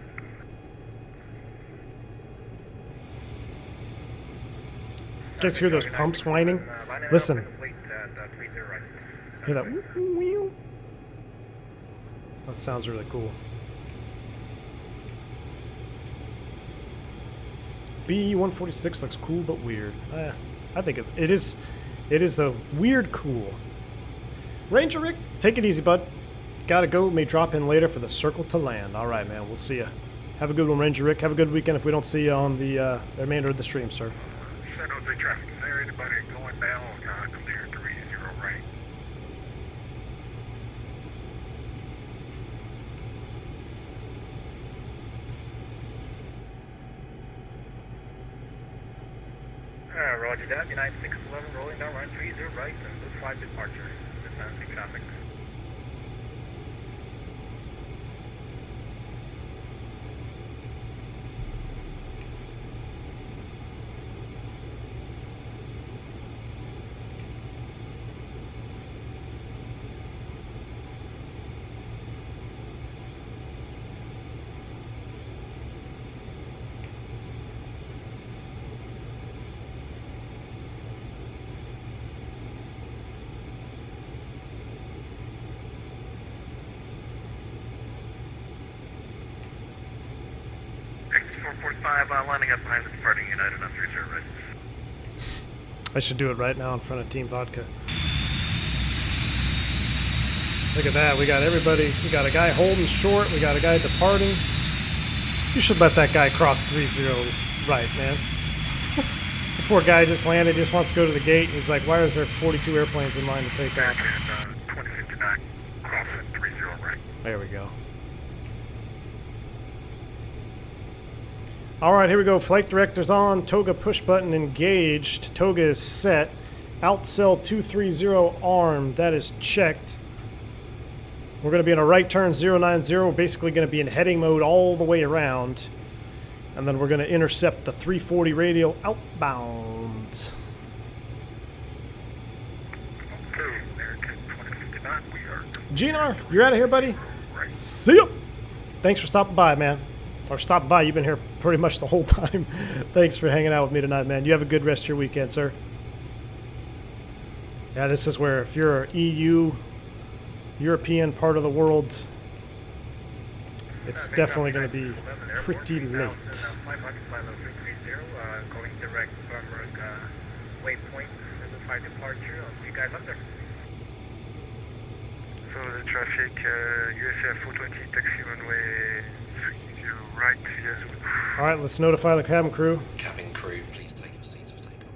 You guys hear those pumps whining? Listen. Hear that? Wheel? That sounds really cool. BE 146 looks cool but weird. I think it is a weird cool. Ranger Rick, take it easy, bud. Gotta go. May drop in later for the circle to land. All right, man. We'll see ya. Have a good one, Ranger Rick. Have a good weekend if we don't see you on the remainder of the stream, sir. San Jose traffic, is there anybody going down? Clear 30 right. Roger that. United 611 rolling down run 30 right and Blue 5 departure. Advancing traffic. X445 lining up behind the departing United on 30 right. I should do it right now in front of Team Vodka. Look at that. We got everybody. We got a guy holding short. We got a guy departing. You should let that guy cross 30 right, man. The poor guy just landed. Just wants to go to the gate. He's like, why is there 42 airplanes in line to take off? 2059, crossing 30 right. There we go. All right, here we go. Flight director's on. Toga push button engaged. Toga is set. Outcell 230 armed. That is checked. We're going to be in a right turn 090. We're basically going to be in heading mode all the way around. And then we're going to intercept the 340 radio outbound. Okay, American 2059, we are... GNR, you're out of here, buddy. See ya. Thanks for stopping by, man. Or stopping by. You've been here pretty much the whole time. Thanks for hanging out with me tonight, man. You have a good rest of your weekend, sir. Yeah, this is where if you're EU, European part of the world, it's definitely going to be pretty late. Going direct from waypoint, Blue 5 departure. I'll see you guys up there. So the traffic, USF 420, taxi runway 30 right, yes. All right, let's notify the cabin crew. Cabin crew, please take your seats for takeoff.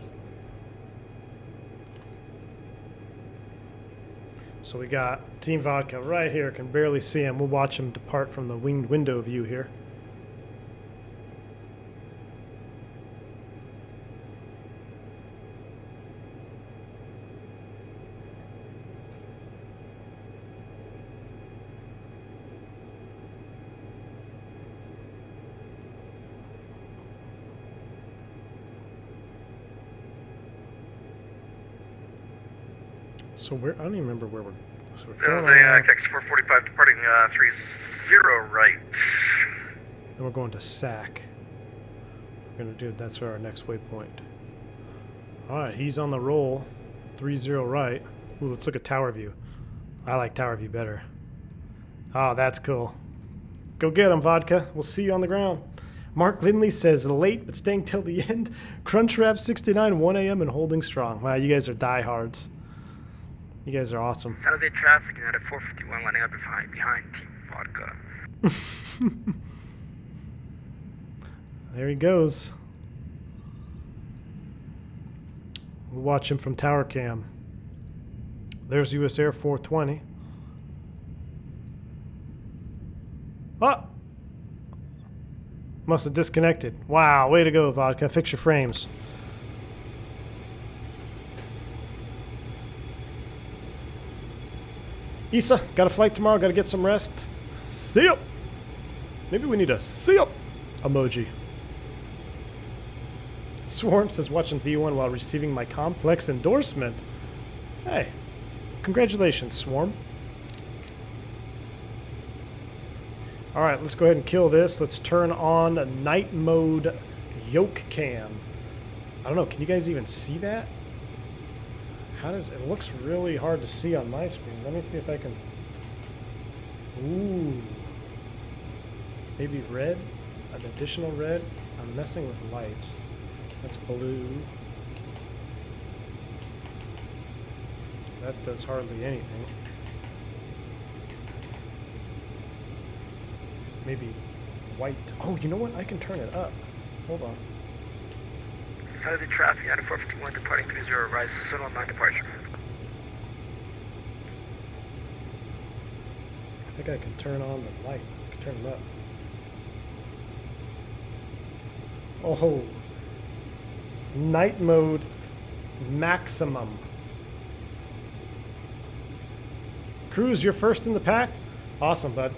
So we got Team Vodka right here. Can barely see him. We'll watch him depart from the winged window view here. So where, I don't even remember where we're, so we're San going Jose, X445 departing 30 right. then we're going to SAC. We're going to do, that's our next waypoint. Alright, he's on the roll. 30 right. Ooh, let's look at tower view. I like tower view better. Oh, that's cool. Go get him, Vodka. We'll see you on the ground. Mark Lindley says, late but staying till the end. Crunchwrap 69, 1 a.m. and holding strong. Wow, you guys are diehards. You guys are awesome. San Jose traffic, United 451 lining up behind Team Vodka. There he goes. We'll watch him from tower cam. There's US Air 420. Ah! Must have disconnected. Wow, way to go, Vodka. Fix your frames. Issa, got a flight tomorrow. Got to get some rest. See ya. Maybe we need a see ya emoji. Swarm says watching V1 while receiving my complex endorsement. Hey, congratulations, Swarm. All right, let's go ahead and kill this. Let's turn on night mode yoke cam. I don't know, can you guys even see that? How does it looks really hard to see on my screen. Let me see if I can. Ooh. Maybe red? An additional red? I'm messing with lights. That's blue. That does hardly anything. Maybe white. Oh, you know what? I can turn it up. Hold on. Saturday traffic, 9451 departing 30 rise, sun on 9 departure. I think I can turn on the lights. I can turn them up. Oh, night mode maximum. Cruz, you're first in the pack? Awesome, bud.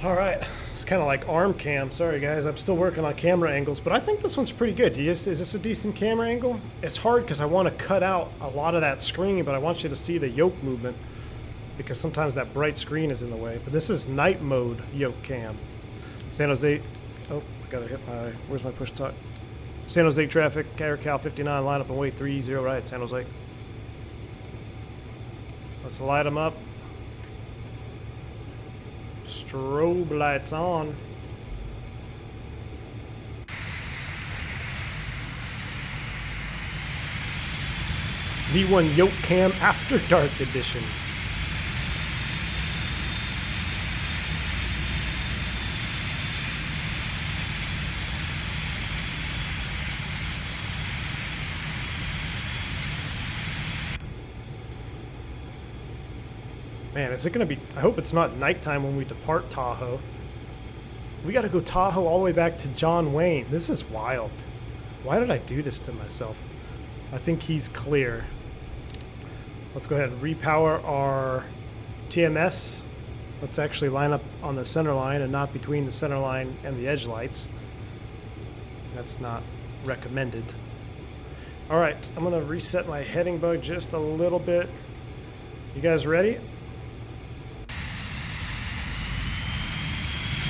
All right, it's kind of like arm cam. Sorry, guys, I'm still working on camera angles, but I think this one's pretty good. Is this a decent camera angle? It's hard because I want to cut out a lot of that screen, but I want you to see the yoke movement because sometimes that bright screen is in the way. But this is night mode yoke cam. San Jose, oh, I gotta hit my, where's my push talk? San Jose traffic, AirCal 59, line up and wait 30 right, San Jose. Let's light them up. Strobe lights on. V1 Yoke Cam After Dark Edition. Man, is it going to be... I hope it's not nighttime when we depart Tahoe. We got to go Tahoe all the way back to John Wayne. This is wild. Why did I do this to myself? I think he's clear. Let's go ahead and repower our TMS. Let's actually line up on the center line and not between the center line and the edge lights. That's not recommended. All right, I'm going to reset my heading bug just a little bit. You guys ready?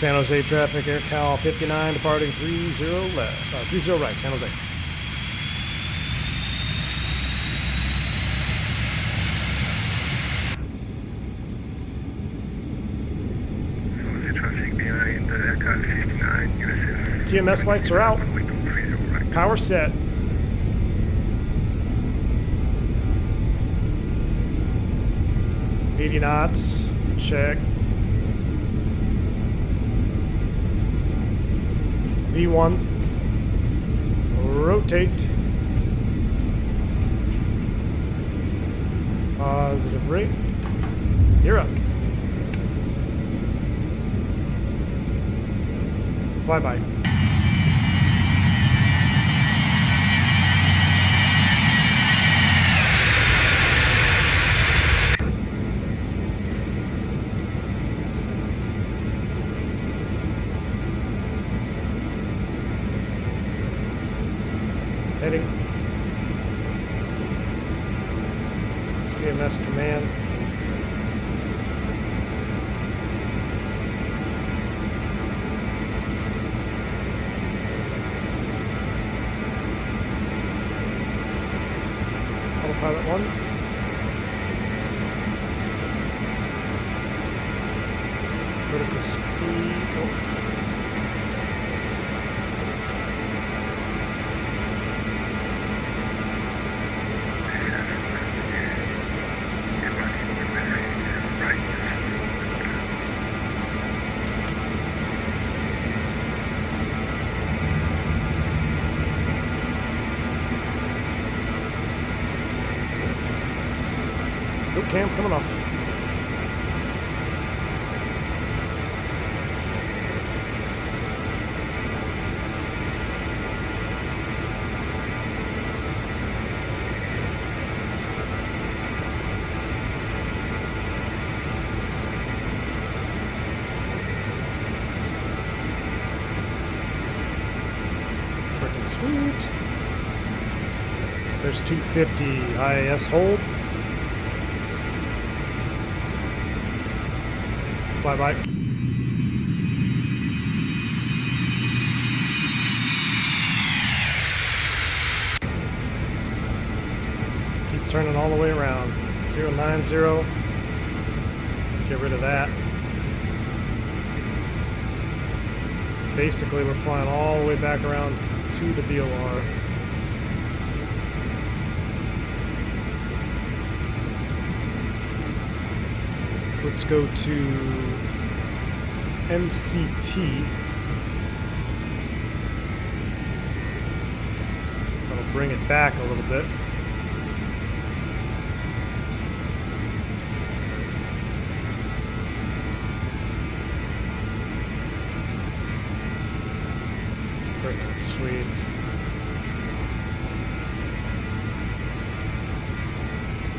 San Jose traffic, AirCal 59, departing 30 left, 30 right, San Jose. San Jose traffic behind AirCal 59, USF. TMS lights are out. Power set. $80 knots. Check. V1. Rotate. Positive rate. You're up. Flyby. Heading. CMS command. Autopilot 1. Vertical speed. Oh. Cam coming off. There's 250 IAS hold. Flyby. Keep turning all the way around. 090. Let's get rid of that. Basically, we're flying all the way back around to the VOR. Let's go to MCT. That'll bring it back a little bit. Freaking sweet.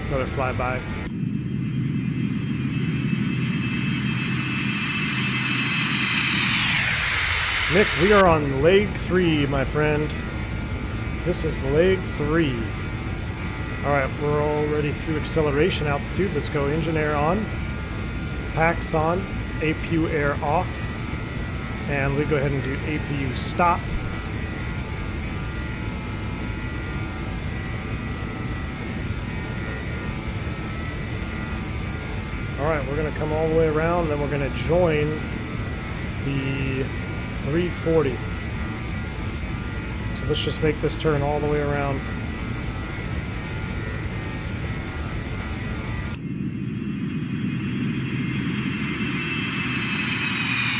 Another flyby. Nick, we are on leg 3, my friend. This is leg 3. Alright, we're already through acceleration altitude. Let's go engine air on, packs on, APU air off, and we go ahead and do APU stop. Alright, we're going to come all the way around, then we're going to join the 340. So let's just make this turn all the way around.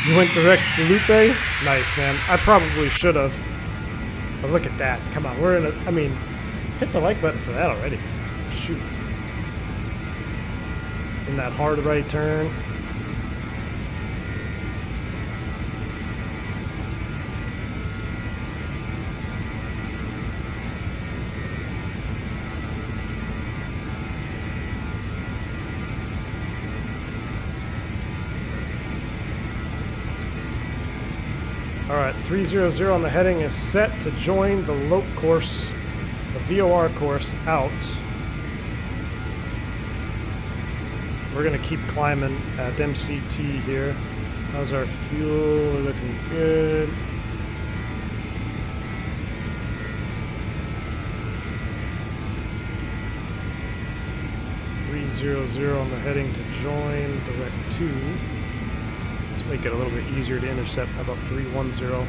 You went direct to Lupe? Nice, man. I probably should have. But look at that. Come on, we're in a... I mean, hit the like button for that already. Shoot. In that hard right turn. Alright, 300 on the heading is set to join the LOP course, the VOR course out. We're going to keep climbing at MCT here. How's our fuel? We're looking good. .300 on the heading to join direct 2. Let's make it a little bit easier to intercept. How about 310?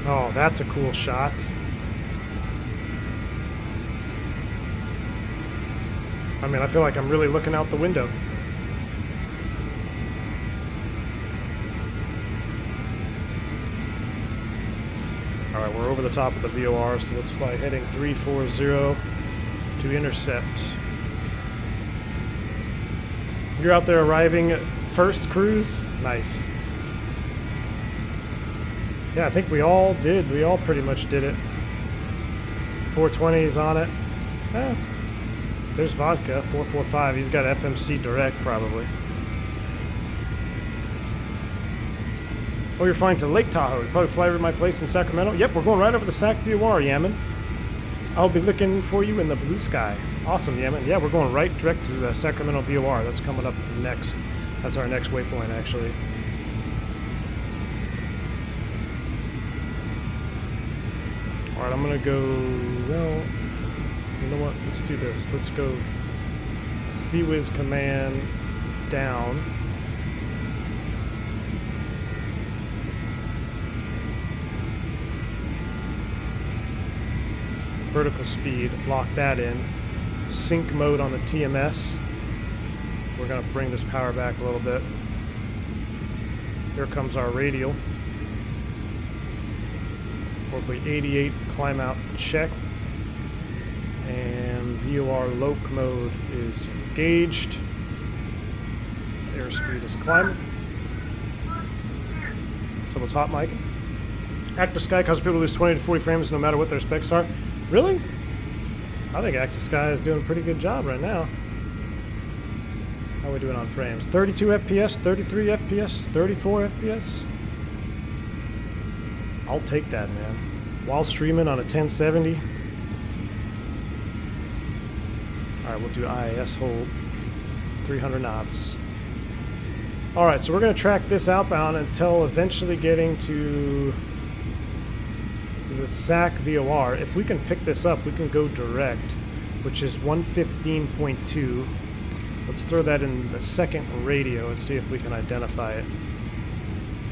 Oh, that's a cool shot. I mean, I feel like I'm really looking out the window. Alright, we're over the top of the VOR, so let's fly heading 340 to intercept. You're out there arriving first cruise? Nice. Yeah, I think we all did. We all pretty much did it. 420's on it. There's Vodka, 445. He's got FMC direct, probably. Oh, you're flying to Lake Tahoe. You probably fly over to my place in Sacramento. Yep, we're going right over the Sac VOR, Yaman. I'll be looking for you in the blue sky. Awesome, Yaman. Yeah, we're going right direct to the Sacramento VOR. That's coming up next. That's our next waypoint, actually. Alright, I'm going to go... Well, you know what? Let's do this. Let's go CWIS command down. Vertical speed, lock that in. Sync mode on the TMS. We're going to bring this power back a little bit. Here comes our radial. Orbit 88, climb out, check. And VOR LOC mode is engaged. Airspeed is climbing. So what's hot, Mike? Active sky causes people to lose 20 to 40 frames no matter what their specs are. Really? I think Active Sky is doing a pretty good job right now. How are we doing on frames? 32 FPS, 33 FPS, 34 FPS? I'll take that, man. While streaming on a 1070. Alright, we'll do IAS hold. 300 knots. Alright, so we're going to track this outbound until eventually getting to the SAC VOR. If we can pick this up, we can go direct, which is 115.2. Let's throw that in the second radio and see if we can identify it.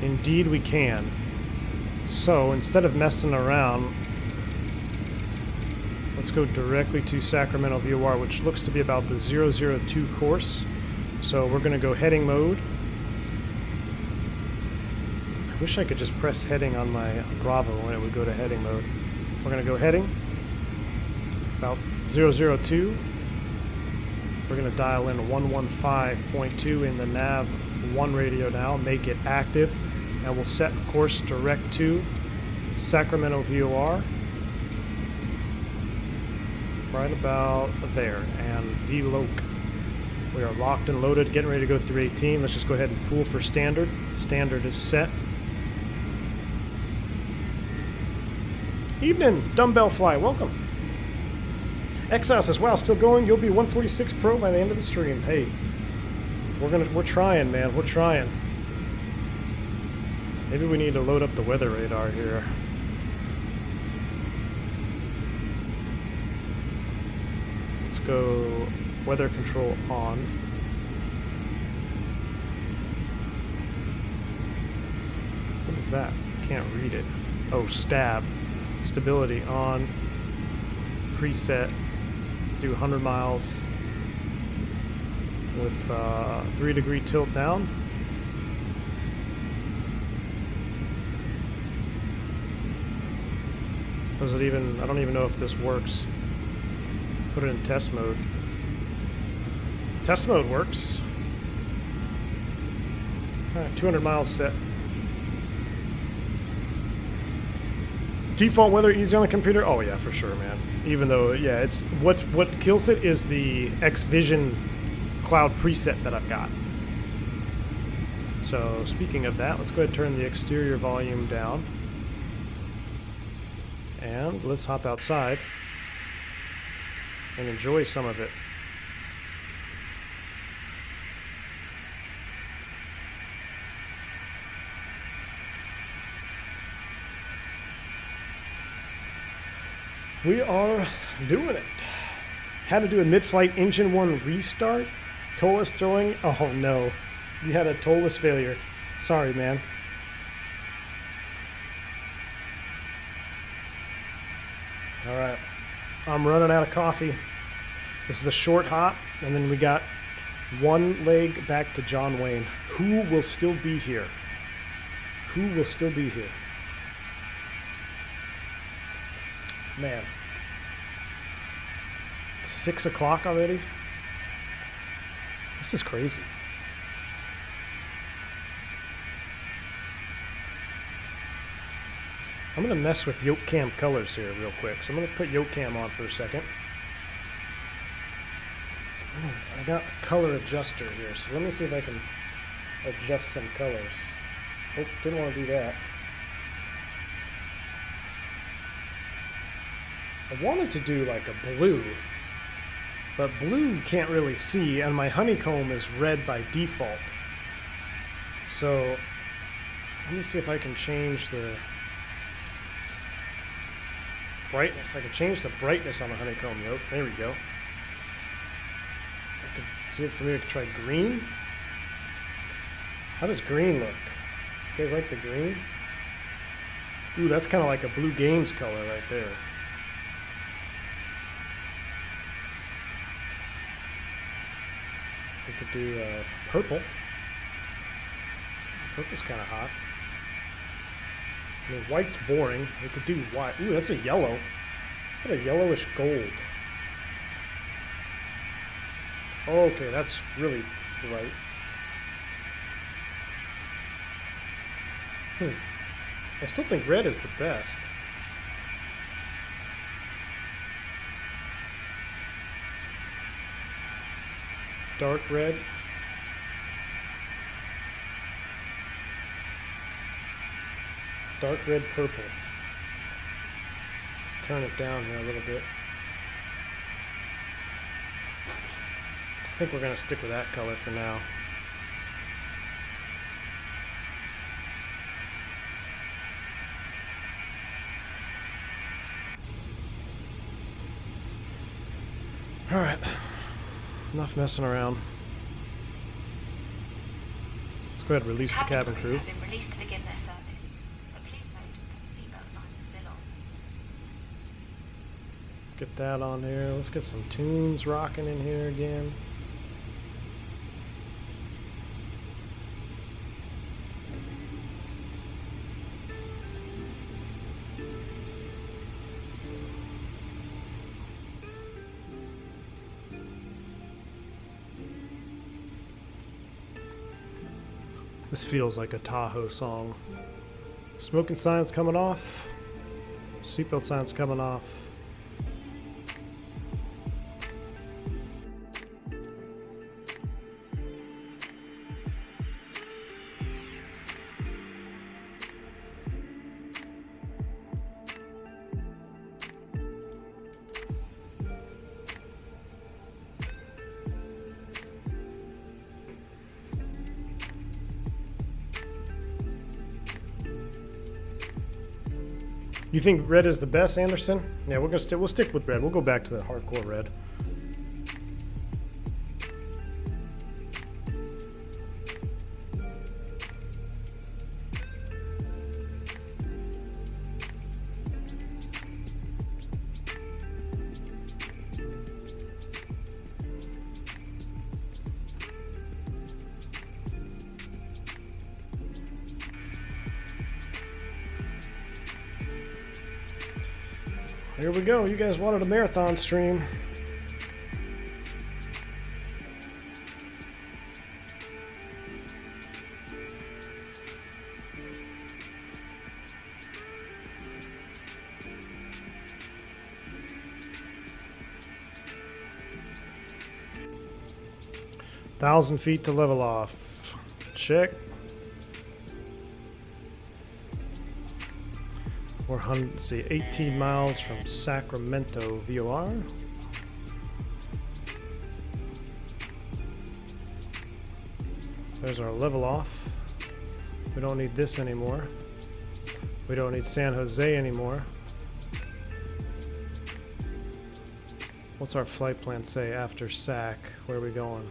Indeed we can. So instead of messing around, let's go directly to Sacramento VOR, which looks to be about the 002 course. So we're going to go heading mode. I wish I could just press heading on my Bravo when it would go to heading mode. We're going to go heading. About 002. We're going to dial in 115.2 in the nav 1 radio now, make it active, and we'll set course direct to Sacramento VOR. Right about there, and VLOC. We are locked and loaded, getting ready to go through 18. Let's just go ahead and pull for standard. Standard is set. Evening, Dumbbell Fly, welcome. Exos says, wow, still going. You'll be 146 Pro by the end of the stream. Hey, we're trying, man. We're trying. Maybe we need to load up the weather radar here. Let's go weather control on. What is that? I can't read it. Oh, stab. Stability on. Preset. Let's do 100 miles with 3-degree tilt down. Does it even, I don't even know if this works. Put it in test mode. Test mode works. Alright, 200 miles set. Default weather easy on the computer? Oh yeah, for sure, man. Even though, yeah, it's what kills it is the X-Vision cloud preset that I've got. So speaking of that, let's go ahead and turn the exterior volume down. And let's hop outside and enjoy some of it. We are doing it. Had to do a mid-flight engine 1 restart. Tolus throwing. Oh no. You had a Tolus failure. Sorry, man. Alright. I'm running out of coffee. This is a short hop, and then we got one leg back to John Wayne. Who will still be here? Who will still be here? Man. 6 o'clock already? This is crazy. I'm going to mess with yoke cam colors here real quick. So I'm going to put yoke cam on for a second. I got a color adjuster here, so let me see if I can adjust some colors. Oh, didn't want to do that. I wanted to do like a blue, but blue you can't really see, and my honeycomb is red by default. So let me see if I can change the brightness. I can change the brightness on the honeycomb yoke. There we go. I could see it for me. I could try green. How does green look? You guys like the green? Ooh, that's kind of like a Blue Games color right there. We could do purple. Purple's kind of hot. I mean, white's boring. We could do white. Ooh, that's a yellow. What a yellowish gold. Okay, that's really bright. I still think red is the best. dark red. Dark red purple. Turn it down here a little bit. I think we're going to stick with that color for now. Alright, enough messing around. Let's go ahead and release the cabin crew. Have been released to begin their service, but please note that the seatbelt signs are still on. Get that on here. Let's get some tunes rocking in here again. This feels like a Tahoe song. Smoking signs coming off. Seatbelt signs coming off. You think red is the best, Anderson? Yeah, we'll stick with red. We'll go back to the hardcore red. Here we go. You guys wanted a marathon stream. Thousand feet to level off. Check. 400, let's see, 18 miles from Sacramento, VOR. There's our level off. We don't need this anymore. We don't need San Jose anymore. What's our flight plan say after SAC? Where are we going?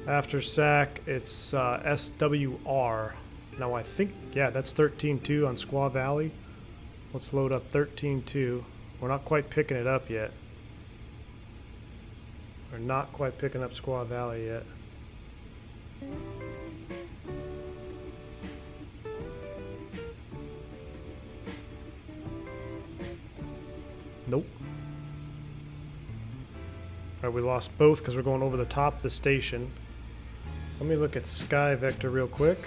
After SAC, it's SWR. Now I think, yeah, that's 13.2 on Squaw Valley. Let's load up 13.2. We're not quite picking it up yet. We're not quite picking up Squaw Valley yet. Nope. Alright, we lost both because we're going over the top of the station. Let me look at Sky Vector real quick.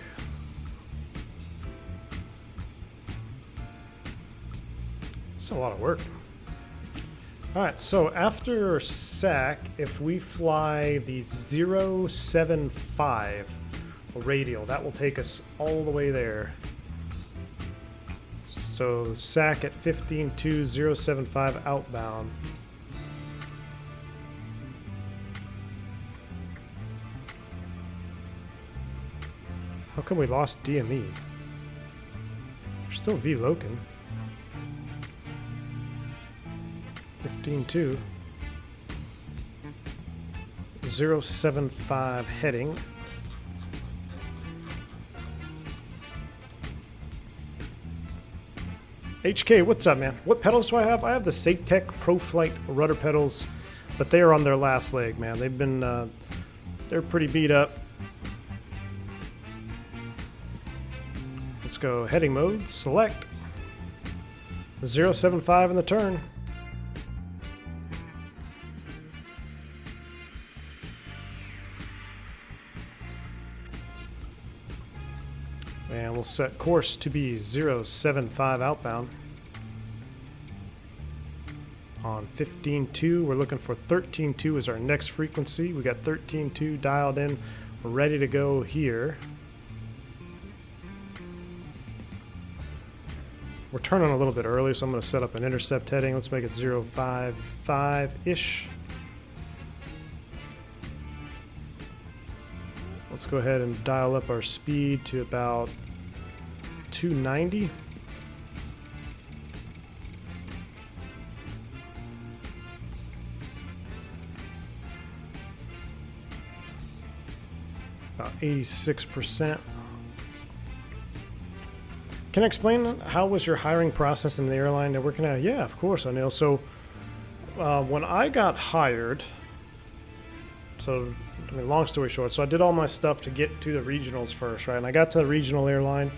It's a lot of work. Alright, so after SAC, if we fly the 075 radial, that will take us all the way there. So SAC at 15.2075 outbound. How come we lost DME? We're still VLOCing. 15.2 075 heading. HK, what's up, man? What pedals do I have? I have the Satec Pro Flight rudder pedals, but they are on their last leg, man. They've been, they're pretty beat up. Let's go heading mode, select 075 in the turn. And we'll set course to be 075 outbound on on 15.2. We're looking for 13.2 as our next frequency. We got 13.2 dialed in. We're ready to go here. We're turning a little bit early, so I'm going to set up an intercept heading. Let's make it 055-ish. Let's go ahead and dial up our speed to about 290. About 86%. Can I explain how was your hiring process in the airline you're working at? Yeah, of course, Anil. So when I got hired, so I mean, long story short, so I did all my stuff to get to the regionals first, right? And I got to the regional airline,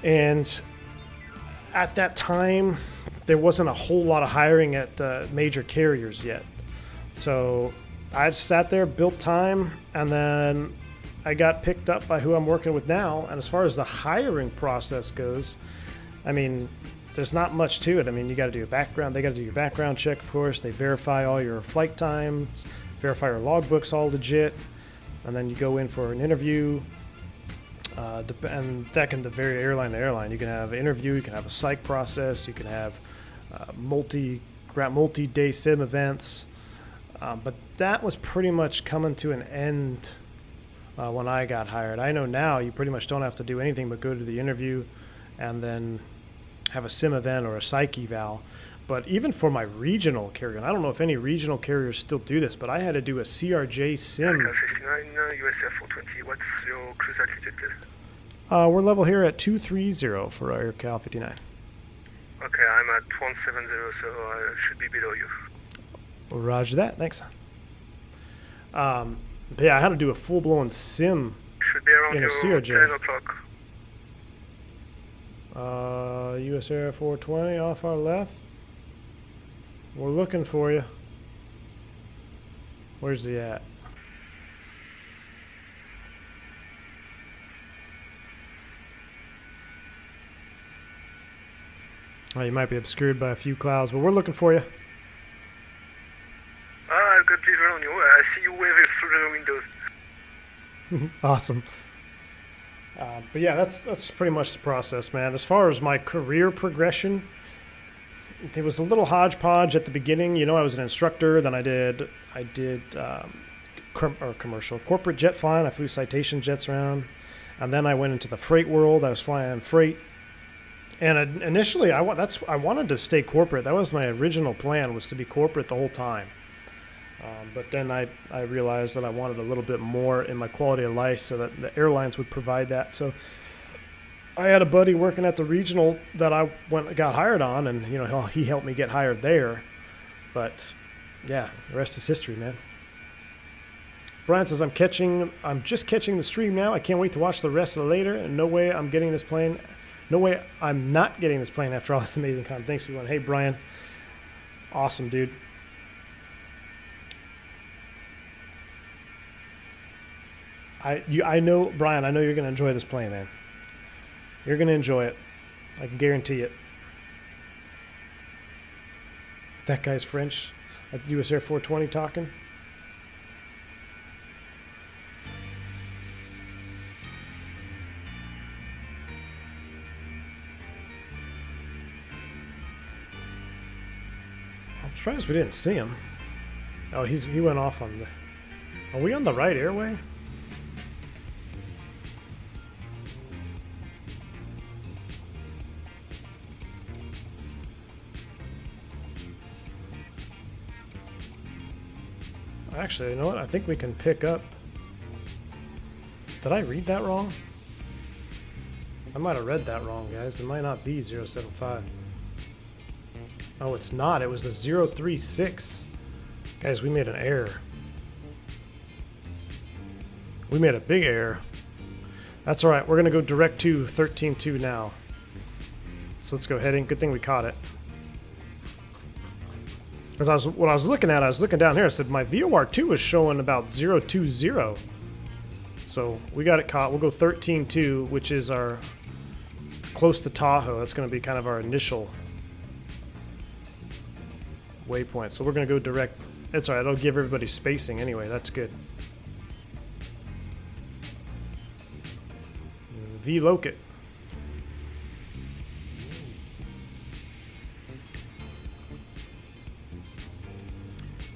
and at that time, there wasn't a whole lot of hiring at major carriers yet. So I sat there, built time, and then I got picked up by who I'm working with now. And as far as the hiring process goes, I mean, there's not much to it. I mean, you got to do a background. They got to do your background check, of course. They verify all your flight times, verify your logbooks, all legit. And then you go in for an interview. And that can vary airline to airline. You can have an interview, you can have a psych process, you can have multi-day sim events. But that was pretty much coming to an end when I got hired. I know now you pretty much don't have to do anything but go to the interview and then have a sim event or a psych eval. But even for my regional carrier, and I don't know if any regional carriers still do this, but I had to do a CRJ sim. AirCal 59, US Air 420, what's your cruise altitude, please? We're level here at 230 for AirCal 59. Okay, I'm at 170, so I should be below you. Roger that, thanks. But yeah, I had to do a full-blown sim Should be around in a your CRJ. 10 o'clock. US Air 420 off our left. We're looking for you. Where's he at? Oh, you might be obscured by a few clouds, but we're looking for you. I've got visual on you. I see you waving through the windows. Awesome. But yeah, that's pretty much the process, man. As far as my career progression, it was a little hodgepodge at the beginning. You know, I was an instructor. Then I did commercial corporate jet flying. I flew Citation jets around, and then I went into the freight world. I was flying freight, and initially I wanted to stay corporate. That was my original plan, was to be corporate the whole time. But then I realized that I wanted a little bit more in my quality of life, so that the airlines would provide that. So I had a buddy working at the regional that I got hired on, and you know he helped me get hired there. But yeah, the rest is history, man. Brian says, I'm just catching the stream now. I can't wait to watch the rest of it later. And no way I'm getting this plane. No way I'm not getting this plane after all this amazing content. Thanks for everyone. Hey Brian, awesome dude. I know, Brian, I know you're going to enjoy this plane, man. You're going to enjoy it. I can guarantee it. That guy's French at US Air 420 talking. I'm surprised we didn't see him. Oh, he went off on the... Are we on the right airway? Actually, you know what? I think we can pick up... Did I read that wrong? I might have read that wrong, guys. It might not be 075. Oh, it's not. It was the 036. Guys, we made an error. We made a big error. That's alright. We're going to go direct to 13.2 now. So let's go heading. Good thing we caught it. Because what I was looking at, I was looking down here, I said my VOR2 is showing about 020. So we got it caught. We'll go 13.2, which is our close to Tahoe. That's going to be kind of our initial waypoint. So we're going to go direct. It's all right. It'll give everybody spacing anyway. That's good. V-locate.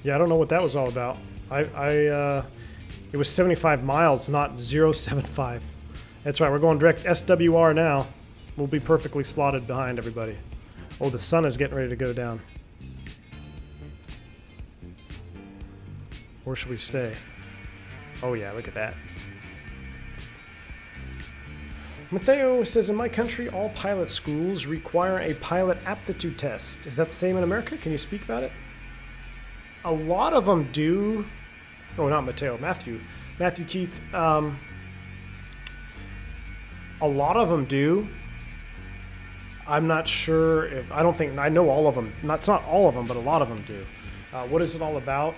Yeah, I don't know what that was all about. It was 75 miles, not 075. That's right, we're going direct SWR now. We'll be perfectly slotted behind everybody. Oh, the sun is getting ready to go down. Where should we stay? Oh yeah, look at that. Mateo says, in my country, all pilot schools require a pilot aptitude test. Is that the same in America? Can you speak about it? A lot of them do. Oh, not Mateo, Matthew. Matthew Keith. A lot of them do. I'm not sure if, I don't think, I know all of them. It's not all of them, but a lot of them do. What is it all about?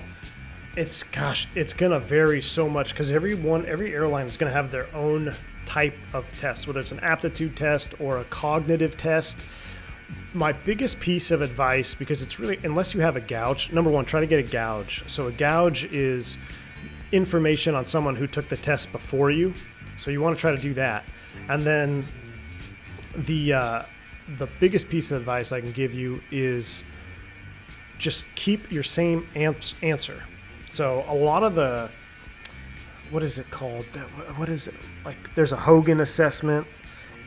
It's going to vary so much because every airline is going to have their own type of test, whether it's an aptitude test or a cognitive test. My biggest piece of advice, because it's really, unless you have a gouge, number one, try to get a gouge. So a gouge is information on someone who took the test before you. So you want to try to do that. And then the biggest piece of advice I can give you is just keep your same answer. So a lot of the, what is it called? What is it? Like there's a Hogan assessment.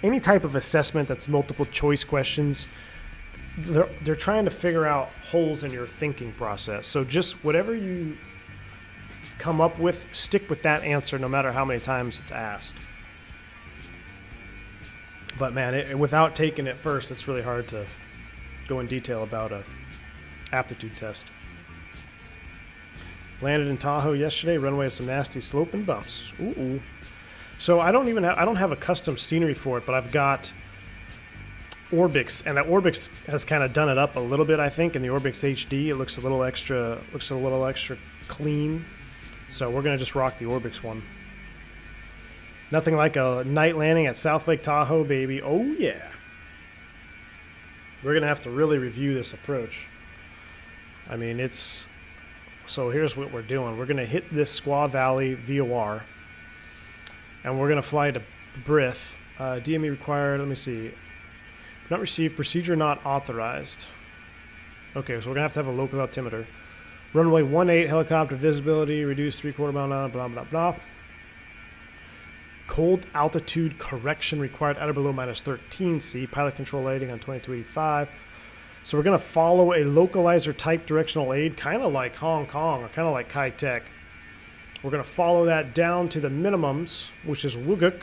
Any type of assessment that's multiple choice questions, they're trying to figure out holes in your thinking process. So just whatever you come up with, stick with that answer no matter how many times it's asked. But man, without taking it first, it's really hard to go in detail about a aptitude test. Landed in Tahoe yesterday. Runway has some nasty slope and bumps. Ooh. So I don't have a custom scenery for it, but I've got Orbix, and that Orbix has kind of done it up a little bit, I think. In the Orbix HD, it looks a little extra clean. So we're gonna just rock the Orbix one. Nothing like a night landing at South Lake Tahoe, baby. Oh yeah. We're gonna have to really review this approach. I mean, so here's what we're doing. We're gonna hit this Squaw Valley VOR. And we're going to fly to Brith. DME required, let me see. Not received, procedure not authorized. Okay, so we're going to have a local altimeter. Runway 18, helicopter visibility, reduced 3/4 mile, blah, blah, blah. Cold altitude correction required at or below -13°C. Pilot control lighting on 2285. So we're going to follow a localizer type directional aid, kind of like Hong Kong or kind of like Kai-Tak. We're going to follow that down to the minimums, which is Wuguk,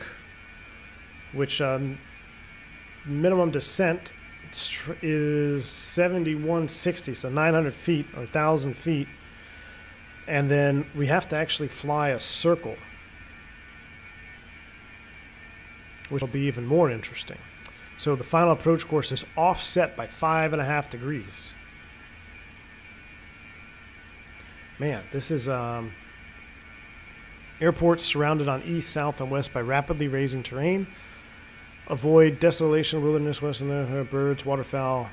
which minimum descent is 7160, so 900 feet or 1,000 feet. And then we have to actually fly a circle, which will be even more interesting. So the final approach course is offset by 5.5 degrees. Man, this is... Airports surrounded on east, south, and west by rapidly raising terrain. Avoid desolation, wilderness, west and the birds, waterfowl.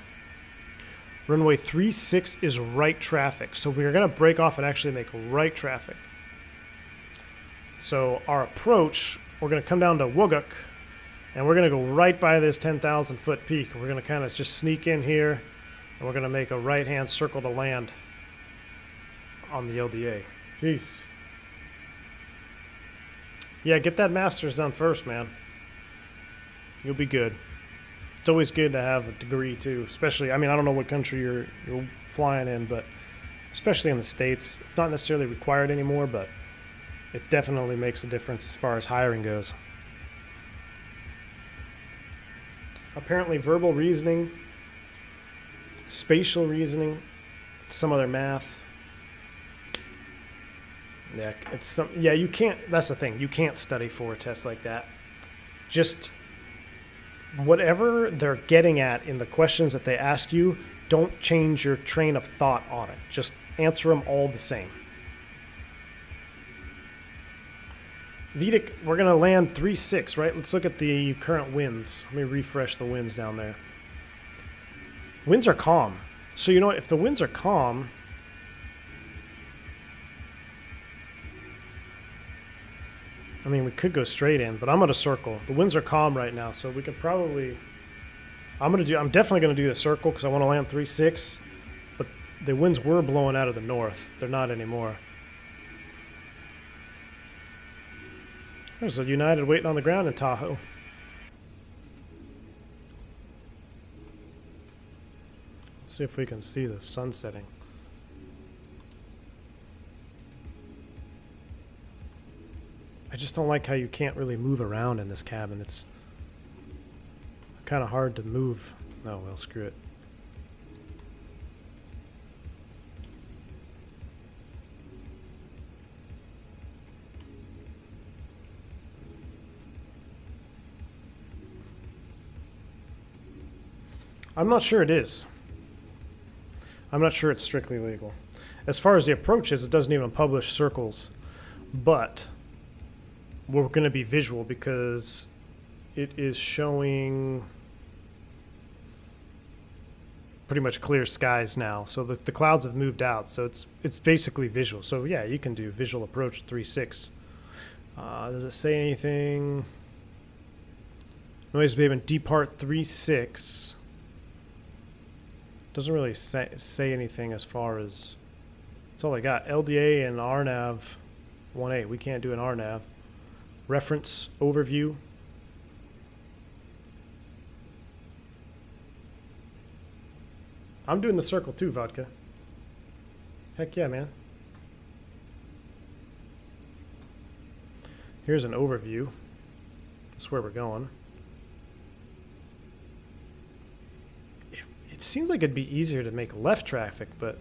Runway 36 is right traffic. So we're going to break off and actually make right traffic. So our approach, we're going to come down to Wuguk, and we're going to go right by this 10,000 foot peak. We're going to kind of just sneak in here, and we're going to make a right-hand circle to land on the LDA. Jeez. Yeah, get that master's done first, man. You'll be good. It's always good to have a degree, too. Especially, I mean, I don't know what country you're flying in, but especially in the States, it's not necessarily required anymore, but it definitely makes a difference as far as hiring goes. Apparently, verbal reasoning, spatial reasoning, some other math. Yeah, you can't, that's the thing, you can't study for a test like that. Just whatever they're getting at in the questions that they ask you, don't change your train of thought on it. Just answer them all the same. Vedic, we're going to land 3-6, right? Let's look at the current winds. Let me refresh the winds down there. Winds are calm. So you know what? If the winds are calm, I mean, we could go straight in, but I'm gonna circle. The winds are calm right now, so we could probably. I'm definitely gonna do the circle because I want to land 3-6. But the winds were blowing out of the north. They're not anymore. There's a United waiting on the ground in Tahoe. Let's see if we can see the sun setting. I just don't like how you can't really move around in this cabin. It's kind of hard to move. No, well, screw it. I'm not sure it is. I'm not sure it's strictly legal. As far as the approach is, it doesn't even publish circles. But we're going to be visual because it is showing pretty much clear skies now. So the clouds have moved out. So it's basically visual. So yeah, you can do visual approach 3-6. Does it say anything? Noise abatement depart 3-6. Doesn't really say anything as far as. That's all I got. LDA and RNAV 1A. We can't do an RNAV. Reference overview. I'm doing the circle too, Vodka. Heck yeah, man. Here's an overview. That's where we're going. It seems like it'd be easier to make left traffic, but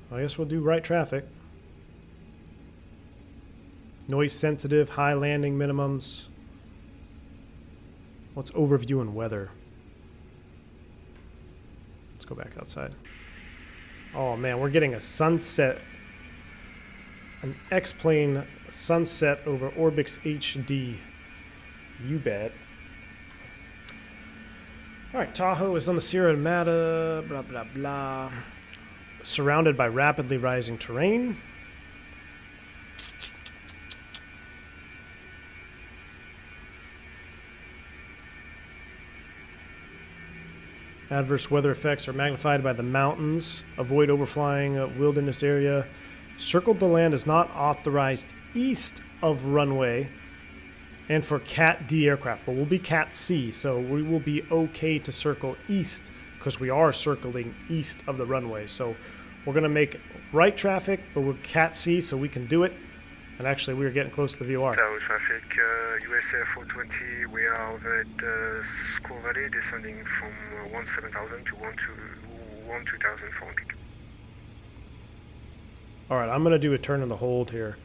I guess we'll do right traffic. Noise sensitive, high landing minimums. What's overview and weather? Let's go back outside. Oh man, we're getting a sunset. An X-plane sunset over Orbix HD. You bet. Alright, Tahoe is on the Sierra Nevada, blah blah blah. Surrounded by rapidly rising terrain. Adverse weather effects are magnified by the mountains. Avoid overflying a wilderness area. Circle to land is not authorized east of runway. And for Cat D aircraft, well, we'll be Cat C, so we will be okay to circle east because we are circling east of the runway. So we're going to make right traffic, but we're Cat C, so we can do it. And actually, we are getting close to the VOR. Tahoe traffic, USA 420, we are over at Squaw Valley, descending from 17,000 to 12,400. All right, I'm going to do a turn in the hold here.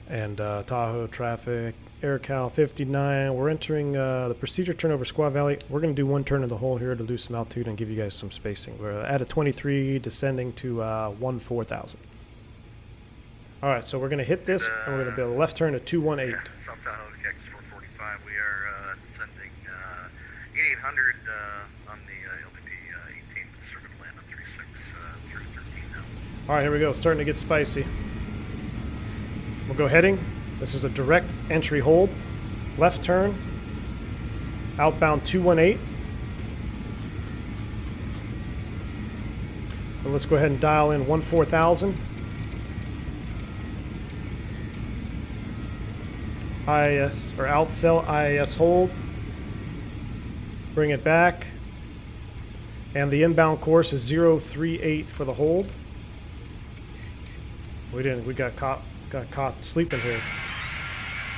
And Tahoe traffic, AirCal 59. We're entering the procedure turn over Squaw Valley. We're going to do one turn in the hole here to lose some altitude and give you guys some spacing. We're at a 23, descending to 14,000. All right, so we're going to hit this, and we're going to build a left turn at 218. South Tahoe, Cactus 445. We are descending 8800 on the LPP 18 circuit land on 36 through 13 now. All right, here we go. Starting to get spicy. We'll go heading. This is a direct entry hold. Left turn. Outbound 218. And let's go ahead and dial in 14,000. IIS or outcell IIS hold. Bring it back. And the inbound course is 038 for the hold. We got caught sleeping here.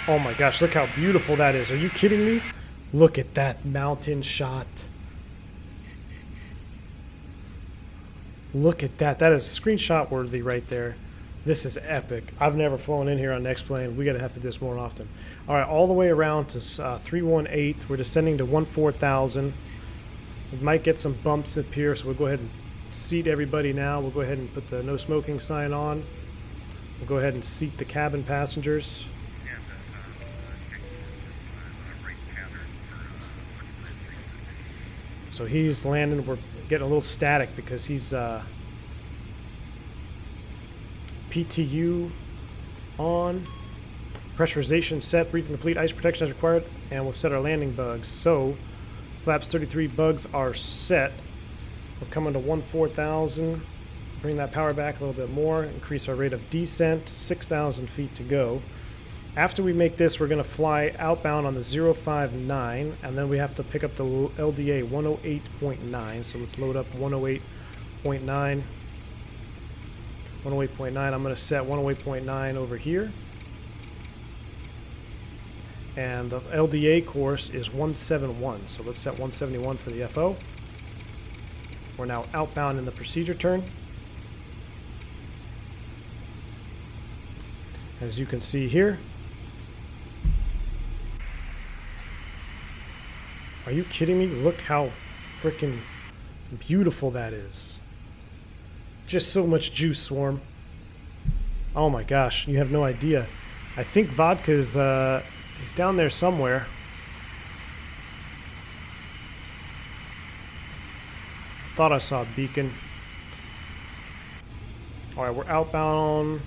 Oh my gosh, look how beautiful that is. Are you kidding me? Look at that mountain shot. Look at that. That is screenshot worthy right there. This is epic. I've never flown in here on an X-plane. We're going to have to do this more often. All right, all the way around to 318. We're descending to 14,000. We might get some bumps up here, so we'll go ahead and seat everybody now. We'll go ahead and put the no smoking sign on. We'll go ahead and seat the cabin passengers. So he's landing. We're getting a little static because he's PTU on. Pressurization set, briefing complete, ice protection as required, and we'll set our landing bugs. So, flaps 33 bugs are set. We're coming to 14,000. Bring that power back a little bit more, increase our rate of descent, 6,000 feet to go. After we make this, we're going to fly outbound on the 059, and then we have to pick up the LDA 108.9. So let's load up 108.9. 108.9, I'm going to set 108.9 over here. And the LDA course is 171, so let's set 171 for the FO. We're now outbound in the procedure turn. As you can see here. Are you kidding me? Look how freaking beautiful that is. Just so much juice, Swarm. Oh my gosh, you have no idea. I think Vodka's he's down there somewhere. Thought I saw a beacon. Alright, we're outbound.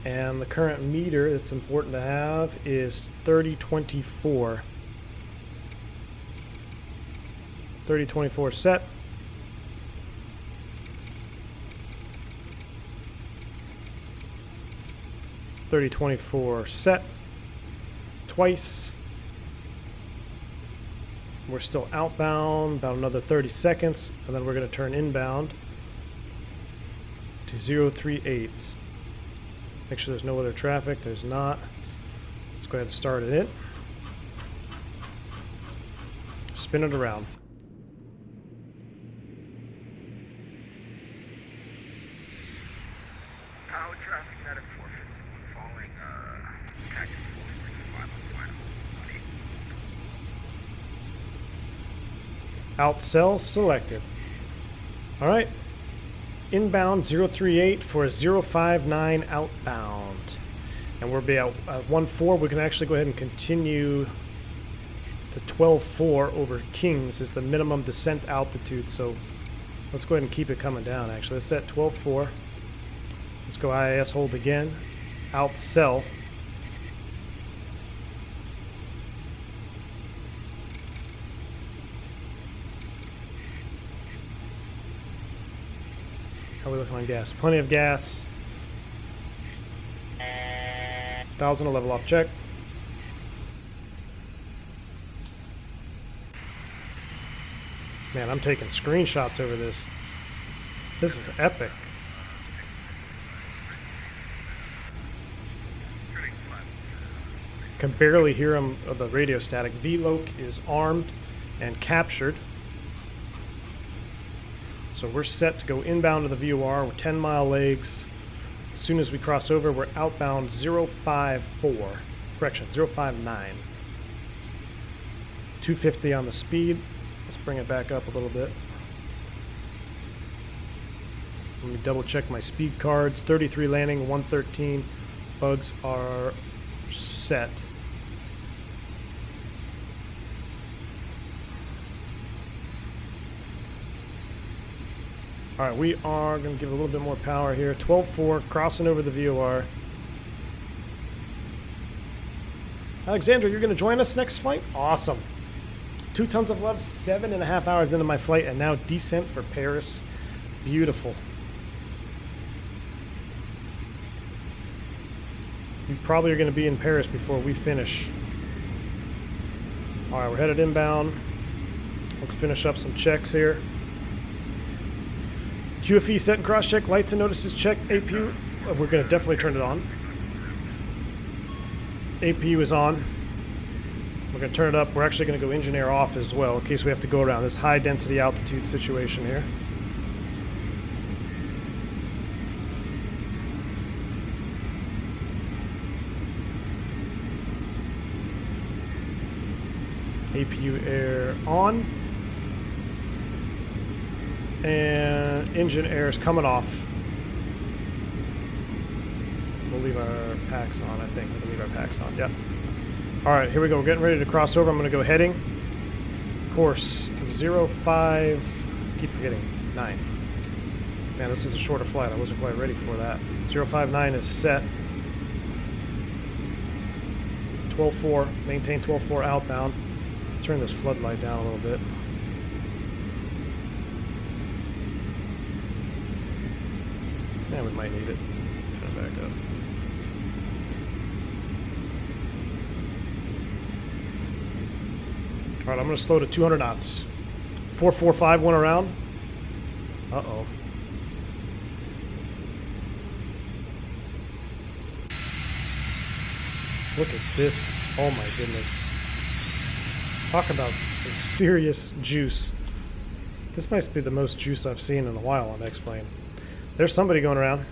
And the current meter that's important to have is 3024. 3024 set. .3024 set. Twice. We're still outbound, about another 30 seconds, and then we're going to turn inbound to 038. Make sure there's no other traffic. There's not. Let's go ahead and start it in. Spin it around. Tahoe traffic net at 451 following package 435 on final. Outcell selected. Alright. Inbound 038 for a 059 outbound. And we'll be at 14. We can actually go ahead and continue to 12.4 over Kings is the minimum descent altitude. So let's go ahead and keep it coming down actually. Let's set 12.4. Let's go IIS hold again. Outcell. How are we looking on gas? Plenty of gas. 1,000 a level off check. Man, I'm taking screenshots over this. This is epic. Can barely hear him of the radio static. VLOC is armed and captured. So we're set to go inbound to the VOR. We're 10-mile legs. As soon as we cross over, we're outbound 054. Correction, 059. 250 on the speed. Let's bring it back up a little bit. Let me double check my speed cards. 33 landing, 113. Bugs are set. Alright, we are going to give a little bit more power here. 12.4, crossing over the VOR. Alexandra, you're going to join us next flight? Awesome. 2 tons of love, 7.5 hours into my flight, and now descent for Paris. Beautiful. You probably are going to be in Paris before we finish. Alright, we're headed inbound. Let's finish up some checks here. QFE set and cross check, lights and notices check, APU. We're going to definitely turn it on. APU is on. We're going to turn it up. We're actually going to go engine air off as well in case we have to go around this high density altitude situation here. APU air on. And engine air is coming off. We'll leave our packs on, I think. We'll leave our packs on, yeah. Alright, here we go. We're getting ready to cross over. I'm going to go heading. Course 05, keep forgetting, 9. Man, this is a shorter flight. I wasn't quite ready for that. 059 is set. 12-4, maintain 12-4 outbound. Let's turn this floodlight down a little bit. Yeah, we might need it. Turn it back up. All right, I'm going to slow to 200 knots. 445 went around. Uh-oh. Look at this. Oh my goodness. Talk about some serious juice. This might be the most juice I've seen in a while on X-Plane. There's somebody going around.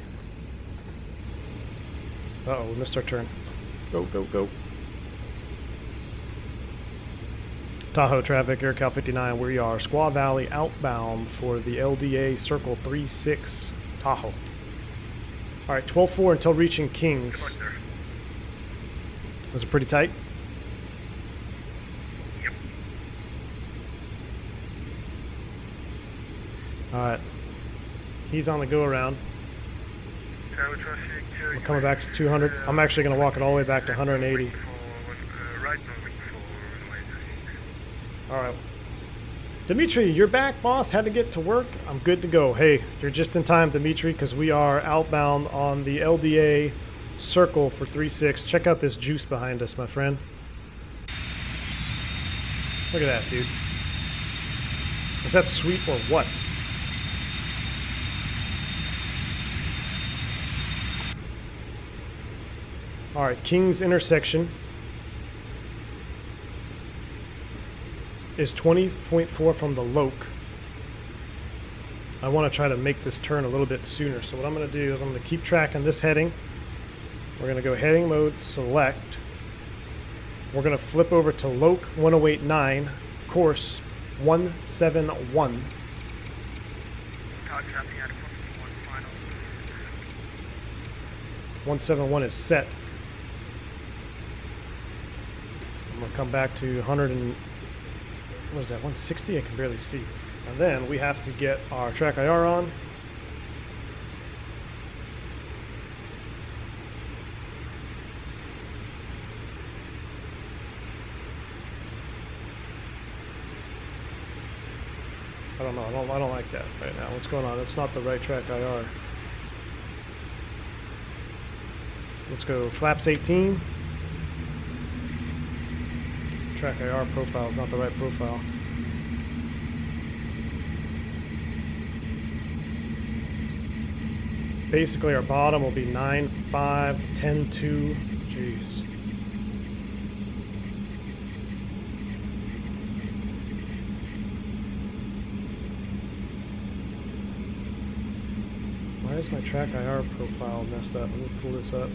Uh-oh, we missed our turn. Go, go, go. Tahoe traffic, AirCal 59, we are Squaw Valley outbound for the LDA Circle 36 Tahoe. Alright, 12-4 until reaching Kings. Was it pretty tight? Yep. Alright. He's on the go around. Tower traffic. We're coming back to 200. I'm actually going to walk it all the way back to 180. Right moving for runway 26. Alright. Dimitri, you're back, boss. Had to get to work. I'm good to go. Hey, you're just in time, Dimitri, because we are outbound on the LDA Circle for 36. Check out this juice behind us, my friend. Look at that, dude. Is that sweet or what? Alright, Kings intersection is 20.4 from the Loke. I want to try to make this turn a little bit sooner. So what I'm going to do is I'm going to keep tracking this heading. We're going to go heading mode select. We're going to flip over to Loke 1089, course 171. 171 is set. I'm going to come back to 100 and what is that, 160? I can barely see. And then we have to get our track IR on. I don't know. I don't like that right now. What's going on? That's not the right track IR. Let's go flaps 18. Track IR profile is not the right profile. Basically, our bottom will be 9, 5, 10, 2. Jeez. Why is my track IR profile messed up? Let me pull this up.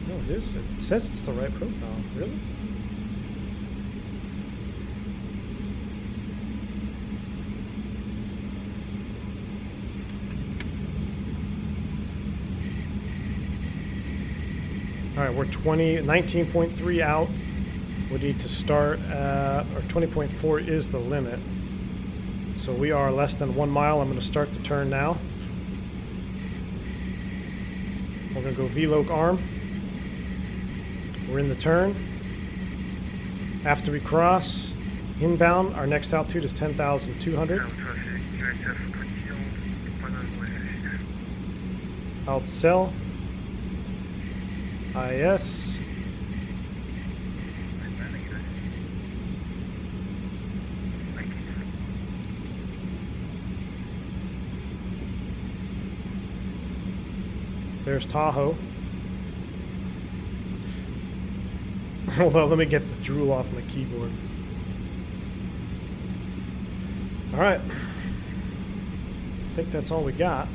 No, it is. It says it's the right profile. Really? All right, we're 19.3 out. We need to start at, or 20.4 is the limit. So we are less than 1 mile. I'm going to start the turn now. We're going to go VLOC arm. We're in the turn. After we cross inbound, our next altitude is 10,200. Outcel. IS. There's Tahoe. Hold on, let me get the drool off my keyboard. All right. I think that's all we got.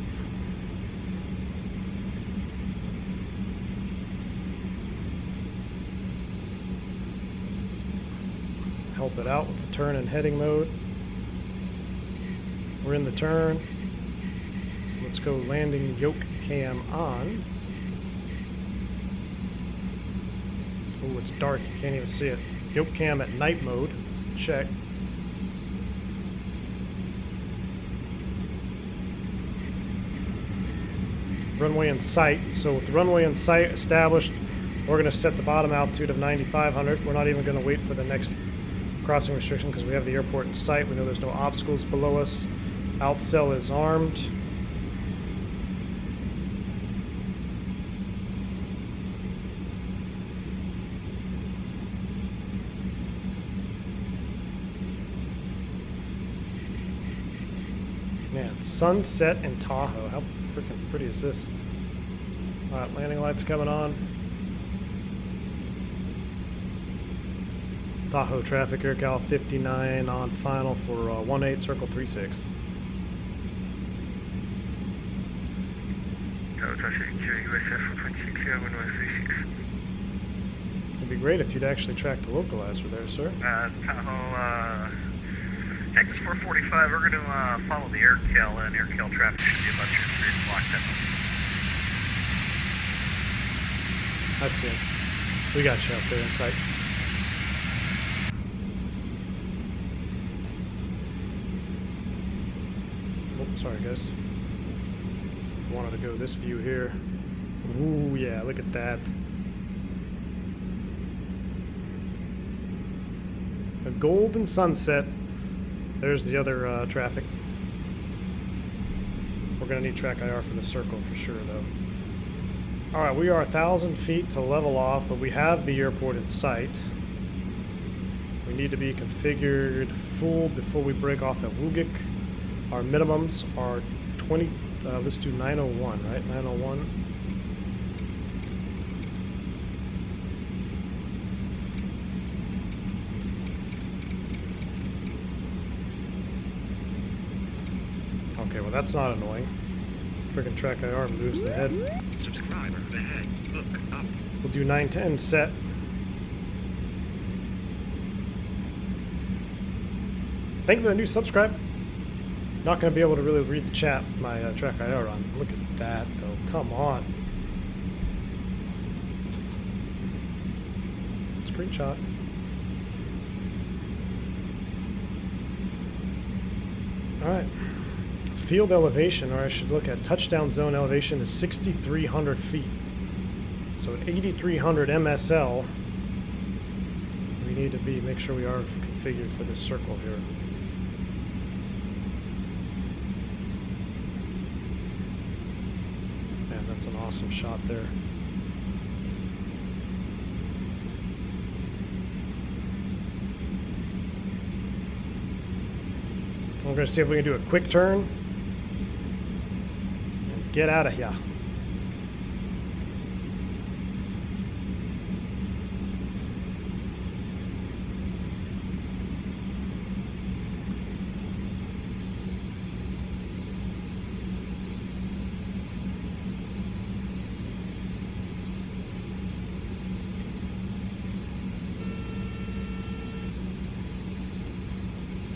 Help it out with the turn and heading mode. We're in the turn. Let's go landing yoke cam on. Oh, it's dark. You can't even see it. Yoke cam at night mode. Check. Runway in sight. So with the runway in sight established, we're going to set the bottom altitude of 9,500. We're not even going to wait for the next crossing restriction because we have the airport in sight. We know there's no obstacles below us. Outcell is armed. Man, sunset in Tahoe. How freaking pretty is this? Alright, landing lights coming on. Tahoe traffic, AirCal 59 on final for 18, circle 36. Tahoe traffic, USF 20, clear, runway 36. It'd be great if you'd actually track the localizer there, sir. Tahoe, Texas 445, we're going to follow the AirCal, and AirCal traffic should be about 2 o'clock. I see him. We got you out there in sight. Oh, sorry guys. Wanted to go this view here. Ooh, yeah, look at that. A golden sunset. There's the other traffic. We're going to need track IR for the circle for sure, though. Alright, we are 1,000 feet to level off, but we have the airport in sight. We need to be configured full before we break off at Wugik. Our minimums are 20, let's do 901, right? 901. Okay, well that's not annoying. Freaking track IR moves the head. Subscriber ahead. Look up. We'll do 910 set. Thank you for the new subscribe. Not going to be able to really read the chat with my track IR on. Look at that though. Come on. Screenshot. Alright. Field elevation, or I should look at touchdown zone elevation, is 6,300 feet. So at 8,300 MSL, we need to make sure we are configured for this circle here. Man, that's an awesome shot there. We're going to see if we can do a quick turn and get out of here.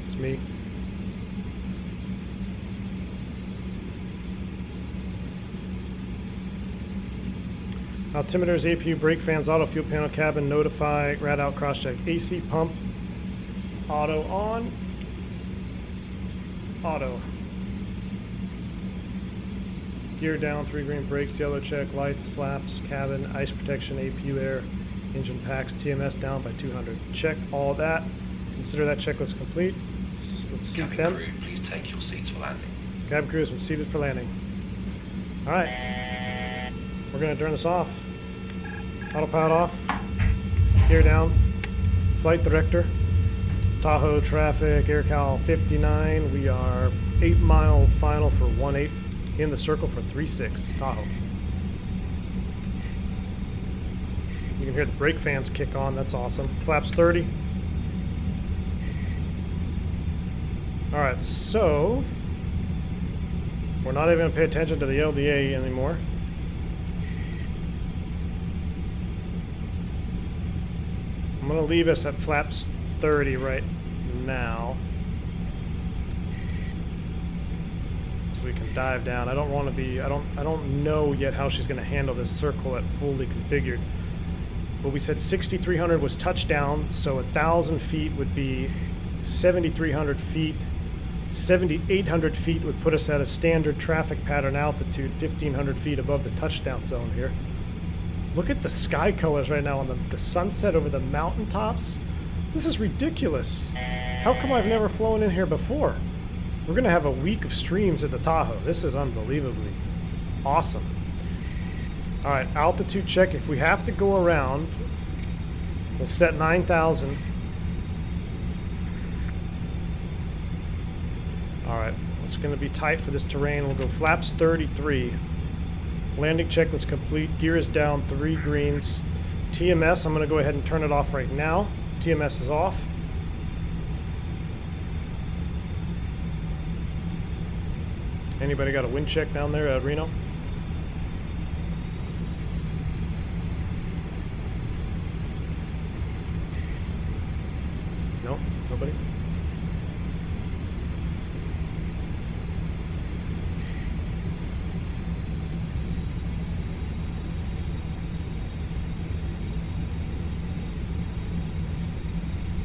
It's me. Altimeters, APU, brake fans, auto fuel panel, cabin, notify, rad out, cross check, AC pump, auto on, auto. Gear down, 3 green brakes, yellow check, lights, flaps, cabin, ice protection, APU air, engine packs, TMS down by 200. Check all that. Consider that checklist complete. Let's seat Cabin them. crew, please take your seats for landing. Cabin crew has been seated for landing. Alright. We're going to turn this off. Autopilot off. Gear down. Flight director. Tahoe traffic, AirCal 59. We are 8 mile final for 18 in the circle for 36 Tahoe. You can hear the brake fans kick on. That's awesome. Flaps 30. Alright, so we're not even going to pay attention to the LDA anymore. I'm going to leave us at flaps 30 right now, so we can dive down. I don't want to be, I don't know yet how she's going to handle this circle at fully configured. But we said 6,300 was touchdown, so 1,000 feet would be 7,300 feet. 7,800 feet would put us at a standard traffic pattern altitude, 1,500 feet above the touchdown zone here. Look at the sky colors right now on the sunset over the mountaintops. This is ridiculous. How come I've never flown in here before? We're going to have a week of streams at the Tahoe. This is unbelievably awesome. All right, altitude check. If we have to go around, we'll set 9,000. All right, it's going to be tight for this terrain. We'll go flaps 33. Landing checklist complete. Gear is down, 3 greens. TMS, I'm going to go ahead and turn it off right now. TMS is off. Anybody got a wind check down there at Reno? No? Nobody?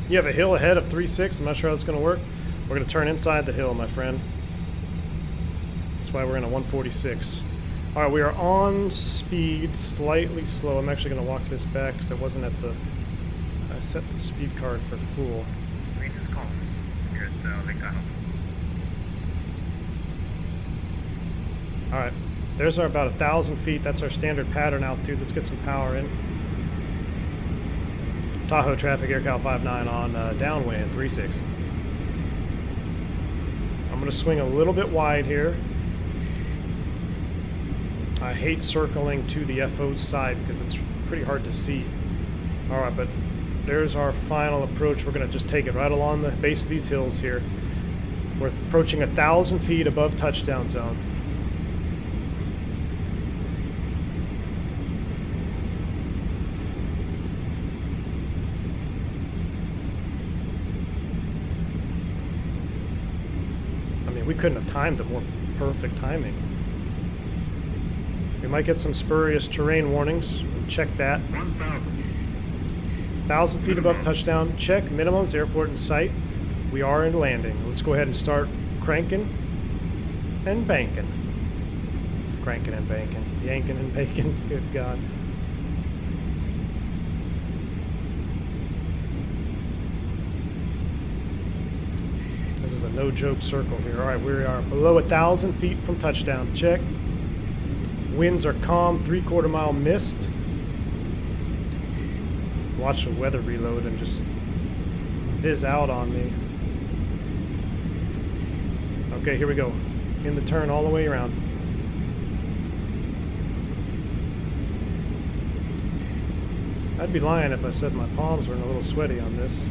You have a hill ahead of 3.6. I'm not sure how it's going to work. We're going to turn inside the hill, my friend. That's why we're in a 146. All right, we are on speed, slightly slow. I'm actually going to walk this back because I wasn't at the... I set the speed card for full. Range is calm. Here at Lake Tahoe. All right, there's our about 1,000 feet. That's our standard pattern altitude. Let's get some power in. Tahoe traffic, AirCal 59 on downwind 36. I'm going to swing a little bit wide here. I hate circling to the FO side because it's pretty hard to see. All right, but there's our final approach. We're going to just take it right along the base of these hills here. We're approaching 1,000 feet above touchdown zone. We couldn't have timed it more perfect timing. We might get some spurious terrain warnings. Check that. 1,000 feet above touchdown. Check minimums, airport in sight. We are in landing. Let's go ahead and start cranking and banking. Cranking and banking. Yanking and bacon. Good God. This is a no-joke circle here. All right, we are below 1,000 feet from touchdown. Check. Winds are calm, 3/4 mile mist. Watch the weather reload and just fizz out on me. Okay, here we go. In the turn all the way around. I'd be lying if I said my palms were a little sweaty on this.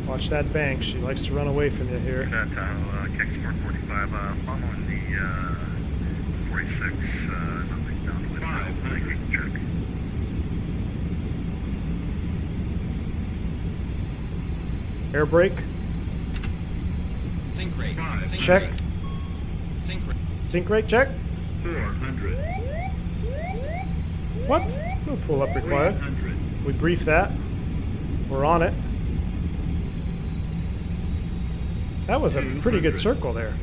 Watch that bank. She likes to run away from you here. Tahoe, KX-445, following the 46, nothing down with 500. Check. Air brake. Sync rate. Check. Sync rate. Sync rate, check. 400. What? No pull-up required. 300. We brief that. We're on it. That was a pretty good circle there.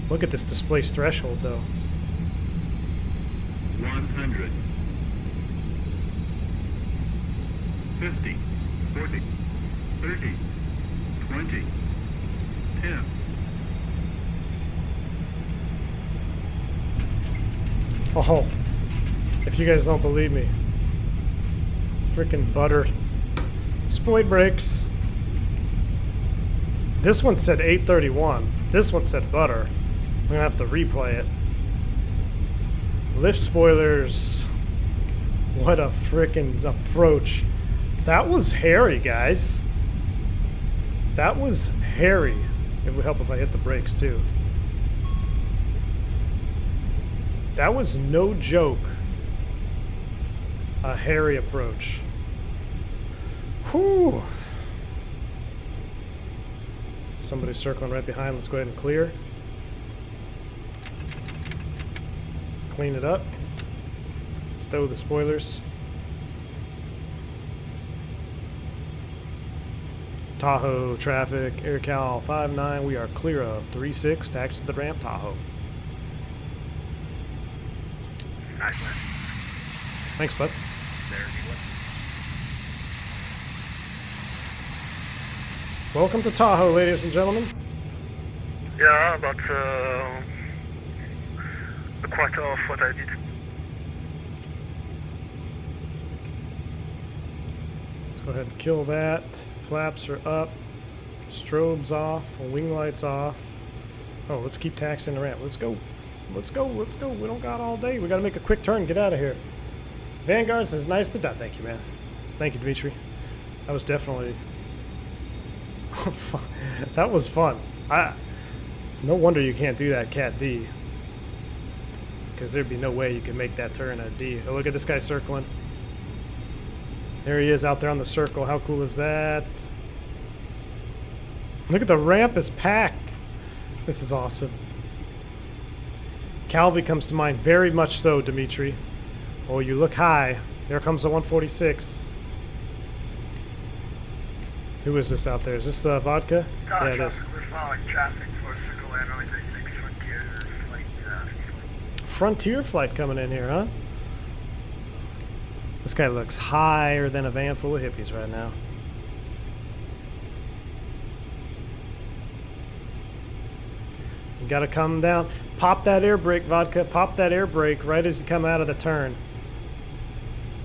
Look at this displaced threshold, though. 100. 50. 40. 30. 20. 10. Oh, if you guys don't believe me. Freaking buttered. Spoiled brakes. This one said 831. This one said butter. I'm gonna have to replay it. Lift spoilers. What a freaking approach. That was hairy, guys. That was hairy. It would help if I hit the brakes too. That was no joke. A hairy approach. Whew. Somebody's circling right behind. Let's go ahead and clear. Clean it up. Stow the spoilers. Tahoe traffic, AirCal 59, we are clear of 36, taxi to the ramp, Tahoe. Nice one. Thanks, bud. There you go. Welcome to Tahoe, ladies and gentlemen. Yeah, about a quarter of what I did. Let's go ahead and kill that. Flaps are up. Strobes off. Wing lights off. Oh, let's keep taxiing the ramp. Let's go. Let's go. Let's go. We don't got all day. We got to make a quick turn. Get out of here. Vanguard says, nice to die. Thank you, man. Thank you, Dimitri. That was definitely... that was fun. No wonder you can't do that Cat D. Because there'd be no way you could make that turn at D. Oh, look at this guy circling. There he is out there on the circle. How cool is that? Look at the ramp is packed. This is awesome. Calvi comes to mind. Very much so, Dimitri. Oh, you look high. There comes the 146. Who is this out there? Is this Vodka? Yeah, it is. We're following traffic for Circle Airline 36 Frontier flight. Frontier flight coming in here, huh? This guy looks higher than a van full of hippies right now. You gotta come down. Pop that air brake, Vodka. Pop that air brake right as you come out of the turn.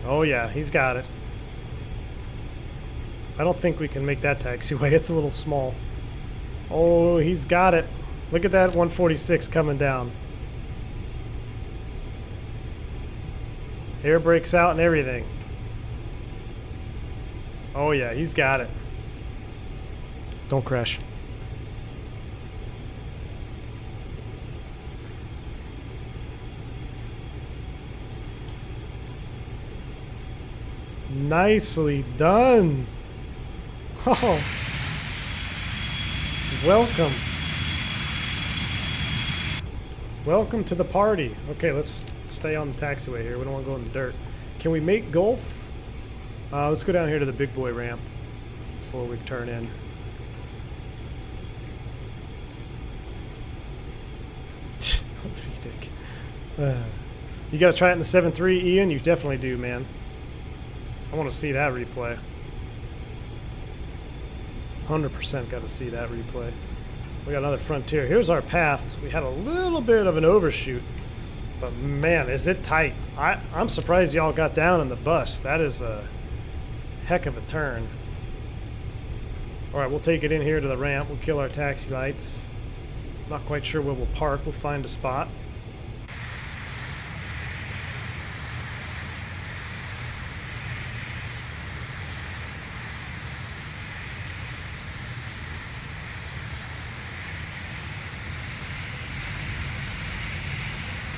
Oh yeah, he's got it. I don't think we can make that taxiway. It's a little small. Oh, he's got it. Look at that 146 coming down. Air brakes out and everything. Oh yeah, he's got it. Don't crash. Nicely done. Oh. Welcome. Welcome to the party. Okay, let's stay on the taxiway here. We don't want to go in the dirt. Can we make Gulf? Let's go down here to the big boy ramp before we turn in. You got to try it in the 7.3, Ian? You definitely do, man. I want to see that replay. 100% got to see that replay. We got another Frontier. Here's our path. We had a little bit of an overshoot, but man, is it tight. I'm surprised y'all got down in the bus. That is a heck of a turn. All right, we'll take it in here to the ramp. We'll kill our taxi lights. Not quite sure where we'll park. We'll find a spot.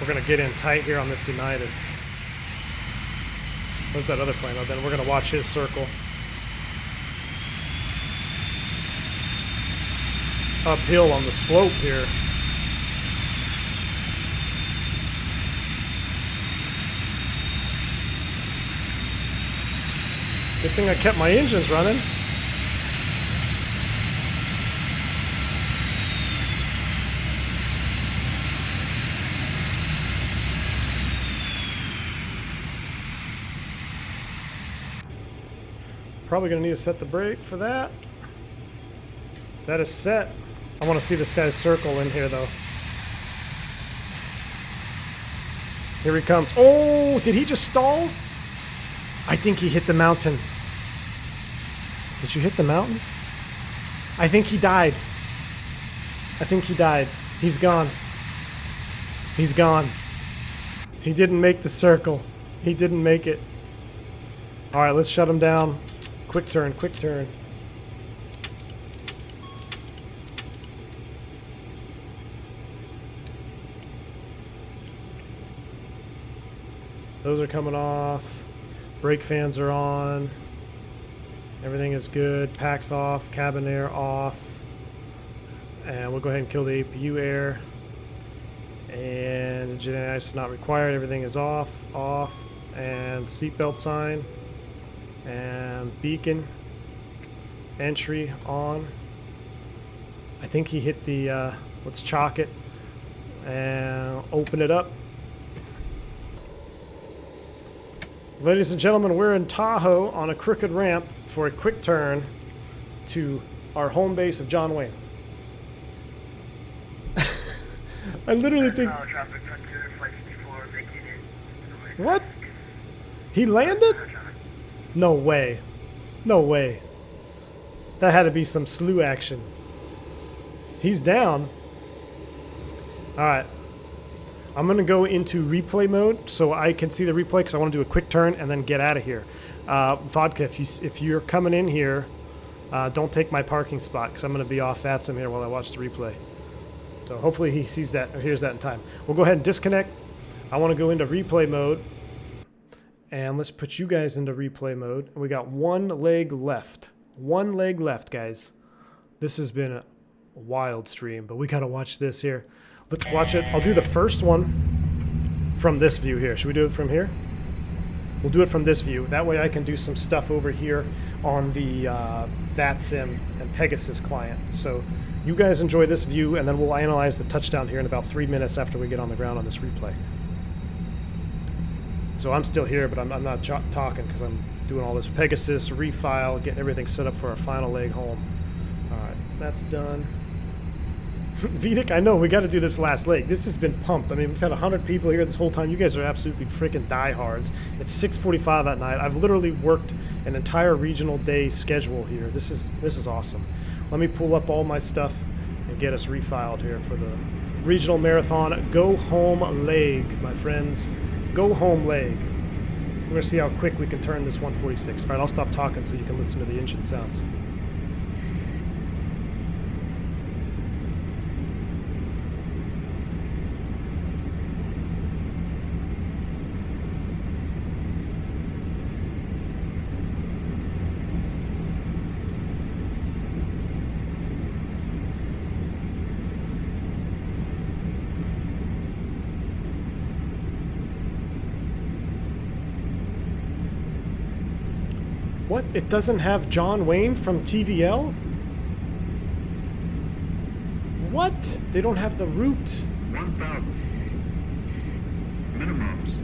We're going to get in tight here on this United. Where's that other plane? Oh, then we're going to watch his circle. Uphill on the slope here. Good thing I kept my engines running. Probably going to need to set the brake for that. That is set. I want to see this guy's circle in here, though. Here he comes. Oh, did he just stall? I think he hit the mountain. Did you hit the mountain? I think he died. I think he died. He's gone. He's gone. He didn't make the circle. He didn't make it. All right, let's shut him down. Quick turn, quick turn. Those are coming off. Brake fans are on. Everything is good. Packs off. Cabin air off. And we'll go ahead and kill the APU air. And engine ice is not required. Everything is off, and seatbelt sign, and beacon, entry on. I think he hit the, let's chalk it, and open it up. Ladies and gentlemen, we're in Tahoe on a crooked ramp for a quick turn to our home base of John Wayne. I literally think... What? He landed? No way. No way. That had to be some slew action. He's down. Alright. I'm going to go into replay mode so I can see the replay because I want to do a quick turn and then get out of here. Vodka, if you're coming in here, don't take my parking spot because I'm going to be off VATSIM here while I watch the replay. So hopefully he sees that or hears that in time. We'll go ahead and disconnect. I want to go into replay mode. And let's put you guys into replay mode. And we got one leg left. One leg left, guys. This has been a wild stream, but we got to watch this here. Let's watch it. I'll do the first one from this view here. Should we do it from here? We'll do it from this view. That way I can do some stuff over here on the VATSIM and Pegasus client. So you guys enjoy this view, and then we'll analyze the touchdown here in about 3 minutes after we get on the ground on this replay. So I'm still here, but I'm not talking because I'm doing all this Pegasus, refile, getting everything set up for our final leg home. All right, that's done. Vidic, I know, we got to do this last leg. This has been pumped. I mean, we've had 100 people here this whole time. You guys are absolutely freaking diehards. It's 6:45 at night. I've literally worked an entire regional day schedule here. This is awesome. Let me pull up all my stuff and get us refiled here for the regional marathon go home leg, my friends. Go home leg. We're going to see how quick we can turn this 146. All right, I'll stop talking so you can listen to the engine sounds. What? It doesn't have John Wayne from TVL? What? They don't have the route. 1,000. Minimums.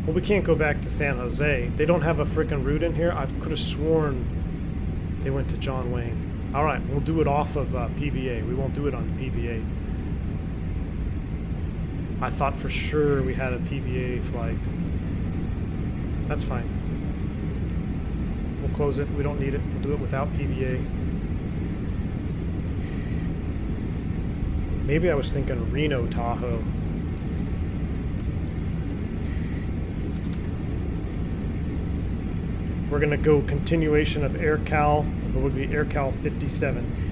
Well, we can't go back to San Jose. They don't have a frickin' route in here. I could have sworn they went to John Wayne. All right, we'll do it off of PVA. We won't do it on PVA. I thought for sure we had a PVA flight. That's fine. We'll close it. We don't need it. We'll do it without PVA. Maybe I was thinking Reno, Tahoe. We're going to go continuation of AirCal. It would be AirCal 57.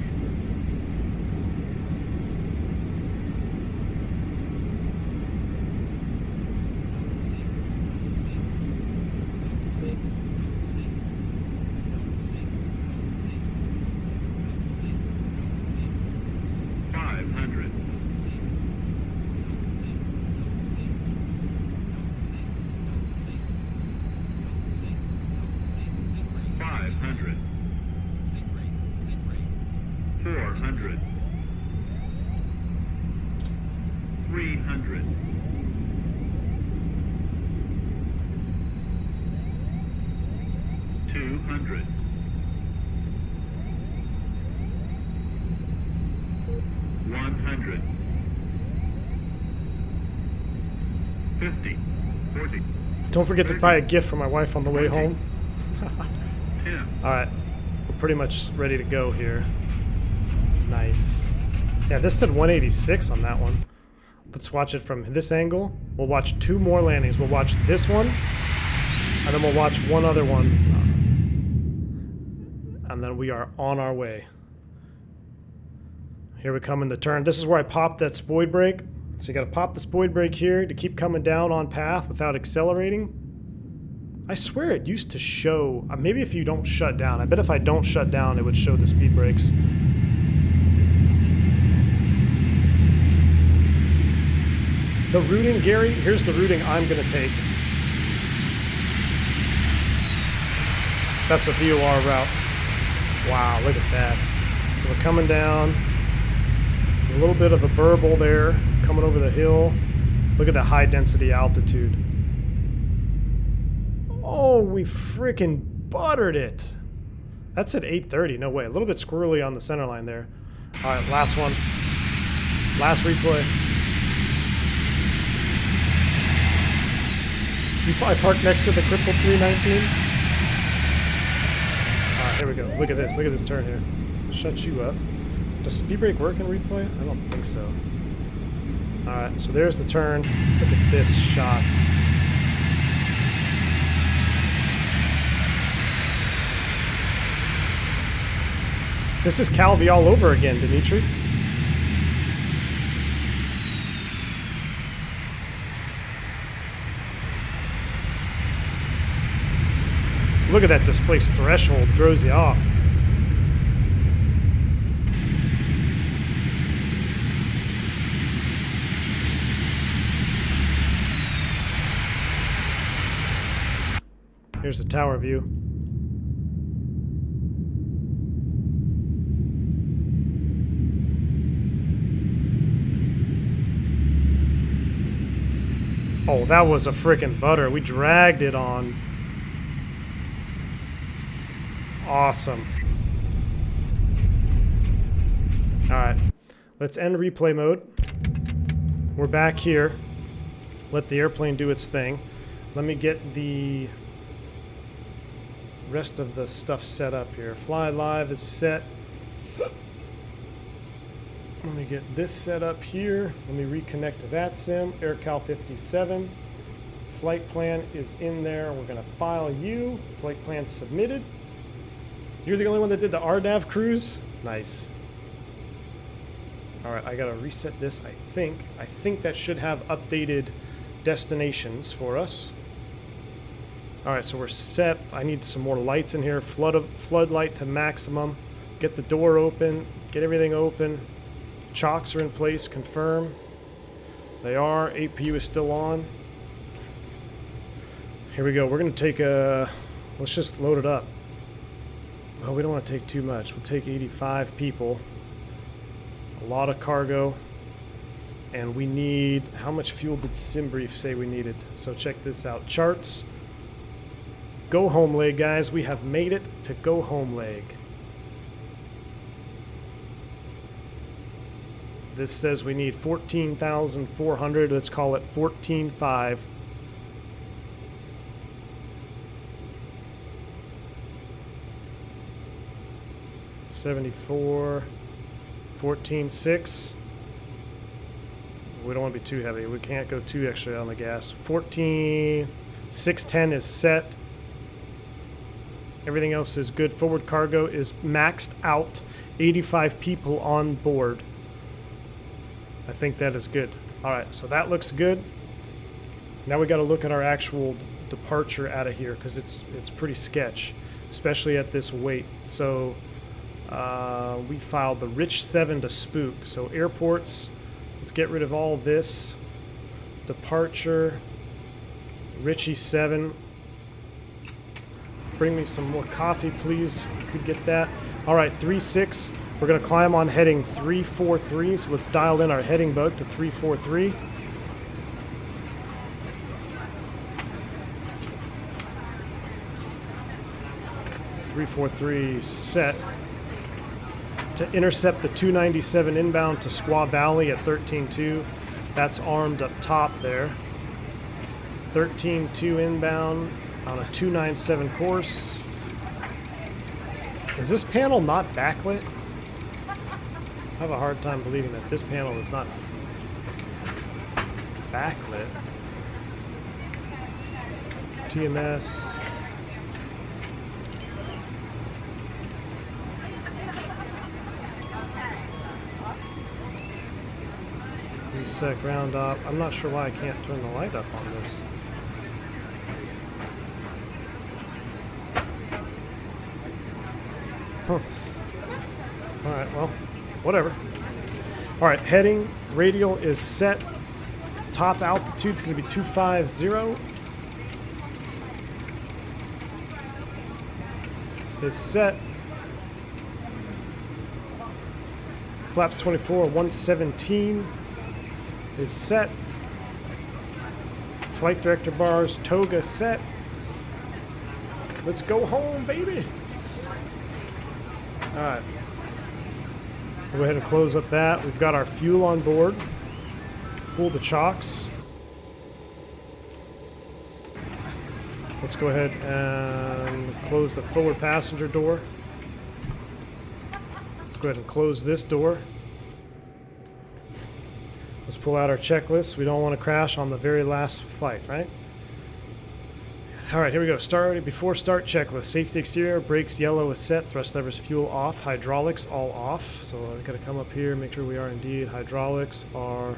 Don't forget to buy a gift for my wife on the way home. Alright, we're pretty much ready to go here. Nice. Yeah, this said 186 on that one. Let's watch it from this angle. We'll watch 2 more landings. We'll watch this one, and then we'll watch one other one. And then we are on our way. Here we come in the turn. This is where I popped that spoid brake. So you got to pop the spoid brake here to keep coming down on path without accelerating. I swear it used to show, maybe if you don't shut down. I bet if I don't shut down, it would show the speed brakes. The routing, Gary, here's the routing I'm going to take. That's a VOR route. Wow, look at that. So we're coming down. A little bit of a burble there, coming over the hill. Look at the high density altitude. Oh, we freaking buttered it. That's at 8:30, no way. A little bit squirrely on the center line there. All right, last one. Last replay. You probably parked next to the crippled 319. All right, here we go. Look at this. Look at this turn here. Shut you up. Does speed brake work in replay? I don't think so. All right, so there's the turn. Look at this shot. This is Calvi all over again, Dimitri. Look at that displaced threshold, throws you off. Here's the tower view. Oh, that was a frickin' butter. We dragged it on. Awesome. Alright. Let's end replay mode. We're back here. Let the airplane do its thing. Let me get the rest of the stuff set up here. Fly live is set. Let me get this set up here. Let me reconnect to VATSIM. AirCal 57. Flight plan is in there. We're going to file you. Flight plan submitted. You're the only one that did the RDAV cruise? Nice. Alright, I got to reset this, I think. I think that should have updated destinations for us. Alright, so we're set. I need some more lights in here. Floodlight to maximum. Get the door open. Get everything open. Chocks are in place. Confirm. They are. APU is still on. Here we go. We're going to take a... Let's just load it up. Oh, we don't want to take too much. We'll take 85 people. A lot of cargo. And we need... How much fuel did SimBrief say we needed? So check this out. Charts. Go home leg, guys. We have made it to go home leg. This says we need 14,400. Let's call it 14.5. $74, 14.6. We don't want to be too heavy. We can't go too extra on the gas. 14.610 is set. Everything else is good. Forward cargo is maxed out. 85 people on board. I think that is good. All right, so that looks good. Now we got to look at our actual departure out of here because it's pretty sketch, especially at this weight. So we filed the Rich 7 to Spook. So airports, let's get rid of all this. Departure, Richie 7. Bring me some more coffee, please, if you could get that. All right, 3-6. We're going to climb on heading 343, so let's dial in our heading bug to 343. Set to intercept the 297 inbound to Squaw Valley at 13.2. That's armed up top there. 13.2 inbound on a 297 course. Is this panel not backlit? I have a hard time believing that this panel is not backlit. TMS. Reset ground up. I'm not sure why I can't turn the light up on this. Huh. Alright, well, whatever. Alright, heading, radial is set. Top altitude is going to be 250. Is set. Flaps 24, 117 is set. Flight director bars, Toga set. Let's go home, baby. All right. We'll go ahead and close up that. We've got our fuel on board. Pull the chocks. Let's go ahead and close the forward passenger door. Let's go ahead and close this door. Let's pull out our checklist. We don't want to crash on the very last flight, right? All right, here we go. Start before start checklist. Safety exterior, brakes yellow is set, thrust levers fuel off, hydraulics all off. So I got to come up here, make sure we are indeed. Hydraulics are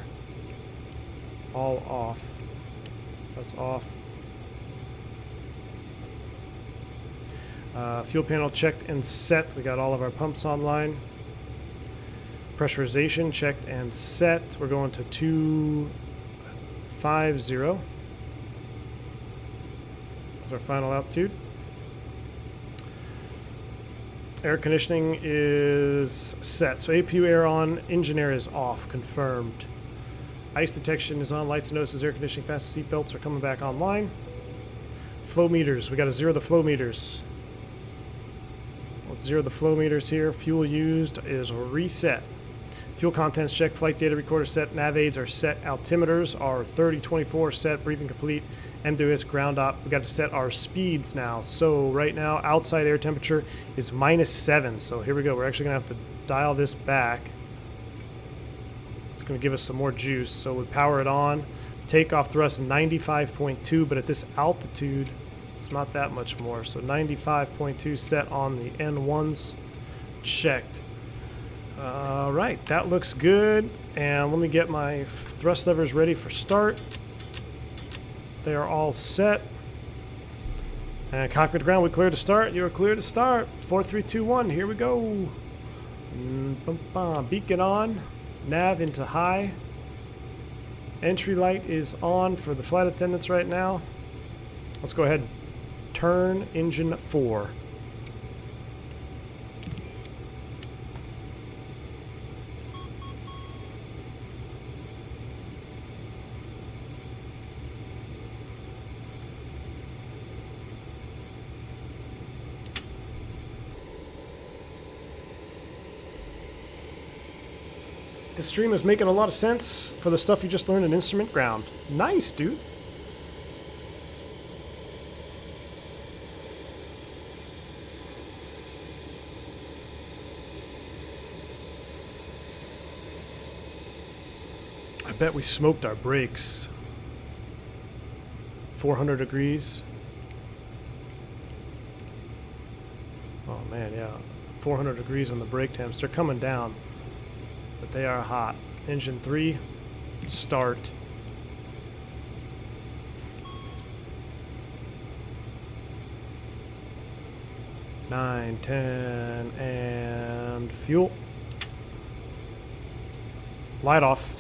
all off. That's off. Fuel panel checked and set. We got all of our pumps online. Pressurization checked and set. We're going to 250. That's our final altitude. Air conditioning is set. So APU air on, engine air is off, confirmed. Ice detection is on, lights and notices, air conditioning, fast seat belts are coming back online. Flow meters, we got to zero the flow meters. Let's zero the flow meters here. Fuel used is reset. Fuel contents check, flight data recorder set, nav aids are set, altimeters are 3024 set, briefing complete, MWS ground op. We got to set our speeds now. So right now, outside air temperature is -7. So here we go. We're actually gonna have to dial this back. It's gonna give us some more juice. So we power it on. Takeoff thrust 95.2, but at this altitude, it's not that much more. So 95.2 set on the N1s. Checked. All right, that looks good. And let me get my thrust levers ready for start. They are all set. And cockpit to ground, we clear to start. You're clear to start. 4, 3, 2, 1. Here we go. Beacon on. Nav into high. Entry light is on for the flight attendants right now. Let's go ahead. Turn engine 4. This stream is making a lot of sense for the stuff you just learned in instrument ground. Nice, dude. I bet we smoked our brakes. 400 degrees. Oh man, yeah. 400 degrees on the brake temps. They're coming down. But they are hot. Engine 3, start. Nine, 10, and fuel. Light off.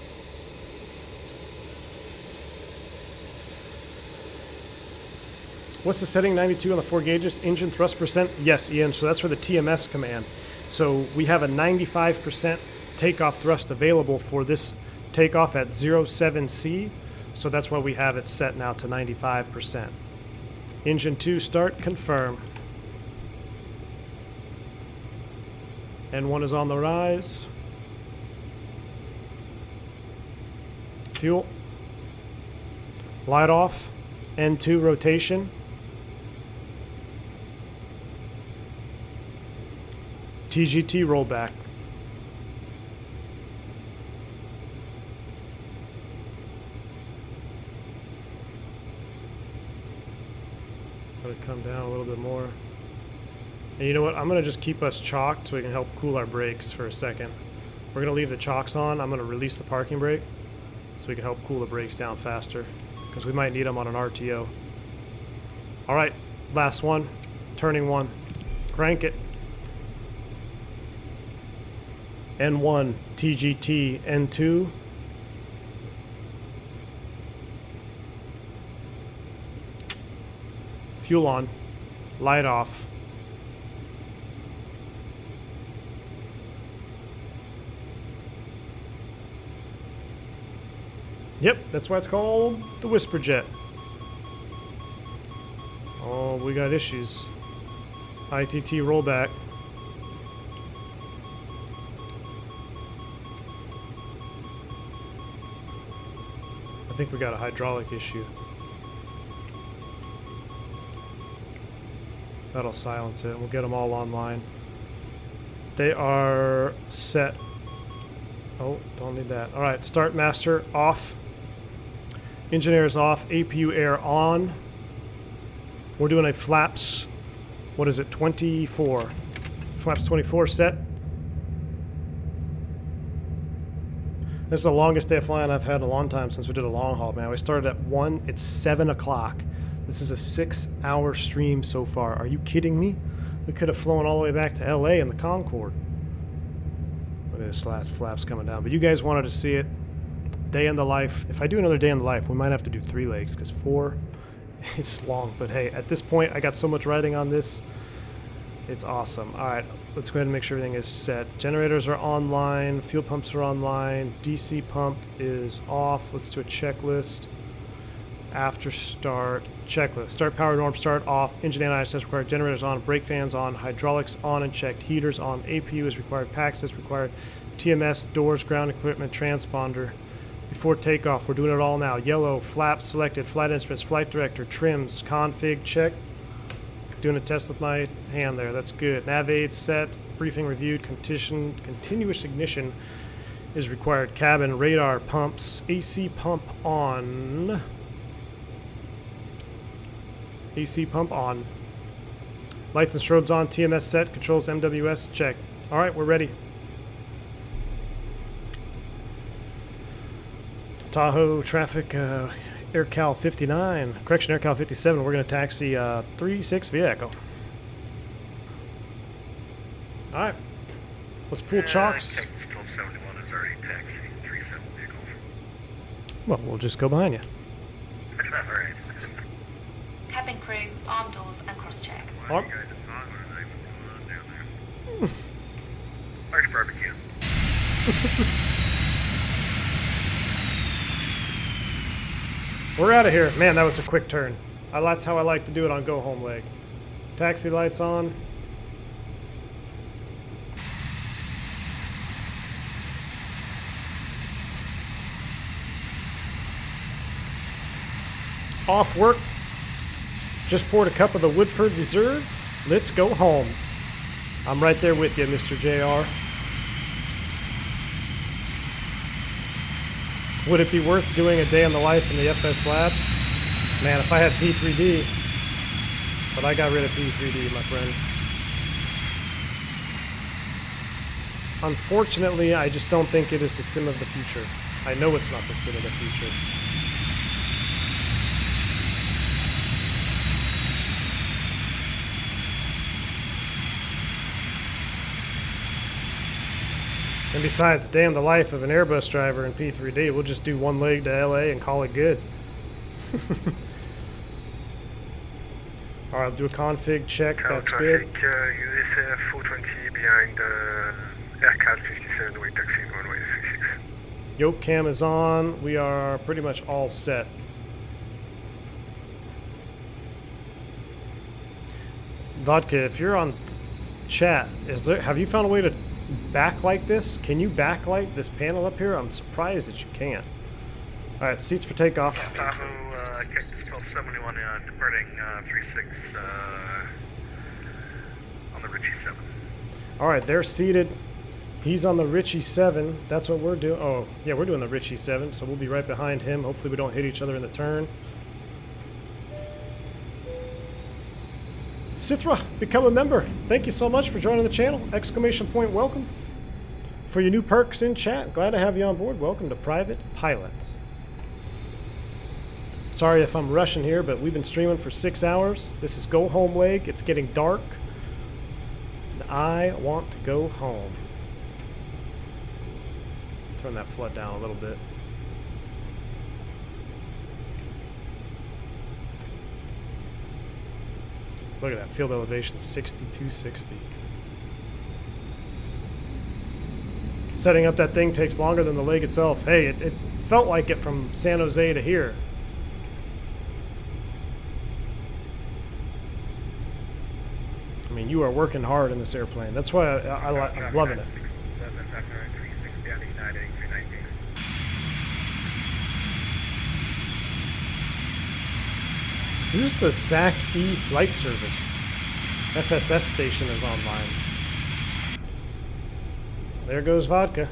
What's the setting? 92 on the 4 gauges. Engine thrust percent? Yes, Ian. So that's for the TMS command. So we have a 95% takeoff thrust available for this takeoff at 07C. So that's why we have it set now to 95%. Engine 2 start, confirm. N1 is on the rise. Fuel. Light off. N2 rotation. TGT rollback. Let it come down a little bit more. And you know what? I'm going to just keep us chalked so we can help cool our brakes for a second. We're going to leave the chocks on. I'm going to release the parking brake so we can help cool the brakes down faster because we might need them on an RTO. All right, last one. Turning 1. Crank it. N1, TGT, N2. Fuel on. Light off. Yep, that's why it's called the Whisper Jet. Oh, we got issues. ITT rollback. I think we got a hydraulic issue. That'll silence it. We'll get them all online. They are set. Oh, don't need that. All right, start master off. Engineers off. APU air on. We're doing a flaps. What is it? 24. Flaps 24 set. This is the longest day of flying I've had in a long time since we did a long haul, man. We started at 1. It's 7 o'clock. This is a 6-hour stream so far. Are you kidding me? We could have flown all the way back to LA in the Concorde. Look at this last flaps coming down. But you guys wanted to see it. Day in the life. If I do another day in the life, we might have to do 3 legs because 4 is long. But hey, at this point, I got so much writing on this. It's awesome. All right, let's go ahead and make sure everything is set. Generators are online. Fuel pumps are online. DC pump is off. Let's do a checklist. After start, checklist. Start power norm, start off. Engine anti-ice required. Generators on. Brake fans on. Hydraulics on and checked. Heaters on. APU is required. PAX is required. TMS, doors, ground equipment, transponder. Before takeoff, we're doing it all now. Yellow, flaps selected. Flight instruments, flight director, trims, config, check. Doing a test with my hand there. That's good. Nav aids set. Briefing reviewed. Continuous ignition is required. Cabin, radar, pumps. AC pump on. AC pump on. Lights and strobes on. TMS set. Controls MWS check. All right, we're ready. Tahoe traffic, AirCal 59. Correction, AirCal 57. We're going to taxi 36 via Echo. All right. Let's pull chocks. 1271 is already taxiing 37 vehicles. Well, we'll just go behind you. All right. Cabin crew, arm doors and cross-check. Why are you guys not or they what's going on down there? Large barbecue. We're out of here. Man, that was a quick turn. That's how I like to do it on go home leg. Taxi lights on. Off work. Just poured a cup of the Woodford Reserve. Let's go home. I'm right there with you, Mr. JR. Would it be worth doing a day in the life in the FS Labs? Man, if I had P3D. But I got rid of P3D, my friend. Unfortunately, I just don't think it is the sim of the future. I know it's not the sim of the future. And besides, a day in the life of an Airbus driver in P3D, we'll just do 1 leg to LA and call it good. All right, I'll do a config check. That's good. USF 420 behind AirCal 57, way taxiing runway 36. Yoke cam is on. We are pretty much all set. Vodka, if you're on chat, have you found a way to backlight this? Can you backlight this panel up here? I'm surprised that you can't. All right, seats for takeoff. Tahoe, Cactus 1271, departing 36 on the Ritchie 7. All right, they're seated. He's on the Ritchie 7. That's what we're doing. Oh, yeah, we're doing the Ritchie 7, so we'll be right behind him. Hopefully we don't hit each other in the turn. Sithra, become a member. Thank you so much for joining the channel. Exclamation point welcome. For your new perks in chat, glad to have you on board. Welcome to Private Pilot. Sorry if I'm rushing here, but we've been streaming for 6 hours. This is go home leg. It's getting dark. And I want to go home. Turn that flood down a little bit. Look at that field elevation, 6260. Setting up that thing takes longer than the leg itself. Hey, it felt like it from San Jose to here. I mean, you are working hard in this airplane. That's why I'm loving it. Who's the ZAC E flight service? FSS station is online. There goes vodka.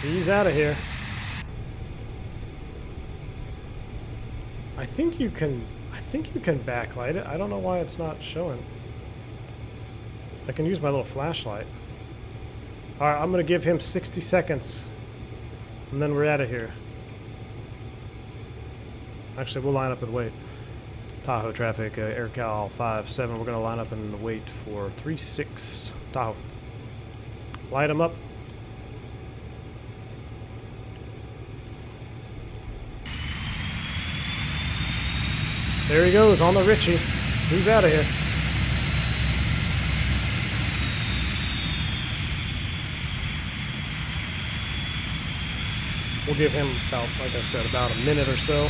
He's out of here. I think you can backlight it. I don't know why it's not showing. I can use my little flashlight. Alright, I'm gonna give him 60 seconds. And then we're out of here. Actually, we'll line up and wait. Tahoe traffic, AirCal 57. We're gonna line up and wait for 36 Tahoe. Light him up. There he goes on the Richie. He's out of here. We'll give him about, like I said, about a minute or so.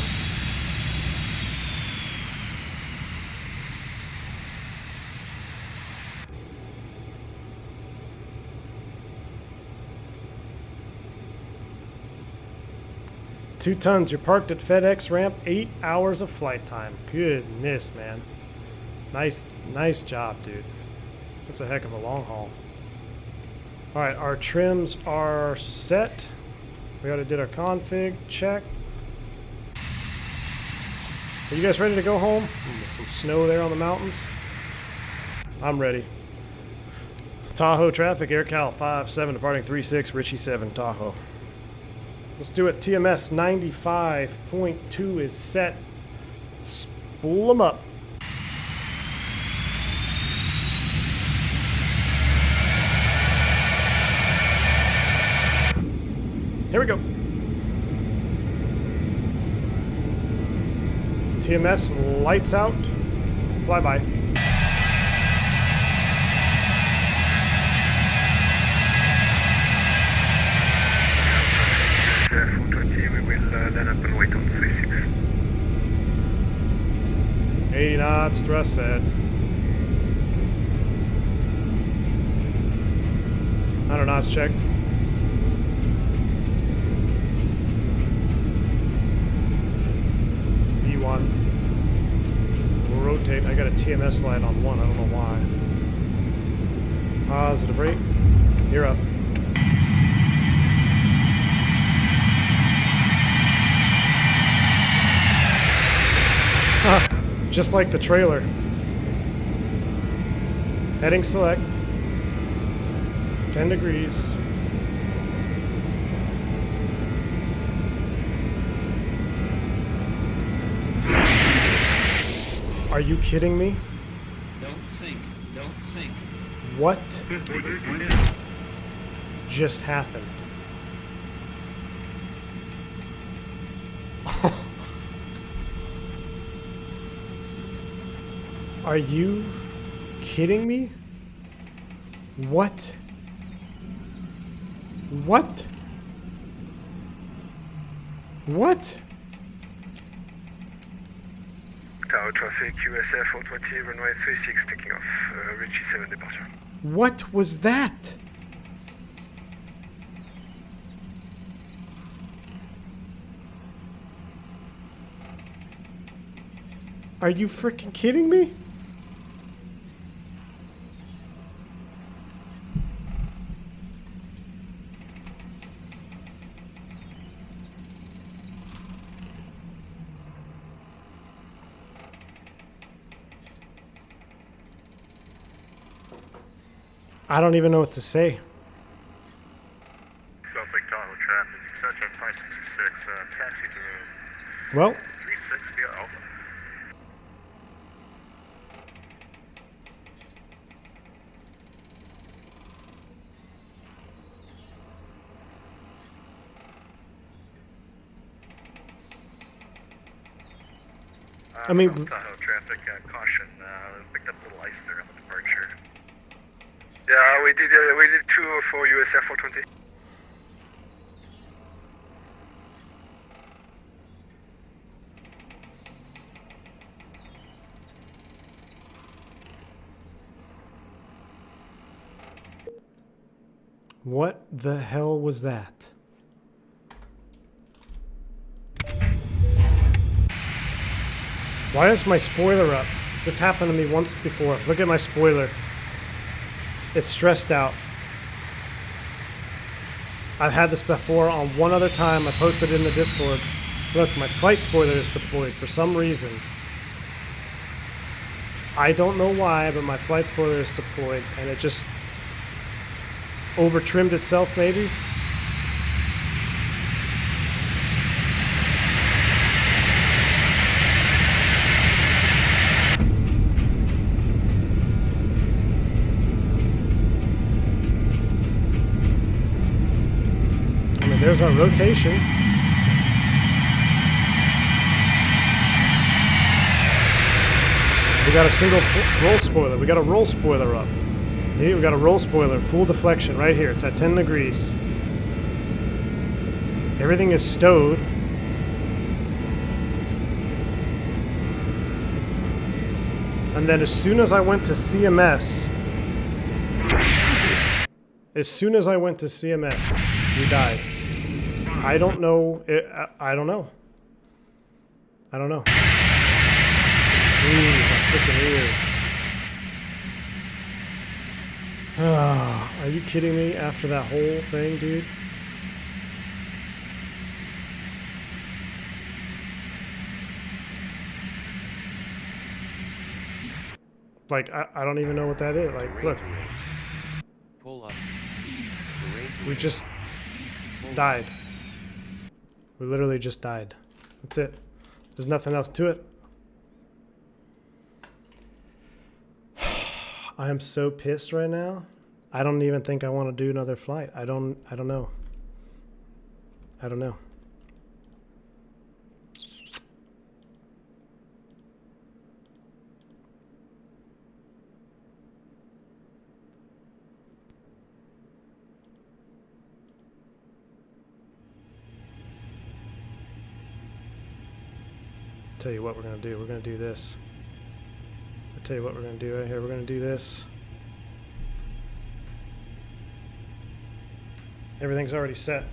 Two tons, you're parked at FedEx ramp, 8 hours of flight time. Goodness, man. Nice job, dude. That's a heck of a long haul. All right, our trims are set. We already did our config check. Are you guys ready to go home? There's some snow there on the mountains. I'm ready. Tahoe traffic, AirCal 57, departing 36, Richie 7, Tahoe. Let's do it. TMS 95.2 is set. Spool them up. Here we go. TMS lights out. Flyby. We will line up and wait on 36. 80 knots, thrust set. I don't know, let's check. V1. We'll rotate. I got a TMS light on 1, I don't know why. Positive rate. You're up. Just like the trailer. Heading select. 10 degrees. Are you kidding me? Don't sink. Don't sink. What just happened? Are you kidding me? What? What? What? Tower traffic, USF 420, runway 36, taking off. Richie 7 departure. What was that? Are you freaking kidding me? I don't even know what to say. South Lake Tahoe traffic, Sunshine 566, taxi to Well, 36 via Alpha. I mean, South Tahoe traffic, caution. Picked up a little ice there on the departure. Yeah, we did 2 for US Air 420. what the hell was that? Why is my spoiler up? This happened to me once before. Look at my spoiler. It's stressed out. I've had this before on one other time. I posted it in the Discord. Look, my flight spoiler is deployed for some reason. I don't know why, but my flight spoiler is deployed and it just over-trimmed itself maybe. There's our rotation. We got a single roll spoiler. We got a roll spoiler up. Here we got a roll spoiler, full deflection right here. It's at 10 degrees. Everything is stowed. And then as soon as I went to CMS, we died. I don't know. I don't know. I don't know. Ooh, my freaking ears. Are you kidding me after that whole thing, dude? Like, I don't even know what that is. Like, look. Pull up. We just died. We literally just died. That's it. There's nothing else to it. I am so pissed right now. I don't even think I want to do another flight. I don't know. I don't know. Tell you what we're gonna do. We're gonna do this. I'll tell you what we're gonna do right here. We're gonna do this. Everything's already set.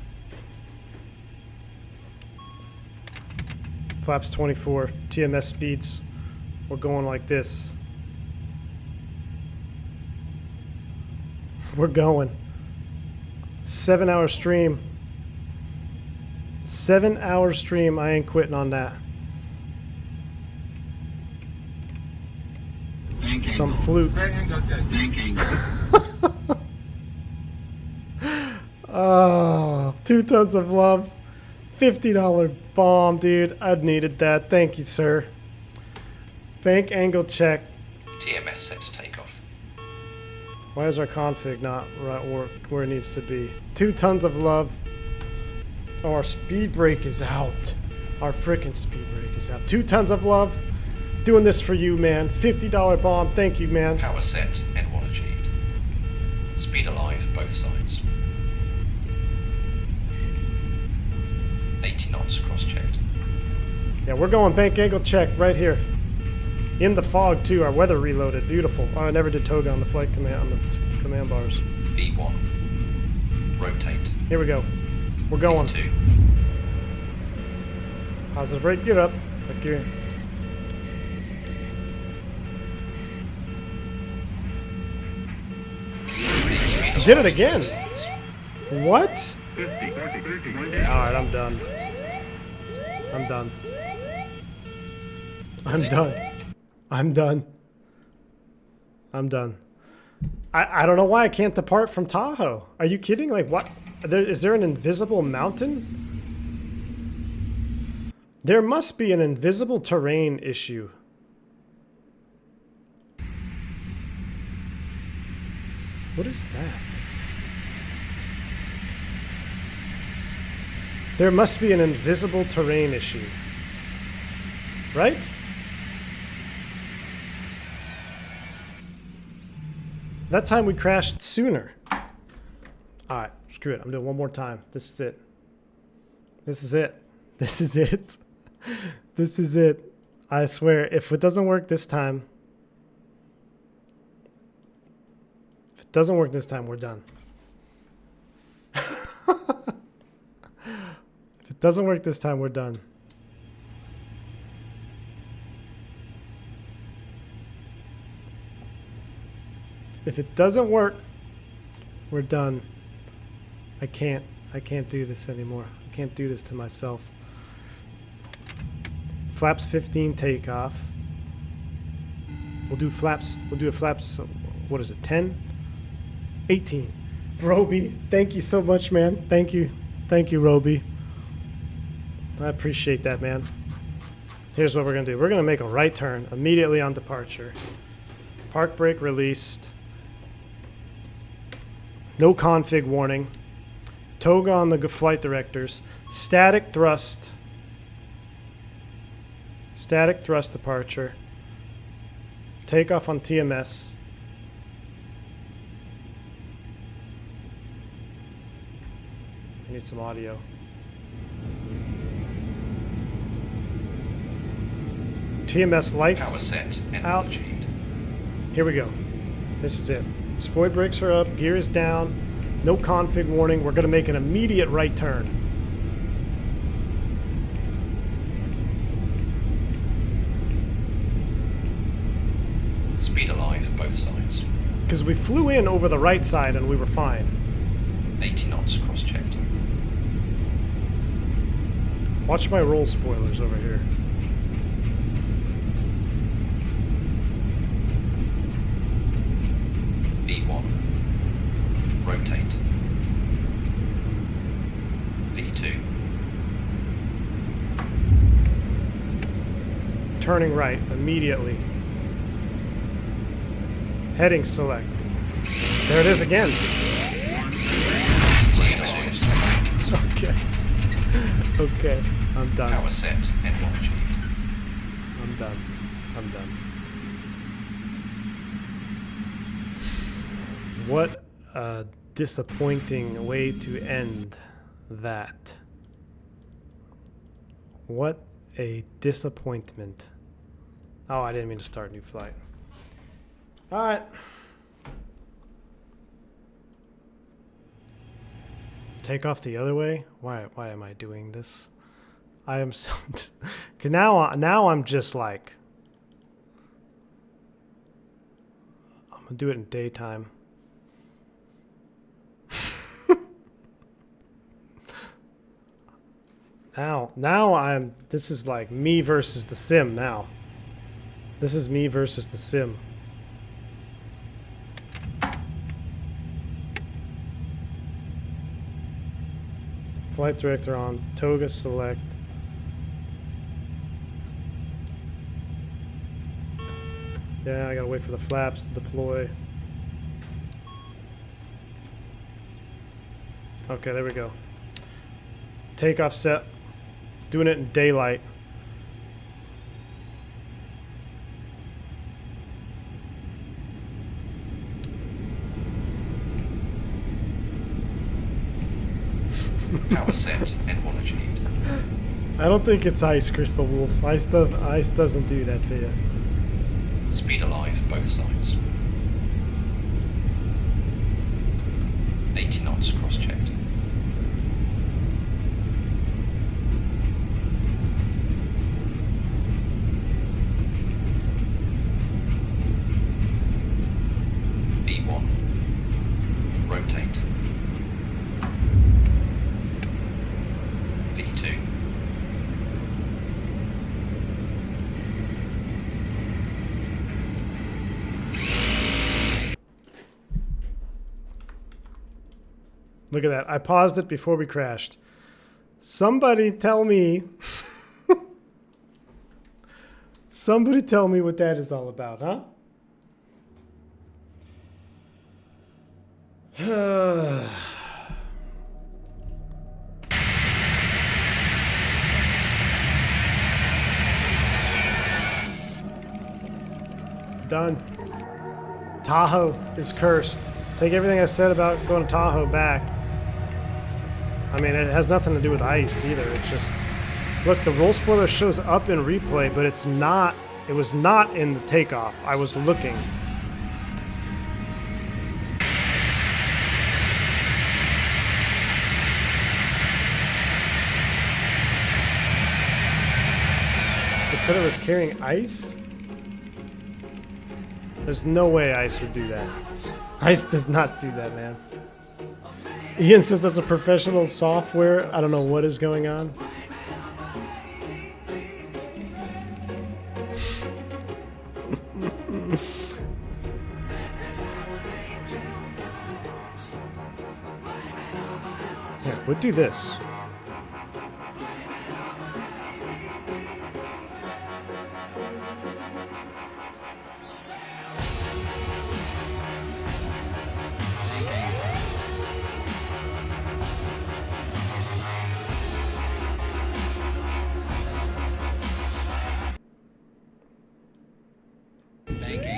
Flaps 24, TMS speeds. We're going like this. We're going. 7-hour stream. 7-hour stream. I ain't quitting on that. Some flute. Oh, 2 tons of love. $50 bomb, dude. I'd needed that. Thank you, sir. Bank angle check. TMS set to takeoff. Why is our config not right where it needs to be? 2 tons of love. Oh, our speed brake is out. Our freaking speed brake is out. 2 tons of love. Doing this for you, man. $50 bomb. Thank you, man. Power set, N1 achieved. Speed alive, both sides. 80 knots cross-checked. Yeah, we're going bank angle check right here. In the fog, too. Our weather reloaded. Beautiful. Oh, I never did Toga on the flight command, on the command bars. V1. Rotate. Here we go. We're going. V2. Positive rate. Get up. Like you're... Did it again. What? Alright, I'm done. I'm done. I'm done. I'm done. I'm done. I don't know why I can't depart from Tahoe. Are you kidding? Like, what? Is there an invisible mountain? There must be an invisible terrain issue. What is that? There must be an invisible terrain issue. Right? That time we crashed sooner. Alright, screw it. I'm doing one more time. This is it. This is it. This is it. This is it. I swear, if it doesn't work this time, we're done. If it doesn't work this time, we're done. If it doesn't work, we're done. I can't do this anymore. I can't do this to myself. Flaps 15 takeoff. We'll do a flaps, what is it, 10? 18. Roby, thank you so much, man. Thank you. Thank you, Roby. I appreciate that, man. Here's what we're going to do. We're going to make a right turn immediately on departure. Park brake released. No config warning. Toga on the flight directors. Static thrust. Static thrust departure. Takeoff on TMS. I need some audio. TMS lights Power set and out. Here we go. This is it. Spoil brakes are up. Gear is down. No config warning. We're going to make an immediate right turn. Speed alive, both sides. Because we flew in over the right side and we were fine. 80 knots cross-checked. Watch my roll spoilers over here. V1. Rotate. V2. Turning right immediately. Heading select. There it is again. Okay. Okay. I'm done. Power set and achieved. I'm done. I'm done. What a disappointing way to end that. What a disappointment. Oh, I didn't mean to start a new flight. All right. Take off the other way? Why am I doing this? I am so... now I'm just like... I'm going to do it in daytime. Now I'm... This is like me versus the sim now. This is me versus the sim. Flight director on. Toga select. Yeah, I gotta wait for the flaps to deploy. Okay, there we go. Takeoff set. Doing it in daylight. Power set and one achieved. I don't think it's ice, Crystal Wolf. Ice doesn't do that to you. Speed alive, both sides. 80 knots cross-checked. V1. Rotate. V2. Look at that. I paused it before we crashed. Somebody tell me... Somebody tell me what that is all about, huh? Done. Tahoe is cursed. Take everything I said about going to Tahoe back. I mean, it has nothing to do with ice either. It's just, look, the roll spoiler shows up in replay, but it's not, it was not in the takeoff. I was looking. It said it was carrying ice? There's no way ice would do that. Ice does not do that, man. Ian says that's a professional software. I don't know what is going on. Yeah, we'll do this.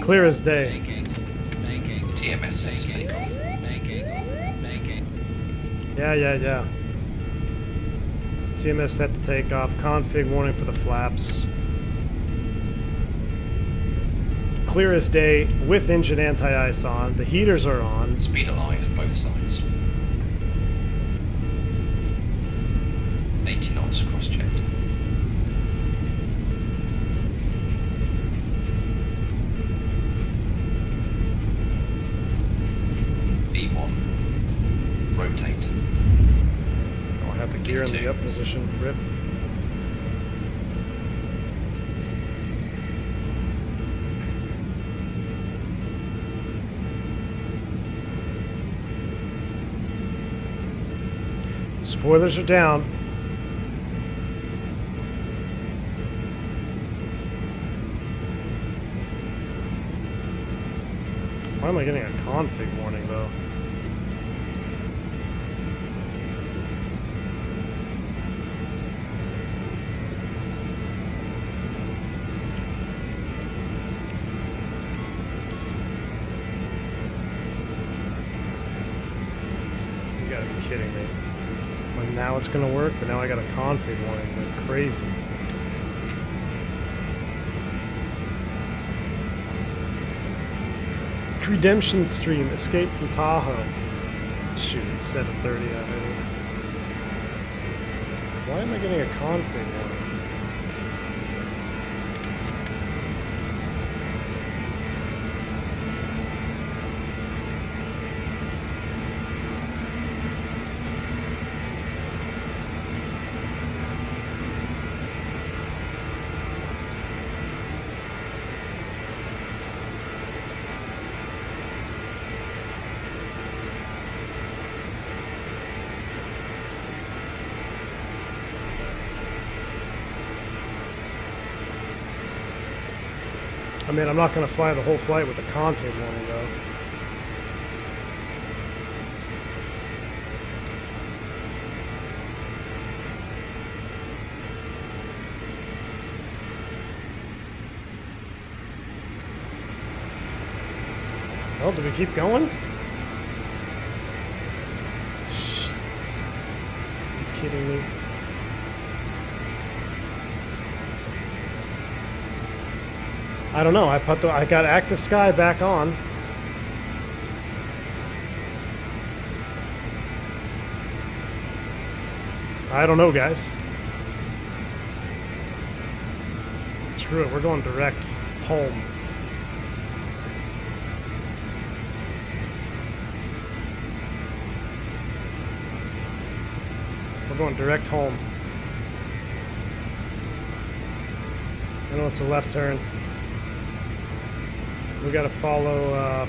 Clear as day. TMS says takeoff. Yeah. TMS set to take off. Config warning for the flaps. Clear as day with engine anti-ice on. The heaters are on. Speed alive, both sides. 80 knots cross-checked. B1. Rotate. I'll have the gear in the up position. Rip. Spoilers are down. Why am I getting a config warning though? You gotta be kidding me. Well, now it's gonna work, but now I got a config warning. Like crazy. Redemption stream, escape from Tahoe. Shoot, it's 7:30 already. Why am I getting a config warning? I mean, I'm not going to fly the whole flight with a config warning, though. Well, do we keep going? Jeez. Are you kidding me? I don't know. I got active sky back on. I don't know, guys. Screw it. We're going direct home. We're going direct home. I know it's a left turn. We gotta follow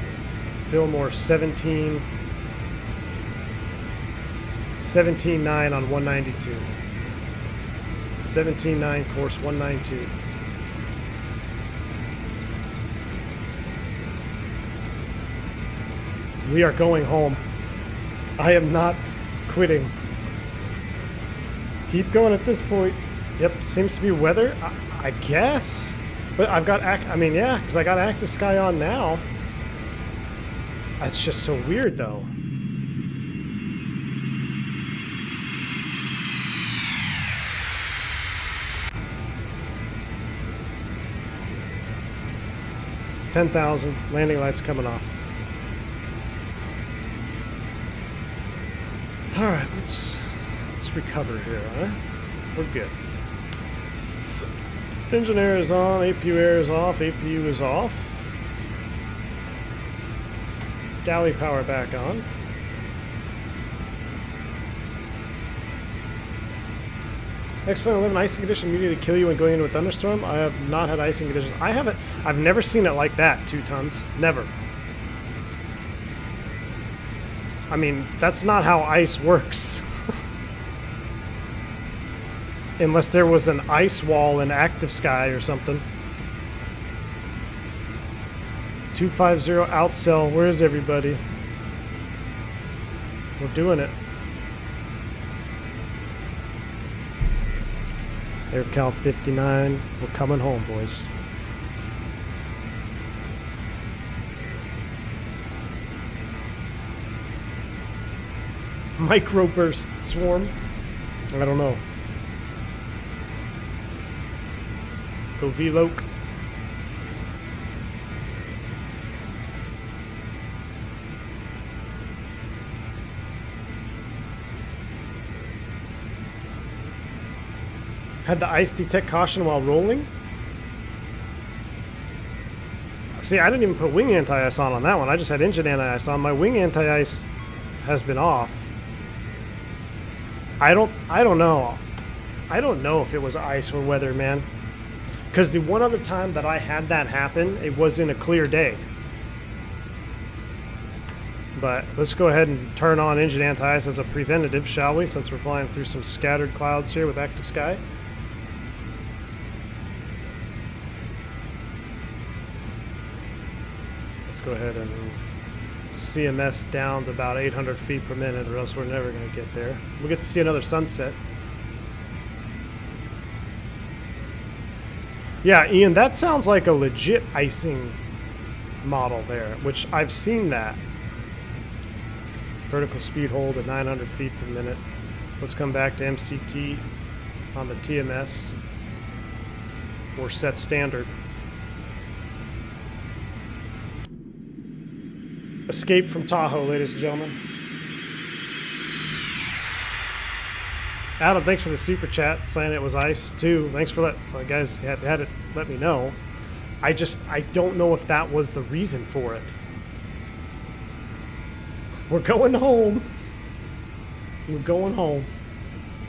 Fillmore 17.9 on 192. 17.9 course 192. We are going home. I am not quitting. Keep going at this point. Yep, seems to be weather, I guess. But I've got, I mean, yeah, because I got active sky on now. That's just so weird, though. $10,000. Landing lights coming off. All right, let's recover here, huh? We're good. Engine air is on, APU air is off, APU is off. Galley power back on. X-Plane 11, icing condition immediately kill you when going into a thunderstorm. I have not had icing conditions. I've never seen it like that, 2 tons. Never. I mean, that's not how ice works. Unless there was an ice wall in active sky or something. 250 outsell. Where is everybody? We're doing it. AirCal 59. We're coming home, boys. Microburst swarm? I don't know. Go V-Loc. Had the ice detect caution while rolling? See, I didn't even put wing anti-ice on that one. I just had engine anti-ice on. My wing anti-ice has been off. I don't know. I don't know if it was ice or weather, man. Because the one other time that I had that happen, it was in a clear day. But let's go ahead and turn on engine anti-ice as a preventative, shall we? Since we're flying through some scattered clouds here with active sky. Let's go ahead and CMS down to about 800 feet per minute, or else we're never going to get there. We'll get to see another sunset. Yeah, Ian, that sounds like a legit icing model there, which I've seen that. Vertical speed hold at 900 feet per minute. Let's come back to MCT on the TMS. Or set standard. Escape from Tahoe, ladies and gentlemen. Adam, thanks for the super chat saying it was ice too. Thanks for that. Guys had it let me know. I don't know if that was the reason for it. We're going home. We're going home.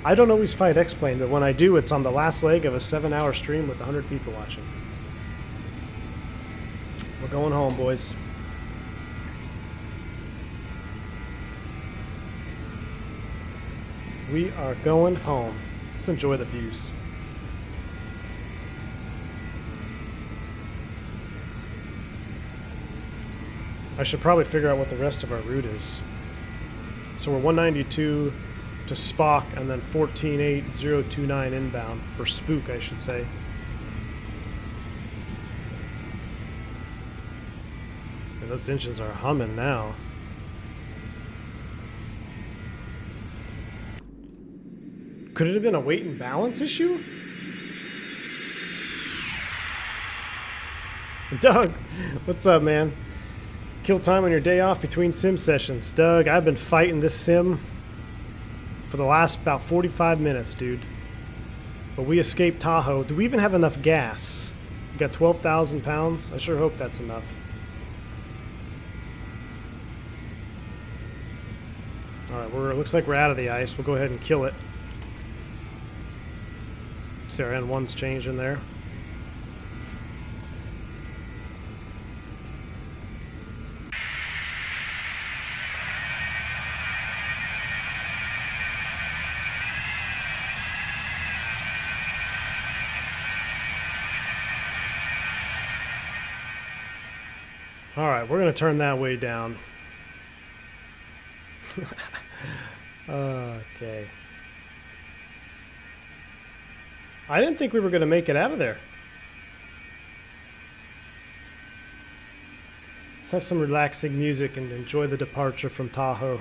I don't always fight X-Plane, but when I do, it's on the last leg of a 7-hour stream with 100 people watching. We're going home, boys. We are going home. Let's enjoy the views. I should probably figure out what the rest of our route is. So we're 192 to Spock and then 148029 inbound. Or Spook, I should say. And those engines are humming now. Could it have been a weight and balance issue? Doug, what's up, man? Kill time on your day off between sim sessions. Doug, I've been fighting this sim for the last about 45 minutes, dude. But we escaped Tahoe. Do we even have enough gas? We got 12,000 pounds? I sure hope that's enough. Alright, looks like we're out of the ice. We'll go ahead and kill it. See our N1's changing there. Alright, we're going to turn that way down. Okay. I didn't think we were going to make it out of there. have some relaxing music and enjoy the departure from Tahoe.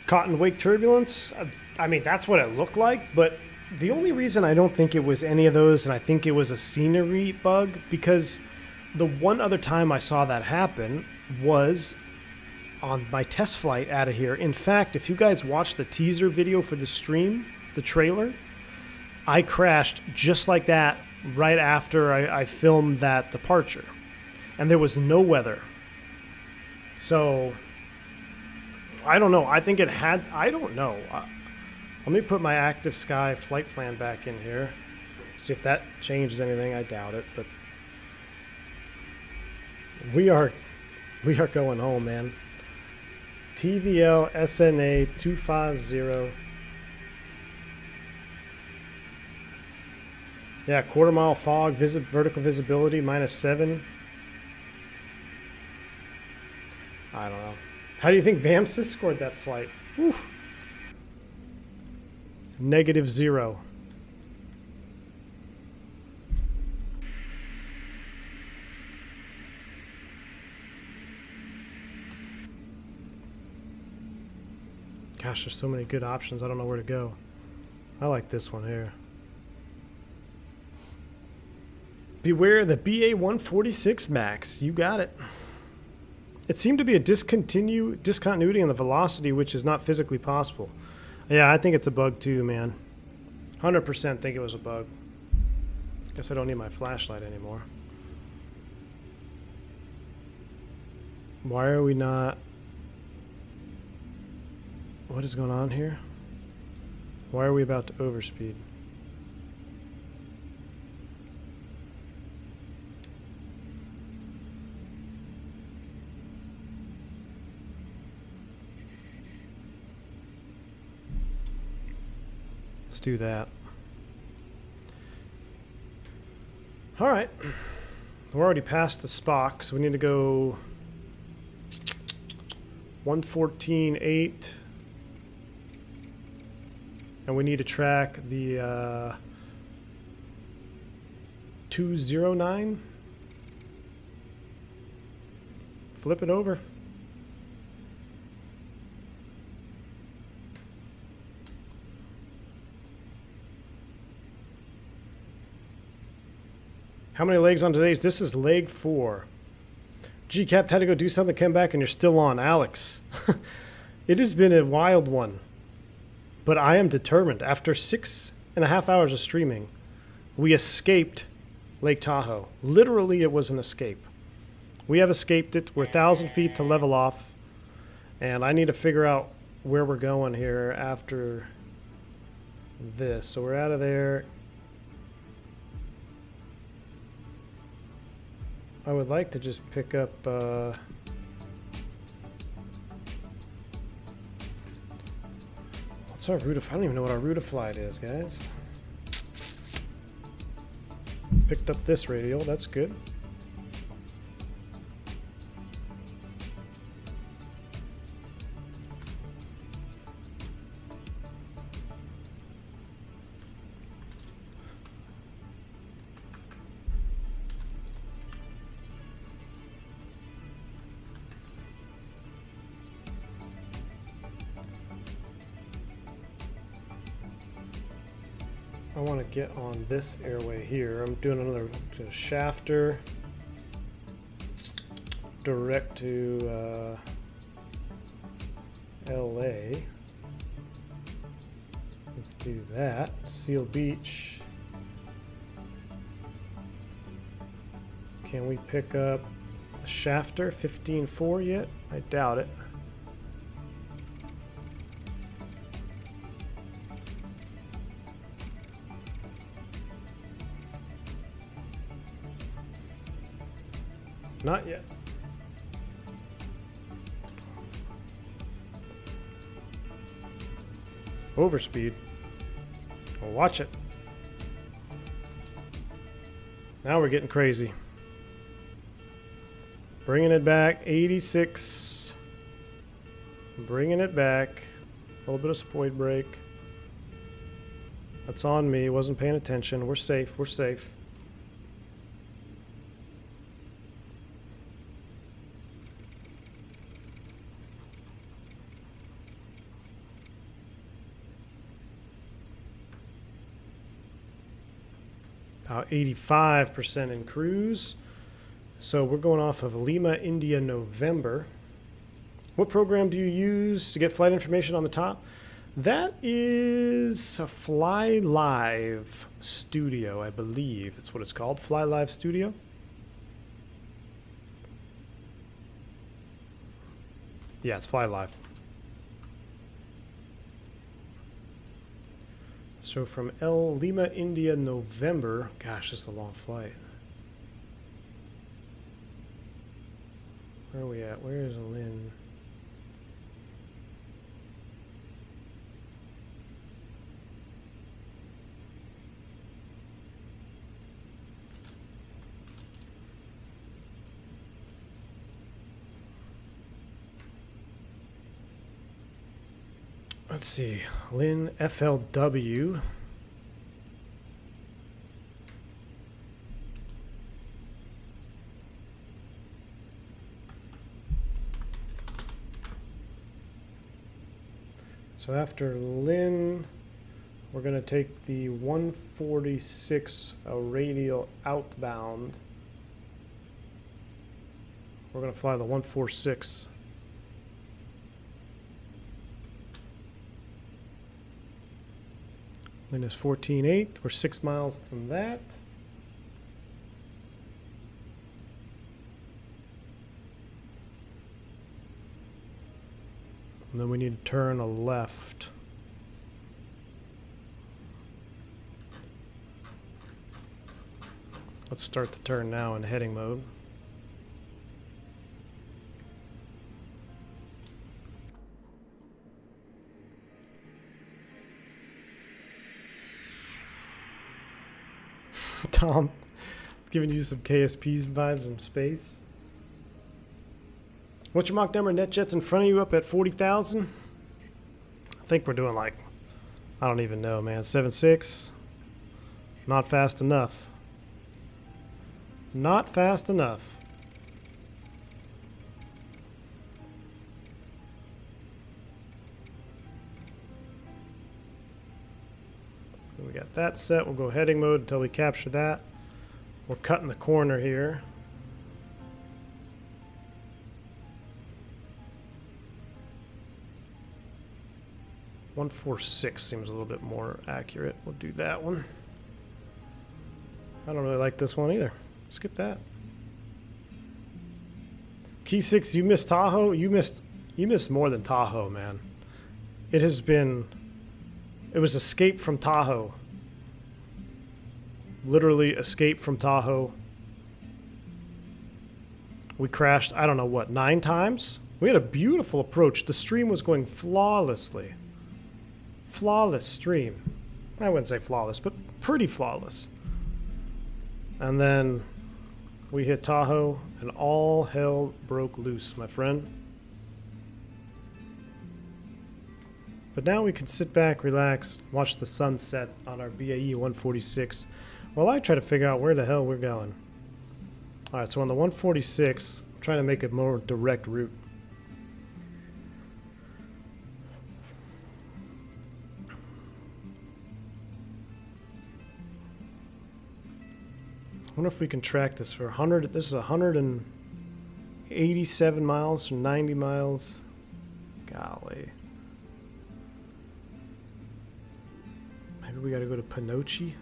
Cotton wake turbulence? I mean, that's what it looked like, but the only reason I don't think it was any of those, and I think it was a scenery bug, because the one other time I saw that happen was on my test flight out of here. In fact, if you guys watch the teaser video for the stream, the trailer, I crashed just like that right after I filmed that departure. And there was no weather. So, I don't know. I think it had, I don't know. Let me put my active sky flight plan back in here. See if that changes anything. I doubt it, but we are going home, man. TVL-KSNA 250. Yeah, quarter mile fog, vertical visibility -7. I don't know. How do you think Vamsis scored that flight? Oof. -0. Gosh, there's so many good options. I don't know where to go. I like this one here. Beware the BA-146 Max. You got it. It seemed to be a discontinuity in the velocity, which is not physically possible. Yeah, I think it's a bug too, man. 100% think it was a bug. Guess I don't need my flashlight anymore. Why are we not... What is going on here? Why are we about to overspeed? Let's do that. All right. We're already past the Spock, so we need to go 114.8. And we need to track the 209. Flip it over. How many legs on today's? This is leg 4. G-Cap had to go do something, came back, and you're still on. Alex. It has been a wild one. But I am determined. After 6.5 hours of streaming, we escaped Lake Tahoe. Literally, it was an escape. We have escaped it. We're 1,000 feet to level off. And I need to figure out where we're going here after this. So we're out of there. I would like to just pick up... what's our route of... I don't even know what our route of flight is, guys. Picked up this radial. That's good. I want to get on this airway here. I'm doing another shafter direct to LA. Let's do that. Seal Beach. Can we pick up a shafter 15.4 yet? I doubt it. Not yet. Overspeed. Well, watch it. Now we're getting crazy. Bringing it back. 86. Bringing it back. A little bit of spoid brake. That's on me. Wasn't paying attention. We're safe. We're safe. About 85% in cruise. So we're going off of Lima, India, November. What program do you use to get flight information on the top? That is a Fly Live Studio, I believe. That's what it's called, Fly Live Studio. Yeah, it's Fly Live. So from Lima, India, November. Gosh, this is a long flight. Where are we at? Where is Lynn? Let's see, Lynn FLW. So after Lynn, we're going to take the 146 radial outbound. We're going to fly the 146. Lynn is 14.8. We're 6 miles from that. And then we need to turn a left. Let's start the turn now in heading mode. Tom, giving you some KSP's vibes in space. What's your Mach number? NetJet's in front of you up at 40,000. I think we're doing like, I don't even know, man. 7.6. Not fast enough. Not fast enough. We got that set. We'll go heading mode until we capture that. We're cutting the corner here. .146 seems a little bit more accurate. We'll do that one. I don't really like this one either. Skip that. Key 6, you missed Tahoe. You missed more than Tahoe, man. It has been. It was escape from Tahoe. Literally escape from Tahoe. We crashed, I don't know what, 9 times? We had a beautiful approach. The stream was going flawlessly. Flawless stream. I wouldn't say flawless, but pretty flawless. And then we hit Tahoe and all hell broke loose, my friend. But now we can sit back, relax, watch the sunset on our BAE 146 while I try to figure out where the hell we're going. Alright, so on the 146, I'm trying to make a more direct route. I wonder if we can track this for 100. This is 187 miles from 90 miles. Golly. Maybe we gotta go to Panochi.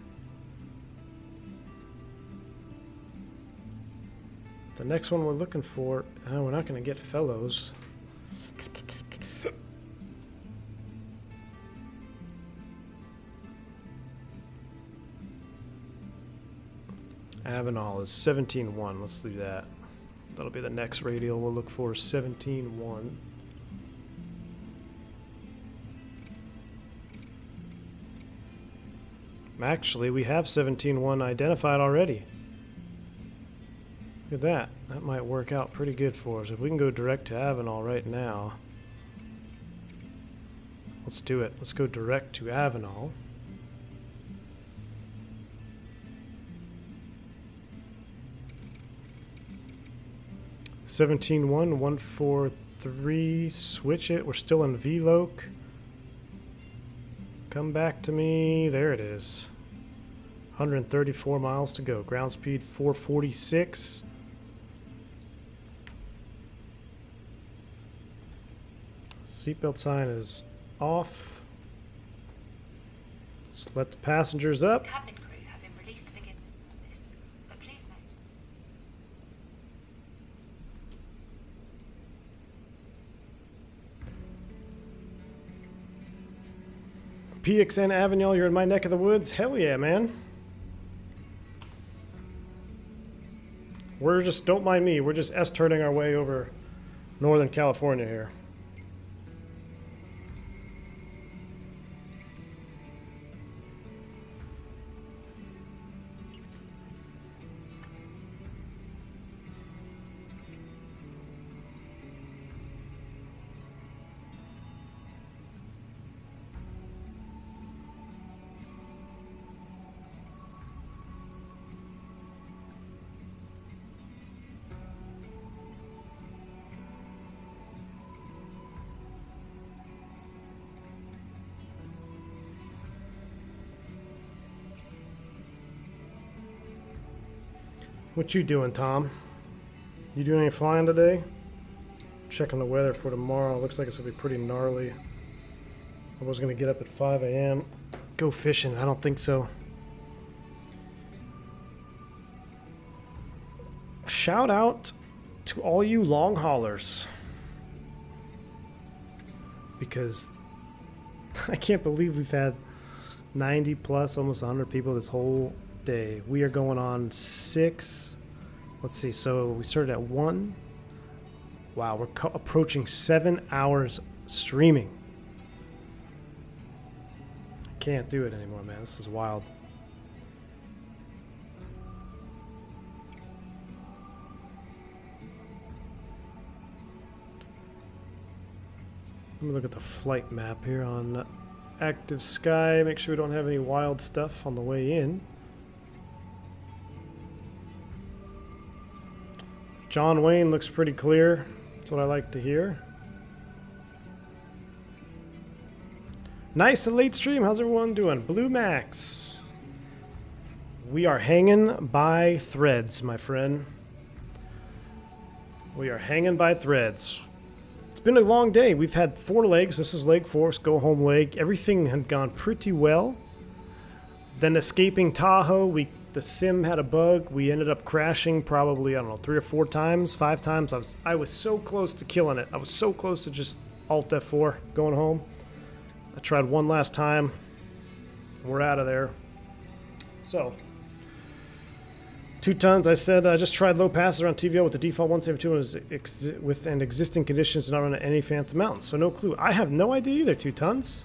The next one we're looking for, we're not gonna get Fellows. Avenal is 17.1. Let's do that. That'll be the next radial we'll look for, 17.1. Actually, we have 17.1 identified already. Look at that. That might work out pretty good for us. If we can go direct to Avenal right now. Let's do it. Let's go direct to Avenal. (17.1) 143. Switch it. We're still in VLOC. Come back to me. There it is. 134 miles to go. Ground speed 446. Seatbelt sign is off. Let's let the passengers up. Cabin crew have been released to begin this service, but please note. PXN Avenel, you're in my neck of the woods. Hell yeah, man. We're just, don't mind me, we're just S-turning our way over Northern California here. What you doing, Tom? You doing any flying today? Checking the weather for tomorrow. Looks like it's gonna be pretty gnarly. I was gonna get up at 5 a.m. Go fishing. I don't think so. Shout out to all you long haulers. Because I can't believe we've had 90 plus, almost 100 people this whole day. We are going on 6. Let's see. So we started at 1. Wow, we're approaching 7 hours streaming. I can't do it anymore, man. This is wild. Let me look at the flight map here on Active Sky. Make sure we don't have any wild stuff on the way in. John Wayne looks pretty clear. That's what I like to hear. Nice, a late stream. How's everyone doing? Blue Max. We are hanging by threads, my friend. We are hanging by threads. It's been a long day. We've had 4 legs. This is leg 4, go home leg. Everything had gone pretty well. Then escaping Tahoe, the sim had a bug. We ended up crashing probably, I don't know, 3 or 4 times, 5 times. I was so close to killing it. I was so close to just Alt F4 going home. I tried one last time. We're out of there. So, 2 tons. I said I just tried low passes around TVL with the default 172 with an existing conditions, not running any Phantom Mountains. So no clue. I have no idea either. 2 tons.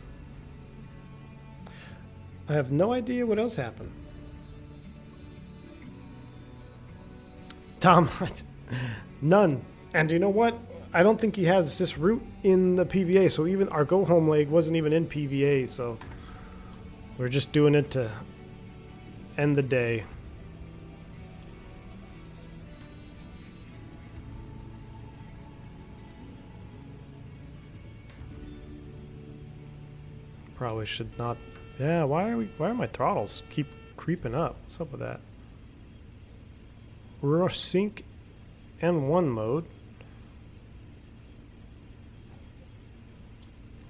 I have no idea what else happened. Tom, none. And you know what? I don't think he has this route in the PVA. So even our go home leg wasn't even in PVA. So we're just doing it to end the day. Probably should not. Yeah, why are my throttles keep creeping up? What's up with that? We're sync N1 mode.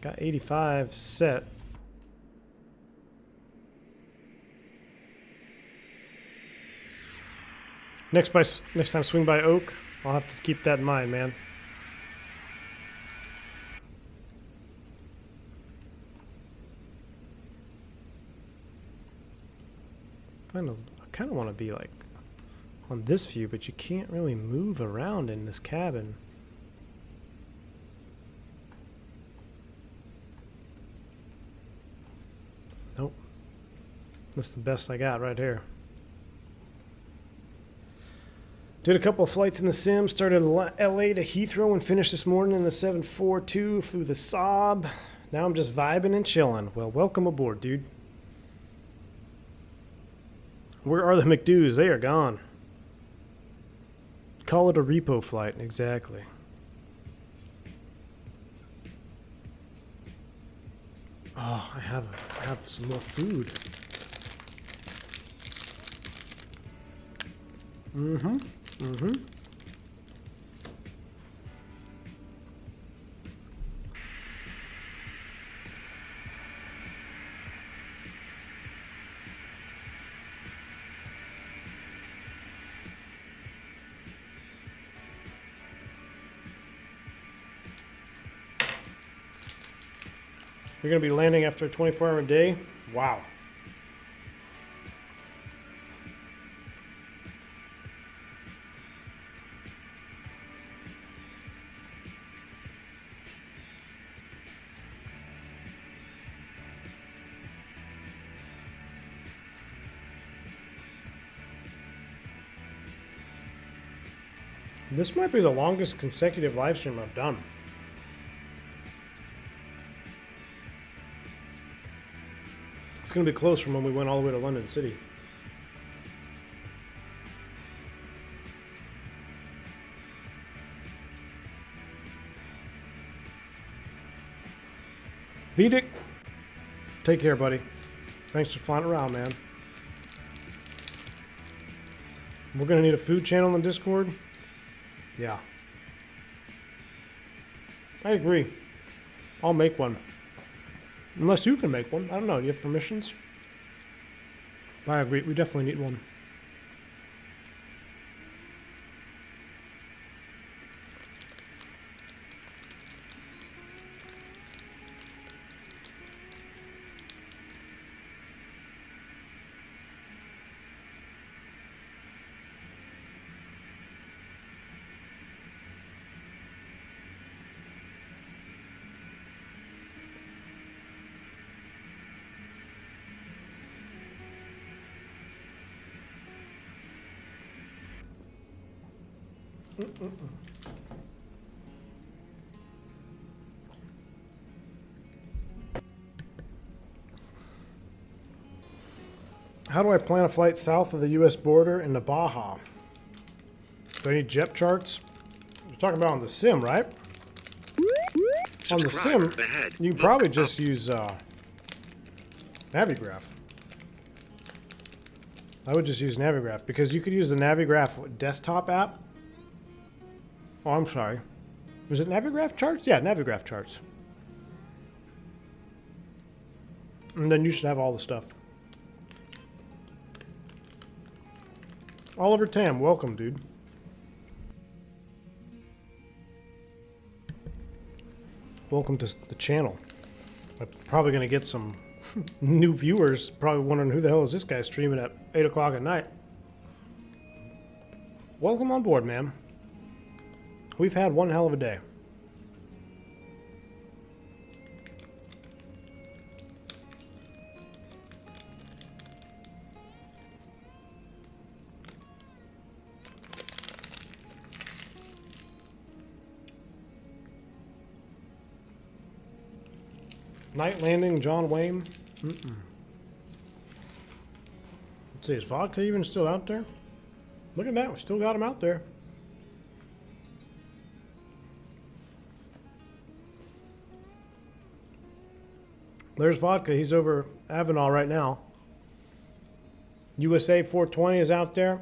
Got 85 set. Next time swing by Oak. I'll have to keep that in mind, man. I kind of want to be like on this view, but you can't really move around in this cabin. Nope. That's the best I got right here. Did a couple of flights in the sim. Started LA to Heathrow and finished this morning in the 742. Flew the Saab. Now I'm just vibing and chilling. Well, welcome aboard, dude. Where are the McDoos? They are gone. Call it a repo flight, exactly. Oh, I have some more food. Mm-hmm. Mm-hmm. You're going to be landing after a 24-hour day? Wow. This might be the longest consecutive live stream I've done. It's going to be close from when we went all the way to London City. Vedic, take care, buddy. Thanks for flying around, man. We're going to need a food channel in Discord. Yeah. I agree. I'll make one. Unless you can make one. I don't know. Do you have permissions? I agree. We definitely need one. How do I plan a flight south of the U.S. border into Baja? Do I need jet charts? You're talking about on the sim, right? On the sim, you probably just use Navigraph. I would just use Navigraph because you could use the Navigraph desktop app. Oh, I'm sorry. Was it Navigraph charts? Yeah, Navigraph charts. And then you should have all the stuff. Oliver Tam, welcome, dude. Welcome to the channel. I'm probably going to get some new viewers, probably wondering who the hell is this guy streaming at 8 o'clock at night. Welcome on board, man. We've had one hell of a day. Night landing, John Wayne. Let's see, is vodka even still out there? Look at that, we still got him out there. There's vodka, he's over Avenal right now. USA 420 is out there.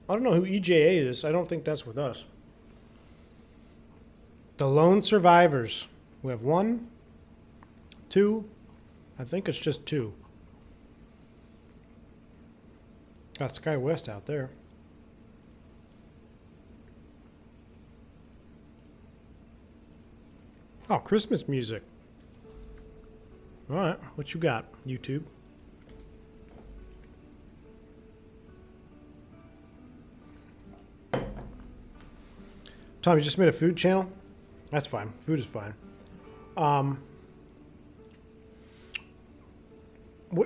I don't know who EJA is, I don't think that's with us. The Lone Survivors. We have 1, 2, I think it's just 2. Got Sky West out there. Oh, Christmas music. All right, what you got, YouTube? Tom, you just made a food channel? That's fine. Food is fine.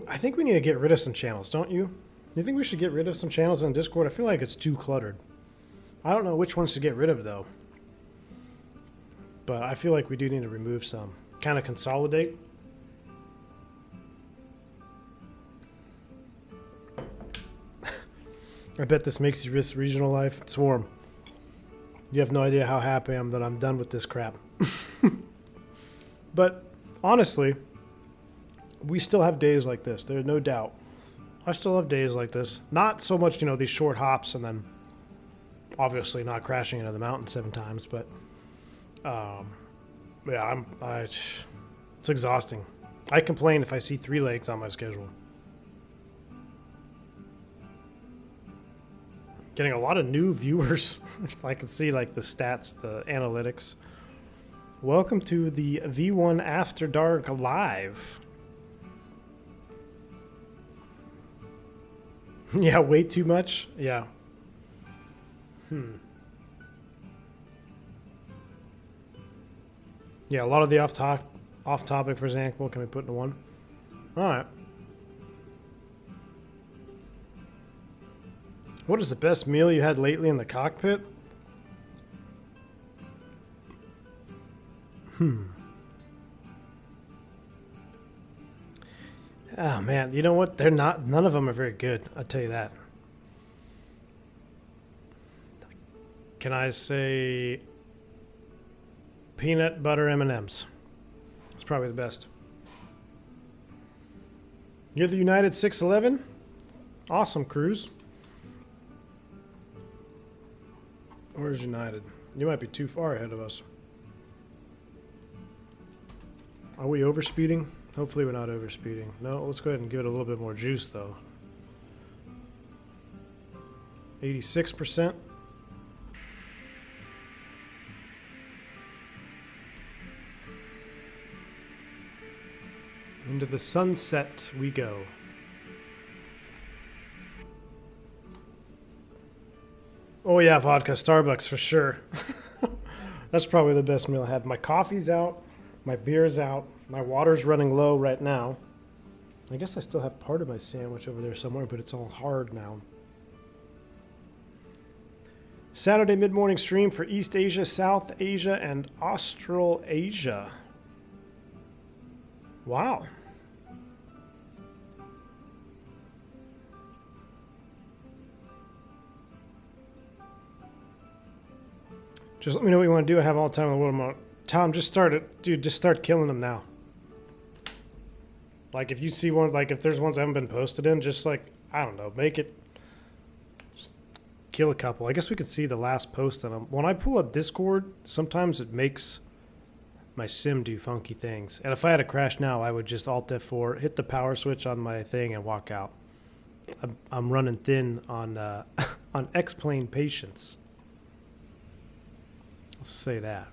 I think we need to get rid of some channels, don't you? You think we should get rid of some channels on Discord? I feel like it's too cluttered. I don't know which ones to get rid of, though. But I feel like we do need to remove some. Kind of consolidate. I bet this makes you risk regional life. Swarm. You have no idea how happy I am that I'm done with this crap. But honestly, we still have days like this. There's no doubt. I still have days like this. Not so much, you know, these short hops and then Obviously not crashing into the mountain 7 times, but yeah, it's exhausting. I complain if I see 3 legs on my schedule. Getting a lot of new viewers. I can see like the stats, the analytics. Welcome to the V1 After Dark Live. Yeah, way too much? Yeah. Yeah, a lot of the off topic, for example, can be put into one. Alright. What is the best meal you had lately in the cockpit? Oh man, you know what? None of them are very good, I'll tell you that. Can I say peanut butter M&Ms? It's probably the best. You're the United 611? Awesome, Cruz. Where's United? You might be too far ahead of us. Are we overspeeding? Hopefully we're not overspeeding. No, let's go ahead and give it a little bit more juice though. 86%. Into the sunset we go. Oh yeah, vodka, Starbucks for sure. That's probably the best meal I had. My coffee's out, my beer's out, my water's running low right now. I guess I still have part of my sandwich over there somewhere, but it's all hard now. Saturday mid-morning stream for East Asia, South Asia, and Australasia. Wow. Just let me know what you want to do. I have all the time in the world. Tom, just start it. Dude, just start killing them now. Like, if you see one, like, if there's ones that haven't been posted in, just, like, I don't know, make it. Just kill a couple. I guess we could see the last post on them. When I pull up Discord, sometimes it makes my sim do funky things. And if I had a crash now, I would just Alt F4, hit the power switch on my thing, and walk out. I'm running thin on on X-Plane patience. Let's say that.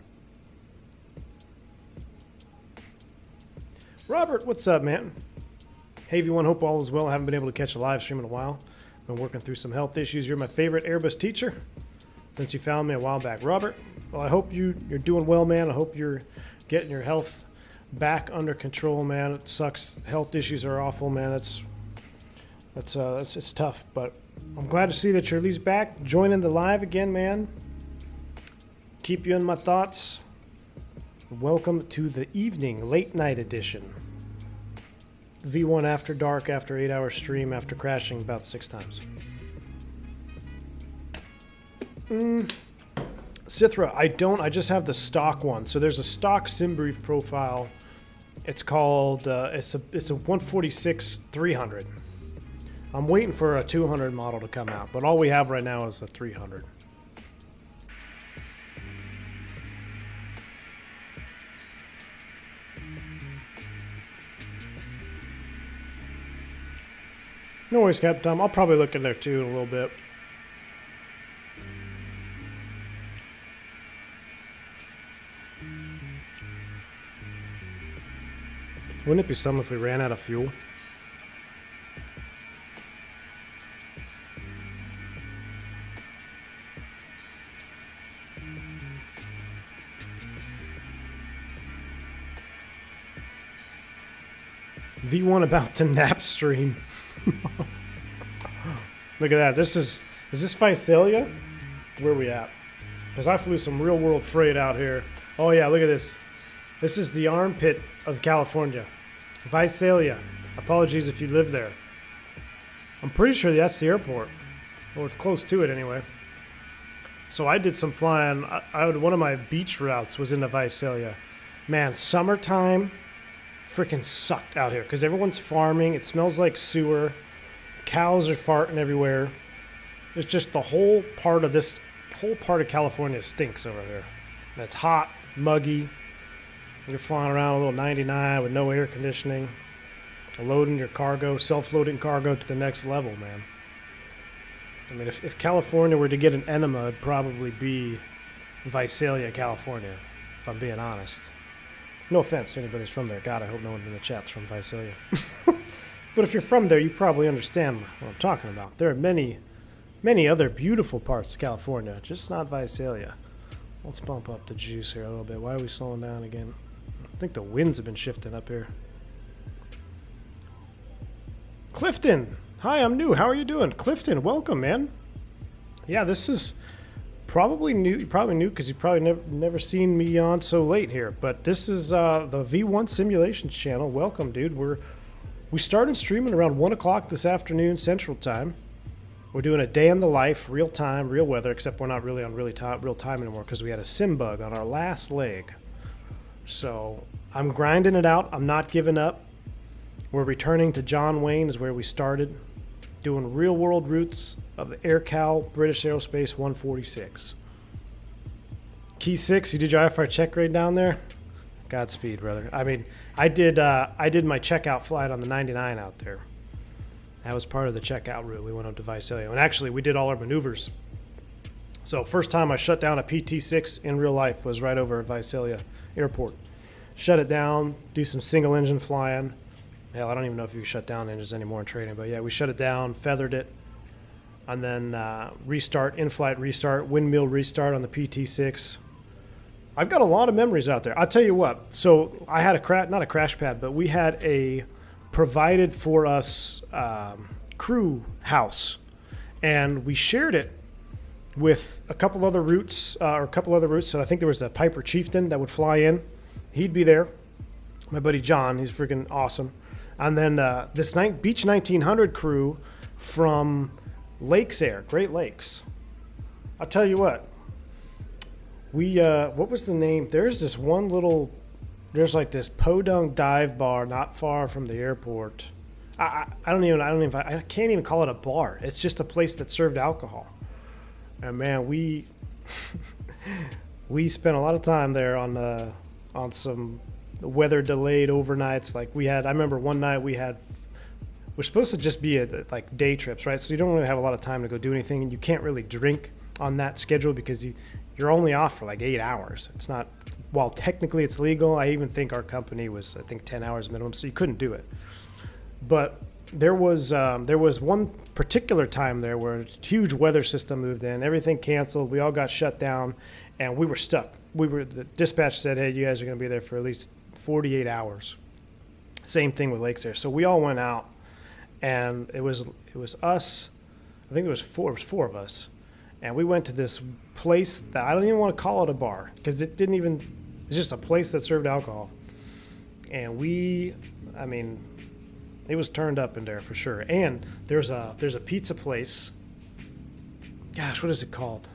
Robert, what's up, man? Hey, everyone. Hope all is well. I haven't been able to catch a live stream in a while. Been working through some health issues. You're my favorite Airbus teacher since you found me a while back. Robert, well, I hope you're doing well, man. I hope you're getting your health back under control, man. It sucks. Health issues are awful, man. It's tough, but I'm glad to see that you're at least back, joining the live again, man. Keep you in my thoughts. Welcome to the evening, late night edition. V1 After Dark, after 8-hour stream, after crashing about 6 times. Sithra, I just have the stock one. So there's a stock SimBrief profile. It's called, it's a 146-300. I'm waiting for a 200 model to come out, but all we have right now is a 300. No worries, Captain Tom. I'll probably look in there too in a little bit. Wouldn't it be something if we ran out of fuel? V1 about to nap stream. Look at that. Is this Visalia? Where are we at? Because I flew some real world freight out here. Oh yeah, look at this. This is the armpit of California. Visalia. Apologies if you live there. I'm pretty sure that's the airport. Or it's close to it anyway. So I did some flying. One of my beach routes was into Visalia. Man, summertime freaking sucked out here because everyone's farming. It smells like sewer. Cows are farting everywhere. It's just the whole part of this whole part of California stinks over there. It's hot, muggy. You're flying around a little 99 with no air conditioning, loading your cargo, self-loading cargo to the next level, man. I mean, if California were to get an enema, it'd probably be Visalia, California, if I'm being honest. No offense to anybody's from there. God, I hope no one in the chat's from Visalia. But if you're from there, you probably understand what I'm talking about. There are many, many other beautiful parts of California, just not Visalia. Let's bump up the juice here a little bit. Why are we slowing down again? I think the winds have been shifting up here. Clifton! Hi, I'm new. How are you doing? Clifton, welcome, man. Yeah, this is probably new. You're probably new because you've probably never seen me on so late here. But this is the V1 Simulations channel. Welcome, dude. We started streaming around 1 o'clock this afternoon Central Time. We're doing a day in the life, real time, real weather, except we're not really on real time anymore because we had a sim bug on our last leg. So I'm grinding it out. I'm not giving up. We're returning to John Wayne is where we started, doing real world routes of the AirCal British Aerospace 146. Key 6, you did your IFR check grade down there? Godspeed, brother. I mean, I did my checkout flight on the 99 out there. That was part of the checkout route. We went up to Visalia. And actually, we did all our maneuvers. So first time I shut down a PT-6 in real life was right over at Visalia Airport. Shut it down, do some single engine flying. Hell, I don't even know if you shut down engines anymore in training. But yeah, we shut it down, feathered it, and then restart, in-flight restart, windmill restart on the PT-6. I've got a lot of memories out there. I'll tell you what. So I had not a crash pad, but we had a provided for us crew house, and we shared it with a couple other routes, So I think there was a Piper Chieftain that would fly in. He'd be there. My buddy John, he's freaking awesome. And then this Beach 1900 crew from Lakes Air, Great Lakes. I'll tell you what. We what was the name? There's this one little. There's like this podunk dive bar not far from the airport. I can't even call it a bar. It's just a place that served alcohol. And man, we spent a lot of time there on some weather delayed overnights. Like I remember one night we're supposed to just be like day trips, right? So you don't really have a lot of time to go do anything, and you can't really drink on that schedule because you're only off for like 8 hours. It's not. While technically it's legal, I even think our company was, 10 hours minimum, so you couldn't do it. But there was one particular time there where a huge weather system moved in, everything canceled, we all got shut down, and we were stuck. The dispatch said, hey, you guys are going to be there for at least 48 hours. Same thing with Lakes Air. So we all went out, and it was us. I think it was four of us. And we went to this place that I don't even want to call it a bar because it's just a place that served alcohol. And it was turned up in there for sure. And there's a pizza place. Gosh, what is it called?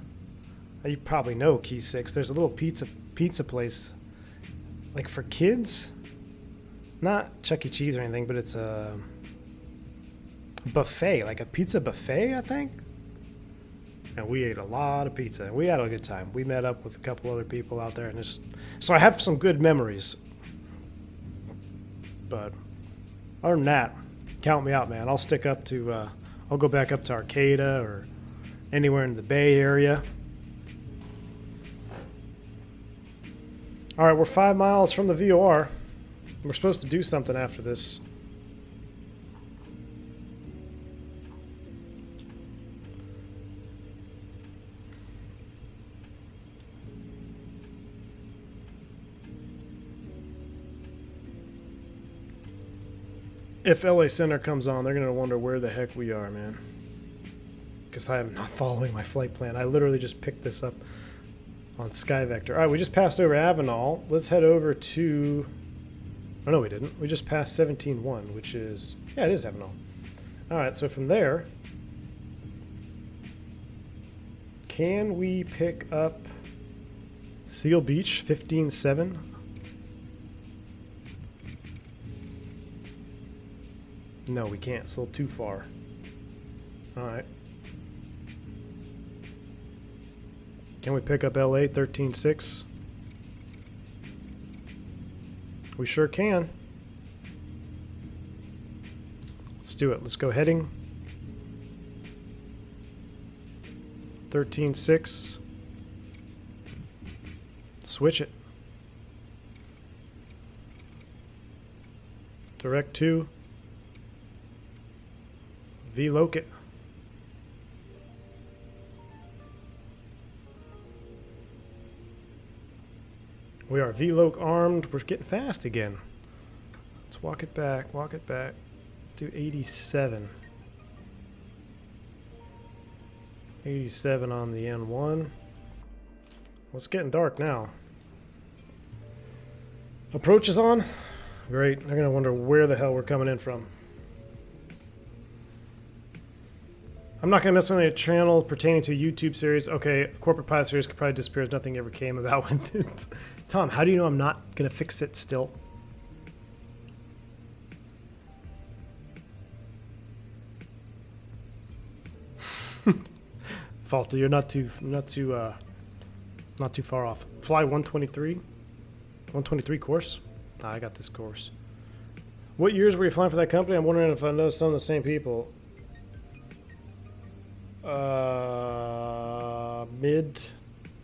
You probably know Key 6. There's a little pizza place like for kids. Not Chuck E. Cheese or anything, but it's a buffet, like a pizza buffet, I think. And we ate a lot of pizza, and we had a good time. We met up with a couple other people out there, and so I have some good memories. But other than that, count me out, man. I'll stick up to, I'll go back up to Arcata or anywhere in the Bay Area. All right, we're 5 miles from the VOR. We're supposed to do something after this. If LA Center comes on, they're going to wonder where the heck we are, man. Because I am not following my flight plan. I literally just picked this up on SkyVector. All right, we just passed over Avenal. Let's head over to... Oh, no, we didn't. We just passed 17-1, which is... Yeah, it is Avenal. All right, so from there... Can we pick up Seal Beach 15-7? No, we can't. Still too far. All right. Can we pick up LA 13.6? We sure can. Let's do it. Let's go heading. 13.6. Switch it. Direct to. VLOC it. We are VLOC armed. We're getting fast again. Let's walk it back. Walk it back. Do 87. 87 on the N1. Well, it's getting dark now. Approach is on. Great. They're going to wonder where the hell we're coming in from. I'm not going to mess with any channel pertaining to a YouTube series. Okay, corporate pilot series could probably disappear as nothing ever came about with it. Tom, how do you know I'm not going to fix it still? Faulty, you're not too far off. Fly 123. 123 course. Ah, I got this course. What years were you flying for that company? I'm wondering if I know some of the same people. Mid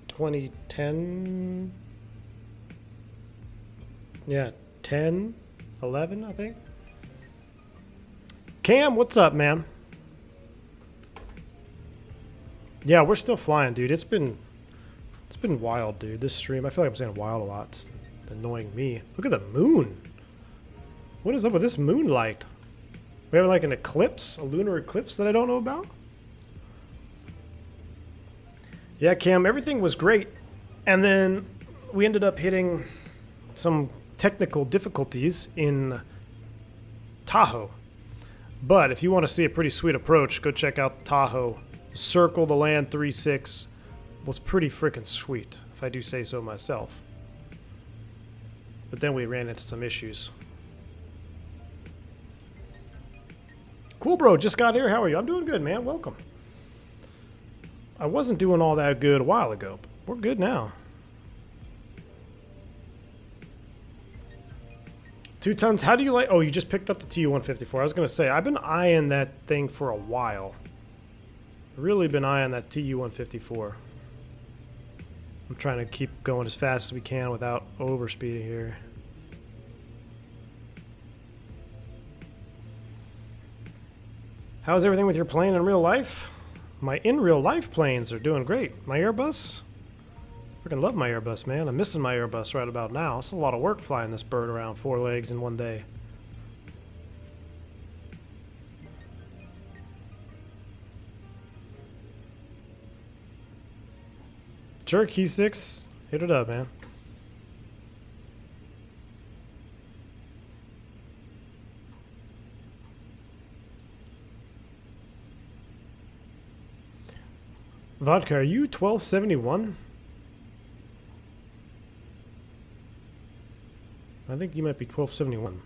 2010. Yeah, 10, 11, I think. Cam, what's up, man? Yeah, we're still flying, dude. It's been wild, dude. This stream, I feel like I'm saying wild a lot. It's annoying me. Look at the moon. What is up with this moonlight? We having like an eclipse, a lunar eclipse that I don't know about? Yeah, Cam, everything was great. And then we ended up hitting some technical difficulties in Tahoe. But if you want to see a pretty sweet approach, go check out Tahoe. Circle the land 3.6 was pretty freaking sweet, if I do say so myself. But then we ran into some issues. Cool, bro. Just got here. How are you? I'm doing good, man. Welcome. I wasn't doing all that good a while ago, but we're good now. 2 tons. How do you like... Oh, you just picked up the TU-154. I was going to say, I've been eyeing that thing for a while. Really been eyeing that TU-154. I'm trying to keep going as fast as we can without overspeeding here. How's everything with your plane in real life? My in real life planes are doing great. My Airbus? Freaking love my Airbus, man. I'm missing my Airbus right about now. It's a lot of work flying this bird around 4 legs in one day. Sure, key 6. Hit it up, man. Vodka, are you 1271? I think you might be 1271.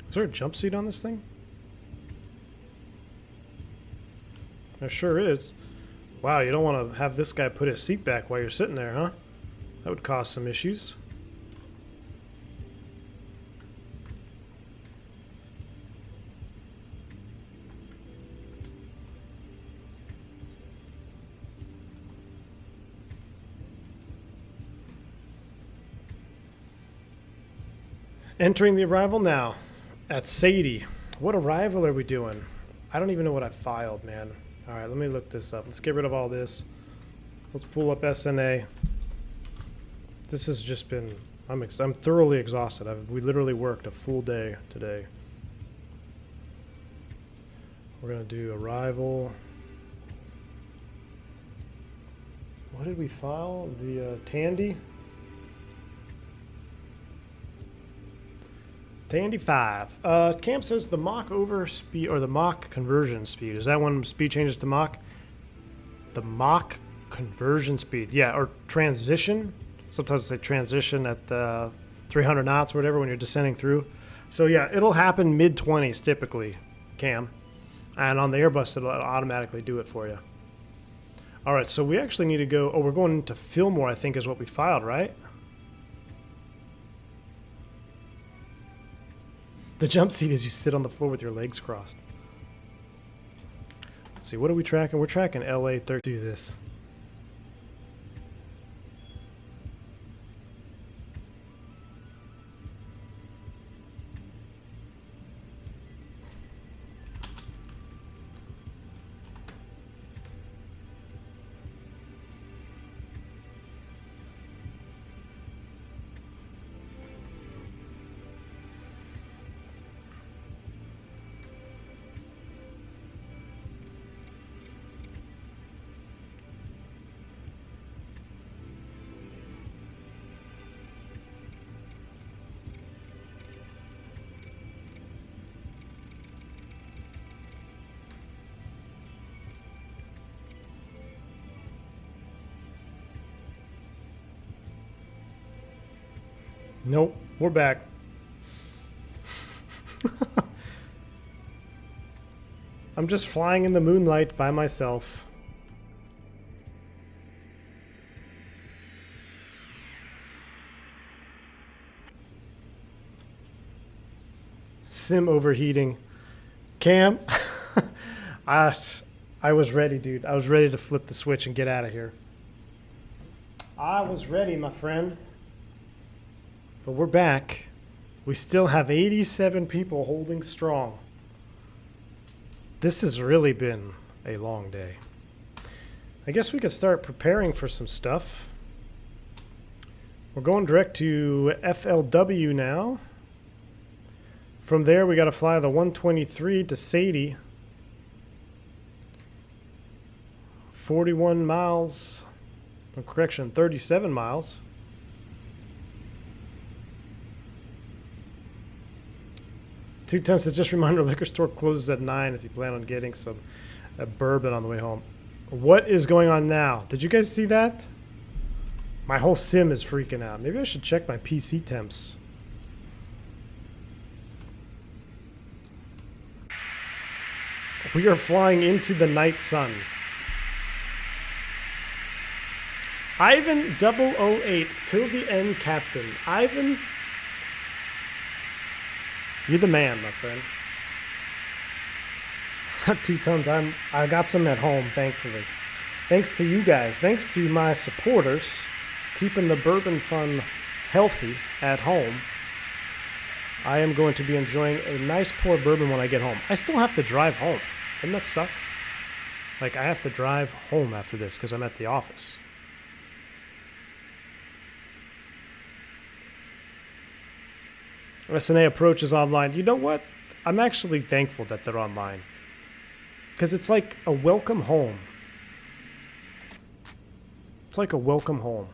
Is there a jump seat on this thing? There sure is. Wow, you don't want to have this guy put his seat back while you're sitting there, huh? That would cause some issues. Entering the arrival now. At Sadie. What arrival are we doing? I don't even know what I filed, man. Alright, let me look this up. Let's get rid of all this. Let's pull up SNA. This has just been... I'm thoroughly exhausted. We literally worked a full day today. We're going to do arrival. What did we file? The Tandy? Tandy 5. Cam says the Mach over speed, or the Mach conversion speed. Is that when speed changes to Mach? The Mach conversion speed. Yeah, or transition. Sometimes they say transition at 300 knots or whatever when you're descending through. So yeah, it'll happen mid-20s typically, Cam. And on the Airbus, it'll automatically do it for you. All right, so we actually need to go... Oh, we're going into Fillmore, I think, is what we filed, right? The jump seat is you sit on the floor with your legs crossed. Let's see, what are we tracking? We're tracking LA 30. Do this. Nope, we're back. I'm just flying in the moonlight by myself. Sim overheating. Cam, I was ready, dude. I was ready to flip the switch and get out of here. I was ready, my friend. But we're back. We still have 87 people holding strong. This has really been a long day. I guess we could start preparing for some stuff. We're going direct to FLW now. From there, we got to fly the 123 to Sadie. 41 miles. Oh, correction, 37 miles. 210 says, just reminder, liquor store closes at 9 if you plan on getting some bourbon on the way home. What is going on now? Did you guys see that? My whole sim is freaking out. Maybe I should check my PC temps. We are flying into the night sun. Ivan 008 till the end, Captain. Ivan... You're the man, my friend. 2 tons. I got some at home, thankfully. Thanks to you guys. Thanks to my supporters keeping the bourbon fun healthy at home. I am going to be enjoying a nice pour of bourbon when I get home. I still have to drive home. Doesn't that suck? Like, I have to drive home after this because I'm at the office. SNA approach is online. You know what? I'm actually thankful that they're online. Because it's like a welcome home. It's like a welcome home.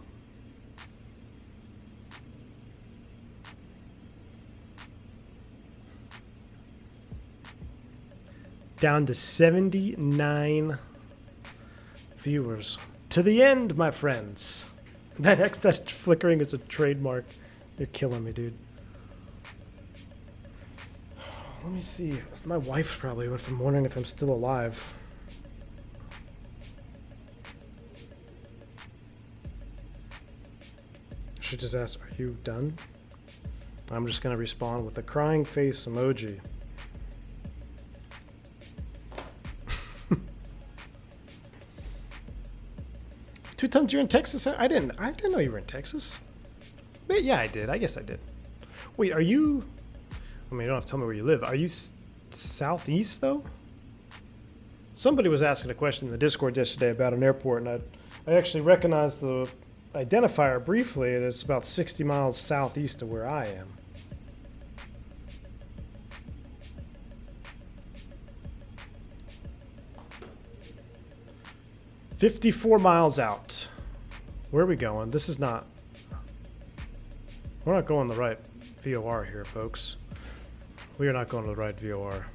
Down to 79 viewers. To the end, my friends. That X that's flickering is a trademark. You're killing me, dude. Let me see. My wife probably went from wondering if I'm still alive. She just asked, are you done? I'm just going to respond with a crying face emoji. Two tons, you're in Texas? I didn't know you were in Texas. But yeah, I did. I guess I did. Wait, are you... I mean, you don't have to tell me where you live. Are you southeast, though? Somebody was asking a question in the Discord yesterday about an airport, and I actually recognized the identifier briefly, and it's about 60 miles southeast of where I am. $54 miles out. Where are we going? This is not... We're not going the right VOR here, folks. We are not going to the right VOR.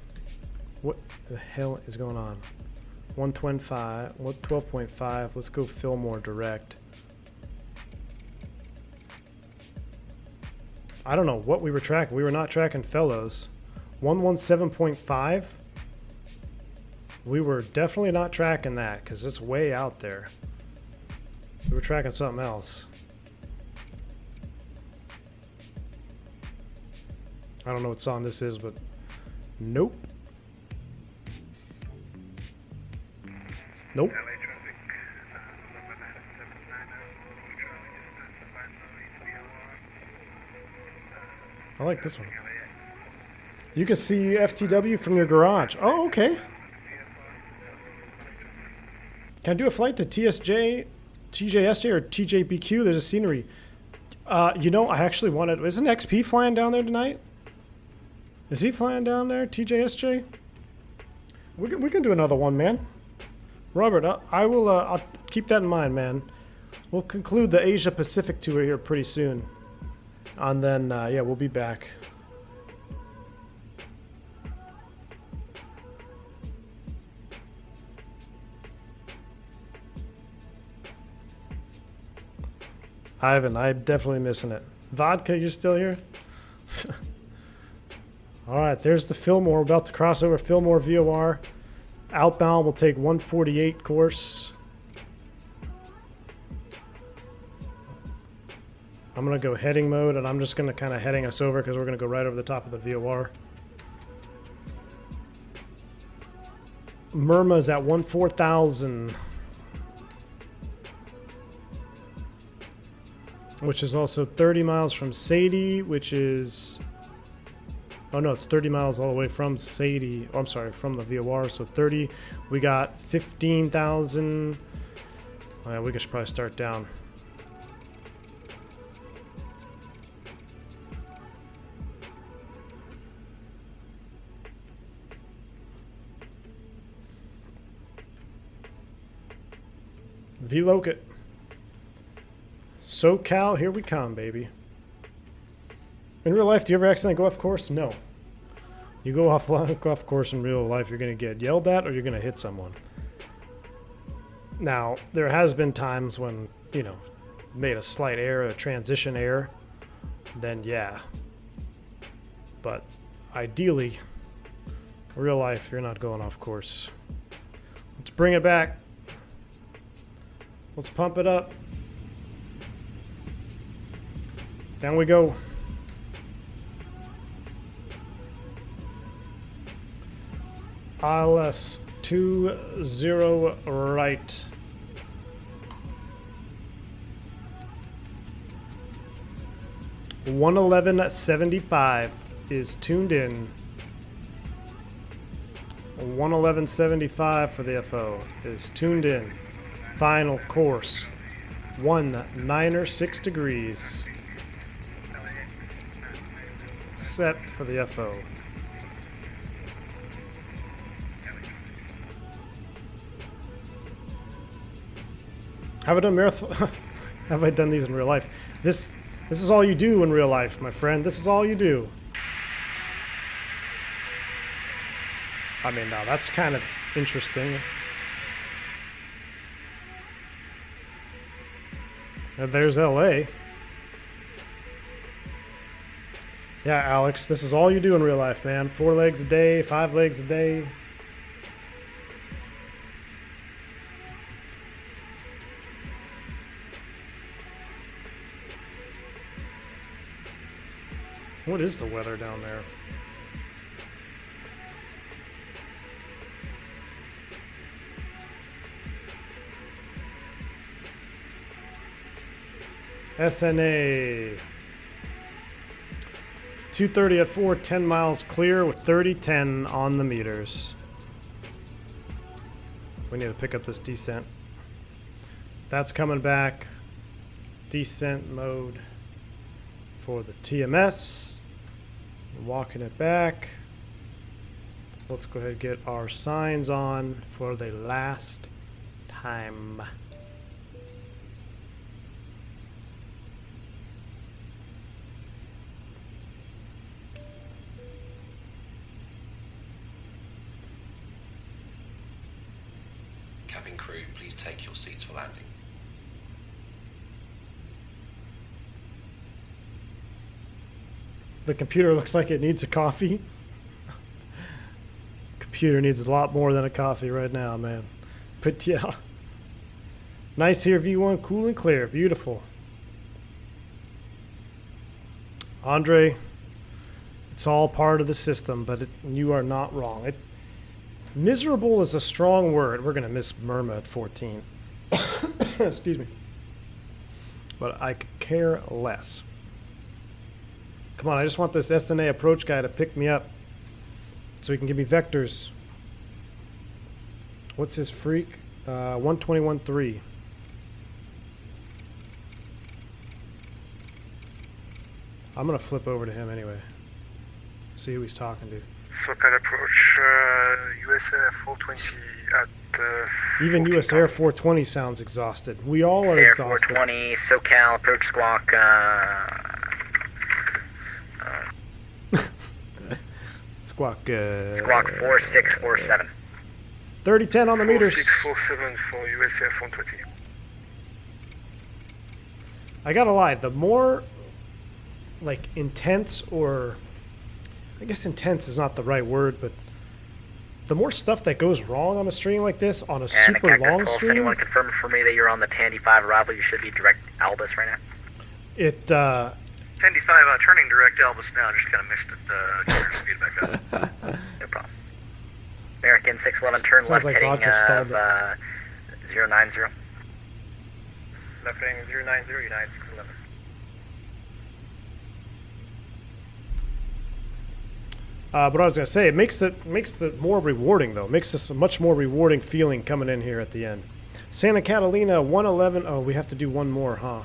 What the hell is going on? 125, what 12.5? Let's go Fillmore direct. I don't know what we were tracking. We were not tracking fellows. 117.5. We were definitely not tracking that because it's way out there. We were tracking something else. I don't know what song this is, but nope. Nope. I like this one. You can see FTW from your garage. Oh, okay. Can I do a flight to TSJ, TJSJ, or TJBQ? There's a scenery. You know, I actually wanted... Isn't XP flying down there tonight? Is he flying down there, TJSJ? We can do another one, man. Robert, I'll keep that in mind, man. We'll conclude the Asia Pacific tour here pretty soon. And then, yeah, we'll be back. Ivan, I'm definitely missing it. Vodka, you're still here? Alright, there's the Fillmore. We're about to cross over Fillmore VOR. Outbound will take 148 course. I'm going to go heading mode, and I'm just going to kind of heading us over because we're going to go right over the top of the VOR. Murma's at 14,000. Which is also 30 miles from Sadie, which is... Oh no, it's 30 miles all the way from Sadie. Oh, I'm sorry, from the VOR. So 30. We got 15,000. Oh, yeah, we should probably start down. VLOCAT. SoCal, here we come, baby. In real life, do you ever accidentally go off course? No. You go off course in real life, you're going to get yelled at or you're going to hit someone. Now, there has been times when, you know, made a slight error, a transition error, then yeah. But ideally, real life, you're not going off course. Let's bring it back. Let's pump it up. Down we go. ILS 20 right. $111.75 is tuned in. 111.75 for the FO is tuned in. Final course 196 degrees. Set for the FO. Have I done marathon? Have I done these in real life? This is all you do in real life, my friend. This is all you do. I mean, now that's kind of interesting. And there's LA. Yeah, Alex, this is all you do in real life, man. 4 legs a day, 5 legs a day. What is the weather down there? SNA 230 at 4, 10 miles clear with 30-10 on the meters. We need to pick up this descent. That's coming back. Descent mode for the TMS. Walking it back. Let's go ahead and get our signs on for the last time. Cabin crew, please take your seats for landing. The computer looks like it needs a coffee. Computer needs a lot more than a coffee right now, man. But yeah. Nice here, V1, cool and clear. Beautiful. Andre, it's all part of the system, but you are not wrong. Miserable is a strong word. We're going to miss Myrma at 14. Excuse me. But I could care less. Come on, I just want this SNA approach guy to pick me up so he can give me vectors. What's his freak? 121.3. I'm going to flip over to him anyway. See who he's talking to. SOPs approach, US Air 420 at... Even US Air 420 sounds exhausted. We all are Air exhausted. 420, SoCal, approach squawk, Squawk, squawk 4647. 3010 on the meters. 4647 for US Air 420. I gotta lie, the more like intense, or I guess intense is not the right word, but the more stuff that goes wrong on a stream like this, on a super long stream. Anyone confirm for me that you're on the Tandy 5 arrival? You should be direct Albus right now. It, Tandy 5 turning direct Albus now, just kind of mixed it, turn speed back up. No problem. American 611, turn sounds left like heading vodka stalled 090. Left heading 090, United 611. but I was gonna say, it makes it more rewarding though. It makes this a much more rewarding feeling coming in here at the end. Santa Catalina 111. Oh, we have to do one more, huh?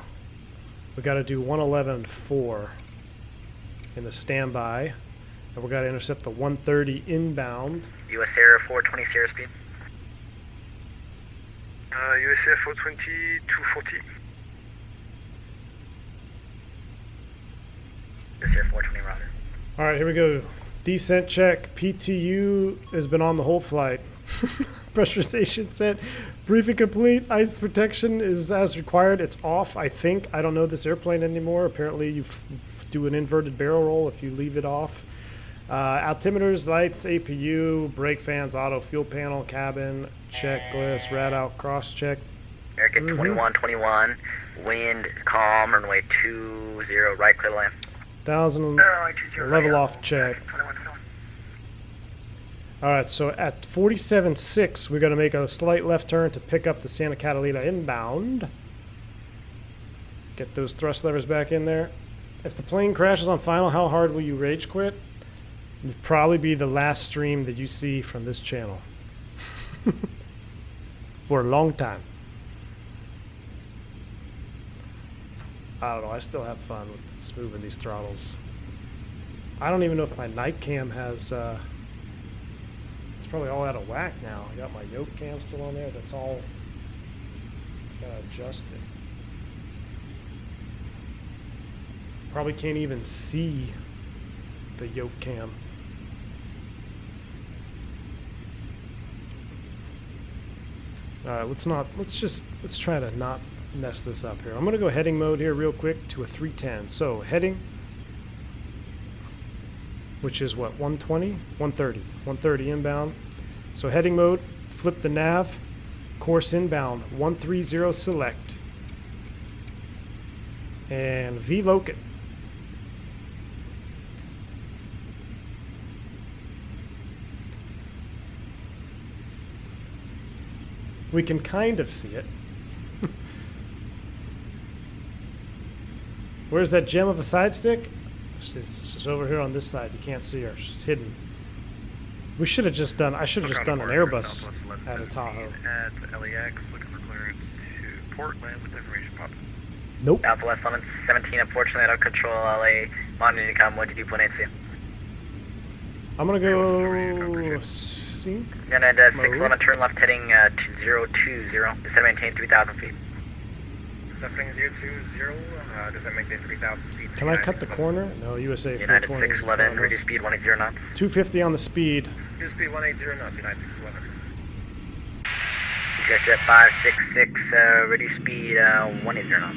We got to do 111.4 in the standby, and we got to intercept the 130 inbound. US Air 420 Sierra speed. US Air 420, 240. US Air 420 roger. All right, here we go. Descent check. PTU has been on the whole flight. Pressurization set. Briefing complete. Ice protection is as required. It's off, I think. I don't know this airplane anymore. Apparently you do an inverted barrel roll if you leave it off. Altimeters, lights, APU, brake fans, auto, fuel panel, cabin, checklist, rad out, cross check. American 2121, wind calm, runway 20, right clear to land. 1,000 level off check. All right, so at 47.6, we're going to make a slight left turn to pick up the Santa Catalina inbound. Get those thrust levers back in there. If the plane crashes on final, how hard will you rage quit? It'll probably be the last stream that you see from this channel. For a long time. I don't know, I still have fun with smoothing these throttles. I don't even know if my night cam has... it's probably all out of whack now. I got my yoke cam still on there. That's all... gotta adjust it. Probably can't even see the yoke cam. Alright, let's try to not mess this up here. I'm gonna go heading mode here real quick to a 310. So heading, which is what, 120? 130. 130 inbound. So heading mode, flip the nav, course inbound, 130 select. And VLOC it. We can kind of see it. Where's that gem of a side stick? She's over here on this side. You can't see her. She's hidden. We should have just done... I should have just done an Airbus at a Tahoe. At LAX, looking for clearance to Portland with information popping. Nope. Southwest 17, unfortunately, out of control, LA, monitoring income, 122.8 CM. I'm gonna go sync. And at 611, turn left heading 020. Just to maintain 3,000 feet. Left heading 020, does that make it 3,000 feet? Can I cut the corner? No, USA United 420. 611, reduce speed 180 knots. 250 on the speed. Reduce speed 180 knots, United 611. Jet 566, ready speed 180 knots.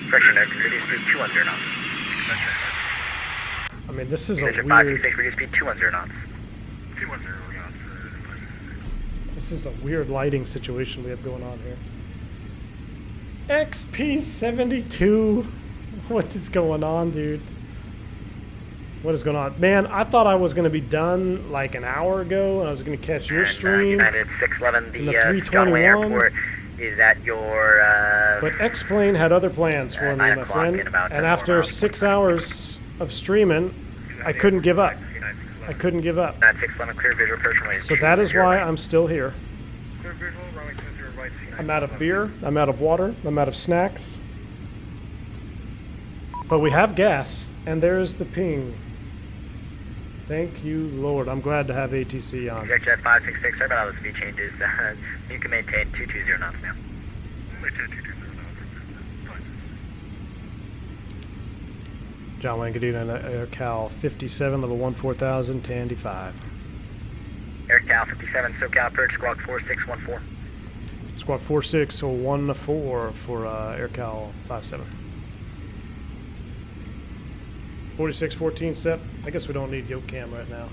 Correction, ready speed 210 knots. I mean, this is a Jet weird... 566, ready speed 210 knots. 210 knots. This is a weird lighting situation we have going on here. XP72. What is going on, dude? What is going on? Man, I thought I was going to be done like an hour ago, and I was going to catch your stream. United 611, in the the 321. Airport is at your... But X-Plane had other plans for me, 9 my o'clock friend. in about And 4 after miles. 6 hours of streaming, I couldn't give up. I couldn't give up. 611, clear visual approach runway. So that is why I'm still here. Clear visual, runway 20 right. I'm out of beer, I'm out of water, I'm out of snacks. But we have gas, and there's the ping. Thank you, Lord. I'm glad to have ATC on. Jet 566, sorry about all the speed changes. You can maintain 220 knots now. Maintain 220 knots. Fine. John Wayne Gadina, AirCal 57, level 14000, Tandy 5. AirCal 57, SoCal approach, squawk 4614. Squawk 4614 for AirCal 57. 4614 set. I guess we don't need yoke cam right now.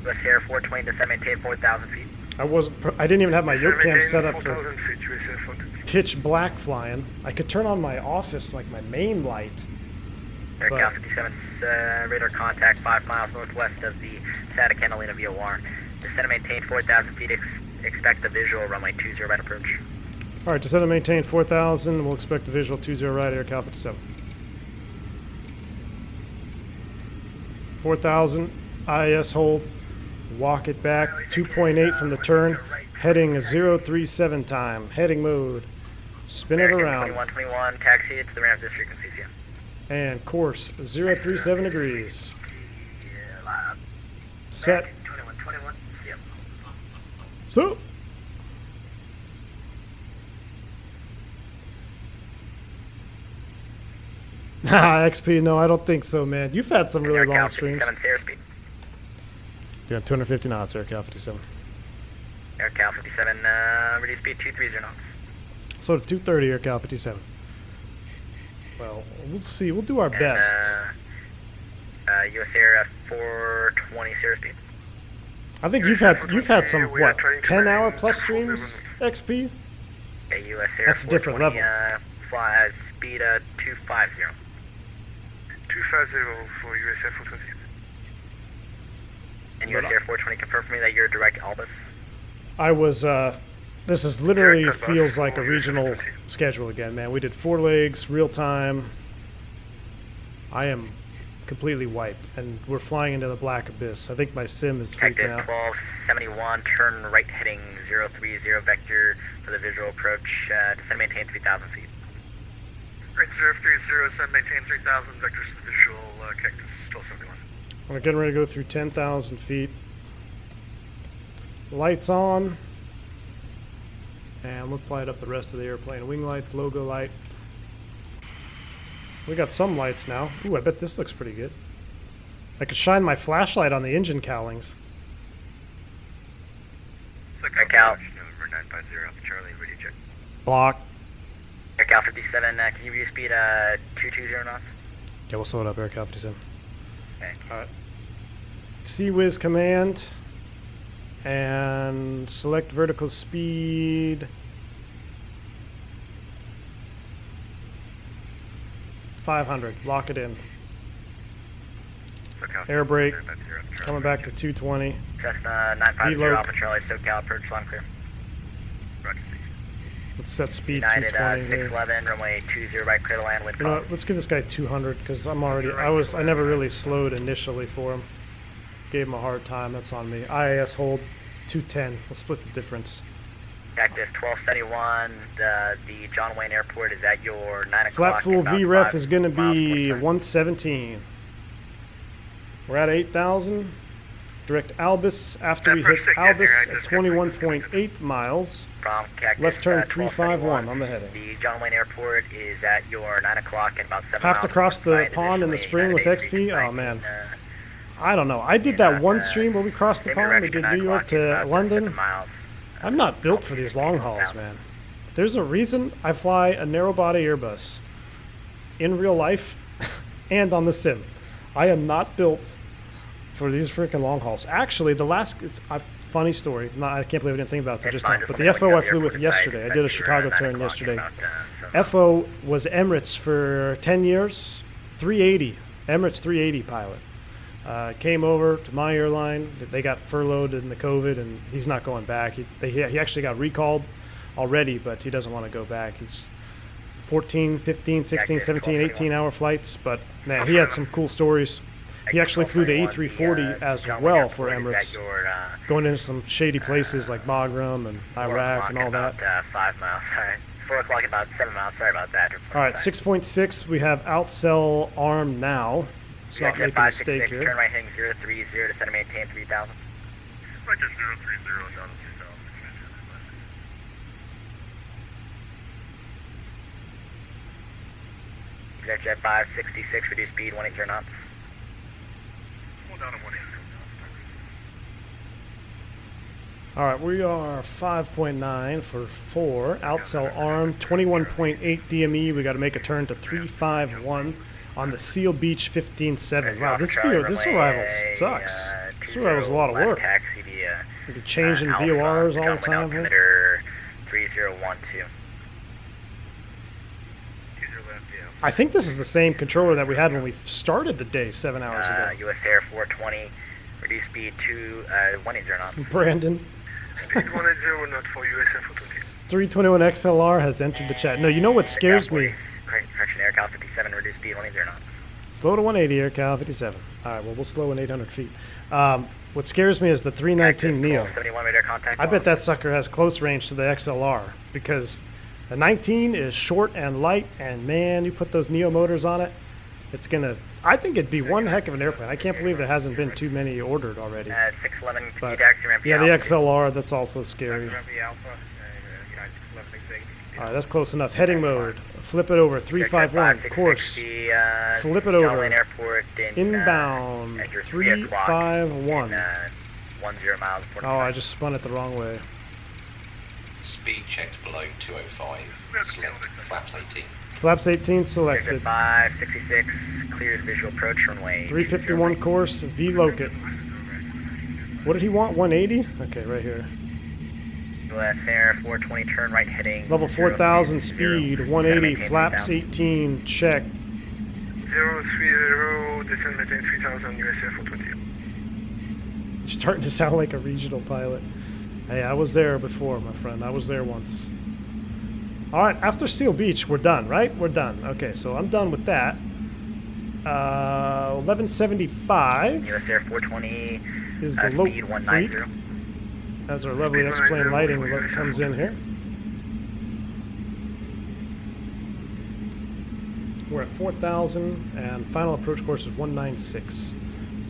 US Air 420 to maintain 4,000 feet. I didn't even have my yoke cam set up for 4,000 feet, US Air 420. pitch black flying. I could turn on my office, like my main light. AirCal 57, radar contact 5 miles northwest of the Santa Catalina VOR. Descend and maintain 4,000 feet. Expect the visual runway 20 right approach. All right, descend and maintain 4,000. We'll expect the visual 20 right, AirCal 57. 4,000, IS hold, walk it back, 2.8 from the turn, heading 037 time, heading mode, spin it around. 2121, taxi to the ramp this frequencies, yeah. And course 037 degrees. Set. 2121, yep. So. XP, no, I don't think so, man. You've had some really long streams. Doing 250 knots, AirCal 57. AirCal 57, reduce speed 230 knots. So to 230, AirCal 57. Well, we'll see. We'll do our best. US Air 420 zero speed. I think you've had some what 10-hour plus streams, XP. Okay, US Air That's a different level. Fly speed 250. 250 for US Air 420. And US Air 420, confirm for me that you're direct Albus. I was. This is literally feels like a regional schedule again, man. We did 4 legs, real time. I am completely wiped, and we're flying into the black abyss. I think my sim is freaking out. 1271, turn right heading 030 vector for the visual approach. Descend maintain 3,000 feet. Right 030, send maintain 3,000 vectors to the visual, Cactus 1271. We're getting ready to go through 10,000 feet. Lights on. And let's light up the rest of the airplane. Wing lights, logo light. We got some lights now. Ooh, I bet this looks pretty good. I could shine my flashlight on the engine cowlings. AirCal. November 950, Charlie, ready check. Block. AirCal 57, can you reduce speed 220 knots? Okay, we'll slow it up, AirCal 57. Okay. Alright. CWIZ command. And select vertical speed. 500. Lock it in. Air brake. Coming back to 220. Cessna 950 Deload. Alpha Charlie, SoCal approach, line clear. Let's set speed United 220 here. 611, runway 20 right, clear to land, wind You know what? Let's give this guy 200 because I never really slowed initially for him. Gave him a hard time. That's on me. IAS hold 210. We'll split the difference. Cactus 1271, the John Wayne Airport is at your 9 o'clock. Flat full about VREF 5 is going to miles be north. 117. We're at 8,000. Direct Albus after we hit Albus at 21.8 miles. From Cactus, Left turn 1271, 351 on the heading. The John Wayne Airport is at your 9 o'clock and about 7 Have to miles cross the north. pond in the spring with Additionally, XP? Oh, man. I don't know. I did that one stream where we crossed the same pond. We direction, did 9 New York o'clock, to about London. 7 miles. I'm not built for these long hauls, man. There's a reason I fly a narrow body Airbus in real life and on the sim. I am not built for these freaking long hauls. Actually, the last, it's a funny story. I can't believe I didn't think about it till just now. But the FO I flew with yesterday, I did a Chicago turn yesterday. FO was Emirates for 10 years, 380, Emirates 380 pilot. Came over to my airline. They got furloughed in the COVID, and he's not going back. He actually got recalled already, but he doesn't want to go back. He's 14, 15, 16, 17, 18-hour flights. But, man, he had some cool stories. He actually flew the A340 as well for Emirates, going into some shady places like Bagram and Iraq and all that. 5 miles, sorry. 4 o'clock, about 7 miles, sorry about that. All right, 6.6, we have outsell arm now. Let's not make a mistake here. Turn right heading 030 to center maintain 3000. Right, just 030 down to 3000. Exec jet 566, reduce speed 180 knots. Slow down to 180 knots. All right, we are 5.9 for 4. Outsell arm, 21.8 DME. We got to make a turn to 351 on the Seal Beach 15-7. Wow, this arrival sucks. This arrival's a lot of work. We could change in VORs all the time here. 3012. I think this is the same controller that we had when we started the day 7 hours ago. US Air 420, reduce speed to 180 knots. Brandon. Speed 180 knots for US Air 420. 321 XLR has entered the chat. No, you know what scares me? Correction, AirCal 57, reduce speed 180 knots. Slow to 180, AirCal 57. All right, well, we'll slow in 800 feet. What scares me is the 319 Neo. 71 radar contact. I bet that sucker has close range to the XLR because the 19 is short and light, and man, you put those Neo motors on it, it's gonna. I think it'd be one heck of an airplane. I can't believe there hasn't been too many ordered already. 611, But yeah, the XLR, that's also scary. All right, that's close enough. Heading mode. Flip it over. 351. Course. Flip it over. Inbound. 351. 10 miles. Oh, I just spun it the wrong way. Speed checked below 205. Select flaps 18. Flaps 18 selected. 566. Clears visual approach runway. 351 course. V-locate. What did he want? 180? Okay, right here. US Air 420, turn right heading. Level 4000 speed, 180, flaps 18, check. 030, descend maintain 3000, US Air 420. You're starting to sound like a regional pilot. Hey, I was there before, my friend. I was there once. All right, after Seal Beach, we're done, right? We're done. Okay, so I'm done with that. 1175 US Air 420 is the low freak. As our lovely X-plane lighting comes in here. We're at 4,000 and final approach course is 196.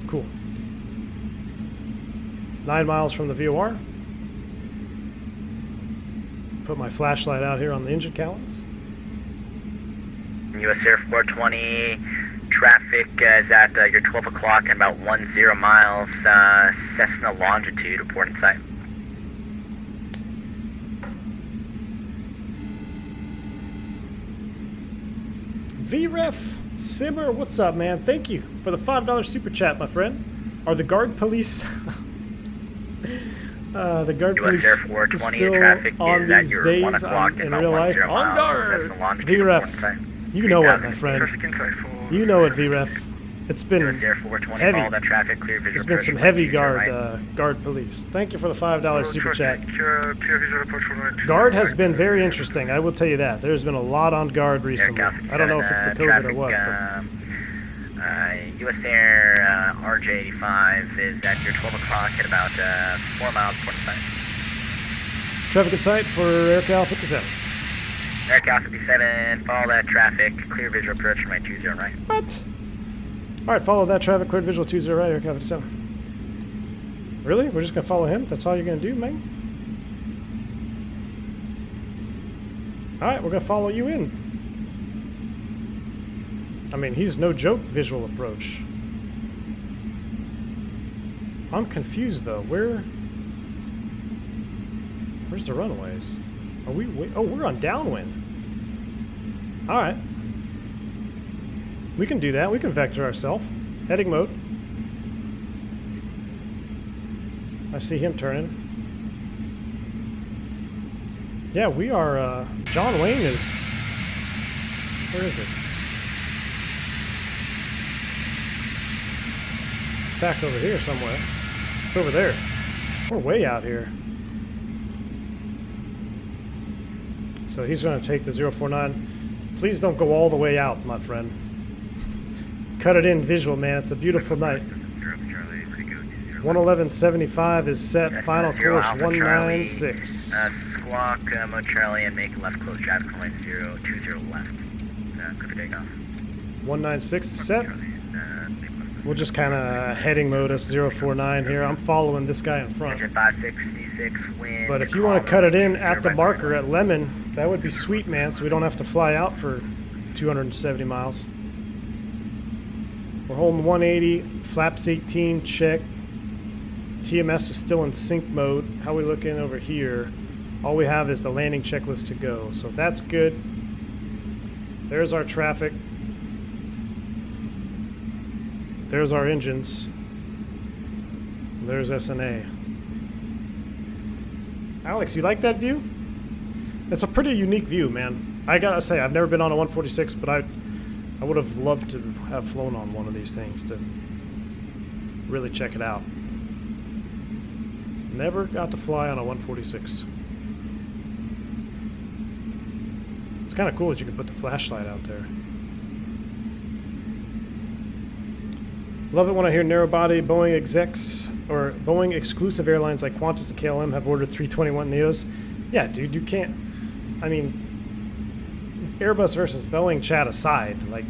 Cool. 9 miles from the VOR. Put my flashlight out here on the engine cowlings. US Air 420, traffic is at your 12 o'clock and about 10 miles, Cessna longitude, report in sight. VREF Simmer, what's up, man? Thank you for the $5 super chat, my friend. Are the guard police? The guard police is still on these days in real life. On guard! VREF, you know it, my friend. You know it, VREF. It's been heavy. There's been some heavy guard police. Thank you for the $5 super chat. Guard has been very interesting, I will tell you that. There's been a lot on guard recently. I don't know if it's the COVID or what. US Air RJ85 is at your 12 o'clock at about 4 miles port in sight. Traffic in sight for AirCal 57. AirCal 57, follow that traffic, clear visual approach from my 20 right. What? All right, follow that traffic, cleared visual 20 right, AirCal 57. Really? We're just going to follow him? That's all you're going to do, man? All right, we're going to follow you in. I mean, he's no joke visual approach. I'm confused, though. Where's the runways? Are we? Oh, we're on downwind. All right. We can do that. We can vector ourselves. Heading mode. I see him turning. Yeah, we are. John Wayne is. Where is it? Back over here somewhere. It's over there. We're way out here. So he's going to take the 049. Please don't go all the way out, my friend. Cut it in visual, man. It's a beautiful night. 111.75 is set. Final course 196. Squawk, mode Charlie, and make left close traffic line 020 left. Good for takeoff. 196 is set. We'll just kind of heading mode us 049 here. I'm following this guy in front. But if you want to cut it in at the marker at Lemon, that would be sweet, man, so we don't have to fly out for 270 miles. We're holding 180, flaps 18, check. TMS is still in sync mode. How are we looking over here? All we have is the landing checklist to go, so that's good. There's our traffic. There's our engines. There's SNA. Alex, you like that view? It's a pretty unique view, man. I gotta say, I've never been on a 146, but I would have loved to have flown on one of these things to really check it out. Never got to fly on a 146. It's kind of cool that you can put the flashlight out there. Love it when I hear narrow-body Boeing execs or Boeing exclusive airlines like Qantas and KLM have ordered 321 Neos. Yeah, dude, you can't. I mean, Airbus versus Boeing chat aside, like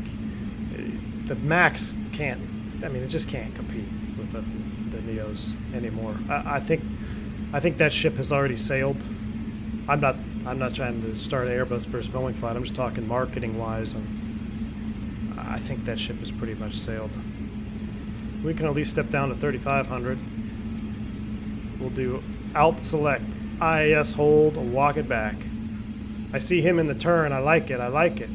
the Max can't. I mean, it just can't compete with the Neos anymore. I think that ship has already sailed. I'm not trying to start an Airbus versus Boeing fight. I'm just talking marketing-wise, and I think that ship is pretty much sailed. We can at least step down to 3,500. We'll do alt select, IAS hold, walk it back. I see him in the turn. I like it. I like it.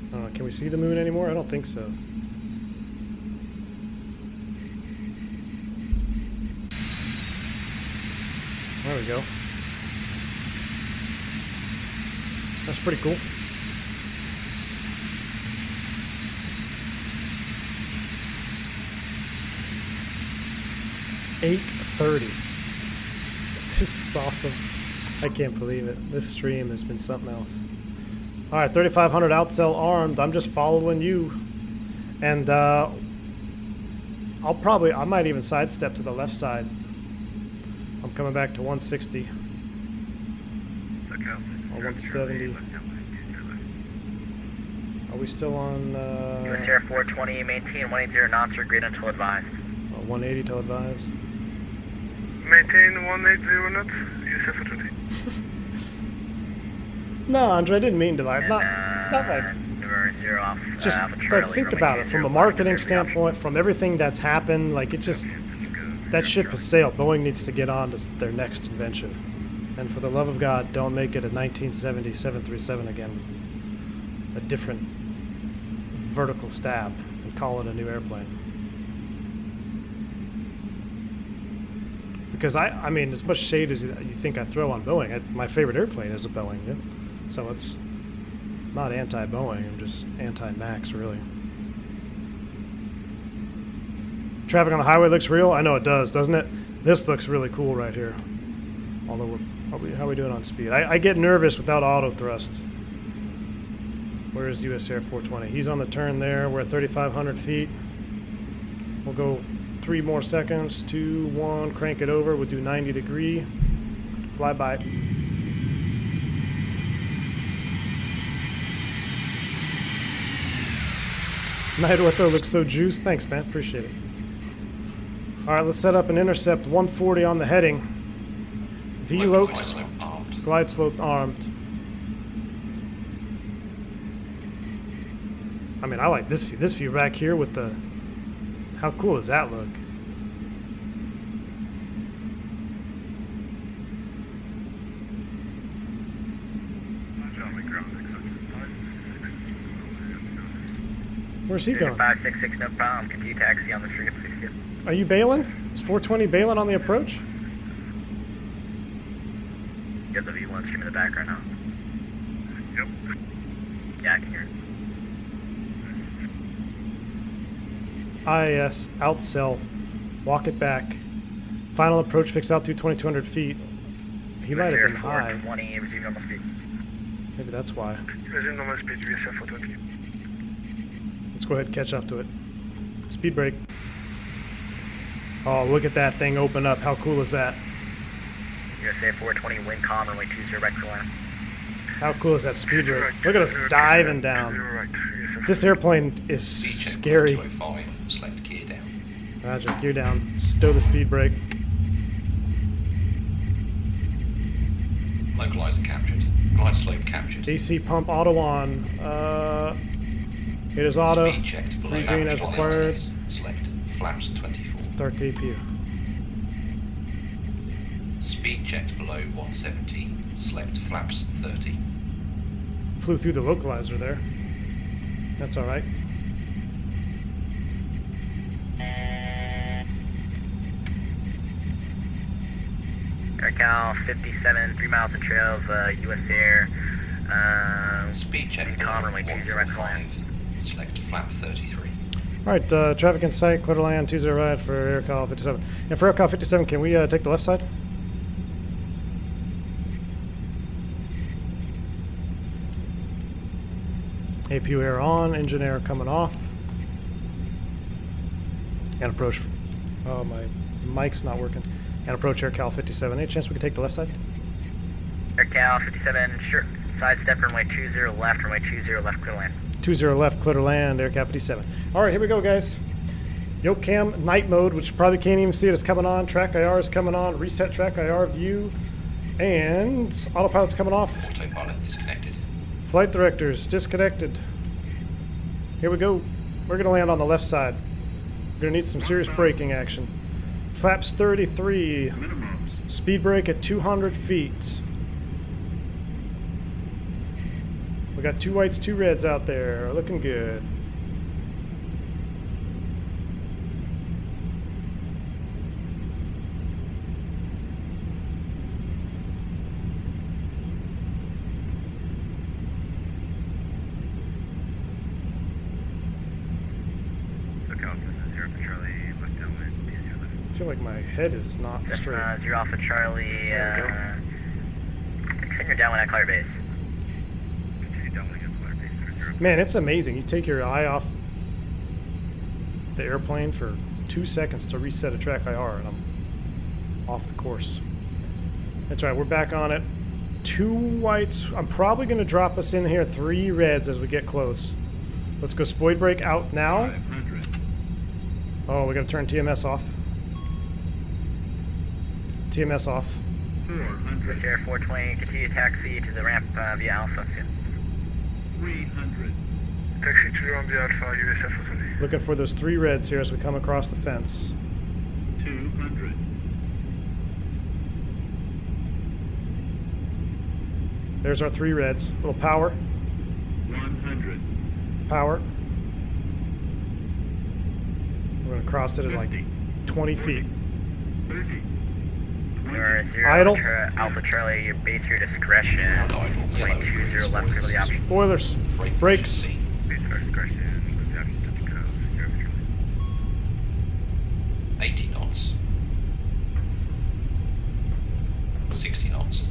I don't know. Can we see the moon anymore? I don't think so. There we go. That's pretty cool. $8:30. This is awesome. I can't believe it. This stream has been something else. All right, 3,500 outsell armed. I'm just following you, and I might even sidestep to the left side. I'm coming back to 160. Or 170. Are we still on? US Air 420, maintain 180 knots or grid until advised. 180 till advised. Maintain 180 knots, US Air 420. No, Andre, I didn't mean to lie. Not like. Just like think about it from a marketing standpoint, from everything that's happened. Like it just, that ship has sailed. Boeing needs to get on to their next invention. And for the love of God, don't make it a 1970 737 again. A different vertical stab and call it a new airplane. Because I mean, as much shade as you think I throw on Boeing, my favorite airplane is a Boeing. Yeah? So it's not anti-Boeing, I'm just anti-Max, really. Traffic on the highway looks real? I know it does, doesn't it? This looks really cool right here. Although, how are we doing on speed? I get nervous without auto thrust. Where is US Air 420? He's on the turn there. We're at 3,500 feet. We'll go 3 more seconds. 2, 1, crank it over. We'll do 90 degree. Fly by. Night Ortho looks so juiced. Thanks, man. Appreciate it. All right, let's set up an intercept. 140 on the heading. V-load. Glide slope armed. mean, I like this view. This view back here with the... How cool does that look? Where's he going? 566, no problem. Continue taxi on the street at 60. Are you bailing? Is 420 bailing on the approach? You have the V1 stream in the background now. Yep. Yeah, I can hear it. IAS, outcell, walk it back. Final approach, fix altitude 2,200 feet. He might have been high. 420, resume normal speed. Maybe that's why. Resume normal speed, VSF 420. Let's go ahead and catch up to it. Speed brake. Oh, look at that thing open up. How cool is that? USA 420, wind calm, runway 20 right for land. How cool is that speed brake? Look at us diving down. This airplane is scary. 205, select gear down. Roger, gear down. Stow the speed brake. Localizer captured. Glide slope captured. AC pump auto on. It is auto. Speed checked below Green as established required. velocities. Select flaps 24. Start the APU. Speed checked below 170. Select flaps 30. Flew through the localizer there. That's all right. AirCal 57, 3 miles of trails, US Air. Speed check wind calm, runway 20 right for land. Select flap 33. All right, traffic in sight, clear to land, 20 right for AirCal 57. And for AirCal 57, can we take the left side? APU air on, engine air coming off. And approach. Oh, my mic's not working. And approach AirCal 57. Any chance we could take the left side? AirCal 57, sure. Side step, runway 20 left, runway 20 left, clear to land. 20 left, clear to land, AirCal 57. All right, here we go, guys. Yoke cam, night mode, which probably can't even see it, is coming on. Track IR is coming on. Reset track IR view. And autopilot's coming off. Autopilot disconnected. Flight directors disconnected. Here we go. We're going to land on the left side. We're going to need some serious braking action. Flaps 33. Speed brake at 200 feet. We got 2 whites, 2 reds out there. Looking good. I feel like my head is not straight. 0 Alpha Charlie, extend your downwind at Clare Base. Man, it's amazing. You take your eye off the airplane for 2 seconds to reset a track IR, and I'm off the course. That's right, we're back on it. 2 whites. I'm probably going to drop us in here 3 reds as we get close. Let's go spoid brake out now. Oh, we got to turn TMS off. TMS off. 400. Air 420, continue taxi to the ramp via Alpha soon. 300. Taxi to on the Alpha, USF 420. Looking for those 3 reds here as we come across the fence. 200. There's our 3 reds. Little power. 100. Power. We're going to cross it at like 20 feet. 30. You're 0 Idle. Alpha Charlie, your base your discretion. Runway 20 left, clear the option. Spoilers. Brakes. Base our discretion. 80 knots. 60 knots.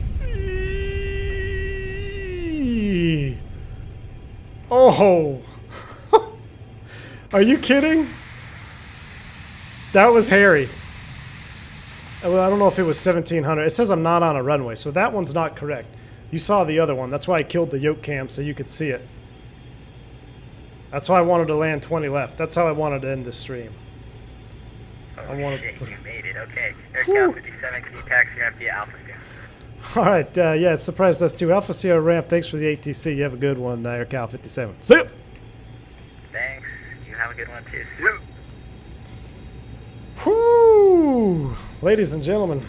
Oh. Are you kidding? That was hairy. Well, I don't know if it was 1700. It says I'm not on a runway, so that one's not correct. You saw the other one. That's why I killed the yoke cam so you could see it. That's why I wanted to land 20 left. That's how I wanted to end this stream. Oh, I wanted shit, to... you made it. Okay. AirCal 57, can you taxi ramp via Alpha soon? All right. Yeah, it surprised us too. Alpha Sierra ramp, thanks for the ATC. You have a good one, AirCal 57. See ya! good one too. Soup. Whoo! Ladies and gentlemen,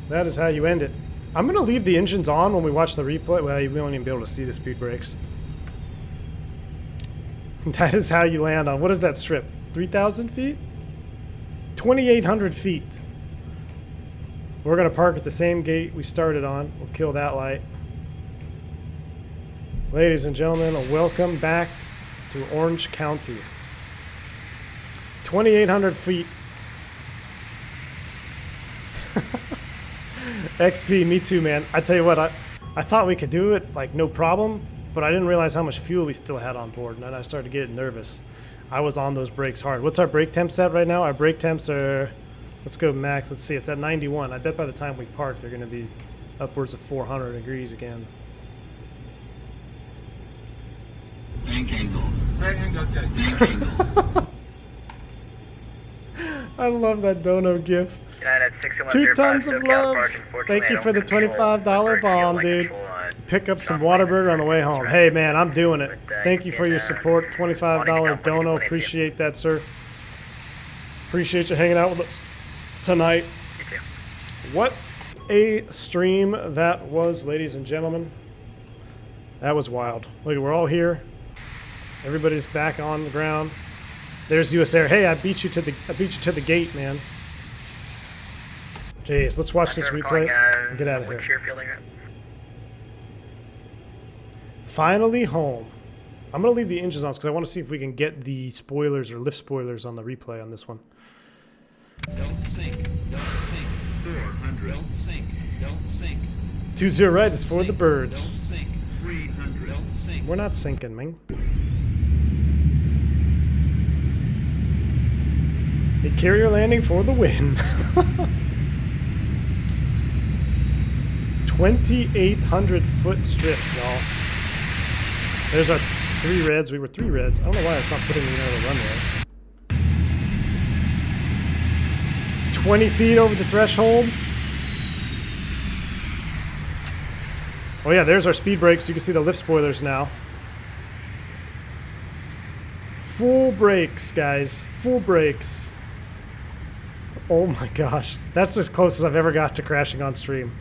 that is how you end it. I'm going to leave the engines on when we watch the replay. Well, we won't even be able to see the speed brakes. That is how you land on, what is that strip? 3,000 feet? 2,800 feet. We're going to park at the same gate we started on. We'll kill that light. Ladies and gentlemen, welcome back to Orange County. 2,800 feet. XP, me too, man. I tell you what, I thought we could do it, like, no problem, but I didn't realize how much fuel we still had on board, and then I started getting nervous. I was on those brakes hard. What's our brake temps at right now? Our brake temps are, let's go max, let's see, it's at 91. I bet by the time we park, they're going to be upwards of 400 degrees again. Bank angle. Bank angle. Bank angle. I love that dono gif. 2 tons of love. Thank you for the $25 bomb, dude. Pick up some Whataburger on the way home. Hey, man, I'm doing it. Thank you for your support. $25 dono. Appreciate that, sir. Appreciate you hanging out with us tonight. What a stream that was, ladies and gentlemen. That was wild. Look, we're all here. Everybody's back on the ground. There's US Air. Hey, I beat you to the gate, man. Jeez, let's watch this replay and get out of here. Finally home. I'm going to leave the engines on because I want to see if we can get the spoilers or lift spoilers on the replay on this one. Don't sink. Don't sink. 400. Don't sink. Don't sink. 20 right is for the birds. Don't sink. 300. Don't sink. We're not sinking, man. A carrier landing for the win. 2,800 foot strip, y'all. There's our 3 reds. We were 3 reds. I don't know why it's not putting me on the runway. 20 feet over the threshold. Oh yeah, there's our speed brakes. You can see the lift spoilers now. Full brakes, guys. Full brakes. Oh my gosh. That's as close as I've ever got to crashing on stream.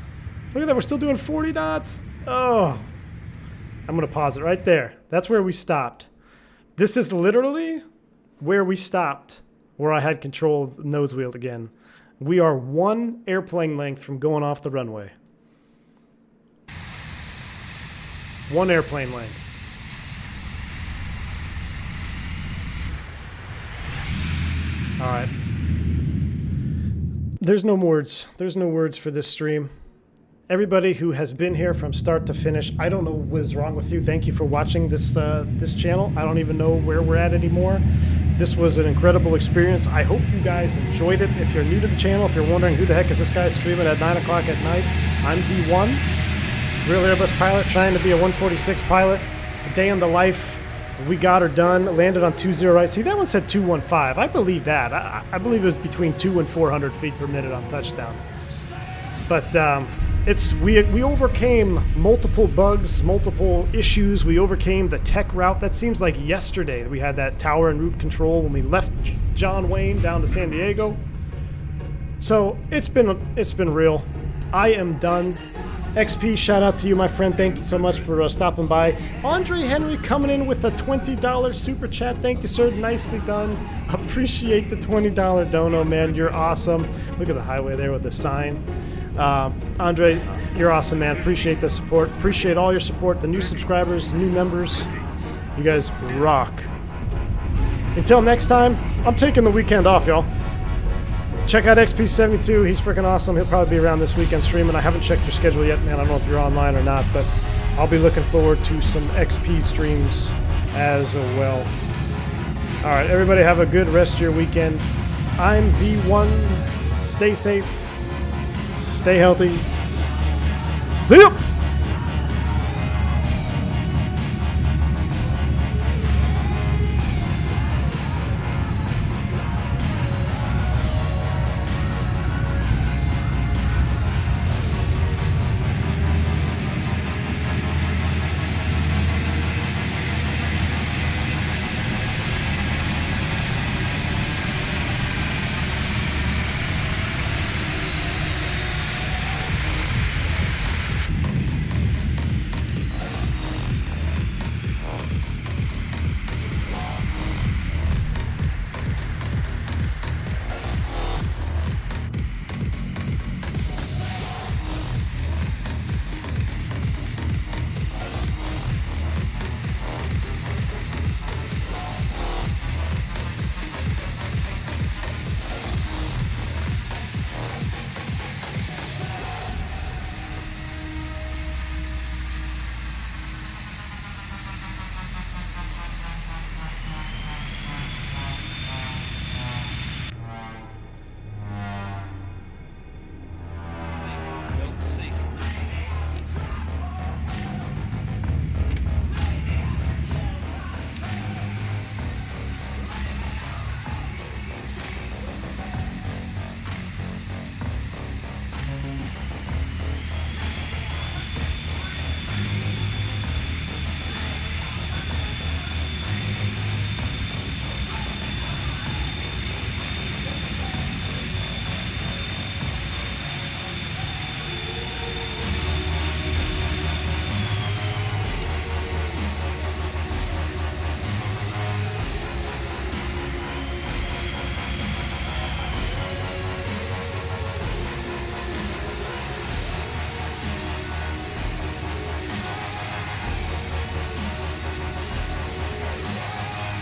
Look at that. We're still doing 40 knots. Oh. I'm going to pause it right there. That's where we stopped. This is literally where we stopped, where I had control of the nose wheel again. We are 1 airplane length from going off the runway. 1 airplane length. All right. There's no words. There's no words for this stream. Everybody who has been here from start to finish, I don't know what is wrong with you. Thank you for watching this this channel. I don't even know where we're at anymore. This was an incredible experience. I hope you guys enjoyed it. If you're new to the channel, if you're wondering who the heck is this guy streaming at 9 o'clock at night, I'm V1, real Airbus pilot, trying to be a 146 pilot. A day in the life. We got her done. Landed on 20 right. See, that one said 215. I believe that. I believe it was between 200 and 400 feet per minute on touchdown. But we overcame multiple bugs, multiple issues. We overcame the tech route. That seems like yesterday that we had that tower and route control when we left John Wayne down to San Diego. So it's been real. I am done. XP, shout out to you, my friend. Thank you so much for stopping by. Andre Henry coming in with a $20 super chat. Thank you, sir. Nicely done. Appreciate the $20 dono, man. You're awesome. Look at the highway there with the sign. Andre, you're awesome, man. Appreciate the support. Appreciate all your support. The new subscribers, new members. You guys rock. Until next time, I'm taking the weekend off, y'all. Check out XP72. He's freaking awesome. He'll probably be around this weekend streaming. I haven't checked your schedule yet, man. I don't know if you're online or not, but I'll be looking forward to some XP streams as well. All right, everybody have a good rest of your weekend. I'm V1. Stay safe. Stay healthy. See ya!